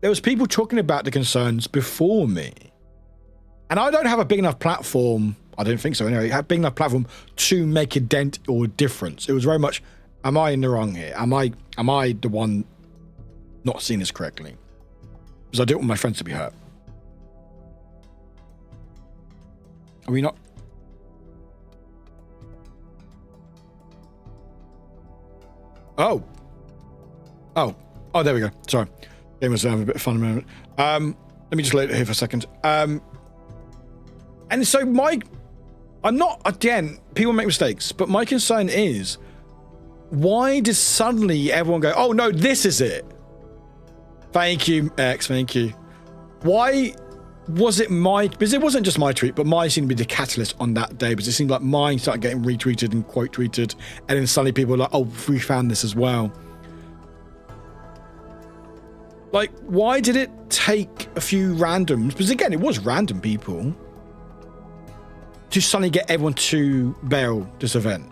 There was people talking about the concerns before me. And I don't have a big enough platform, I don't think so anyway, have a big enough platform to make a dent or a difference. It was very much, am I in the wrong here? Am I the one not seeing this correctly? Because I don't want my friends to be hurt. Are we not? Oh, there we go. Sorry. Game was having a bit of fun a moment. Let me just leave it here for a second. And so I'm not, again, people make mistakes, but my concern is, why does suddenly everyone go, oh no, this is it? Thank you, X, thank you. Why was it because it wasn't just my tweet, but mine seemed to be the catalyst on that day, because it seemed like mine started getting retweeted and quote tweeted, and then suddenly people were like, oh, we found this as well. Like, why did it take a few randoms, because again, it was random people, to suddenly get everyone to bail this event?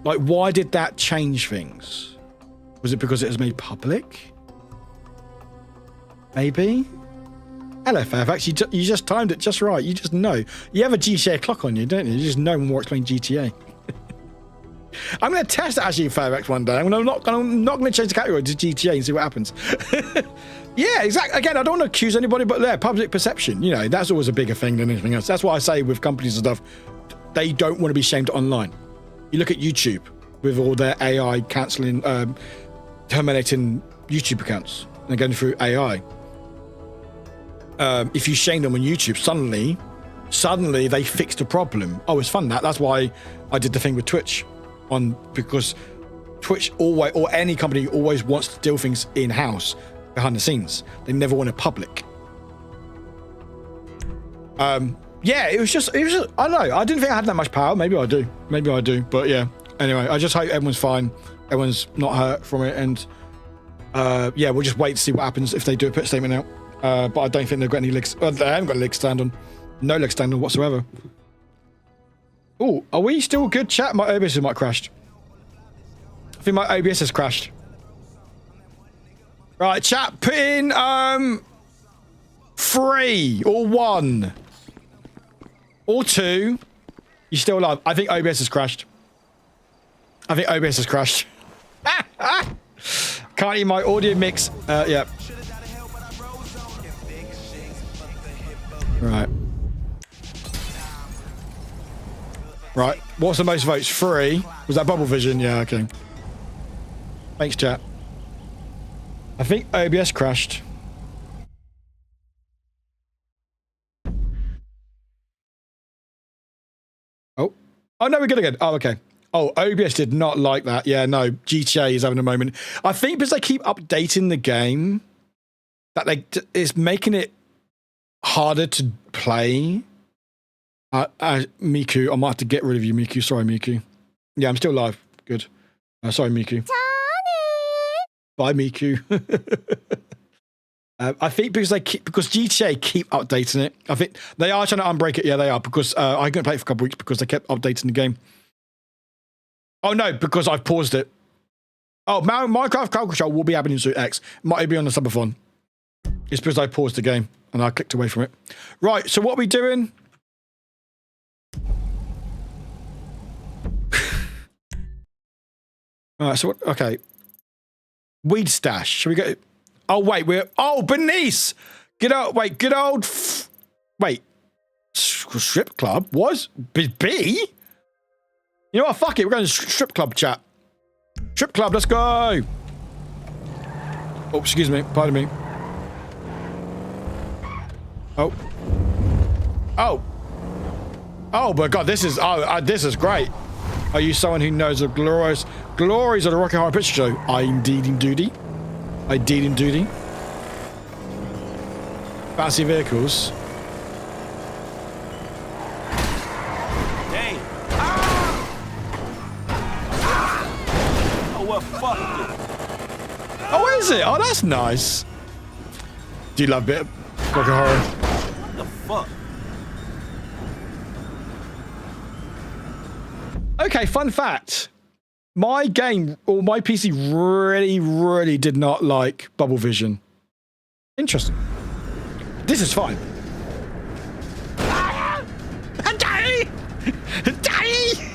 Like, why did that change things? Was it because it was made public? Maybe? Hello, Fairfax. You just timed it just right. You just know. You have a GTA clock on you, don't you? You just know when we're explaining GTA. I'm going to test it actually, Fairfax, one day. I'm not going to change the category to GTA and see what happens. Yeah, exactly. Again, I don't want to accuse anybody, but public perception, you know, that's always a bigger thing than anything else. That's why I say with companies and stuff, they don't want to be shamed online. You look at YouTube with all their AI cancelling, terminating YouTube accounts and going through AI. If you shame them on YouTube, suddenly they fixed a problem. Oh, it's fun that. That's why I did the thing with Twitch, because Twitch always, or any company always wants to deal things in house, behind the scenes. They never want it public. Yeah, it was just. I don't know. I didn't think I had that much power. Maybe I do. But yeah. Anyway, I just hope everyone's fine. Everyone's not hurt from it, and yeah, we'll just wait to see what happens if they do put a statement out. But I don't think they've got any legs. They haven't got a leg stand on. No leg stand on whatsoever. Oh, are we still good, chat? My OBS might have crashed. I think my OBS has crashed. Right, chat, put in 3 or 1 or 2. You still alive? I think OBS has crashed. Can't hear my audio mix. Yeah. Right. What's the most votes? 3. Was that Bubble Vision? Yeah, okay. Thanks, chat. I think OBS crashed. Oh. Oh, no, we're good again. Oh, okay. Oh, OBS did not like that. Yeah, no. GTA is having a moment. I think because they keep updating the game, that it's making it harder to play. Miku, I might have to get rid of you, Miku. Sorry, Miku. Yeah, I'm still live. Good. Sorry, Miku. Bye, Miku. I think because GTA keep updating it. I think they are trying to unbreak it. Yeah, they are, because I couldn't play it for a couple of weeks because they kept updating the game. Oh no, because I've paused it. Oh, Minecraft Crowd Control will be happening soon. X might be on the subathon. It's because I paused the game and I clicked away from it. Right. So what are we doing? All right, so what? Okay. Weed stash. Shall we go? Oh, wait. Bernice! Good old, wait. Strip club? Was? B? You know what? Fuck it. We're going to strip club chat. Strip club, let's go! Oh, excuse me. Pardon me. Oh. Oh, my God. This is great. Are you someone who knows the glories of the Rocky Horror Picture Show? I indeed duty. Fancy vehicles. Hey. Oh, well, fuck it. Oh, is it? Oh, that's nice. Do you love a bit of Rocky Horror? What the fuck? Okay, fun fact. My game, or my PC really did not like bubble vision. Interesting. This is fine. Daddy! Daddy!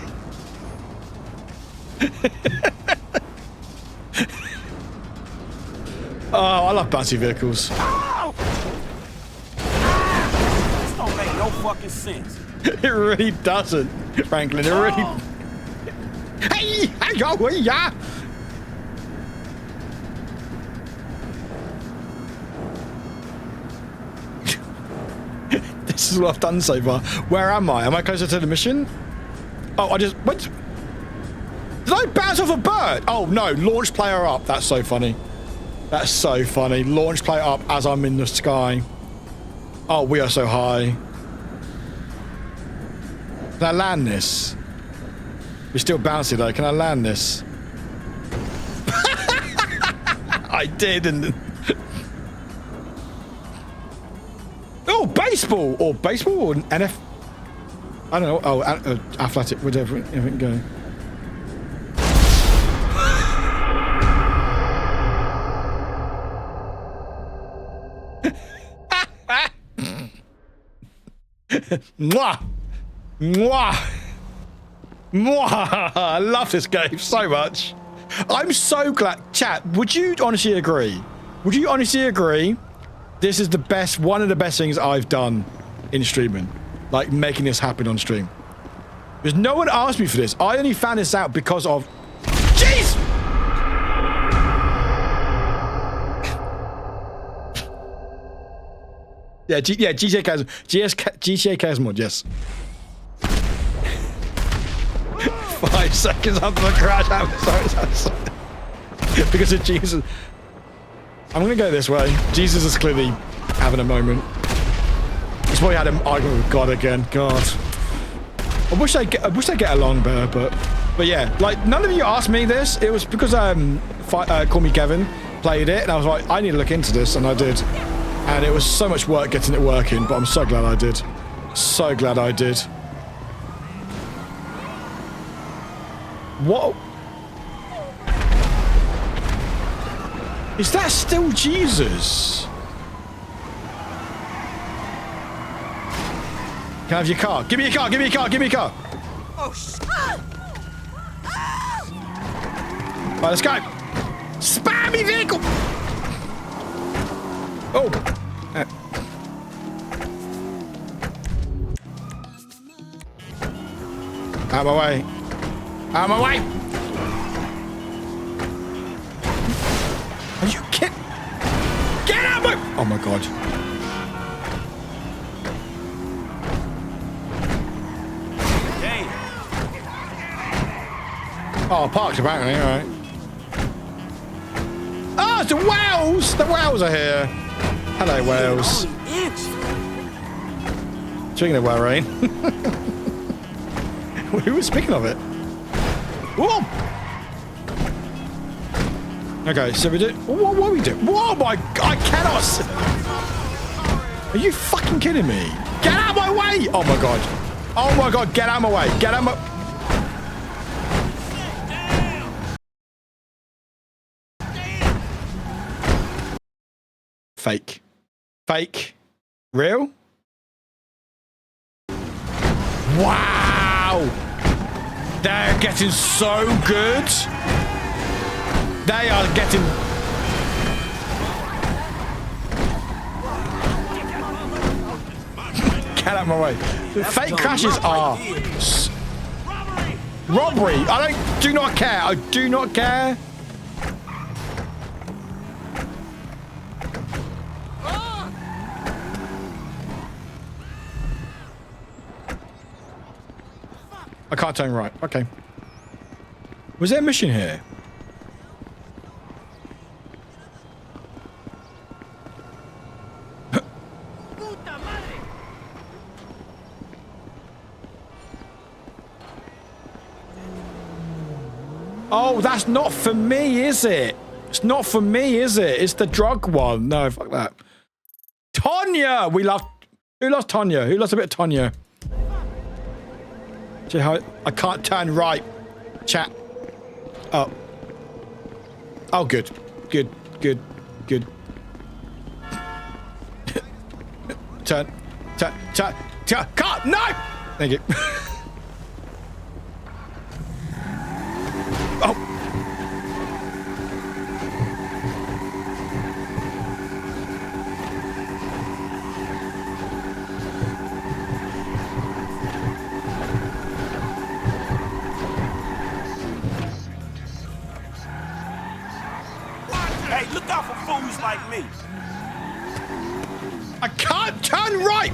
Oh, I love bouncy vehicles. This don't make no fucking sense. It really doesn't, Franklin. It really... Hey! Yeah! This is what I've done so far. Where am I? Am I closer to the mission? Oh, I just... What? Did I bounce off a bird? Oh, no. Launch player up. That's so funny. That's so funny. Launch player up as I'm in the sky. Oh, we are so high. Can I land this? We're still bouncy, though. Can I land this? I did, and... Oh, baseball! Or baseball or NF... I don't know. Oh, athletic, whatever it go. Mwah! Mwah! Mwah! I love this game so much. I'm so glad. Chat, would you honestly agree? Would you honestly agree? This is the best, one of the best things I've done in streaming. Like, making this happen on stream. Because no one asked me for this. I only found this out because of... Jeez! Yeah, GTA Chasm. GTA Chasm mod, yes. 5 seconds after the crash. I'm sorry. Because of Jesus. I'm gonna go this way. Jesus is clearly having a moment. He's probably had an argument with God again. God. I wish they get along better, but yeah, like none of you asked me this. It was because Call Me Kevin played it, and I was like, I need to look into this, and I did. And it was so much work getting it working, but I'm so glad I did. So glad I did. What? Is that still Jesus? Can I have your car? Give me your car, give me your car, give me your car. Oh, shit. Right, let's go. Spammy vehicle. Oh. Out of my way. Out of my way. Are you kidding? Get out of my... Oh my God. Hey. Oh, parked apparently, alright. Oh, it's the whales! The whales are here. Hello, whales. Speaking of whale rain. Who was speaking of it? Whoa! Okay, so we do... What are we doing? Whoa, my... I cannot... Are you fucking kidding me? Get out of my way! Oh my God. Oh my God, get out of my way. Get out of my... Fake. Fake. Real? Wow! They're getting so good. They are getting... Get out of my way. The fake crashes are... Robbery! I do not care. I do not care. I can't turn right. Okay. Was there a mission here? Oh, that's not for me, is it? It's not for me, is it? It's the drug one. No, fuck that. Tonya! We love... Who loves Tonya? Who loves a bit of Tonya? See how... I can't turn right. Chat. Oh. Oh, good. Good. Good. Good. Turn. Turn. Turn. Turn. Cut! No! Thank you. Oh! Hey, look out for fools like me. I can't turn right!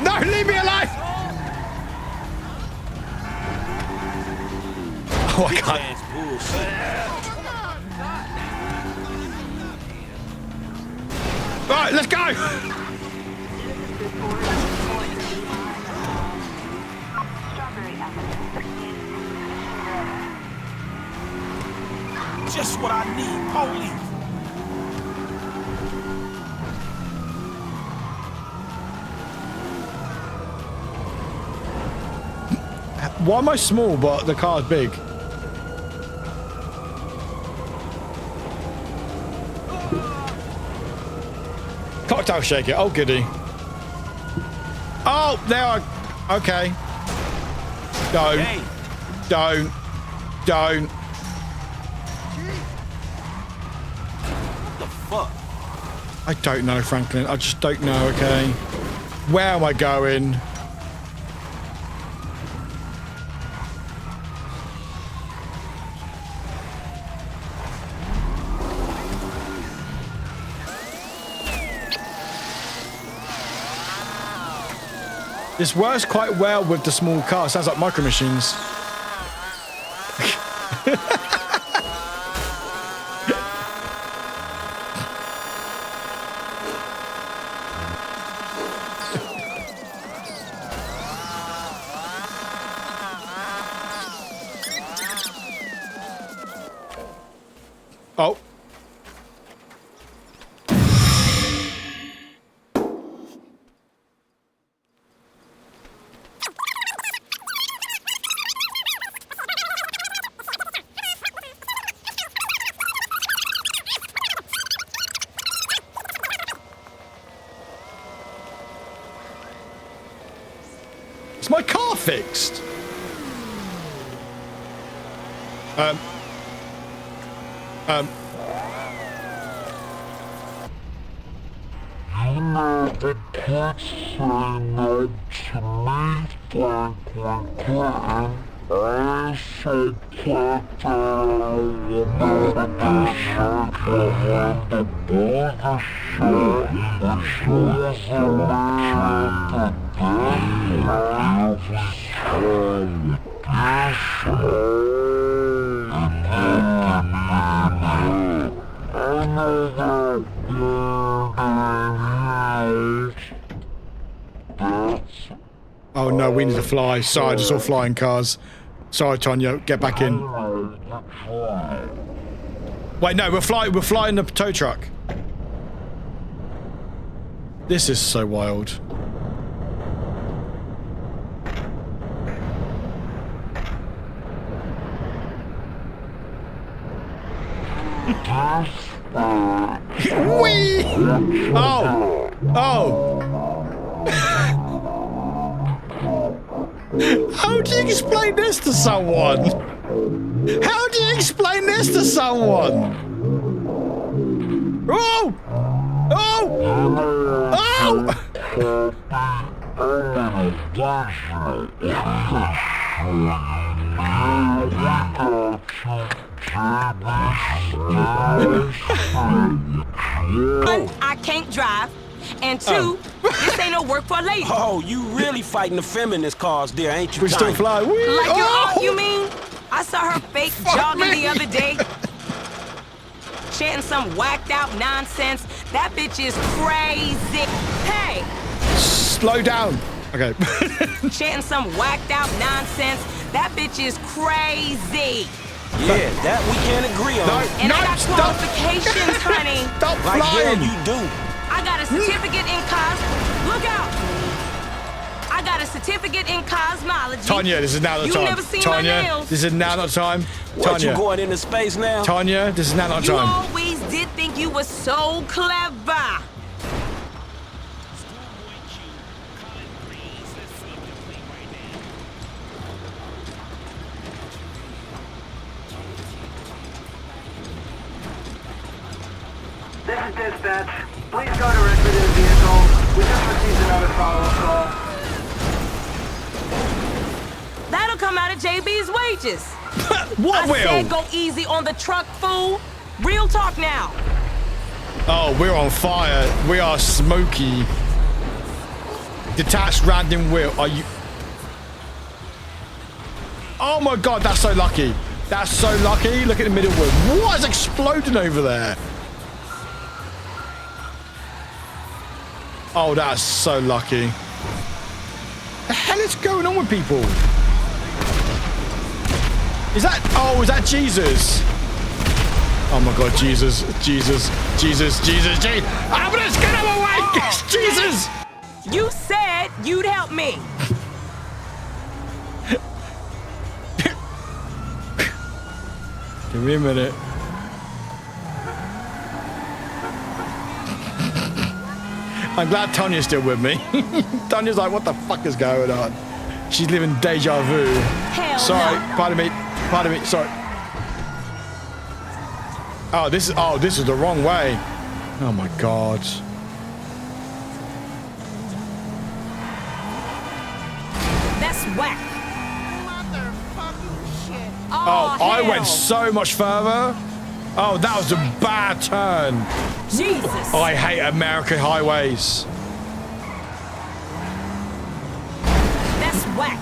No, leave me alive! Oh, I can't. Right, let's go! Just what I need, police. Why am I small but the car's big? Cocktail shaker. Oh, goody. Oh, there I... Okay. Don't. Hey. Don't. Don't. What the fuck? I don't know, Franklin. I just don't know, okay? Where am I going? This works quite well with the small car. Sounds like Micro Machines. Oh. Is my car fixed? You know the kids say not to me, Franklin. I say Captain, you know the person behind the border shirt, and she is a man to be of strong. I know that Oh no, we need to fly. Sorry, I just saw flying cars. Sorry, Tonya, get back in. Wait, no, we're flying the tow truck. This is so wild. Whee! Oh! Oh. How do you explain this to someone? How do you explain this to someone? Oh! Oh! Oh! One, I can't drive. And two, this ain't no work for a lady. Oh, you really fighting the feminist cause there, ain't you? We still fly. Like your aunt, you mean? I saw her fake jogging the other day. Chanting some whacked out nonsense. That bitch is crazy. Hey! Slow down. Okay. Chanting some whacked out nonsense. That bitch is crazy. Yeah, that we can't agree on. And I got qualifications, honey. Stop like flying. hell you do. I got a certificate in Look out! I got a certificate in cosmology. Tanya, this is now the time. You never seen my Tanya, nails. this is now not time. What, Tanya, you going into space now? Tanya, this is now not You time. always did think you were so clever. This is dispatch. Please go directly to the vehicle. We just received another follow-up call. That'll come out of JB's wages. What I will? said go easy on the truck, fool. Real talk now. Oh, we're on fire. We are smoky. Detached random wheel. Are you? Oh my God, that's so lucky. That's so lucky. Look at the middle wheel. What is exploding over there? Oh, that's so lucky. The hell is going on with people? Is that? Oh, is that Jesus? Oh my God, Jesus, Jesus, Jesus, Jesus, Jesus! Ambulance, get him away! It's Jesus! You said you'd help me. Give me a minute. I'm glad Tanya's still with me. Tanya's like, what the fuck is going on? She's living deja vu. Hell sorry, no. pardon me, sorry. Oh, this is the wrong way. Oh my God. That's whack. Oh, I hell. went so much further. Oh, that was a bad turn. Jesus. I hate American highways. That's whack.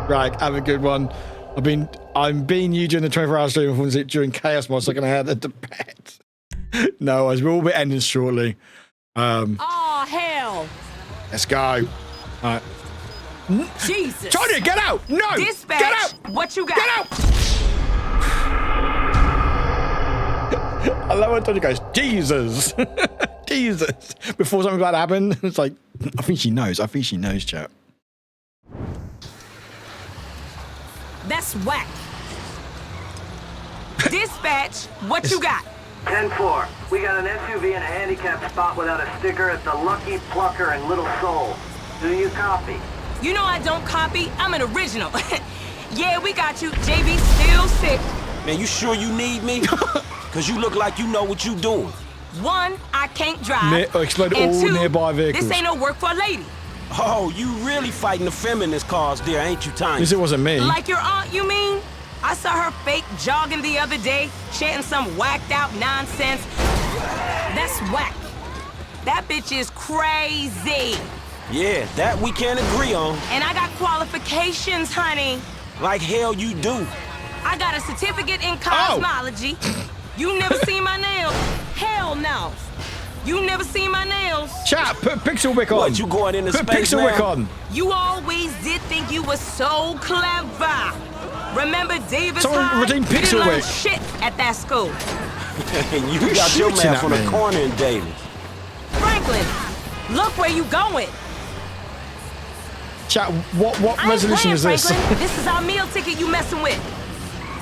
Right, have a good one. I'm being you during the 24-hour stream. Was it during chaos mod? So I can have the bet. No, as we'll all be ending shortly. Oh hell. Let's go. All right. Jesus. Tanya, get out! No! Dispatch. Get out! What you got? Get out! I love when Tanya goes, Jesus! Jesus! Before something bad happened, it's like, I think she knows. I think she knows, chat. That's whack. Dispatch. What you got? 10-4. We got an SUV in a handicapped spot without a sticker at the Lucky Plucker in Little Seoul. Do you copy? You know I don't copy. I'm an original. Yeah, we got you. JB still sick. Man, you sure you need me? Cause you look like you know what you doing. One, I can't drive. Explode and all two, nearby vehicles. this ain't no work for a lady. Oh, you really fighting the feminist cause there, ain't you, Tanya? This it wasn't me. Like your aunt, you mean? I saw her fake jogging the other day, chanting some whacked out nonsense. That's whack. That bitch is crazy. Yeah, that we can't agree on. And I got qualifications, honey. Like hell you do. I got a certificate in cosmology. You never seen my nails? Hell no. You never seen my nails? Chat, put Pixel Wick on. What, you going into put space Pixel now? Wick on. You always did think you were so clever. Remember Davis Someone High? redeem You didn't Pixel learn Wick. shit at that school. And you Who's got your shooting math at on the me? corner in Davis. Franklin, look where you going. Chat, what I ain't resolution playing, is this? Oh, Franklin. This is our meal ticket you messing with.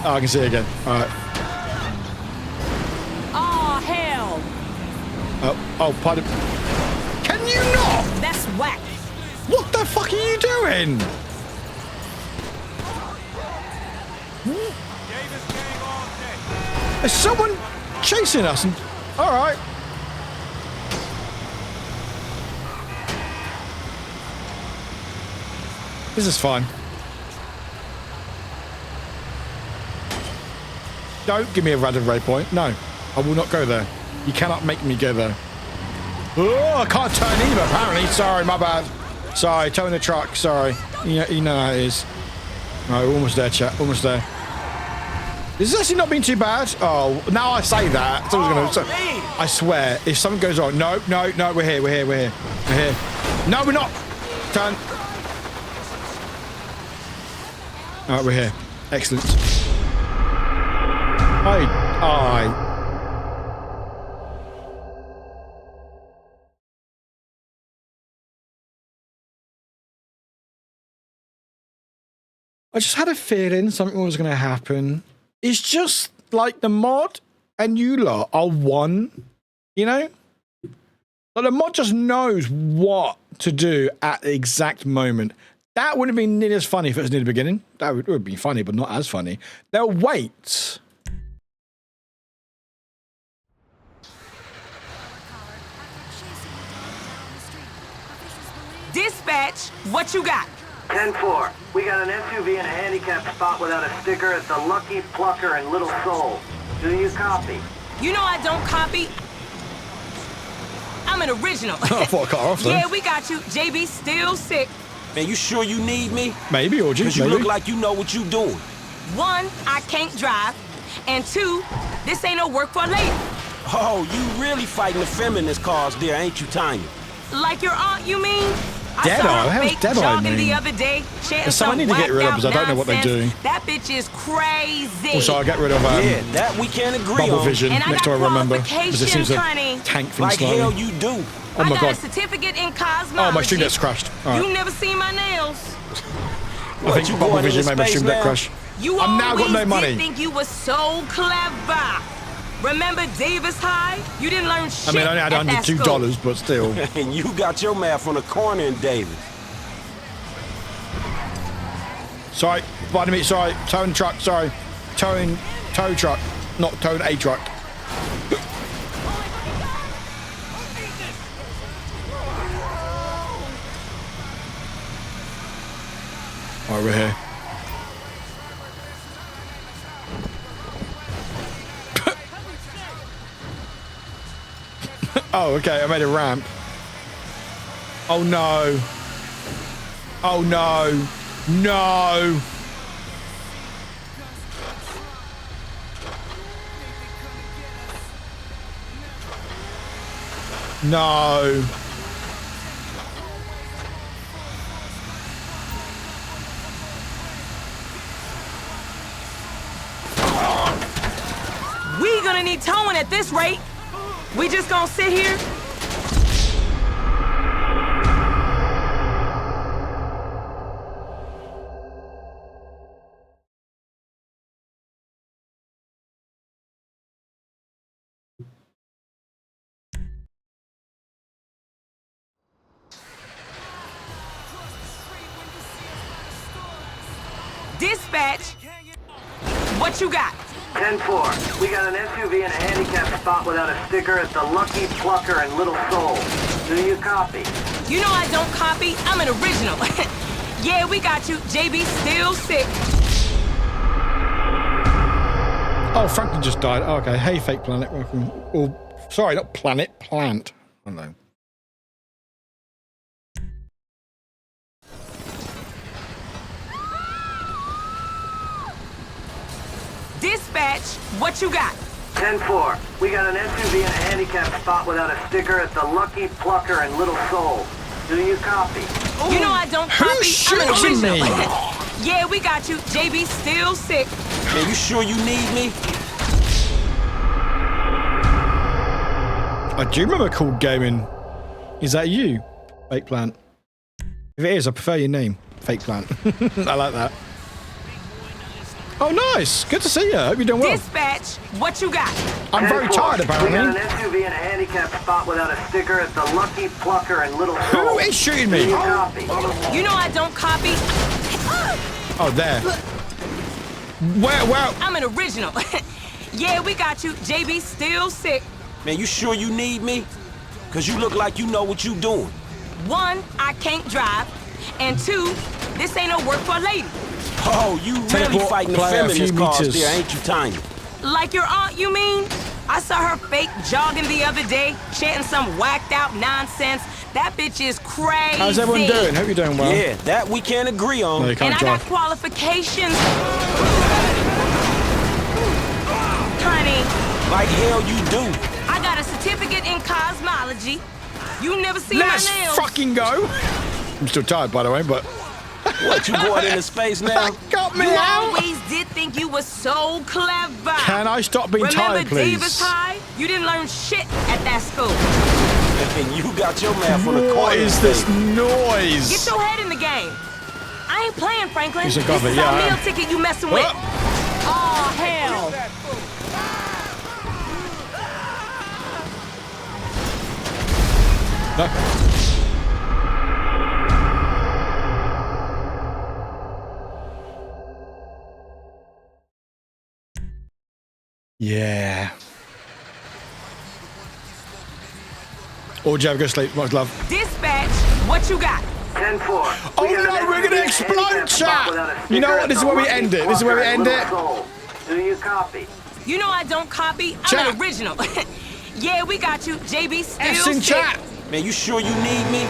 I can see it again. All right. One, I can't drive. And two, this ain't no work for a lady. Oh, I can see it again. All right. That's whack. Oh, pardon. Can you not? That's whack. What the fuck are you doing? Is someone chasing us? All right. This is fine. Don't give me a random waypoint. No, I will not go there. You cannot make me go there. Oh, I can't turn either, apparently. Sorry, my bad. Sorry, towing the truck. Sorry. You know how it is. All right, we're almost there, chat. Almost there. This has actually not been too bad. Oh, now I say that. I swear, if something goes wrong. No, we're here. We're here. No, we're not. Turn. All right, we're here. Excellent. I just had a feeling something was going to happen. It's just like the mod and you lot are one, you know? Like the mod just knows what to do at the exact moment. That wouldn't have been nearly as funny if it was near the beginning. That would be funny, but not as funny. They'll wait. Dispatch, what you got? 10-4. We got an SUV in a handicapped spot without a sticker at the Lucky Plucker in Little Seoul. Do you copy? You know I don't copy. I'm an original. I thought I cut off then. Yeah, we got you. JB still sick. Man, you sure you need me? Maybe, or just you look like you know what you doing. 1, I can't drive. And 2, this ain't no work for a lady. Oh, you really fighting the feminist cause there, ain't you, Tanya? Like your aunt, you mean? Dead Eye? How's Dead Eye mean? The other day, I need to get rid of because I don't know what they're doing. That bitch is crazy. Also, I'll get rid of yeah, that we can agree Bubble on. Vision and next time I remember. Because it seems to honey. tank things like slightly. hell you do. Oh my I got god. a certificate in cosmology. Oh, my stream deck's crashed. Right. You never seen my nails. I think Bubble Vision made my stream deck crash. You I've now got no money. Did think you were so clever. Remember Davis High? You didn't learn shit. I mean, I only had $102, but still. And you got your math on the corner in Davis. Sorry, pardon me, sorry. Towing truck, sorry. Tow truck, not towing a truck. Alright, we're here. Oh, okay, I made a ramp. Oh no. Oh no. No. No. We gonna need towing at this rate. We just gonna sit here? Dispatch, what you got? 10-4. We got an SUV in a handicapped spot without a sticker at the Lucky Plucker in Little Seoul. Do you copy? You know I don't copy. I'm an original. Yeah, we got you. JB still sick. Oh, Franklin just died. Oh, okay. Hey, Fake Planet. Welcome. Oh, sorry, not Planet. Plant. I don't know. Dispatch, what you got? 10-4. We got an SUV in a handicapped spot without a sticker at the Lucky Plucker in Little Seoul. Do you copy? You know I don't copy. Who's shooting me? Yeah, we got you. JB still sick. Man, you sure you need me? I do remember Cool Gaming. Is that you, Fake Plant? If it is, I prefer your name, Fake Plant. I like that. Oh, nice. Good to see you. Hope you're doing well. Dispatch, what you got? I'm very tired, apparently. We got an SUV in a handicapped spot without a sticker at the Lucky Plucker and Little Soul. Who is shooting me? You copy? You know I don't copy. Oh, there. Where? I'm an original. Yeah, we got you. JB still sick. Man, you sure you need me? Because you look like you know what you doing. 1, I can't drive. And 2, this ain't no work for a lady. Oh, you really fighting the feminist cause there, ain't you, Tanya? Like your aunt, you mean? I saw her fake jogging the other day, chanting some whacked out nonsense. That bitch is crazy. How's everyone doing? Hope you're doing well. Yeah, that we can't agree on. No, you can't and drive. I got qualifications. Honey. Like hell you do. I got a certificate in cosmology. You never seen my nails. Let's fucking go. I'm still tired, by the way, but... What, you going into space now? Got me you out. always did think you were so clever. Can I stop being tired, please? Remember Davis High? You didn't learn shit at that school. And you got your math on the corner. What is this noise? Get your head in the game. I ain't playing, Franklin. This is our yeah, meal ticket you messing with. Oh, hell. Yeah. Or Jeff, go sleep. Much love. Dispatch, what you got? 10-4. Oh no, we're gonna explode, chat! You know what? This is where we end it. This is where we end it. Do you copy? You know I don't copy. I'm Chat. an original. Yeah, we got you. JB still F's in sick. chat. Man, you sure you need me?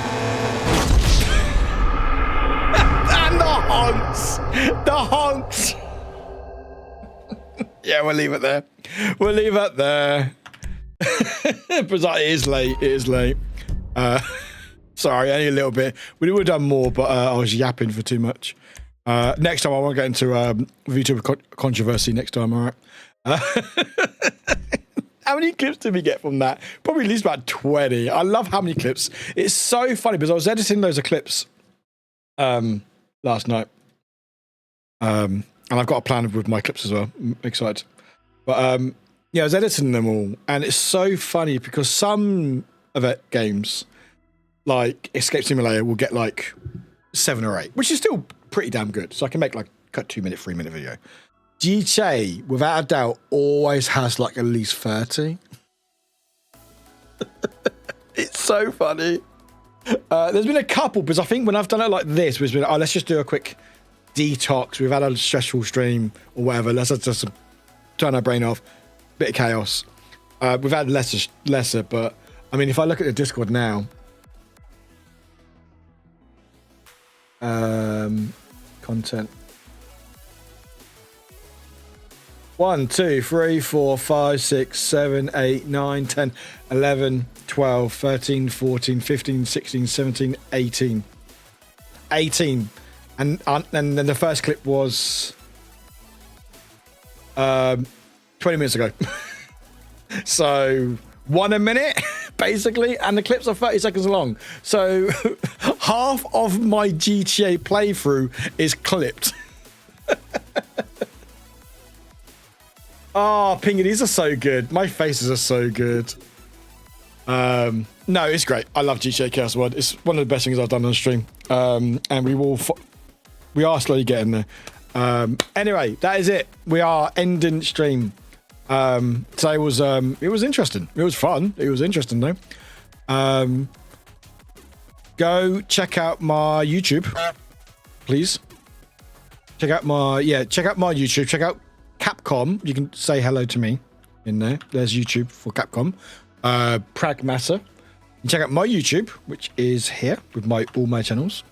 And the honks. The honks. Yeah, we'll leave it there. We'll leave it there. But it is late. It is late. Sorry, only a little bit. We would have done more, but I was yapping for too much. Next time I won't get into VTuber controversy next time, all right? How many clips did we get from that? Probably at least about 20. I love how many clips. It's so funny because I was editing loads of clips last night. And I've got a plan with my clips as well. I'm excited. But yeah, I was editing them all. And it's so funny because some of it games, like Escape Simulator, will get like 7 or 8, which is still pretty damn good. So I can make like a 2-minute, 3-minute video. GTA, without a doubt, always has like at least 30. It's so funny. There's been a couple, because I think when I've done it like this, it's been, oh, let's just do a quick detox. We've had a stressful stream or whatever. Let's just turn our brain off. Bit of chaos. We've had lesser, but I mean, if I look at the Discord now, content. 1, 2, 3, 4, 5, 6, 7, 8, 9, 10, 11, 12, 13, 14, 15, 16, 17, 18. 18. And then the first clip was 20 minutes ago. So 1 a minute, basically, and the clips are 30 seconds long. So half of my GTA playthrough is clipped. Oh, Pingy, these are so good. My faces are so good. No, it's great. I love GTA Chaos World. It's one of the best things I've done on the stream. And we are slowly getting there. Anyway, that is it. We are ending stream. Today was it was interesting. It was fun. It was interesting though. Go check out my YouTube, please. Check out my YouTube. Check out Capcom. You can say hello to me in there. There's YouTube for Capcom. Pragmata. You check out my YouTube, which is here with all my channels.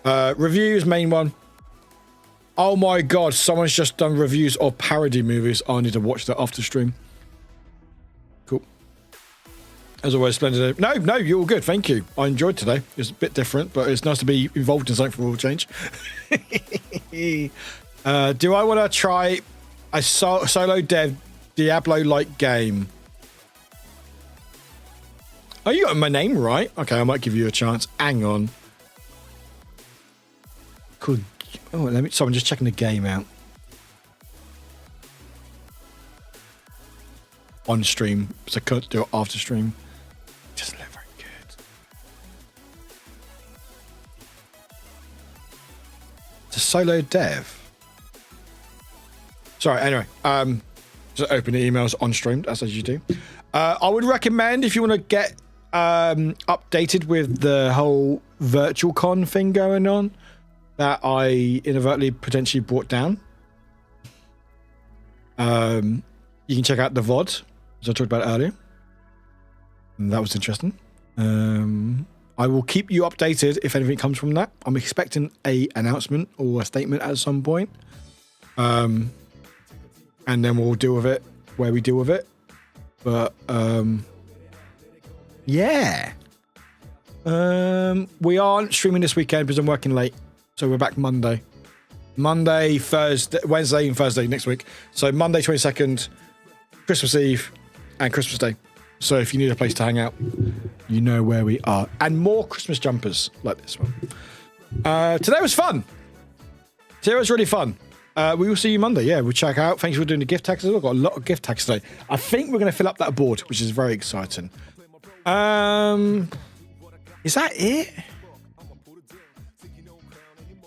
Reviews, main one. Oh my god, someone's just done reviews of parody movies. I need to watch that after stream. Cool. As always, splendid. No, you're all good. Thank you. I enjoyed today. It's a bit different, but it's nice to be involved in something for all change. Do I want to try a solo dev Diablo-like game? Oh, you got my name right. Okay, I might give you a chance. Hang on. Cool. Oh, someone just checking the game out. on stream, so I couldn't do it after stream. Just look very good. It's a solo dev. Sorry, anyway, just open the emails on stream, as you do. I would recommend, if you want to get updated with the whole VIRTUACON thing going on that I inadvertently potentially brought down. You can check out the VOD, as I talked about earlier. And that was interesting. I will keep you updated if anything comes from that. I'm expecting a announcement or a statement at some point. And then we'll deal with it where we deal with it. But yeah. We aren't streaming this weekend because I'm working late. So we're back Monday. Monday, Thursday, Wednesday and Thursday next week. So Monday 22nd, Christmas Eve and Christmas Day. So if you need a place to hang out, you know where we are. And more Christmas jumpers like this one. Today was fun. Today was really fun. We will see you Monday. Yeah, we'll check out. Thanks for doing the gift tags. We've got a lot of gift tags today. I think we're going to fill up that board, which is very exciting. Is that it?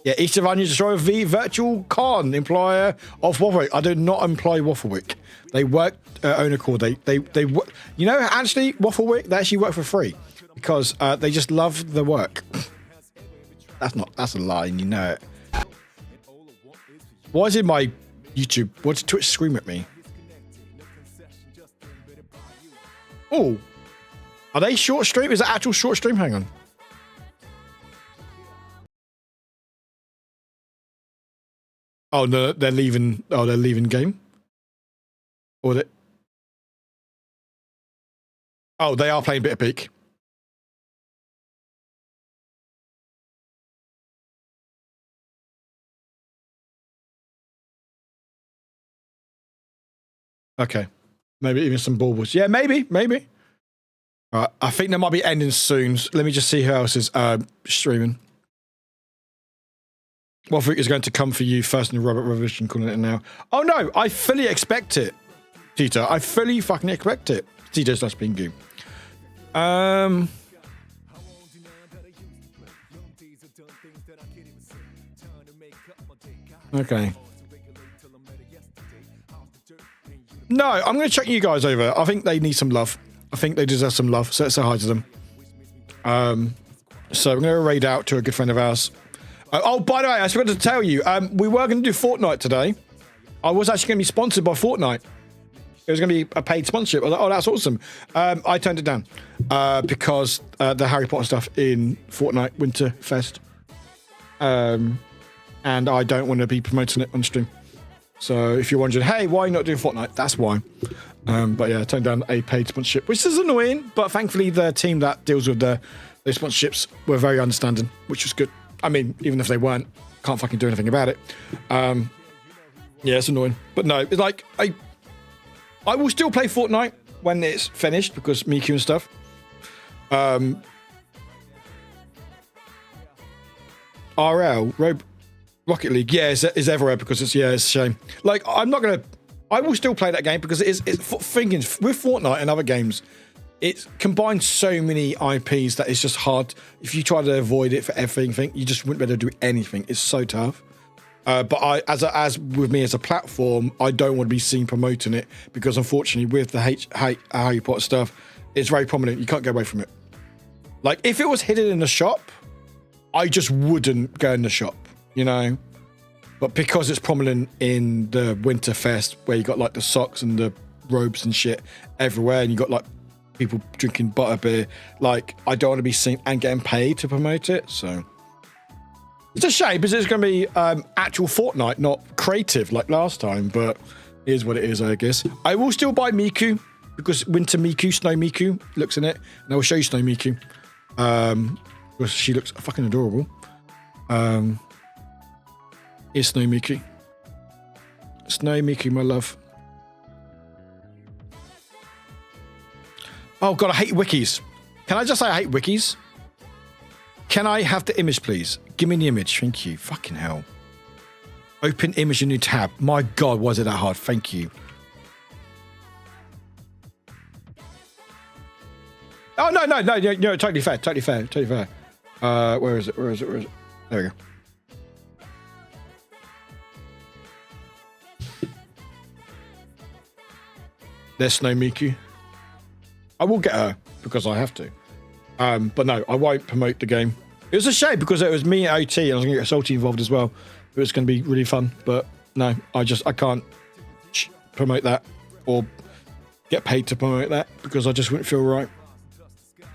Yeah, East of Onion Destroyer v VIRTUACON, employer of Warwick. I do not employ Warwick. They work own accord. They you know, actually Warwick, they actually work for free because they just love the work. That's a lie, and you know it. Why is it my YouTube? Why did Twitch scream at me? Oh, are they short stream? Is that actual short stream? Hang on. Oh no, they're leaving. Oh, they're leaving game. Or they? Oh, they are playing Bit of Peak. Okay, maybe even some baubles. Yeah, maybe. All right, I think they might be ending soon. Let me just see who else is streaming. Warwick is going to come for you first in the Robot Revolution, calling it now. Oh no, I fully expect it, Tito. I fully fucking expect it. Tito's just being goo. Okay. No, I'm going to check you guys over. I think they need some love. I think they deserve some love. So let's say hi to them. So I'm going to raid out to a good friend of ours. Oh, by the way, I forgot to tell you, we were going to do Fortnite today. I was actually going to be sponsored by Fortnite. It was going to be a paid sponsorship. I was like, oh, that's awesome. I turned it down because the Harry Potter stuff in Fortnite Winter Fest. And I don't want to be promoting it on stream. So if you're wondering, hey, why are you not doing Fortnite? That's why. But yeah, I turned down a paid sponsorship, which is annoying. But thankfully, the team that deals with the sponsorships were very understanding, which was good. I mean, even if they weren't, can't fucking do anything about it. Yeah, it's annoying. But no, it's like, I will still play Fortnite when it's finished because Miku and stuff. Rocket League, yeah, is everywhere because it's a shame. Like, I will still play that game because it's thinking with Fortnite and other games, it combines so many IPs that it's just hard. If you try to avoid it for everything, you just wouldn't be able to do anything. It's so tough. But as with me as a platform, I don't want to be seen promoting it because unfortunately with the Harry Potter stuff, it's very prominent. You can't go away from it. Like if it was hidden in the shop, I just wouldn't go in the shop, you know. But because it's prominent in the Winter Fest, where you got like the socks and the robes and shit everywhere, and you got like people drinking butterbeer, like I don't want to be seen and getting paid to promote it. So it's a shame because it's going to be actual Fortnite, not creative like last time. But it is what it is, I guess. I will still buy Miku because Winter Miku, Snow Miku looks in it, and I will show you Snow Miku because she looks fucking adorable. Here's Snow Miku. Snow Miku, my love. Oh god, I hate wikis. Can I just say I hate wikis? Can I have the image, please? Give me the image. Thank you. Fucking hell. Open image in new tab. My god, why is it that hard? Thank you. Oh, no, totally fair. Where is it? There we go. There's Snow Miku. I will get her because I have to. But no, I won't promote the game. It was a shame because it was me and OT and I was going to get Salty involved as well. It was going to be really fun. But no, I can't promote that or get paid to promote that because I just wouldn't feel right.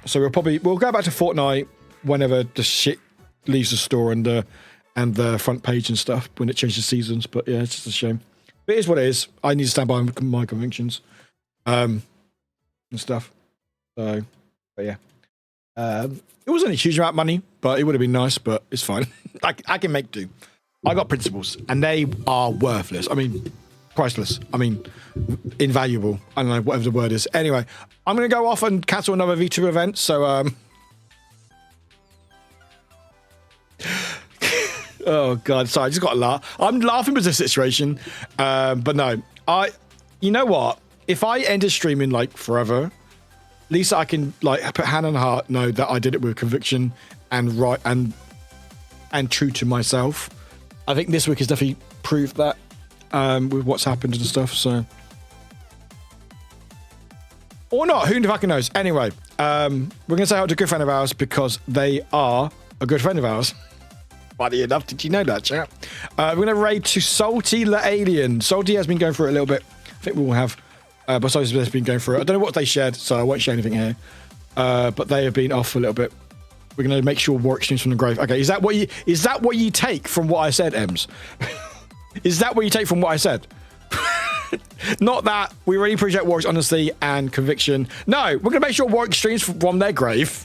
So we'll go back to Fortnite whenever the shit leaves the store and the front page and stuff when it changes seasons. But yeah, it's just a shame. But it is what it is. I need to stand by my convictions and stuff. So, but yeah. It wasn't a huge amount of money, but it would have been nice, but it's fine. I can make do. I got principles and they are worthless. I mean, priceless. I mean, invaluable. I don't know, whatever the word is. Anyway, I'm going to go off and cancel another V2 event. So, oh God, sorry, I just got to laugh. I'm laughing with the situation. But no, you know what? If I ended streaming like forever, at least I can like put hand on heart, know that I did it with conviction and right and true to myself. I think this week has definitely proved that with what's happened and stuff. So, or not, who fucking knows? Anyway, we're gonna say hello to a good friend of ours because they are a good friend of ours. Funny enough, did you know that, chat? We're gonna raid to Salty the Alien. Salty has been going through it a little bit. I think we will have. But Salty's been going through it. I don't know what they shared, so I won't share anything here. But they have been off a little bit. We're going to make sure Warwick streams from the grave. Okay, is that what you take from what I said, Ems? Is that what you take from what I said? Not that we really appreciate Warwick's honesty and conviction. No, we're going to make sure Warwick streams from their grave.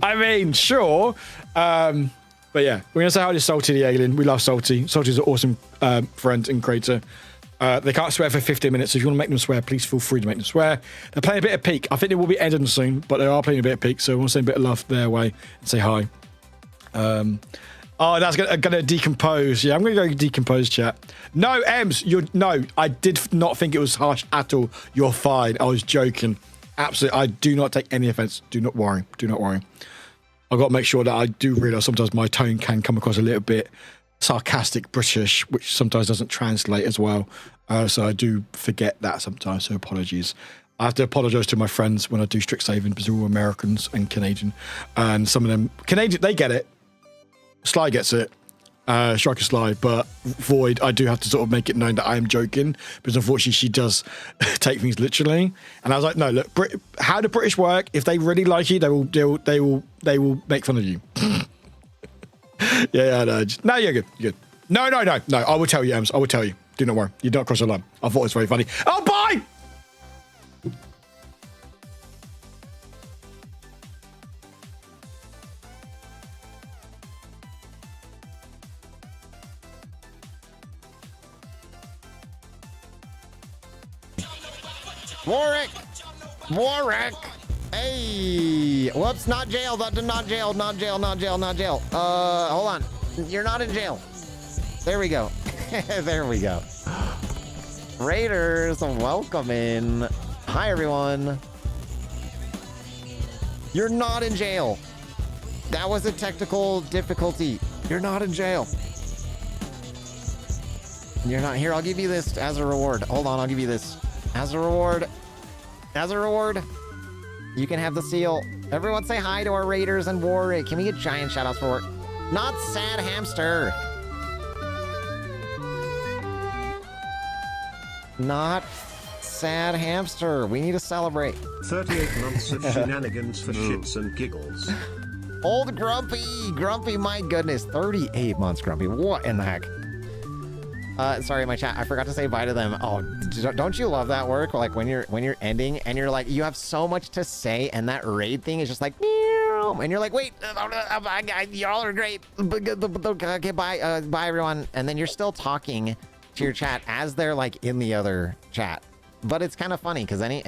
I mean, sure. But yeah, we're going to say hi to Salty the Alien. We love Salty. Salty's an awesome friend and creator. They can't swear for 15 minutes. So if you want to make them swear, please feel free to make them swear. They're playing a bit of Peak. I think they will be ending soon, but they are playing a bit of Peak. So we want to send a bit of love their way and say hi. Oh, that's going to decompose. Yeah, I'm going to go decompose, chat. No, Ems, no, I did not think it was harsh at all. You're fine. I was joking. Absolutely. I do not take any offense. Do not worry. Do not worry. I've got to make sure that I do realize sometimes my tone can come across a little bit sarcastic British, which sometimes doesn't translate as well. So I do forget that sometimes, so apologies. I have to apologize to my friends when I do Strixhaven because they're all Americans and Canadian. And some of them, Canadian, they get it. Sly gets it. Striker Sly, but Void, I do have to sort of make it known that I am joking because unfortunately she does take things literally. And I was like, no, look, how the British work, if they really like you, they will make fun of you. yeah, no, you're good. You're good. No. I will tell you, Ems. I will tell you. Do not worry. You don't cross the line. I thought it was very funny. Oh, bye! Warwick! Hey! Whoops, not jail. Not jail. Hold on. You're not in jail. There we go. There we go. Raiders, welcome in. Hi, everyone. You're not in jail. That was a technical difficulty. You're not in jail. You're not here. I'll give you this as a reward. Hold on, I'll give you this. As a reward, you can have the seal. Everyone say hi to our Raiders and Warwick. Can we get giant shoutouts for Warwick? Not Sad Hamster. Not Sad Hamster. We need to celebrate. 38 months of shenanigans for shits and giggles. Old Grumpy, my goodness. 38 months, Grumpy. What in the heck? Sorry, my chat. I forgot to say bye to them. Oh, don't you love that work? Like when you're ending and you're like, you have so much to say, and that raid thing is just like, meow, and you're like, wait, y'all are great. Okay, bye, bye everyone. And then you're still talking to your chat as they're like in the other chat. But it's kind of funny because any